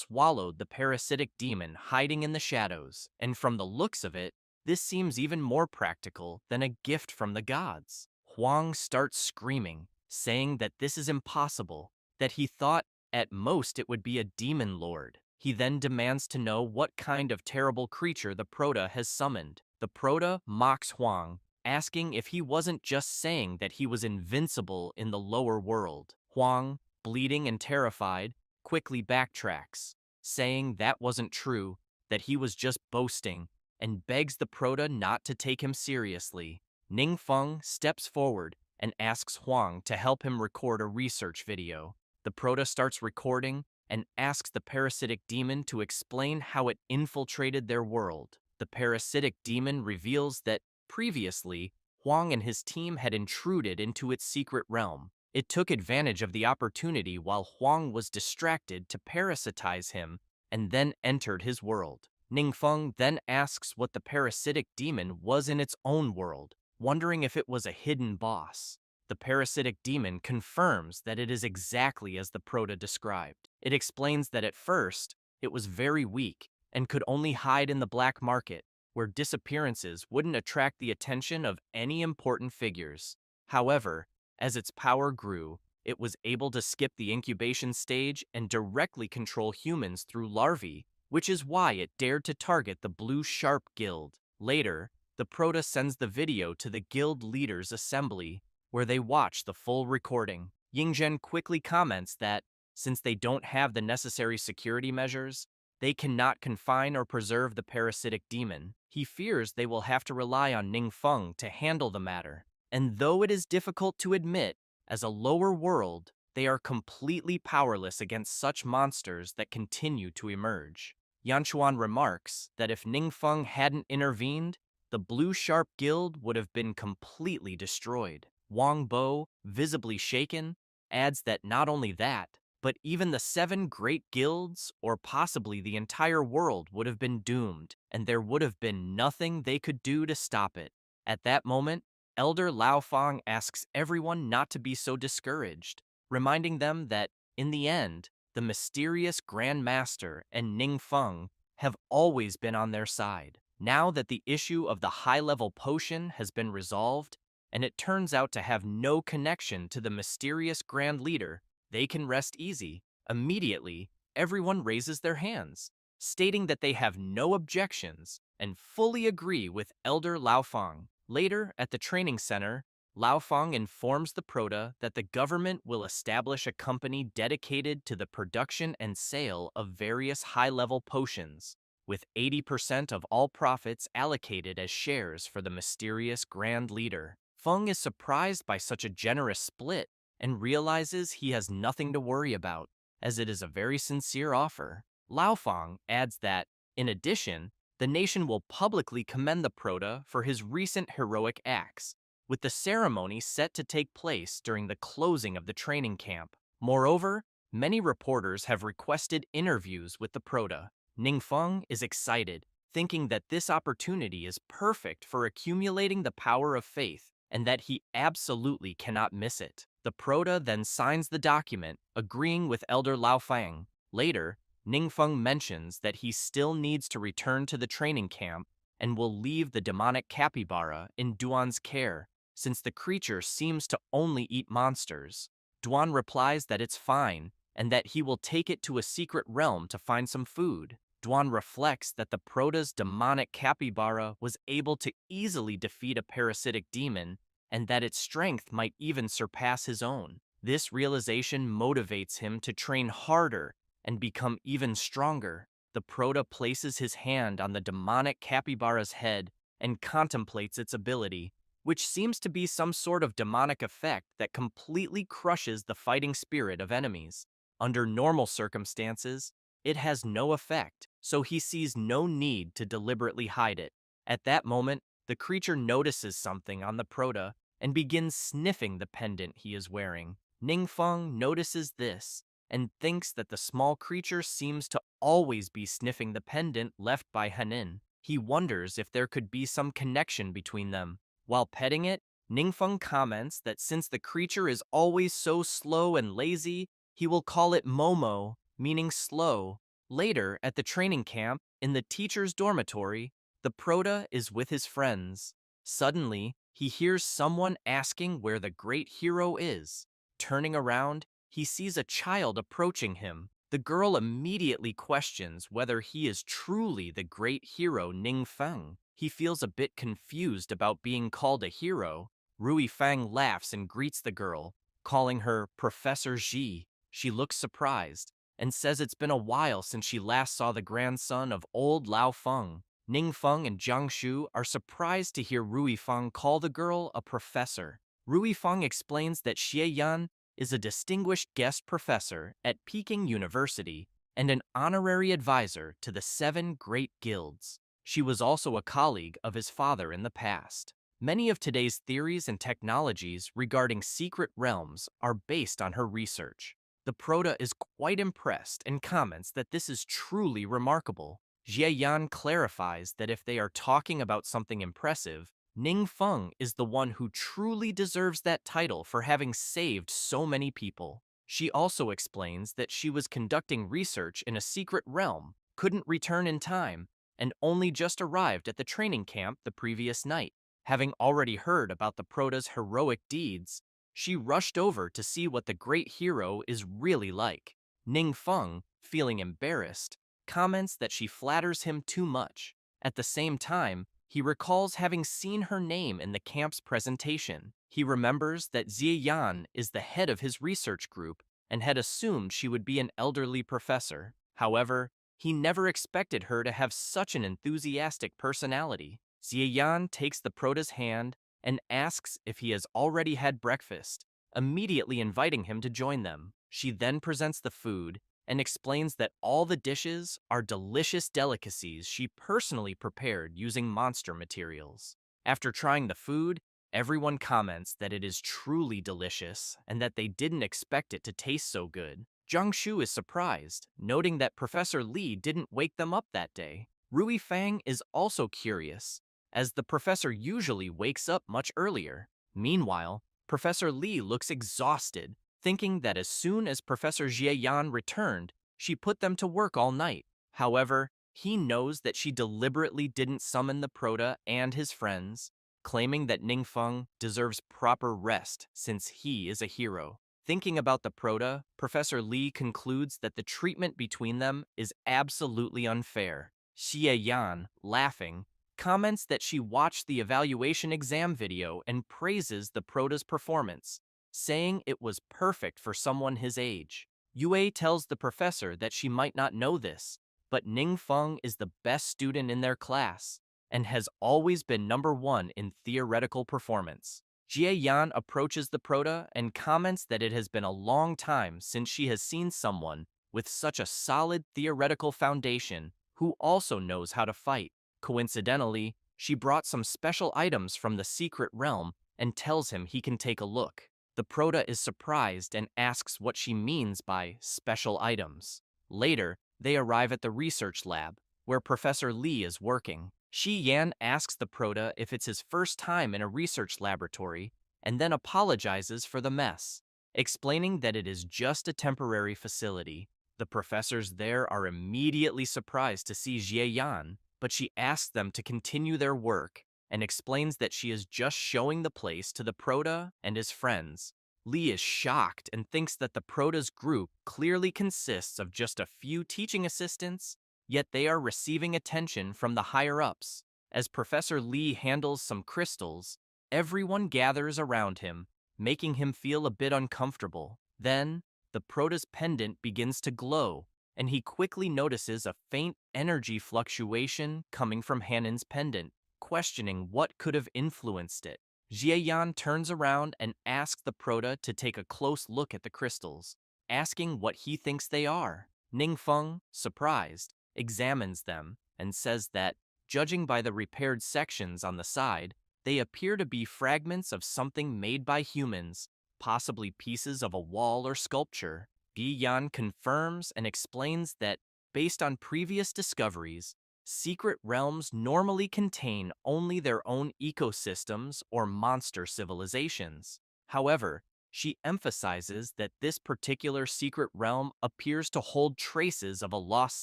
swallowed the parasitic demon hiding in the shadows, and from the looks of it, this seems even more practical than a gift from the gods. Huang starts screaming, saying that this is impossible, that he thought at most it would be a demon lord. He then demands to know what kind of terrible creature the Proto has summoned. The Proto mocks Huang, asking if he wasn't just saying that he was invincible in the lower world. Huang, bleeding and terrified, quickly backtracks, saying that wasn't true, that he was just boasting, and begs the Proto not to take him seriously. Ningfeng steps forward and asks Huang to help him record a research video. The Proto starts recording and asks the parasitic demon to explain how it infiltrated their world. The parasitic demon reveals that, previously, Huang and his team had intruded into its secret realm. It took advantage of the opportunity while Huang was distracted to parasitize him and then entered his world. Ningfeng then asks what the parasitic demon was in its own world, wondering if it was a hidden boss. The parasitic demon confirms that it is exactly as the Proto described. It explains that at first, it was very weak and could only hide in the black market, where disappearances wouldn't attract the attention of any important figures. However, as its power grew, it was able to skip the incubation stage and directly control humans through larvae, which is why it dared to target the Blue Sharp Guild. Later, the Proto sends the video to the guild leaders' assembly, where they watch the full recording. Yingzhen quickly comments that, since they don't have the necessary security measures, they cannot confine or preserve the parasitic demon. He fears they will have to rely on Ningfeng to handle the matter. And though it is difficult to admit, as a lower world, they are completely powerless against such monsters that continue to emerge. Yanchuan remarks that if Ningfeng hadn't intervened, the Blue Sharp Guild would have been completely destroyed. Wang Bo, visibly shaken, adds that not only that, but even the 7 great guilds, or possibly the entire world, would have been doomed, and there would have been nothing they could do to stop it. At that moment, Elder Lao Fang asks everyone not to be so discouraged, reminding them that, in the end, the mysterious Grand Master and Ningfeng have always been on their side. Now that the issue of the high-level potion has been resolved, and it turns out to have no connection to the mysterious Grand Leader, they can rest easy. Immediately, everyone raises their hands, stating that they have no objections and fully agree with Elder Lao Feng. Later, at the training center, Lao Feng informs the Proto that the government will establish a company dedicated to the production and sale of various high-level potions, with 80% of all profits allocated as shares for the mysterious Grand Leader. Feng is surprised by such a generous split and realizes he has nothing to worry about, as it is a very sincere offer. Lao Feng adds that, in addition, the nation will publicly commend the Proto for his recent heroic acts, with the ceremony set to take place during the closing of the training camp. Moreover, many reporters have requested interviews with the Proto. Ningfeng is excited, thinking that this opportunity is perfect for accumulating the power of faith and that he absolutely cannot miss it. The Proto then signs the document, agreeing with Elder Lao Feng. Later, Ningfeng mentions that he still needs to return to the training camp and will leave the demonic capybara in Duan's care, since the creature seems to only eat monsters. Duan replies that it's fine and that he will take it to a secret realm to find some food. Duan reflects that the Proto's demonic capybara was able to easily defeat a parasitic demon and that its strength might even surpass his own. This realization motivates him to train harder and become even stronger. The Proto places his hand on the demonic capybara's head and contemplates its ability, which seems to be some sort of demonic effect that completely crushes the fighting spirit of enemies. Under normal circumstances, it has no effect, so he sees no need to deliberately hide it. At that moment, the creature notices something on the Proto and begins sniffing the pendant he is wearing. Ningfeng notices this and thinks that the small creature seems to always be sniffing the pendant left by Henin. He wonders if there could be some connection between them. While petting it, Ningfeng comments that since the creature is always so slow and lazy, he will call it Momo, meaning slow. Later, at the training camp, in the teacher's dormitory, the Proto is with his friends. Suddenly, he hears someone asking where the great hero is. Turning around, he sees a child approaching him. The girl immediately questions whether he is truly the great hero Ningfeng. He feels a bit confused about being called a hero. Rui Fang laughs and greets the girl, calling her Professor Ji. She looks surprised and says it's been a while since she last saw the grandson of old Lao Feng. Ningfeng and Jiang Shu are surprised to hear Rui Fang call the girl a professor. Rui Fang explains that Xie Yan is a distinguished guest professor at Peking University and an honorary advisor to the 7 great guilds. She was also a colleague of his father in the past. Many of today's theories and technologies regarding secret realms are based on her research. The Proto is quite impressed and comments that this is truly remarkable. Xie Yan clarifies that if they are talking about something impressive, Ningfeng is the one who truly deserves that title for having saved so many people. She also explains that she was conducting research in a secret realm, couldn't return in time, and only just arrived at the training camp the previous night. Having already heard about the Proto's heroic deeds, she rushed over to see what the great hero is really like. Ningfeng, feeling embarrassed, comments that she flatters him too much. At the same time, he recalls having seen her name in the camp's presentation. He remembers that Xie Yan is the head of his research group and had assumed she would be an elderly professor. However, he never expected her to have such an enthusiastic personality. Xie Yan takes the Proto's hand and asks if he has already had breakfast, immediately inviting him to join them. She then presents the food and explains that all the dishes are delicious delicacies she personally prepared using monster materials. After trying the food, everyone comments that it is truly delicious and that they didn't expect it to taste so good. Jiang Shu is surprised, noting that Professor Li didn't wake them up that day. Rui Fang is also curious, as the professor usually wakes up much earlier. Meanwhile, Professor Li looks exhausted, thinking that as soon as Professor Xie Yan returned, she put them to work all night. However, he knows that she deliberately didn't summon the Proto and his friends, claiming that Ningfeng deserves proper rest since he is a hero. Thinking about the Proto, Professor Lee concludes that the treatment between them is absolutely unfair. Xie Yan, laughing, comments that she watched the evaluation exam video and praises the Proto's performance, saying it was perfect for someone his age. Yue tells the professor that she might not know this, but Ning Feng is the best student in their class and has always been number one in theoretical performance. Jie Yan approaches the Proto and comments that it has been a long time since she has seen someone with such a solid theoretical foundation who also knows how to fight. Coincidentally, she brought some special items from the secret realm and tells him he can take a look. The Proto is surprised and asks what she means by special items. Later, they arrive at the research lab, where Professor Lee is working. Shi Yan asks the Proto if it's his first time in a research laboratory, and then apologizes for the mess, explaining that it is just a temporary facility. The professors there are immediately surprised to see Jie Yan, but she asks them to continue their work and explains that she is just showing the place to the Proto and his friends. Lee is shocked and thinks that the Proto's group clearly consists of just a few teaching assistants, yet they are receiving attention from the higher-ups. As Professor Lee handles some crystals, everyone gathers around him, making him feel a bit uncomfortable. Then, the Proto's pendant begins to glow, and he quickly notices a faint energy fluctuation coming from Hanan's pendant, questioning what could have influenced it. Jie Yan turns around and asks the Proto to take a close look at the crystals, asking what he thinks they are. Ning Feng, surprised, examines them and says that, judging by the repaired sections on the side, they appear to be fragments of something made by humans, possibly pieces of a wall or sculpture. Yi Yan confirms and explains that, based on previous discoveries, secret realms normally contain only their own ecosystems or monster civilizations. However, she emphasizes that this particular secret realm appears to hold traces of a lost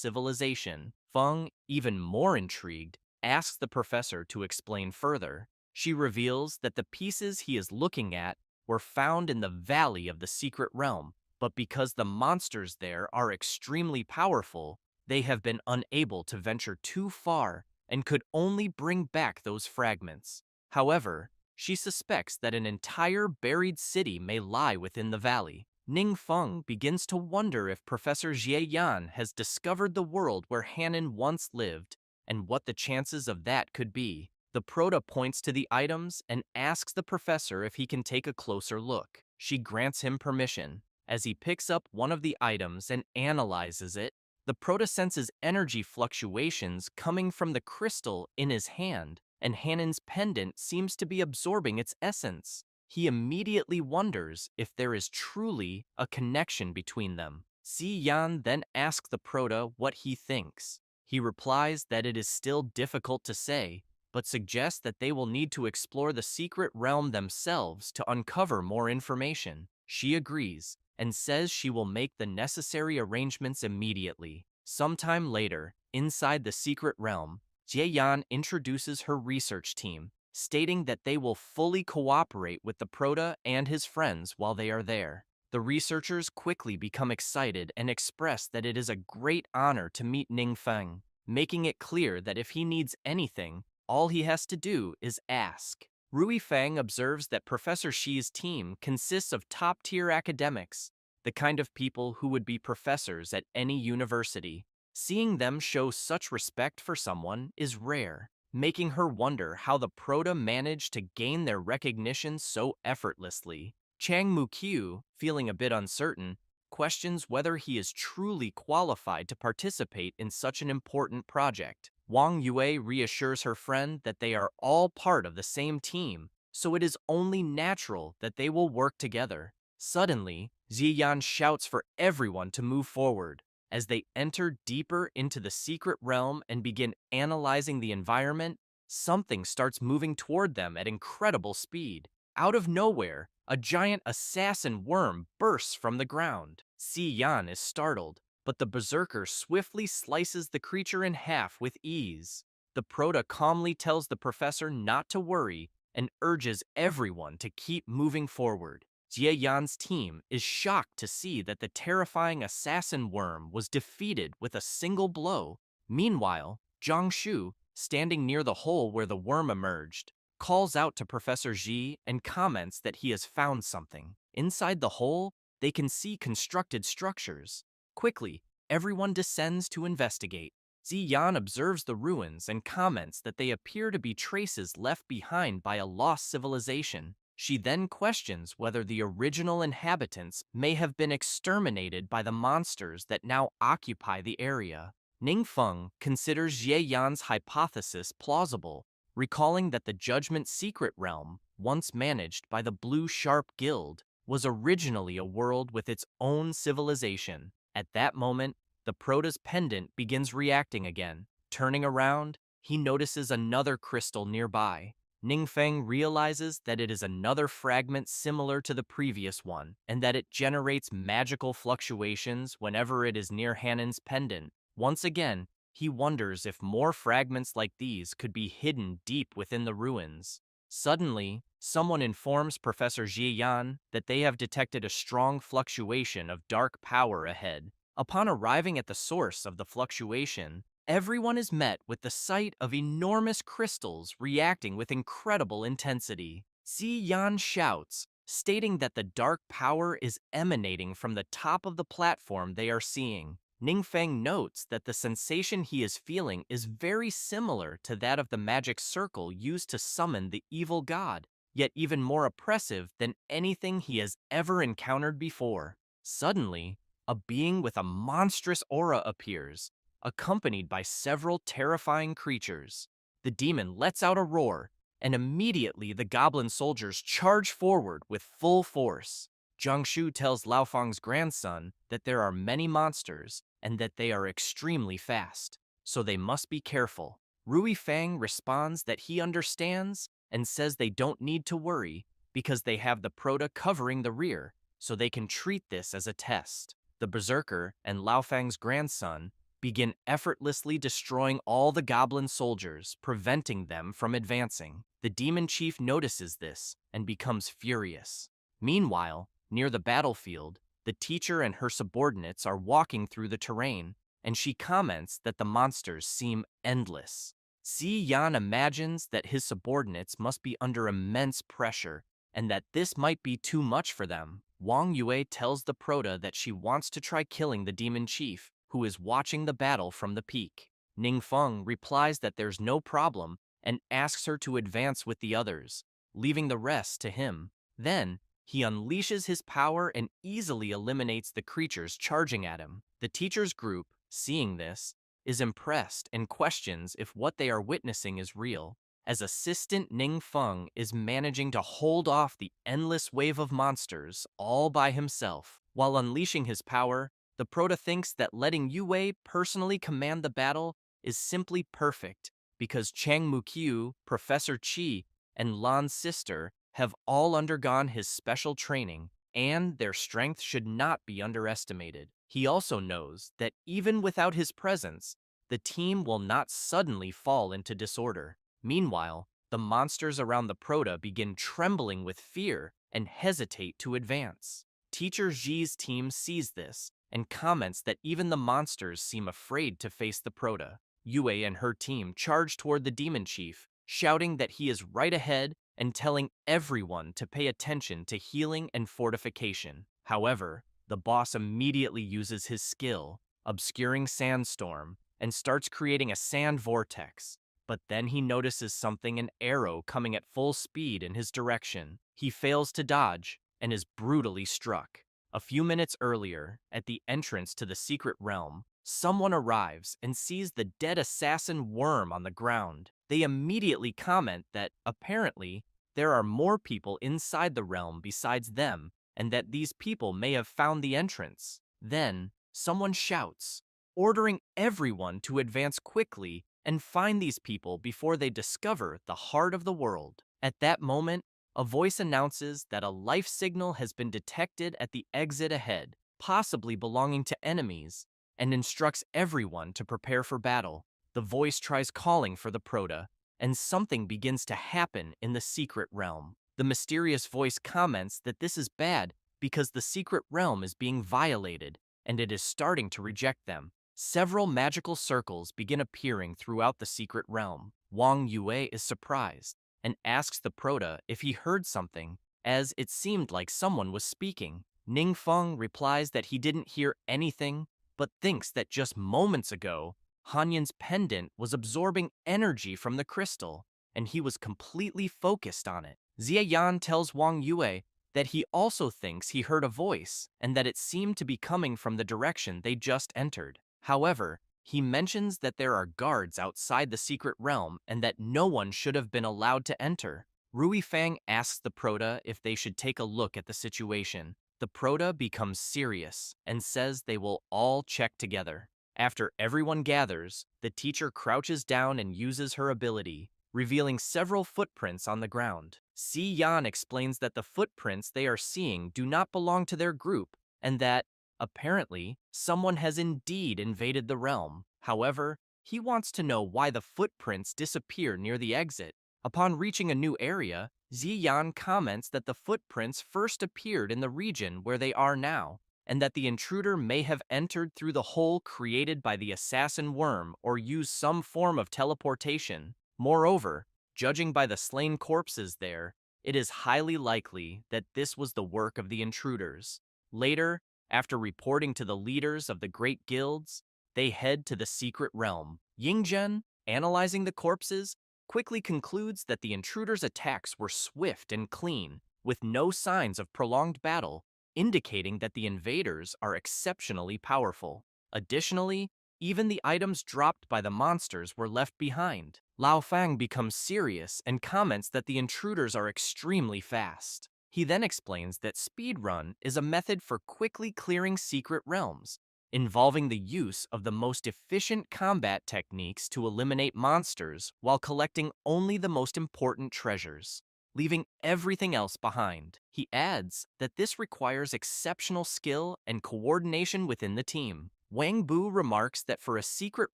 civilization. Feng, even more intrigued, asks the professor to explain further. She reveals that the pieces he is looking at were found in the valley of the secret realm, but because the monsters there are extremely powerful, they have been unable to venture too far and could only bring back those fragments. However, she suspects that an entire buried city may lie within the valley. Ning Feng begins to wonder if Professor Jie Yan has discovered the world where Hanan once lived, and what the chances of that could be. The Proto points to the items and asks the professor if he can take a closer look. She grants him permission. As he picks up one of the items and analyzes it, the Proto senses energy fluctuations coming from the crystal in his hand, and Hanan's pendant seems to be absorbing its essence. He immediately wonders if there is truly a connection between them. Si Yan then asks the Proto what he thinks. He replies that it is still difficult to say, but suggests that they will need to explore the secret realm themselves to uncover more information. She agrees, and says she will make the necessary arrangements immediately. Sometime later, inside the secret realm, Jie Yan introduces her research team, stating that they will fully cooperate with the Proto and his friends while they are there. The researchers quickly become excited and express that it is a great honor to meet Ning Feng, making it clear that if he needs anything, all he has to do is ask. Rui Fang observes that Professor Shi's team consists of top-tier academics, the kind of people who would be professors at any university. Seeing them show such respect for someone is rare, making her wonder how the Proto managed to gain their recognition so effortlessly. Chang Mukyu, feeling a bit uncertain, questions whether he is truly qualified to participate in such an important project. Wang Yue reassures her friend that they are all part of the same team, so it is only natural that they will work together. Suddenly, Ziyan shouts for everyone to move forward. As they enter deeper into the secret realm and begin analyzing the environment, something starts moving toward them at incredible speed. Out of nowhere, a giant assassin worm bursts from the ground. Si Yan is startled, but the berserker swiftly slices the creature in half with ease. The Proto calmly tells the professor not to worry and urges everyone to keep moving forward. Jie Yan's team is shocked to see that the terrifying assassin worm was defeated with a single blow. Meanwhile, Zhang Shu, standing near the hole where the worm emerged, calls out to Professor Ji and comments that he has found something. Inside the hole, they can see constructed structures. Quickly, everyone descends to investigate. Ziyan observes the ruins and comments that they appear to be traces left behind by a lost civilization. She then questions whether the original inhabitants may have been exterminated by the monsters that now occupy the area. Ningfeng considers Jie Yan's hypothesis plausible, recalling that the Judgment Secret Realm, once managed by the Blue Sharp Guild, was originally a world with its own civilization. At that moment, the Prota's pendant begins reacting again. Turning around, he notices another crystal nearby. Ningfeng realizes that it is another fragment similar to the previous one, and that it generates magical fluctuations whenever it is near Hanan's pendant. Once again, he wonders if more fragments like these could be hidden deep within the ruins. Suddenly, someone informs Professor Jie Yan that they have detected a strong fluctuation of dark power ahead. Upon arriving at the source of the fluctuation, everyone is met with the sight of enormous crystals reacting with incredible intensity. Xi Yan shouts, stating that the dark power is emanating from the top of the platform they are seeing. Ningfeng notes that the sensation he is feeling is very similar to that of the magic circle used to summon the evil god, yet even more oppressive than anything he has ever encountered before. Suddenly, a being with a monstrous aura appears, accompanied by several terrifying creatures. The demon lets out a roar, and immediately the goblin soldiers charge forward with full force. Zhang Shu tells Lao Fang's grandson that there are many monsters and that they are extremely fast, so they must be careful. Rui Fang responds that he understands and says they don't need to worry because they have the Prota covering the rear, so they can treat this as a test. The Berserker and Lao Fang's grandson begin effortlessly destroying all the goblin soldiers, preventing them from advancing. The demon chief notices this and becomes furious. Meanwhile, near the battlefield, the teacher and her subordinates are walking through the terrain, and she comments that the monsters seem endless. Xi Yan imagines that his subordinates must be under immense pressure, and that this might be too much for them. Wang Yue tells the Prota that she wants to try killing the demon chief, who is watching the battle from the peak. Ningfeng replies that there's no problem and asks her to advance with the others, leaving the rest to him. Then, he unleashes his power and easily eliminates the creatures charging at him. The teacher's group, seeing this, is impressed and questions if what they are witnessing is real, as assistant Ningfeng is managing to hold off the endless wave of monsters all by himself. While unleashing his power, the Prota thinks that letting Yue personally command the battle is simply perfect, because Chang Mukyu, Professor Qi, and Lan's sister have all undergone his special training, and their strength should not be underestimated. He also knows that even without his presence, the team will not suddenly fall into disorder. Meanwhile, the monsters around the Prota begin trembling with fear and hesitate to advance. Teacher Ji's team sees this and comments that even the monsters seem afraid to face the Prota. Yue and her team charge toward the demon chief, shouting that he is right ahead and telling everyone to pay attention to healing and fortification. However, the boss immediately uses his skill, obscuring sandstorm, and starts creating a sand vortex. But then he notices an arrow coming at full speed in his direction. He fails to dodge and is brutally struck. A few minutes earlier, at the entrance to the secret realm, someone arrives and sees the dead assassin worm on the ground. They immediately comment that, apparently, there are more people inside the realm besides them, and that these people may have found the entrance. Then, someone shouts, ordering everyone to advance quickly and find these people before they discover the heart of the world. At that moment, a voice announces that a life signal has been detected at the exit ahead, possibly belonging to enemies, and instructs everyone to prepare for battle. The voice tries calling for the Prota, and something begins to happen in the secret realm. The mysterious voice comments that this is bad because the secret realm is being violated and it is starting to reject them. Several magical circles begin appearing throughout the secret realm. Wang Yue is surprised and asks the Proto if he heard something, as it seemed like someone was speaking. Ning Feng replies that he didn't hear anything, but thinks that just moments ago, Hanyan's pendant was absorbing energy from the crystal, and he was completely focused on it. Xie Yan tells Wang Yue that he also thinks he heard a voice and that it seemed to be coming from the direction they just entered. However, he mentions that there are guards outside the secret realm and that no one should have been allowed to enter. Rui Fang asks the Proto if they should take a look at the situation. The Proto becomes serious and says they will all check together. After everyone gathers, the teacher crouches down and uses her ability, revealing several footprints on the ground. Si Yan explains that the footprints they are seeing do not belong to their group, and that, apparently, someone has indeed invaded the realm. However, he wants to know why the footprints disappear near the exit. Upon reaching a new area, Ziyan comments that the footprints first appeared in the region where they are now, and that the intruder may have entered through the hole created by the assassin worm or used some form of teleportation. Moreover, judging by the slain corpses there, it is highly likely that this was the work of the intruders. Later, after reporting to the leaders of the great guilds, they head to the secret realm. Yingzhen, analyzing the corpses, quickly concludes that the intruders' attacks were swift and clean, with no signs of prolonged battle, indicating that the invaders are exceptionally powerful. Additionally, even the items dropped by the monsters were left behind. Lao Fang becomes serious and comments that the intruders are extremely fast. He then explains that speedrun is a method for quickly clearing secret realms, involving the use of the most efficient combat techniques to eliminate monsters while collecting only the most important treasures, leaving everything else behind. He adds that this requires exceptional skill and coordination within the team. Wang Bu remarks that for a secret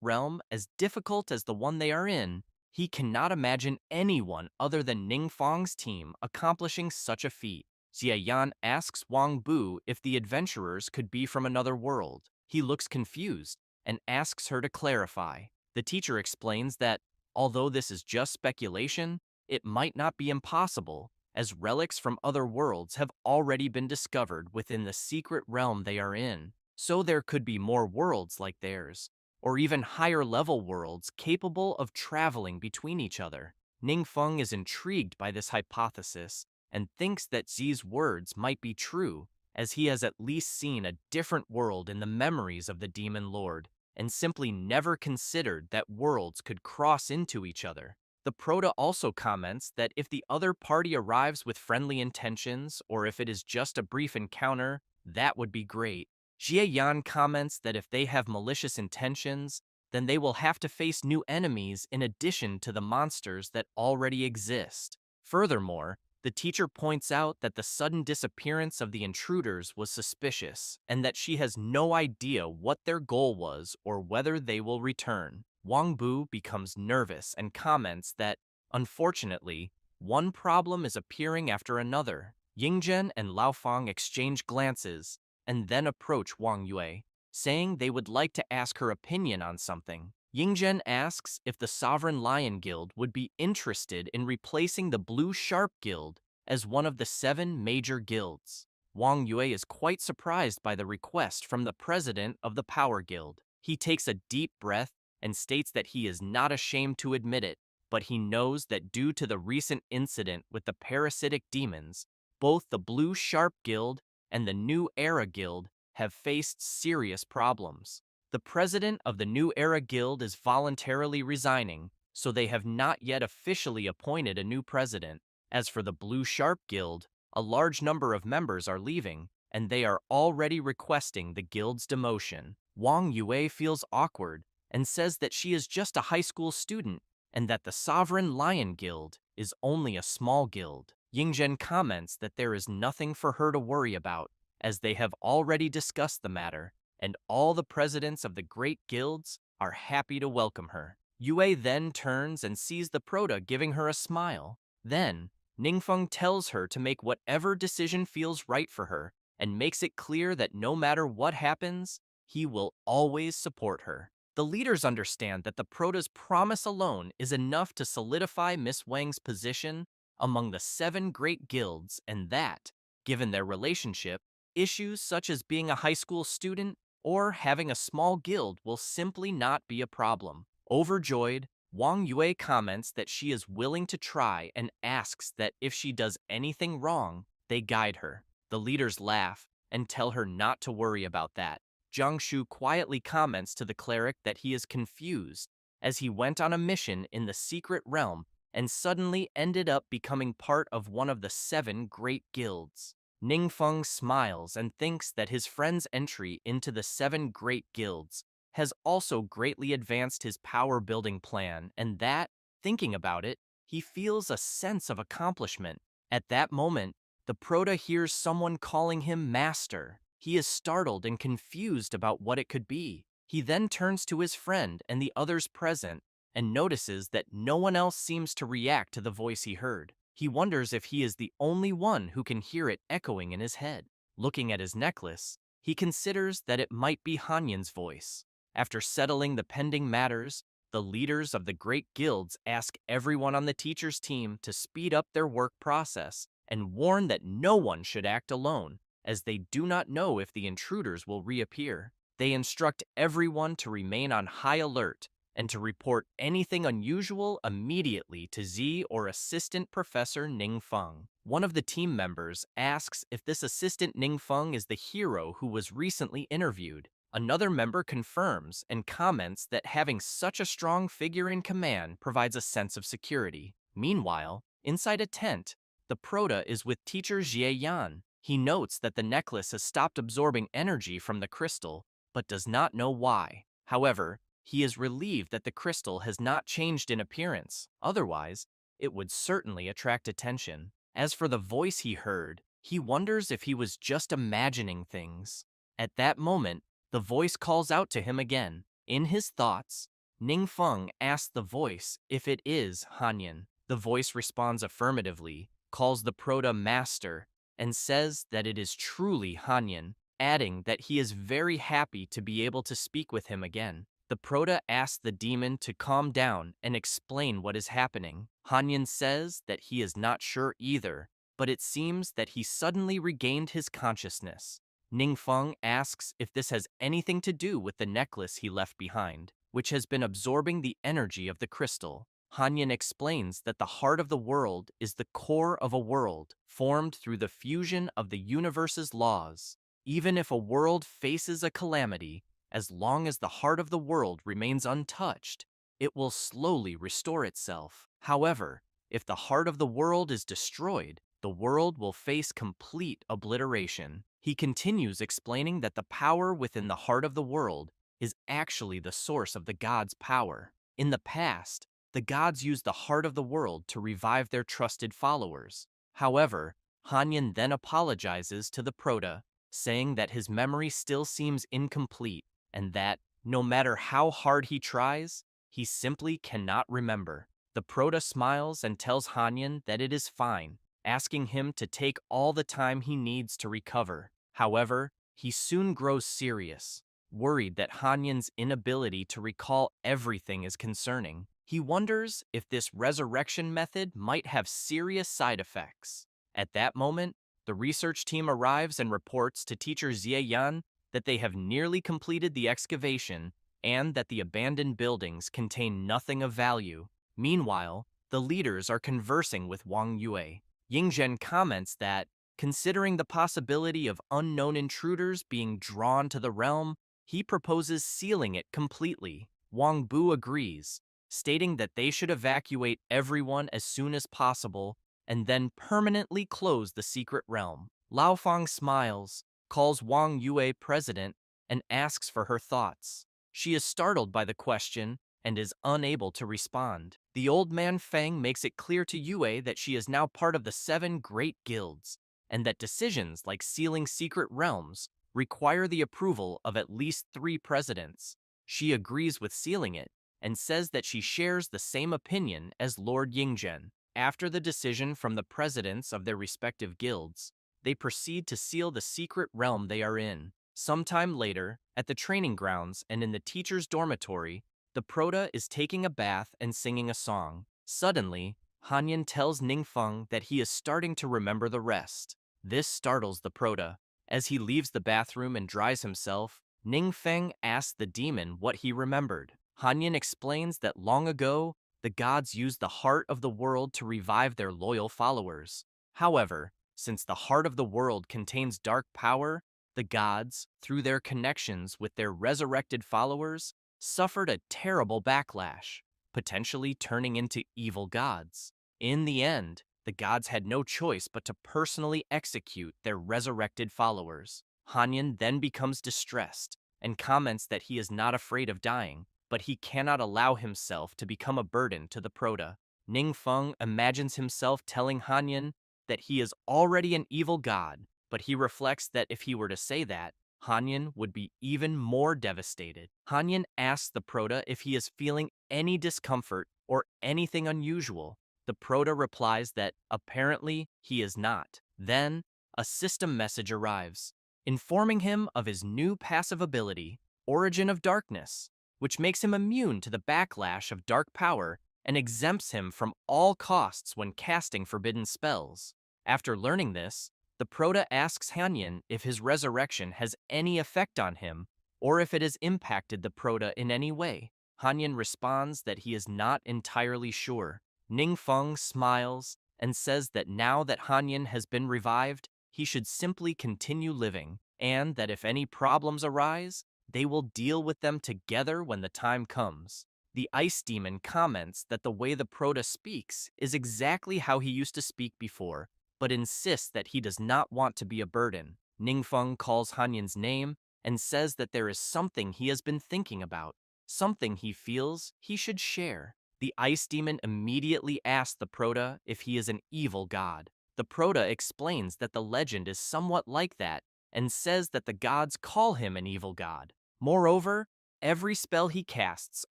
realm as difficult as the one they are in, he cannot imagine anyone other than Ning Fang's team accomplishing such a feat. Xie Yan asks Wang Bu if the adventurers could be from another world. He looks confused and asks her to clarify. The teacher explains that, although this is just speculation, it might not be impossible, as relics from other worlds have already been discovered within the secret realm they are in. So there could be more worlds like theirs, or even higher-level worlds capable of traveling between each other. Ning Feng is intrigued by this hypothesis and thinks that Zi's words might be true, as he has at least seen a different world in the memories of the Demon Lord, and simply never considered that worlds could cross into each other. The Proto also comments that if the other party arrives with friendly intentions, or if it is just a brief encounter, that would be great. Xie Yan comments that if they have malicious intentions, then they will have to face new enemies in addition to the monsters that already exist. Furthermore, the teacher points out that the sudden disappearance of the intruders was suspicious, and that she has no idea what their goal was or whether they will return. Wang Bu becomes nervous and comments that, unfortunately, one problem is appearing after another. Yingzhen and Lao Fang exchange glances, and then approach Wang Yue, saying they would like to ask her opinion on something. Yingzhen asks if the Sovereign Lion Guild would be interested in replacing the Blue Sharp Guild as one of the 7 major guilds. Wang Yue is quite surprised by the request from the president of the Power Guild. He takes a deep breath and states that he is not ashamed to admit it, but he knows that due to the recent incident with the parasitic demons, both the Blue Sharp Guild and the New Era Guild have faced serious problems. The president of the New Era Guild is voluntarily resigning, so they have not yet officially appointed a new president. As for the Blue Sharp Guild, a large number of members are leaving, and they are already requesting the guild's demotion. Wang Yue feels awkward and says that she is just a high school student and that the Sovereign Lion Guild is only a small guild. Yingzhen comments that there is nothing for her to worry about, as they have already discussed the matter, and all the presidents of the great guilds are happy to welcome her. Yue then turns and sees the Proto giving her a smile. Then, Ningfeng tells her to make whatever decision feels right for her and makes it clear that no matter what happens, he will always support her. The leaders understand that the Prota's promise alone is enough to solidify Miss Wang's position among the 7 great guilds, and that, given their relationship, issues such as being a high school student or having a small guild will simply not be a problem. Overjoyed, Wang Yue comments that she is willing to try and asks that if she does anything wrong, they guide her. The leaders laugh and tell her not to worry about that. Jiang Shu quietly comments to the cleric that he is confused, as he went on a mission in the secret realm and suddenly ended up becoming part of one of the 7 great guilds. Ningfeng smiles and thinks that his friend's entry into the 7 great guilds has also greatly advanced his power-building plan, and that, thinking about it, he feels a sense of accomplishment. At that moment, the Prota hears someone calling him Master. He is startled and confused about what it could be. He then turns to his friend and the others present and notices that no one else seems to react to the voice he heard. He wonders if he is the only one who can hear it echoing in his head. Looking at his necklace, he considers that it might be Hanyan's voice. After settling the pending matters, the leaders of the great guilds ask everyone on the teacher's team to speed up their work process and warn that no one should act alone, as they do not know if the intruders will reappear. They instruct everyone to remain on high alert and to report anything unusual immediately to Z or Assistant Professor Ningfeng. One of the team members asks if this Assistant Ningfeng is the hero who was recently interviewed. Another member confirms and comments that having such a strong figure in command provides a sense of security. Meanwhile, inside a tent, the Prota is with teacher Jie Yan. He notes that the necklace has stopped absorbing energy from the crystal, but does not know why. However, he is relieved that the crystal has not changed in appearance. Otherwise, it would certainly attract attention. As for the voice he heard, he wonders if he was just imagining things. At that moment, the voice calls out to him again. In his thoughts, Ningfeng asks the voice if it is Hanyan. The voice responds affirmatively, calls the Prota Master, and says that it is truly Hanyan, adding that he is very happy to be able to speak with him again. The Prota asks the demon to calm down and explain what is happening. Hanyan says that he is not sure either, but it seems that he suddenly regained his consciousness. Ningfeng asks if this has anything to do with the necklace he left behind, which has been absorbing the energy of the crystal. Hanyan explains that the heart of the world is the core of a world, formed through the fusion of the universe's laws. Even if a world faces a calamity, as long as the heart of the world remains untouched, it will slowly restore itself. However, if the heart of the world is destroyed, the world will face complete obliteration. He continues explaining that the power within the heart of the world is actually the source of the gods' power. In the past, the gods used the heart of the world to revive their trusted followers. However, Hanyan then apologizes to the Prota, saying that his memory still seems incomplete and that, no matter how hard he tries, he simply cannot remember. The Prota smiles and tells Hanyan that it is fine, asking him to take all the time he needs to recover. However, he soon grows serious, worried that Hanyan's inability to recall everything is concerning. He wonders if this resurrection method might have serious side effects. At that moment, the research team arrives and reports to teacher Jie Yan that they have nearly completed the excavation and that the abandoned buildings contain nothing of value. Meanwhile, the leaders are conversing with Wang Yue. Yingzhen comments that, considering the possibility of unknown intruders being drawn to the realm, he proposes sealing it completely. Wang Bu agrees, stating that they should evacuate everyone as soon as possible and then permanently close the secret realm. Lao Fang smiles, calls Wang Yue president, and asks for her thoughts. She is startled by the question and is unable to respond. The old man Feng makes it clear to Yue that she is now part of the 7 great guilds, and that decisions like sealing secret realms require the approval of at least 3 presidents. She agrees with sealing it, and says that she shares the same opinion as Lord Yingzhen. After the decision from the presidents of their respective guilds, they proceed to seal the secret realm they are in. Sometime later, at the training grounds and in the teacher's dormitory, the Prota is taking a bath and singing a song. Suddenly, Hanyin tells Ningfeng that he is starting to remember the rest. This startles the Prota. As he leaves the bathroom and dries himself, Ningfeng asks the demon what he remembered. Hanyin explains that long ago, the gods used the heart of the world to revive their loyal followers. However, since the heart of the world contains dark power, the gods, through their connections with their resurrected followers, suffered a terrible backlash, potentially turning into evil gods. In the end, the gods had no choice but to personally execute their resurrected followers. Hanyin then becomes distressed and comments that he is not afraid of dying, but he cannot allow himself to become a burden to the Prota. Ningfeng imagines himself telling Hanyin that he is already an evil god, but he reflects that if he were to say that, Hanyin would be even more devastated. Hanyin asks the Prota if he is feeling any discomfort or anything unusual. The Prota replies that apparently he is not. Then, a system message arrives, informing him of his new passive ability, Origin of Darkness, which makes him immune to the backlash of dark power and exempts him from all costs when casting forbidden spells. After learning this, the Prota asks Hanyin if his resurrection has any effect on him or if it has impacted the Prota in any way. Hanyin responds that he is not entirely sure. Ningfeng smiles and says that now that Hanyin has been revived, he should simply continue living, and that if any problems arise, they will deal with them together when the time comes. The ice demon comments that the way the Prota speaks is exactly how he used to speak before, but insists that he does not want to be a burden. Ningfeng calls Hanyin's name and says that there is something he has been thinking about, something he feels he should share. The ice demon immediately asks the Prota if he is an evil god. The Prota explains that the legend is somewhat like that and says that the gods call him an evil god. Moreover, every spell he casts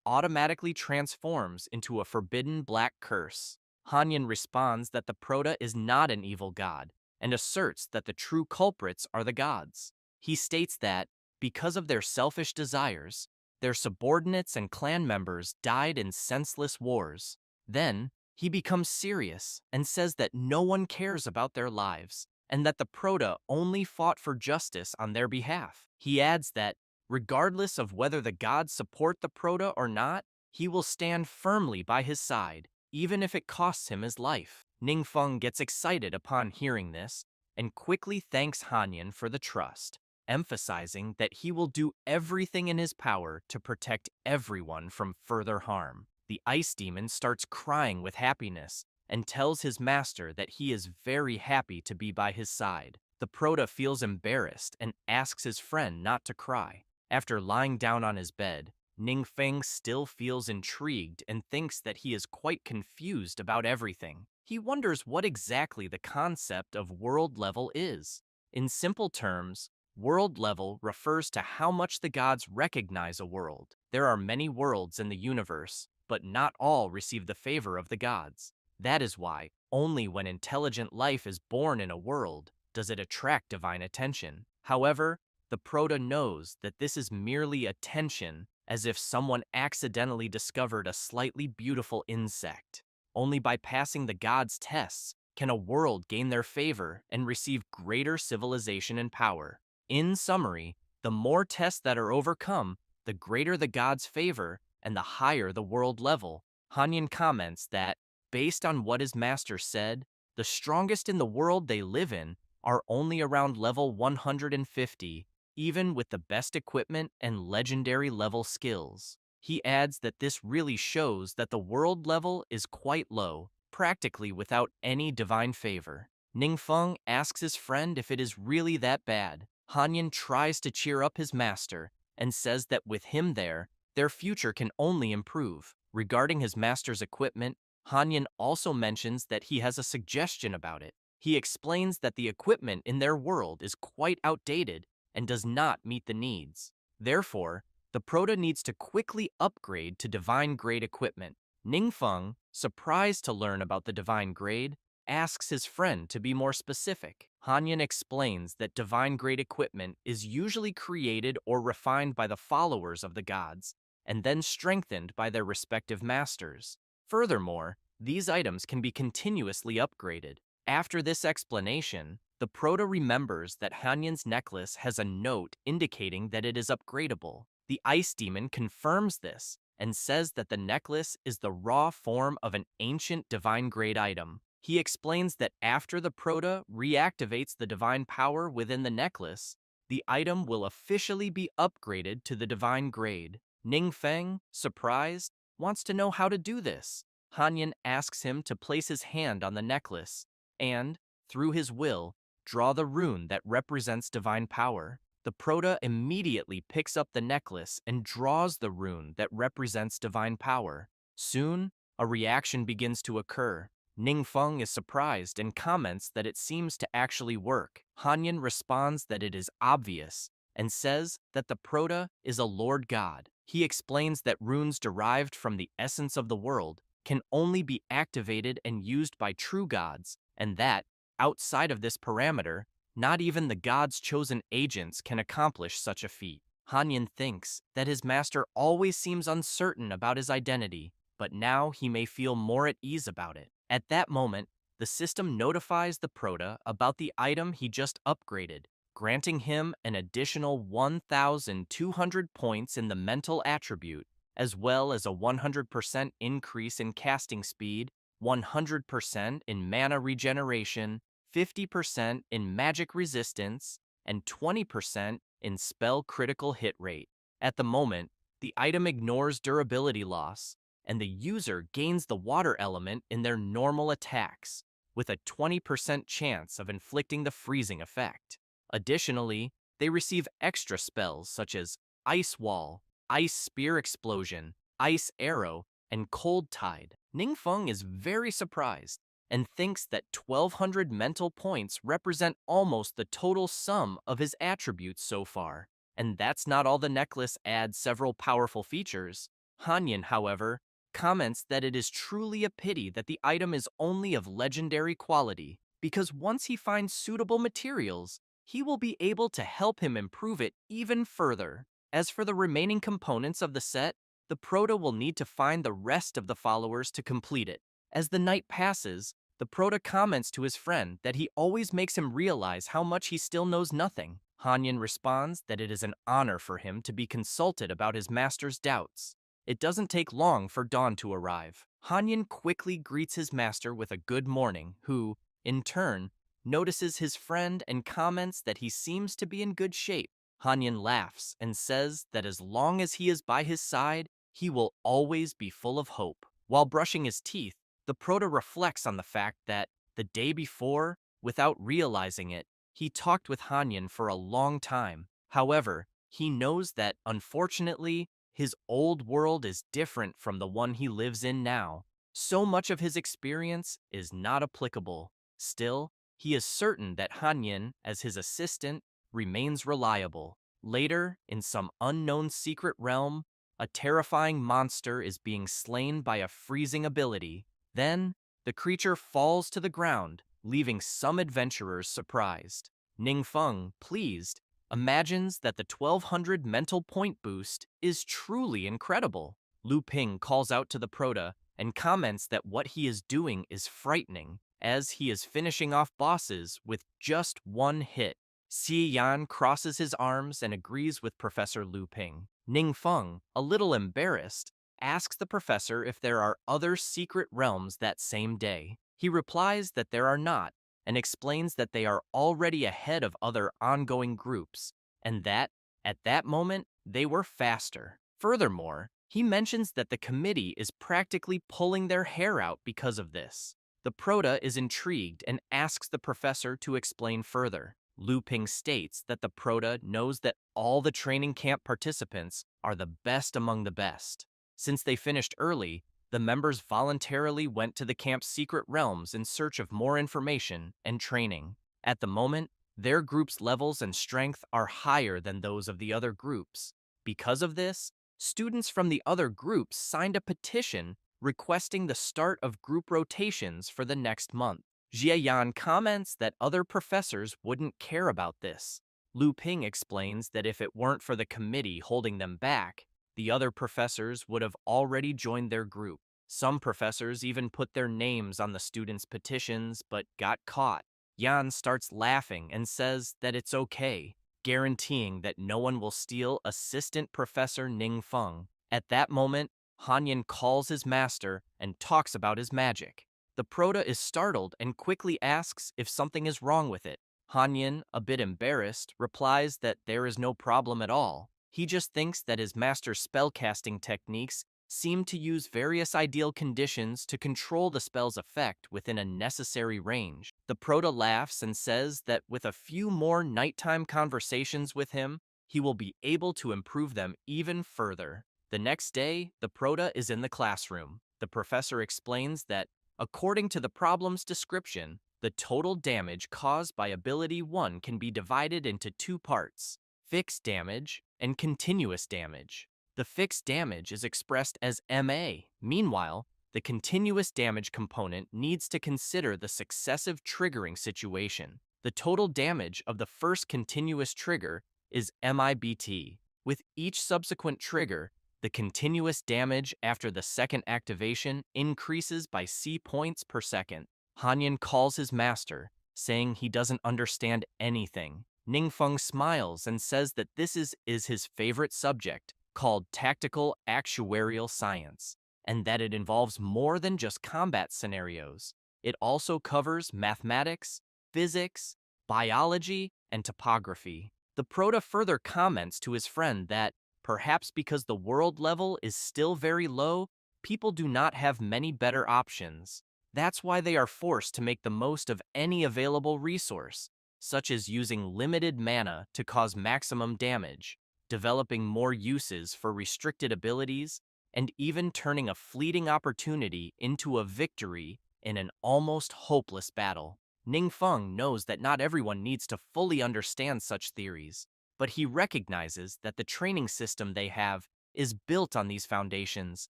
automatically transforms into a forbidden black curse. Hanyin responds that the Prota is not an evil god and asserts that the true culprits are the gods. He states that, because of their selfish desires, their subordinates and clan members died in senseless wars. Then, he becomes serious and says that no one cares about their lives and that the Prota only fought for justice on their behalf. He adds that, regardless of whether the gods support the Prota or not, he will stand firmly by his side, even if it costs him his life. Ningfeng gets excited upon hearing this and quickly thanks Hanyin for the trust, emphasizing that he will do everything in his power to protect everyone from further harm. The ice demon starts crying with happiness and tells his master that he is very happy to be by his side. The Prota feels embarrassed and asks his friend not to cry. After lying down on his bed, Ningfeng still feels intrigued and thinks that he is quite confused about everything. He wonders what exactly the concept of world level is. In simple terms, world level refers to how much the gods recognize a world. There are many worlds in the universe, but not all receive the favor of the gods. That is why, only when intelligent life is born in a world does it attract divine attention. However, the Prota knows that this is merely attention, as if someone accidentally discovered a slightly beautiful insect. Only by passing the gods' tests can a world gain their favor and receive greater civilization and power. In summary, the more tests that are overcome, the greater the gods' favor and the higher the world level. Hanyin comments that, based on what his master said, the strongest in the world they live in are only around level 150, even with the best equipment and legendary level skills. He adds that this really shows that the world level is quite low, practically without any divine favor. Ningfeng asks his friend if it is really that bad. Hanyin tries to cheer up his master and says that with him there, their future can only improve. Regarding his master's equipment, Hanyin also mentions that he has a suggestion about it. He explains that the equipment in their world is quite outdated and does not meet the needs. Therefore, the Prota needs to quickly upgrade to divine-grade equipment. Ningfeng, surprised to learn about the divine grade, asks his friend to be more specific. Hanyan explains that divine grade equipment is usually created or refined by the followers of the gods, and then strengthened by their respective masters. Furthermore, these items can be continuously upgraded. After this explanation, the proto remembers that Hanyan's necklace has a note indicating that it is upgradable. The ice demon confirms this and says that the necklace is the raw form of an ancient divine grade item. He explains that after the proto reactivates the divine power within the necklace, the item will officially be upgraded to the divine grade. Ningfeng, surprised, wants to know how to do this. Hanyan asks him to place his hand on the necklace and, through his will, draw the rune that represents divine power. The proto immediately picks up the necklace and draws the rune that represents divine power. Soon, a reaction begins to occur. Ningfeng is surprised and comments that it seems to actually work. Hanyan responds that it is obvious and says that the proto is a lord god. He explains that runes derived from the essence of the world can only be activated and used by true gods, and that, outside of this parameter, not even the gods' chosen agents can accomplish such a feat. Hanyan thinks that his master always seems uncertain about his identity, but now he may feel more at ease about it. At that moment, the system notifies the proto about the item he just upgraded, granting him an additional 1,200 points in the mental attribute, as well as a 100% increase in casting speed, 100% in mana regeneration, 50% in magic resistance, and 20% in spell critical hit rate. At the moment, the item ignores durability loss, and the user gains the water element in their normal attacks, with a 20% chance of inflicting the freezing effect. Additionally, they receive extra spells such as Ice Wall, Ice Spear Explosion, Ice Arrow, and Cold Tide. Ningfeng is very surprised and thinks that 1,200 mental points represent almost the total sum of his attributes so far. And that's not all. The necklace adds several powerful features. Hanyan, however, comments that it is truly a pity that the item is only of legendary quality, because once he finds suitable materials, he will be able to help him improve it even further. As for the remaining components of the set, the proto will need to find the rest of the followers to complete it. As the night passes, the proto comments to his friend that he always makes him realize how much he still knows nothing. Hanyan responds that it is an honor for him to be consulted about his master's doubts. It doesn't take long for dawn to arrive. Hanyan quickly greets his master with a good morning, who, in turn, notices his friend and comments that he seems to be in good shape. Hanyan laughs and says that as long as he is by his side, he will always be full of hope. While brushing his teeth, the proto reflects on the fact that, the day before, without realizing it, he talked with Hanyan for a long time. However, he knows that, unfortunately, his old world is different from the one he lives in now. So much of his experience is not applicable. Still, he is certain that Hanyan, as his assistant, remains reliable. Later, in some unknown secret realm, a terrifying monster is being slain by a freezing ability. Then, the creature falls to the ground, leaving some adventurers surprised. Ningfeng, pleased, imagines that the 1,200 mental point boost is truly incredible. Lu Ping calls out to the proto and comments that what he is doing is frightening, as he is finishing off bosses with just one hit. Xie Yan crosses his arms and agrees with Professor Lu Ping. Ningfeng, a little embarrassed, asks the professor if there are other secret realms that same day. He replies that there are not, and explains that they are already ahead of other ongoing groups, and that, at that moment, they were faster. Furthermore, he mentions that the committee is practically pulling their hair out because of this. The proto is intrigued and asks the professor to explain further. Lu Ping states that the proto knows that all the training camp participants are the best among the best. Since they finished early, the members voluntarily went to the camp's secret realms in search of more information and training. At the moment, their group's levels and strength are higher than those of the other groups. Because of this, students from the other groups signed a petition requesting the start of group rotations for the next month. Jie Yan comments that other professors wouldn't care about this. Lu Ping explains that if it weren't for the committee holding them back, the other professors would have already joined their group. Some professors even put their names on the students' petitions but got caught. Yan starts laughing and says that it's okay, guaranteeing that no one will steal Assistant Professor Ning Feng. At that moment, Hanyan calls his master and talks about his magic. The Proto is startled and quickly asks if something is wrong with it. Hanyan, a bit embarrassed, replies that there is no problem at all. He just thinks that his master's spellcasting techniques seem to use various ideal conditions to control the spell's effect within a necessary range. The Proto laughs and says that with a few more nighttime conversations with him, he will be able to improve them even further. The next day, the Proto is in the classroom. The professor explains that, according to the problem's description, the total damage caused by ability 1 can be divided into two parts: fixed damage and continuous damage. The fixed damage is expressed as MA. Meanwhile, the continuous damage component needs to consider the successive triggering situation. The total damage of the first continuous trigger is MIBT. With each subsequent trigger, the continuous damage after the second activation increases by C points per second. Hanyan calls his master, saying he doesn't understand anything. Ningfeng smiles and says that this is his favorite subject, called tactical actuarial science, and that it involves more than just combat scenarios. It also covers mathematics, physics, biology, and topography. The Proto further comments to his friend that, perhaps because the world level is still very low, people do not have many better options. That's why they are forced to make the most of any available resource, such as using limited mana to cause maximum damage, developing more uses for restricted abilities, and even turning a fleeting opportunity into a victory in an almost hopeless battle. Ningfeng knows that not everyone needs to fully understand such theories, but he recognizes that the training system they have is built on these foundations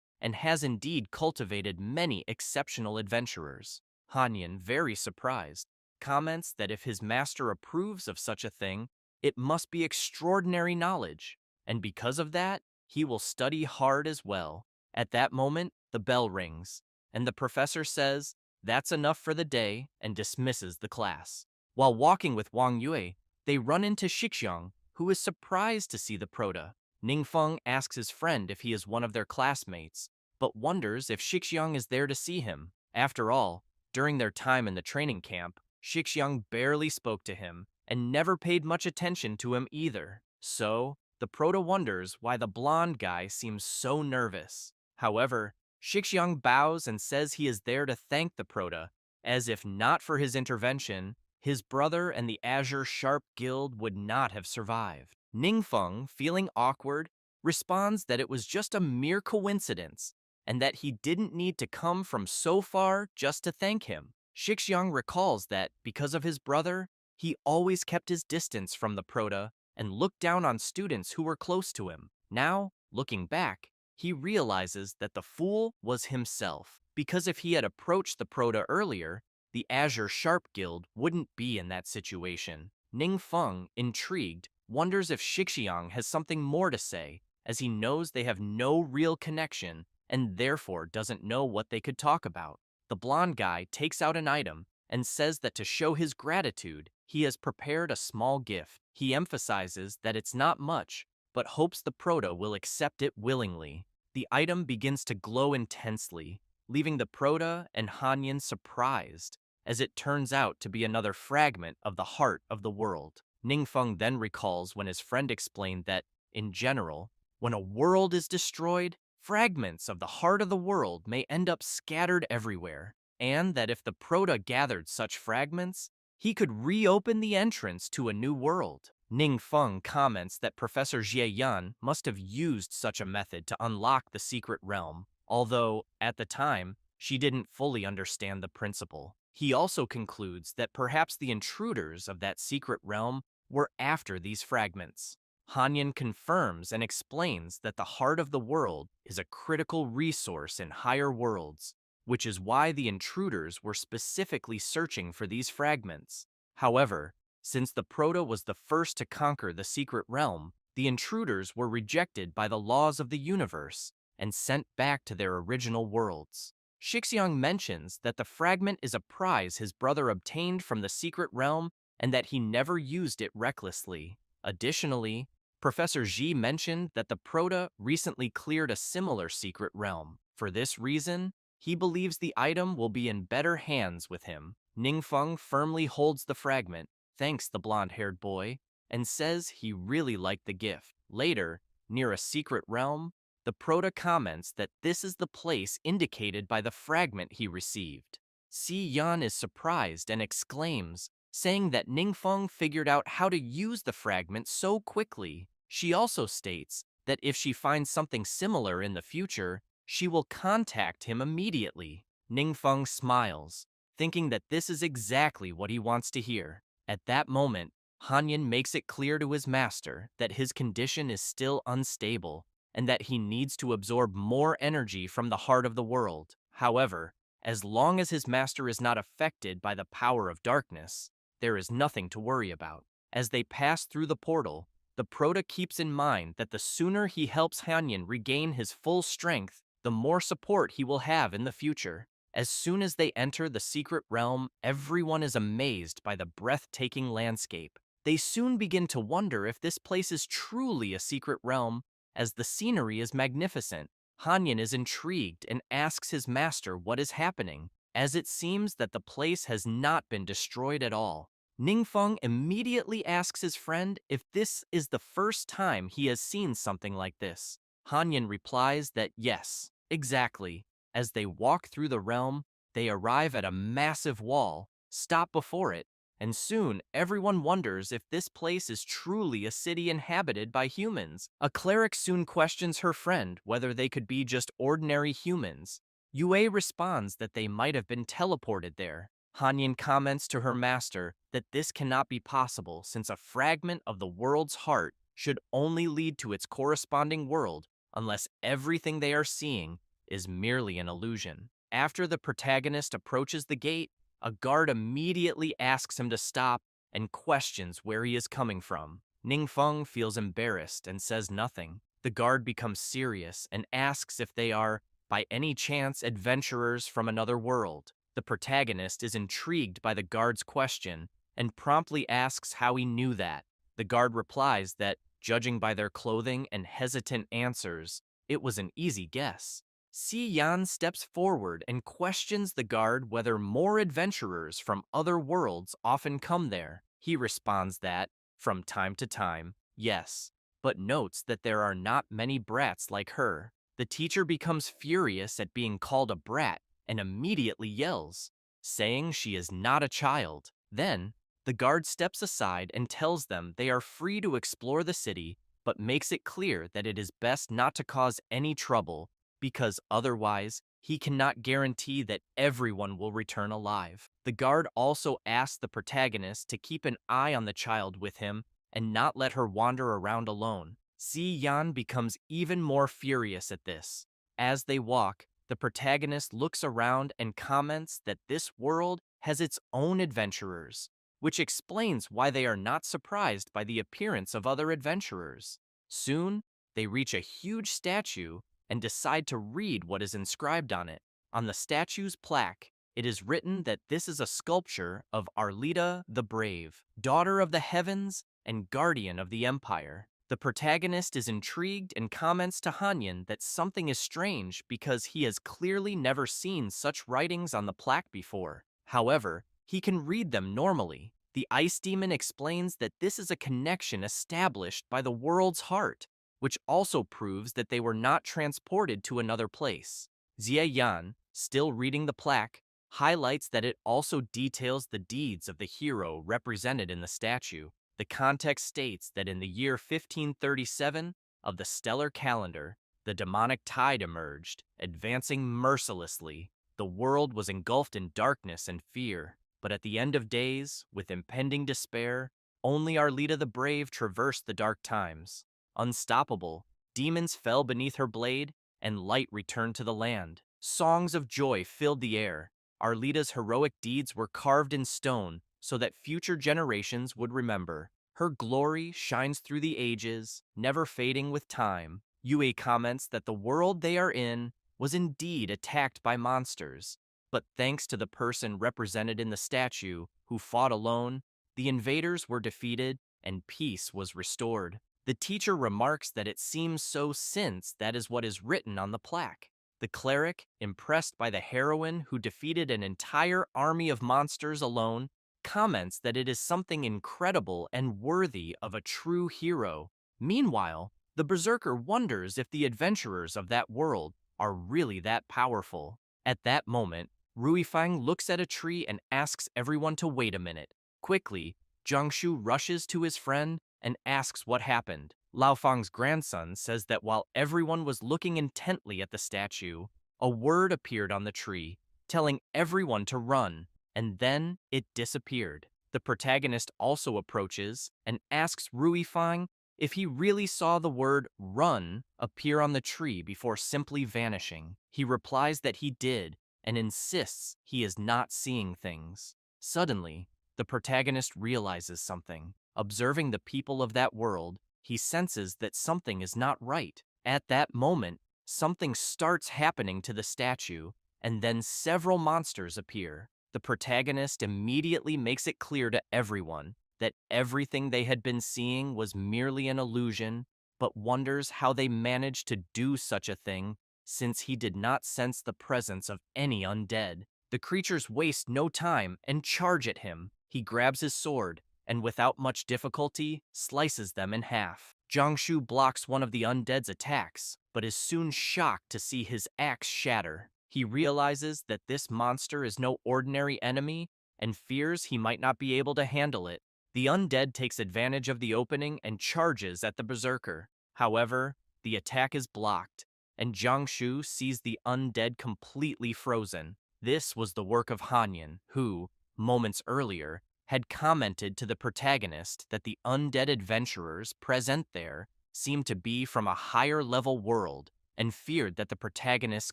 and has indeed cultivated many exceptional adventurers. Hanyan, very surprised, comments that if his master approves of such a thing, it must be extraordinary knowledge, and because of that, he will study hard as well. At that moment, the bell rings, and the professor says, "That's enough for the day," and dismisses the class. While walking with Wang Yue, they run into Shixiang, who is surprised to see the Proto. Ningfeng asks his friend if he is one of their classmates, but wonders if Shixiang is there to see him. After all, during their time in the training camp, Shixiang barely spoke to him and never paid much attention to him either. So, the Proto wonders why the blonde guy seems so nervous. However, Shixiang bows and says he is there to thank the Proto, as if not for his intervention, his brother and the Azure Sharp Guild would not have survived. Ningfeng, feeling awkward, responds that it was just a mere coincidence and that he didn't need to come from so far just to thank him. Shixiang recalls that, because of his brother, he always kept his distance from the Proto and looked down on students who were close to him. Now, looking back, he realizes that the fool was himself, because if he had approached the Proto earlier, the Azure Sharp Guild wouldn't be in that situation. Ningfeng, intrigued, wonders if Shixiang has something more to say, as he knows they have no real connection and therefore doesn't know what they could talk about. The blonde guy takes out an item and says that to show his gratitude, he has prepared a small gift. He emphasizes that it's not much, but hopes the Proto will accept it willingly. The item begins to glow intensely, leaving the Proto and Hanyan surprised, as it turns out to be another fragment of the heart of the world. Ningfeng then recalls when his friend explained that, in general, when a world is destroyed, fragments of the heart of the world may end up scattered everywhere, and that if the Proto gathered such fragments, he could reopen the entrance to a new world. Ningfeng comments that Professor Jie Yan must have used such a method to unlock the secret realm, although, at the time, she didn't fully understand the principle. He also concludes that perhaps the intruders of that secret realm were after these fragments. Hanyin confirms and explains that the heart of the world is a critical resource in higher worlds, which is why the intruders were specifically searching for these fragments. However, since the Proto was the first to conquer the secret realm, the intruders were rejected by the laws of the universe and sent back to their original worlds. Shixiang mentions that the fragment is a prize his brother obtained from the secret realm and that he never used it recklessly. Additionally, Professor Xi mentioned that the Proto recently cleared a similar secret realm. For this reason, he believes the item will be in better hands with him. Ningfeng firmly holds the fragment, thanks the blonde-haired boy, and says he really liked the gift. Later, near a secret realm, the Proto comments that this is the place indicated by the fragment he received. Si Yan is surprised and exclaims, saying that Ningfeng figured out how to use the fragment so quickly. She also states that if she finds something similar in the future, she will contact him immediately. Ningfeng smiles, thinking that this is exactly what he wants to hear. At that moment, Hanyin makes it clear to his master that his condition is still unstable and that he needs to absorb more energy from the heart of the world. However, as long as his master is not affected by the power of darkness, there is nothing to worry about. As they pass through the portal, the Proto keeps in mind that the sooner he helps Hanyin regain his full strength, the more support he will have in the future. As soon as they enter the secret realm, everyone is amazed by the breathtaking landscape. They soon begin to wonder if this place is truly a secret realm, as the scenery is magnificent. Hanyin is intrigued and asks his master what is happening, as it seems that the place has not been destroyed at all. Ningfeng immediately asks his friend if this is the first time he has seen something like this. Hanyin replies that yes, exactly. As they walk through the realm, they arrive at a massive wall, stop before it, and soon everyone wonders if this place is truly a city inhabited by humans. A cleric soon questions her friend whether they could be just ordinary humans. Yue responds that they might have been teleported there. Hanyin comments to her master that this cannot be possible since a fragment of the world's heart should only lead to its corresponding world unless everything they are seeing is merely an illusion. After the protagonist approaches the gate, a guard immediately asks him to stop and questions where he is coming from. Ningfeng feels embarrassed and says nothing. The guard becomes serious and asks if they are, by any chance, adventurers from another world. The protagonist is intrigued by the guard's question and promptly asks how he knew that. The guard replies that, judging by their clothing and hesitant answers, it was an easy guess. Si Yan steps forward and questions the guard whether more adventurers from other worlds often come there. He responds that, from time to time, yes, but notes that there are not many brats like her. The teacher becomes furious at being called a brat and immediately yells, saying she is not a child. Then, the guard steps aside and tells them they are free to explore the city, but makes it clear that it is best not to cause any trouble, because otherwise, he cannot guarantee that everyone will return alive. The guard also asks the protagonist to keep an eye on the child with him and not let her wander around alone. Si Yan becomes even more furious at this. As they walk, the protagonist looks around and comments that this world has its own adventurers, which explains why they are not surprised by the appearance of other adventurers. Soon, they reach a huge statue and decide to read what is inscribed on it. On the statue's plaque, it is written that this is a sculpture of Arlita the Brave, daughter of the heavens and guardian of the empire. The protagonist is intrigued and comments to Hanyin that something is strange because he has clearly never seen such writings on the plaque before. However, he can read them normally. The ice demon explains that this is a connection established by the world's heart, which also proves that they were not transported to another place. Xie Yan, still reading the plaque, highlights that it also details the deeds of the hero represented in the statue. The context states that in the year 1537 of the stellar calendar, the demonic tide emerged, advancing mercilessly. The world was engulfed in darkness and fear, but at the end of days, with impending despair, Only Arlita the Brave traversed the dark times. Unstoppable, demons fell beneath her blade, and light returned to the land. Songs of joy filled the air. Arlita's heroic deeds were carved in stone so that future generations would remember. Her glory shines through the ages, never fading with time. Yue comments that the world they are in was indeed attacked by monsters, but thanks to the person represented in the statue who fought alone, the invaders were defeated and peace was restored. The teacher remarks that it seems so since that is what is written on the plaque. The cleric, impressed by the heroine who defeated an entire army of monsters alone, comments that it is something incredible and worthy of a true hero. Meanwhile, the berserker wonders if the adventurers of that world are really that powerful. At that moment, Ruifang looks at a tree and asks everyone to wait a minute. Quickly, Jiangshu rushes to his friend and asks what happened. Lao Fang's grandson says that while everyone was looking intently at the statue, a word appeared on the tree, telling everyone to run, and then it disappeared. The protagonist also approaches and asks Ruifang if he really saw the word run appear on the tree before simply vanishing. He replies that he did and insists he is not seeing things. Suddenly, the protagonist realizes something. Observing the people of that world, he senses that something is not right. At that moment, something starts happening to the statue, and then several monsters appear. The protagonist immediately makes it clear to everyone that everything they had been seeing was merely an illusion, but wonders how they managed to do such a thing since he did not sense the presence of any undead. The creatures waste no time and charge at him. He grabs his sword and without much difficulty slices them in half. Jiangshu blocks one of the undead's attacks, but is soon shocked to see his axe shatter. He realizes that this monster is no ordinary enemy and fears he might not be able to handle it. The undead takes advantage of the opening and charges at the berserker. However, the attack is blocked, and Jiangshu sees the undead completely frozen. This was the work of Hanyan, who, moments earlier, had commented to the protagonist that the undead adventurers present there seemed to be from a higher-level world and feared that the protagonist's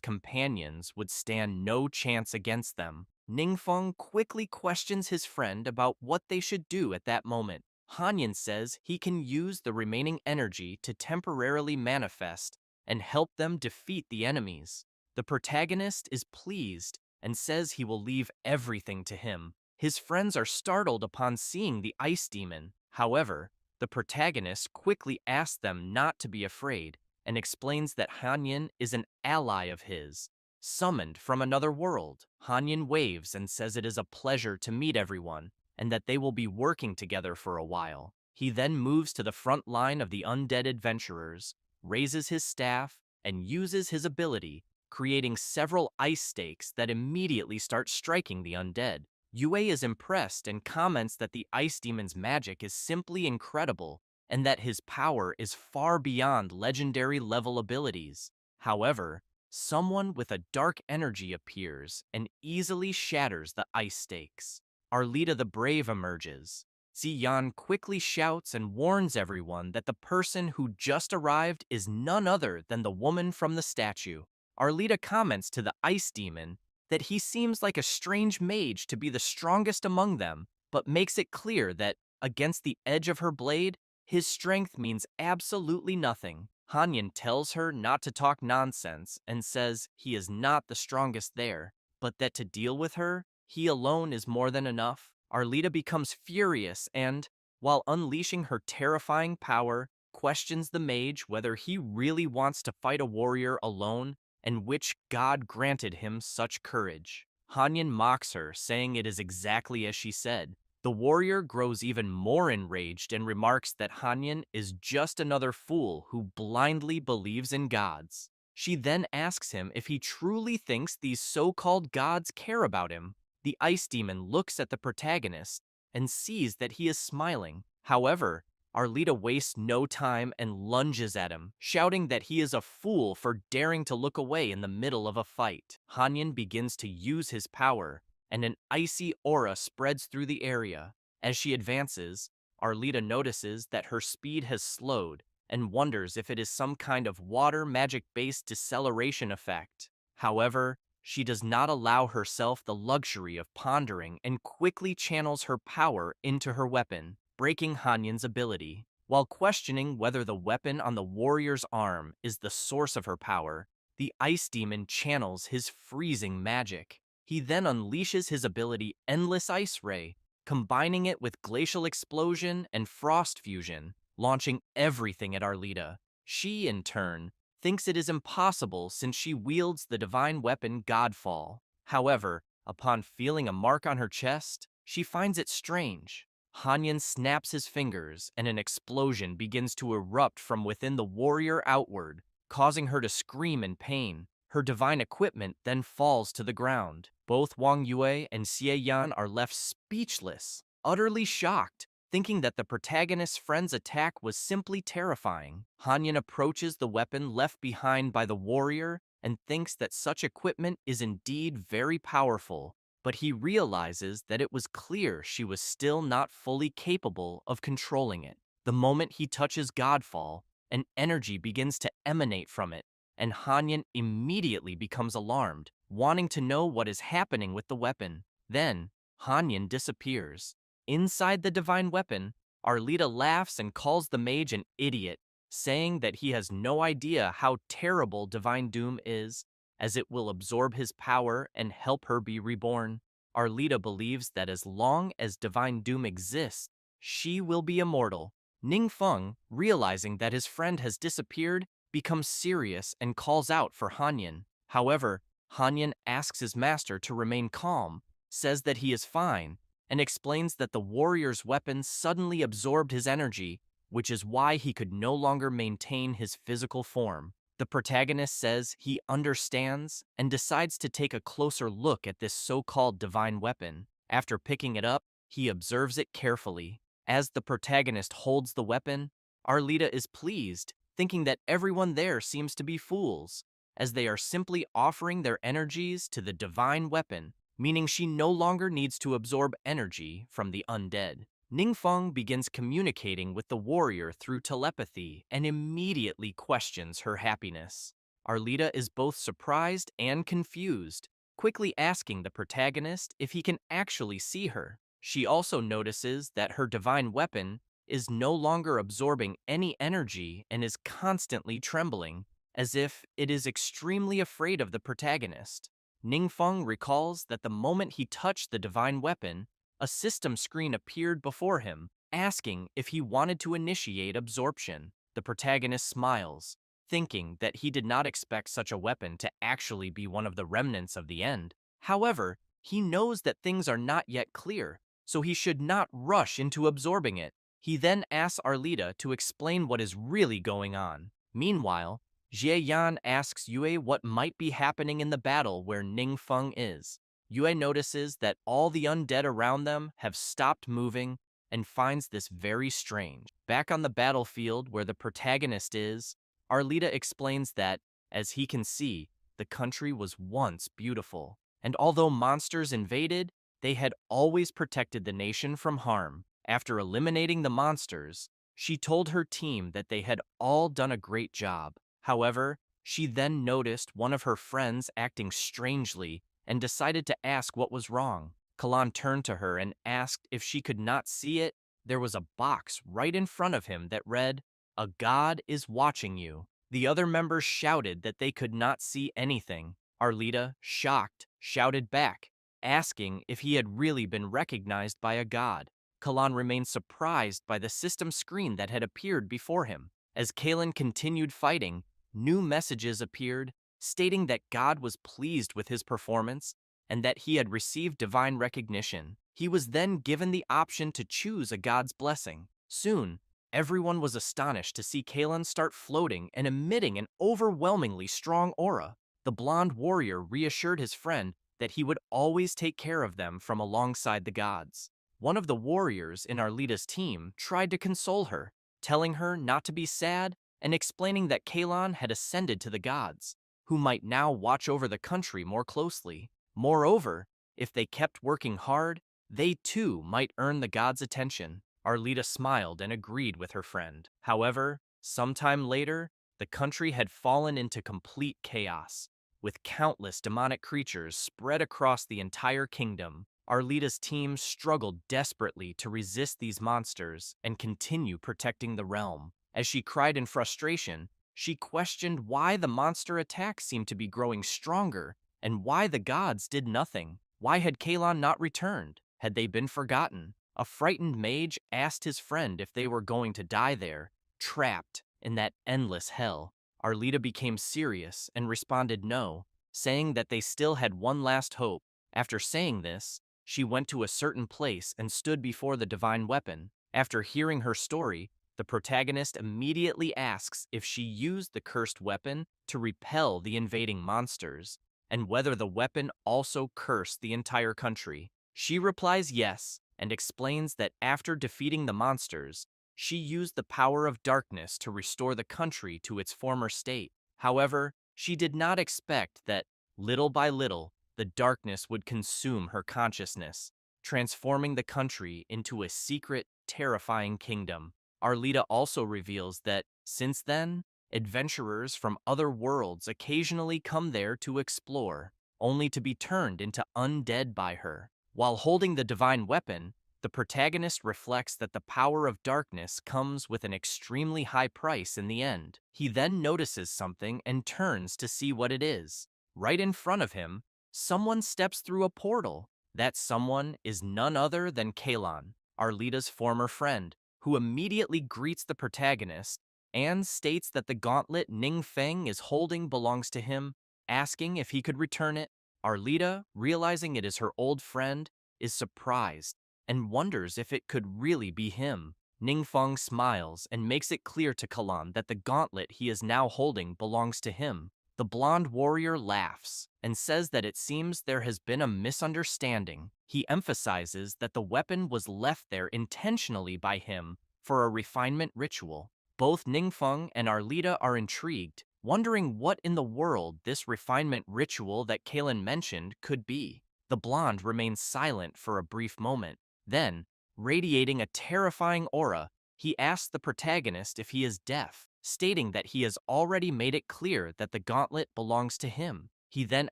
companions would stand no chance against them. Ningfeng quickly questions his friend about what they should do at that moment. Hanyan says he can use the remaining energy to temporarily manifest and help them defeat the enemies. The protagonist is pleased and says he will leave everything to him. His friends are startled upon seeing the ice demon. However, the protagonist quickly asks them not to be afraid and explains that Hanyan is an ally of his, summoned from another world. Hanyan waves and says it is a pleasure to meet everyone and that they will be working together for a while. He then moves to the front line of the undead adventurers, raises his staff, and uses his ability, creating several ice stakes that immediately start striking the undead. Yue is impressed and comments that the ice demon's magic is simply incredible and that his power is far beyond legendary level abilities. However, someone with a dark energy appears and easily shatters the ice stakes. Arlita the Brave emerges. Ziyan quickly shouts and warns everyone that the person who just arrived is none other than the woman from the statue. Arlita comments to the ice demon that he seems like a strange mage to be the strongest among them, but makes it clear that, against the edge of her blade, his strength means absolutely nothing. Hanyan tells her not to talk nonsense and says he is not the strongest there, but that to deal with her, he alone is more than enough. Arlita becomes furious and, while unleashing her terrifying power, questions the mage whether he really wants to fight a warrior alone and which god granted him such courage. Hanyan mocks her, saying it is exactly as she said. The warrior grows even more enraged and remarks that Hanyan is just another fool who blindly believes in gods. She then asks him if he truly thinks these so-called gods care about him. The ice demon looks at the protagonist and sees that he is smiling. However, Arlita wastes no time and lunges at him, shouting that he is a fool for daring to look away in the middle of a fight. Hanyan begins to use his power, and an icy aura spreads through the area. As she advances, Arlita notices that her speed has slowed and wonders if it is some kind of water magic-based deceleration effect. However, she does not allow herself the luxury of pondering and quickly channels her power into her weapon, breaking Hanyan's ability. While questioning whether the weapon on the warrior's arm is the source of her power, the ice demon channels his freezing magic. He then unleashes his ability Endless Ice Ray, combining it with glacial explosion and frost fusion, launching everything at Arlita. She, in turn, thinks it is impossible since she wields the divine weapon Godfall. However, upon feeling a mark on her chest, she finds it strange. Hanyan snaps his fingers and an explosion begins to erupt from within the warrior outward, causing her to scream in pain. Her divine equipment then falls to the ground. Both Wang Yue and Xie Yan are left speechless, utterly shocked, thinking that the protagonist's friend's attack was simply terrifying. Hanyan approaches the weapon left behind by the warrior and thinks that such equipment is indeed very powerful, but he realizes that it was clear she was still not fully capable of controlling it. The moment he touches Godfall, an energy begins to emanate from it, and Hanyan immediately becomes alarmed, wanting to know what is happening with the weapon. Then, Hanyan disappears. Inside the divine weapon, Arlita laughs and calls the mage an idiot, saying that he has no idea how terrible Divine Doom is, as it will absorb his power and help her be reborn. Arlita believes that as long as Divine Doom exists, she will be immortal. Ningfeng, realizing that his friend has disappeared, becomes serious and calls out for Hanyan. However, Hanyan asks his master to remain calm, says that he is fine, and explains that the warrior's weapon suddenly absorbed his energy, which is why he could no longer maintain his physical form. The protagonist says he understands and decides to take a closer look at this so-called divine weapon. After picking it up, he observes it carefully. As the protagonist holds the weapon, Arlita is pleased, thinking that everyone there seems to be fools, as they are simply offering their energies to the divine weapon, meaning she no longer needs to absorb energy from the undead. Ningfeng begins communicating with the warrior through telepathy and immediately questions her happiness. Arlita is both surprised and confused, quickly asking the protagonist if he can actually see her. She also notices that her divine weapon is no longer absorbing any energy and is constantly trembling, as if it is extremely afraid of the protagonist. Ningfeng recalls that the moment he touched the divine weapon, a system screen appeared before him, asking if he wanted to initiate absorption. The protagonist smiles, thinking that he did not expect such a weapon to actually be one of the remnants of the end. However, he knows that things are not yet clear, so he should not rush into absorbing it. He then asks Arlita to explain what is really going on. Meanwhile, Jie Yan asks Yue what might be happening in the battle where Ningfeng is. Yue notices that all the undead around them have stopped moving and finds this very strange. Back on the battlefield where the protagonist is, Arlita explains that, as he can see, the country was once beautiful, and although monsters invaded, they had always protected the nation from harm. After eliminating the monsters, she told her team that they had all done a great job. However, she then noticed one of her friends acting strangely and decided to ask what was wrong. Kalan turned to her and asked if she could not see it. There was a box right in front of him that read, "A god is watching you." The other members shouted that they could not see anything. Arlita, shocked, shouted back, asking if he had really been recognized by a god. Kalan remained surprised by the system screen that had appeared before him. As Kalan continued fighting, new messages appeared, stating that God was pleased with his performance and that he had received divine recognition. He was then given the option to choose a god's blessing. Soon, everyone was astonished to see Kalan start floating and emitting an overwhelmingly strong aura. The blonde warrior reassured his friend that he would always take care of them from alongside the gods. One of the warriors in Arlita's team tried to console her, telling her not to be sad and explaining that Kalan had ascended to the gods, who might now watch over the country more closely. Moreover, if they kept working hard, they too might earn the gods' attention. Arlita smiled and agreed with her friend. However, sometime later, the country had fallen into complete chaos, with countless demonic creatures spread across the entire kingdom. Arlita's team struggled desperately to resist these monsters and continue protecting the realm. As she cried in frustration, she questioned why the monster attacks seemed to be growing stronger and why the gods did nothing. Why had Kalon not returned? Had they been forgotten? A frightened mage asked his friend if they were going to die there, trapped in that endless hell. Arlita became serious and responded no, saying that they still had one last hope. After saying this, she went to a certain place and stood before the divine weapon. After hearing her story, the protagonist immediately asks if she used the cursed weapon to repel the invading monsters, and whether the weapon also cursed the entire country. She replies yes, and explains that after defeating the monsters, she used the power of darkness to restore the country to its former state. However, she did not expect that, little by little, the darkness would consume her consciousness, transforming the country into a secret, terrifying kingdom. Arlita also reveals that, since then, adventurers from other worlds occasionally come there to explore, only to be turned into undead by her. While holding the divine weapon, the protagonist reflects that the power of darkness comes with an extremely high price in the end. He then notices something and turns to see what it is. Right in front of him, someone steps through a portal. That someone is none other than Kalon, Arlita's former friend, who immediately greets the protagonist and states that the gauntlet Ning Feng is holding belongs to him, asking if he could return it. Arlita, realizing it is her old friend, is surprised and wonders if it could really be him. Ning Feng smiles and makes it clear to Kalon that the gauntlet he is now holding belongs to him. The blonde warrior laughs and says that it seems there has been a misunderstanding. He emphasizes that the weapon was left there intentionally by him for a refinement ritual. Both Ningfeng and Arlita are intrigued, wondering what in the world this refinement ritual that Kalen mentioned could be. The blonde remains silent for a brief moment. Then, radiating a terrifying aura, he asks the protagonist if he is deaf, stating that he has already made it clear that the gauntlet belongs to him. He then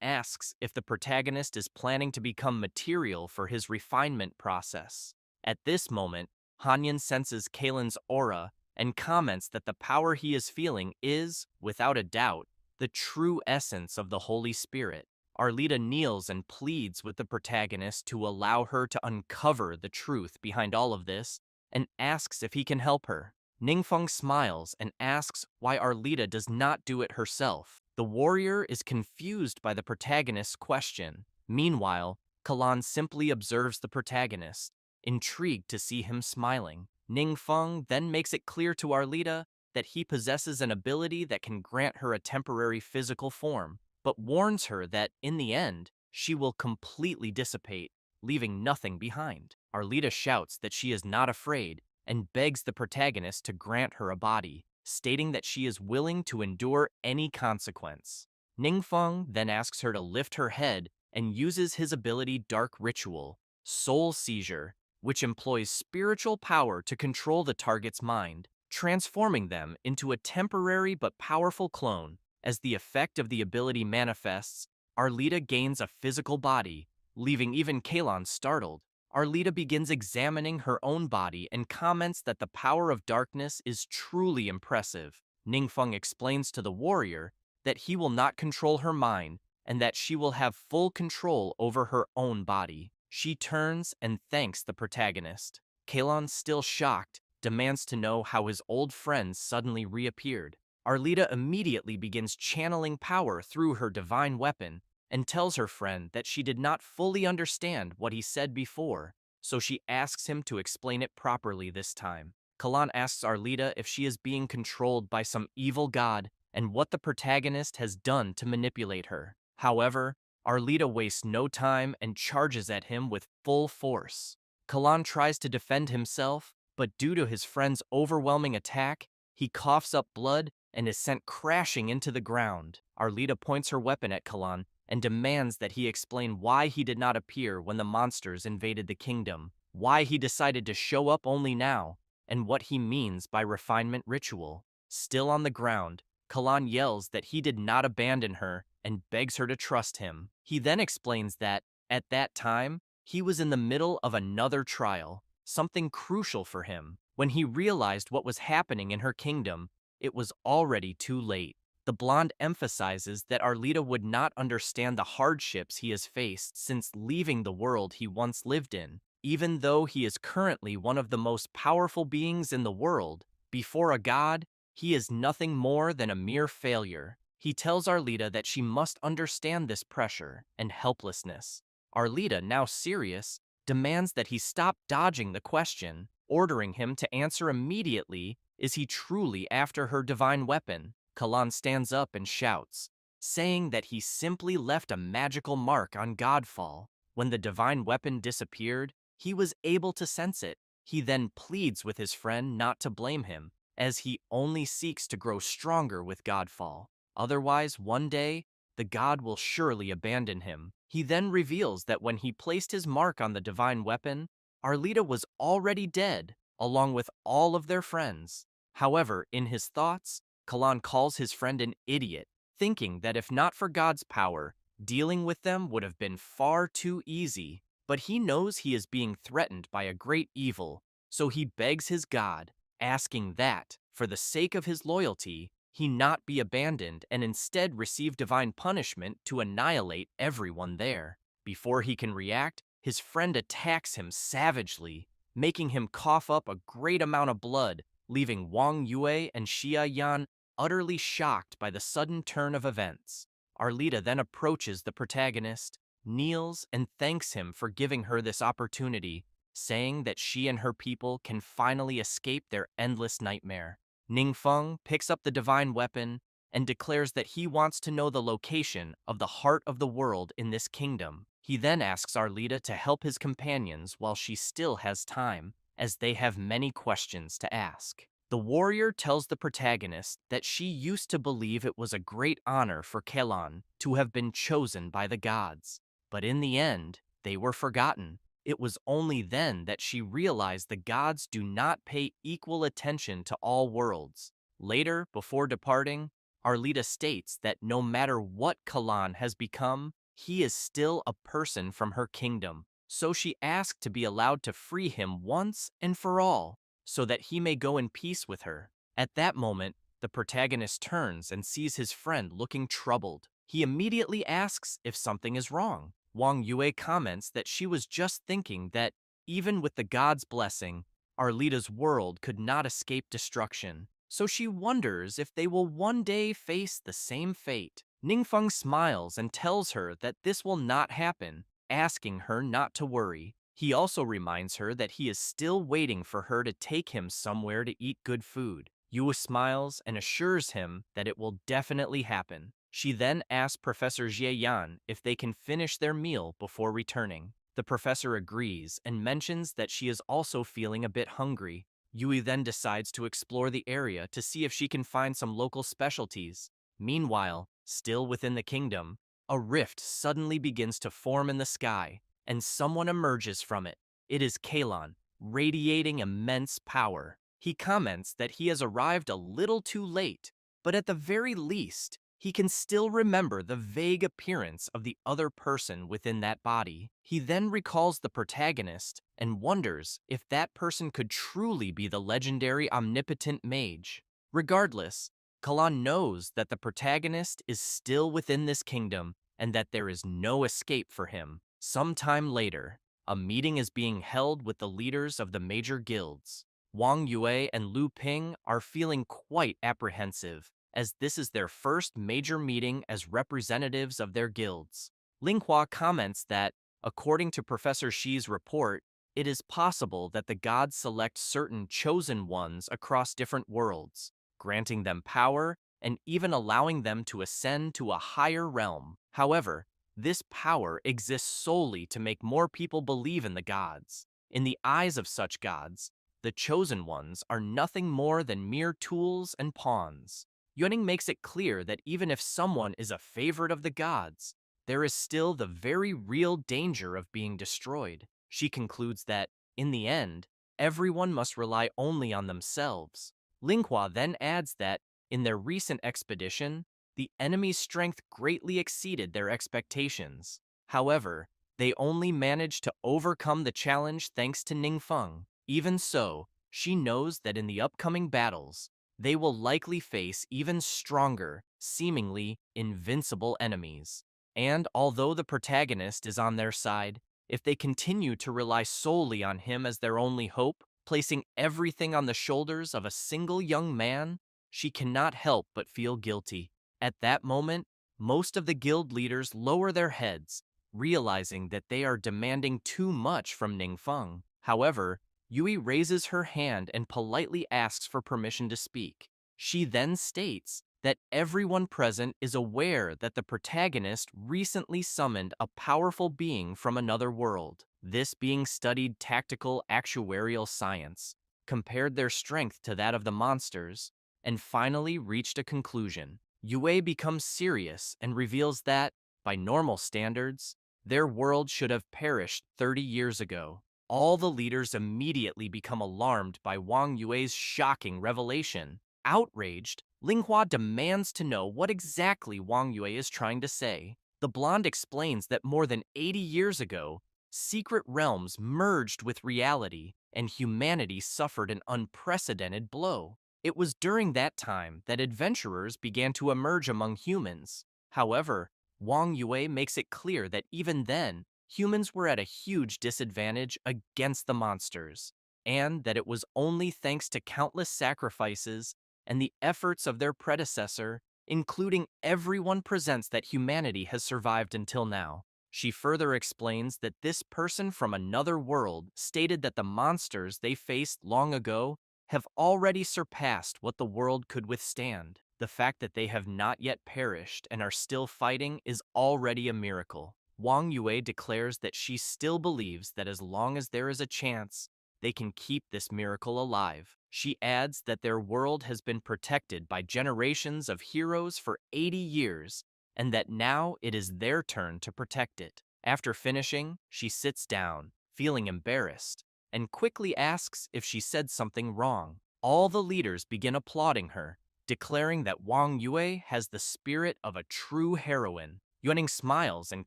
asks if the protagonist is planning to become material for his refinement process. At this moment, Hanyan senses Kalen's aura and comments that the power he is feeling is, without a doubt, the true essence of the Holy Spirit. Arlita kneels and pleads with the protagonist to allow her to uncover the truth behind all of this and asks if he can help her. Ningfeng smiles and asks why Arlita does not do it herself. The warrior is confused by the protagonist's question. Meanwhile, Kalan simply observes the protagonist, intrigued to see him smiling. Ningfeng then makes it clear to Arlita that he possesses an ability that can grant her a temporary physical form, but warns her that, in the end, she will completely dissipate, leaving nothing behind. Arlita shouts that she is not afraid and begs the protagonist to grant her a body, stating that she is willing to endure any consequence. Ningfeng then asks her to lift her head and uses his ability Dark Ritual, Soul Seizure, which employs spiritual power to control the target's mind, transforming them into a temporary but powerful clone. As the effect of the ability manifests, Arlita gains a physical body, leaving even Kalon startled. Arlita begins examining her own body and comments that the power of darkness is truly impressive. Ningfeng explains to the warrior that he will not control her mind and that she will have full control over her own body. She turns and thanks the protagonist. Kalon, still shocked, demands to know how his old friend suddenly reappeared. Arlita immediately begins channeling power through her divine weapon and tells her friend that she did not fully understand what he said before, so she asks him to explain it properly this time. Kalan asks Arlita if she is being controlled by some evil god and what the protagonist has done to manipulate her. However, Arlita wastes no time and charges at him with full force. Kalan tries to defend himself, but due to his friend's overwhelming attack, he coughs up blood and is sent crashing into the ground. Arlita points her weapon at Kalan and demands that he explain why he did not appear when the monsters invaded the kingdom. why he decided to show up only now, and what he means by refinement ritual. Still on the ground, Kalan yells that he did not abandon her and begs her to trust him. He then explains that, at that time, he was in the middle of another trial, something crucial for him. When he realized what was happening in her kingdom, it was already too late. The blonde emphasizes that Arlita would not understand the hardships he has faced since leaving the world he once lived in. Even though he is currently one of the most powerful beings in the world, before a god, he is nothing more than a mere failure. He tells Arlita that she must understand this pressure and helplessness. Arlita, now serious, demands that he stop dodging the question, ordering him to answer immediately, is he truly after her divine weapon? Kalan stands up and shouts, saying that he simply left a magical mark on Godfall. When the divine weapon disappeared, he was able to sense it. He then pleads with his friend not to blame him, as he only seeks to grow stronger with Godfall. Otherwise, one day, the god will surely abandon him. He then reveals that when he placed his mark on the divine weapon, Arlita was already dead, along with all of their friends. However, in his thoughts, Kalan calls his friend an idiot, thinking that if not for God's power, dealing with them would have been far too easy. But he knows he is being threatened by a great evil, so he begs his god, asking that, for the sake of his loyalty, he not be abandoned and instead receive divine punishment to annihilate everyone there. Before he can react, his friend attacks him savagely, making him cough up a great amount of blood, leaving Wang Yue and Xia Yan utterly shocked by the sudden turn of events. Arlita then approaches the protagonist, kneels, and thanks him for giving her this opportunity, saying that she and her people can finally escape their endless nightmare. Ningfeng picks up the divine weapon and declares that he wants to know the location of the heart of the world in this kingdom. He then asks Arlita to help his companions while she still has time, as they have many questions to ask. The warrior tells the protagonist that she used to believe it was a great honor for Kalan to have been chosen by the gods, but in the end, they were forgotten. It was only then that she realized the gods do not pay equal attention to all worlds. Later, before departing, Arlita states that no matter what Kalan has become, he is still a person from her kingdom. So she asked to be allowed to free him once and for all, so that he may go in peace with her. At that moment, the protagonist turns and sees his friend looking troubled. He immediately asks if something is wrong. Wang Yue comments that she was just thinking that, even with the god's blessing, Arlita's world could not escape destruction, so she wonders if they will one day face the same fate. Ningfeng smiles and tells her that this will not happen, asking her not to worry. He also reminds her that he is still waiting for her to take him somewhere to eat good food. Yue smiles and assures him that it will definitely happen. She then asks Professor Jie Yan if they can finish their meal before returning. The professor agrees and mentions that she is also feeling a bit hungry. Yui then decides to explore the area to see if she can find some local specialties. Meanwhile, still within the kingdom, a rift suddenly begins to form in the sky, and someone emerges from it. It is Kalan, radiating immense power. He comments that he has arrived a little too late, but at the very least, he can still remember the vague appearance of the other person within that body. He then recalls the protagonist and wonders if that person could truly be the legendary omnipotent mage. Regardless, Kalan knows that the protagonist is still within this kingdom and that there is no escape for him. Sometime later, a meeting is being held with the leaders of the major guilds. Wang Yue and Lu Ping are feeling quite apprehensive, as this is their first major meeting as representatives of their guilds. Linghua comments that, according to Professor Shi's report, it is possible that the gods select certain chosen ones across different worlds, granting them power and even allowing them to ascend to a higher realm. However, this power exists solely to make more people believe in the gods. In the eyes of such gods, the chosen ones are nothing more than mere tools and pawns. Yuning makes it clear that even if someone is a favorite of the gods, there is still the very real danger of being destroyed. She concludes that, In the end, everyone must rely only on themselves. Linhua then adds that, in their recent expedition, the enemy's strength greatly exceeded their expectations. However, they only managed to overcome the challenge thanks to Ningfeng. Even so, she knows that in the upcoming battles, they will likely face even stronger, seemingly invincible enemies. And although the protagonist is on their side, if they continue to rely solely on him as their only hope, placing everything on the shoulders of a single young man, she cannot help but feel guilty. At that moment, most of the guild leaders lower their heads, realizing that they are demanding too much from Ningfeng. However, Yui raises her hand and politely asks for permission to speak. She then states that everyone present is aware that the protagonist recently summoned a powerful being from another world. This being studied tactical actuarial science, compared their strength to that of the monsters, and finally reached a conclusion. Yue becomes serious and reveals that, by normal standards, their world should have perished 30 years ago. All the leaders immediately become alarmed by Wang Yue's shocking revelation. Outraged, Linghua demands to know what exactly Wang Yue is trying to say. The blonde explains that more than 80 years ago, secret realms merged with reality, and humanity suffered an unprecedented blow. It was during that time that adventurers began to emerge among humans. However, Wang Yue makes it clear that even then, humans were at a huge disadvantage against the monsters, and that it was only thanks to countless sacrifices and the efforts of their predecessor, including everyone presents, that humanity has survived until now. She further explains that this person from another world stated that the monsters they faced long ago have already surpassed what the world could withstand. The fact that they have not yet perished and are still fighting is already a miracle. Wang Yue declares that she still believes that as long as there is a chance, they can keep this miracle alive. She adds that their world has been protected by generations of heroes for 80 years, and that now it is their turn to protect it. After finishing, she sits down, feeling embarrassed, and quickly asks if she said something wrong. All the leaders begin applauding her, declaring that Wang Yue has the spirit of a true heroine. Yuaning smiles and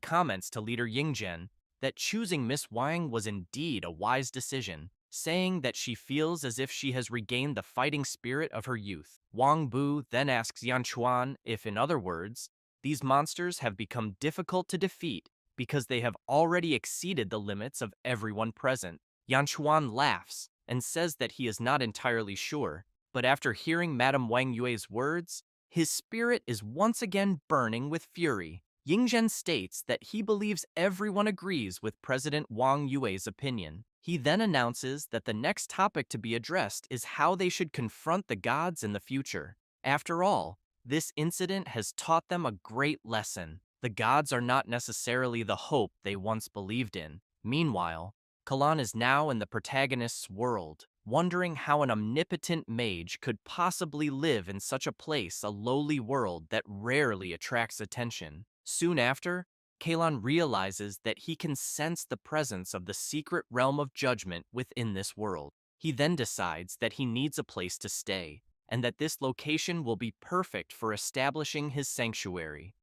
comments to leader Yingzhen that choosing Miss Wang was indeed a wise decision, saying that she feels as if she has regained the fighting spirit of her youth. Wang Bu then asks Yan Chuan if, in other words, these monsters have become difficult to defeat because they have already exceeded the limits of everyone present. Yan Chuan laughs and says that he is not entirely sure, but after hearing Madame Wang Yue's words, his spirit is once again burning with fury. Yingzhen states that he believes everyone agrees with President Wang Yue's opinion. He then announces that the next topic to be addressed is how they should confront the gods in the future. After all, this incident has taught them a great lesson. The gods are not necessarily the hope they once believed in. Meanwhile, Kalan is now in the protagonist's world, wondering how an omnipotent mage could possibly live in such a place, a lowly world that rarely attracts attention. Soon after, Kalan realizes that he can sense the presence of the secret realm of judgment within this world. He then decides that he needs a place to stay, and that this location will be perfect for establishing his sanctuary.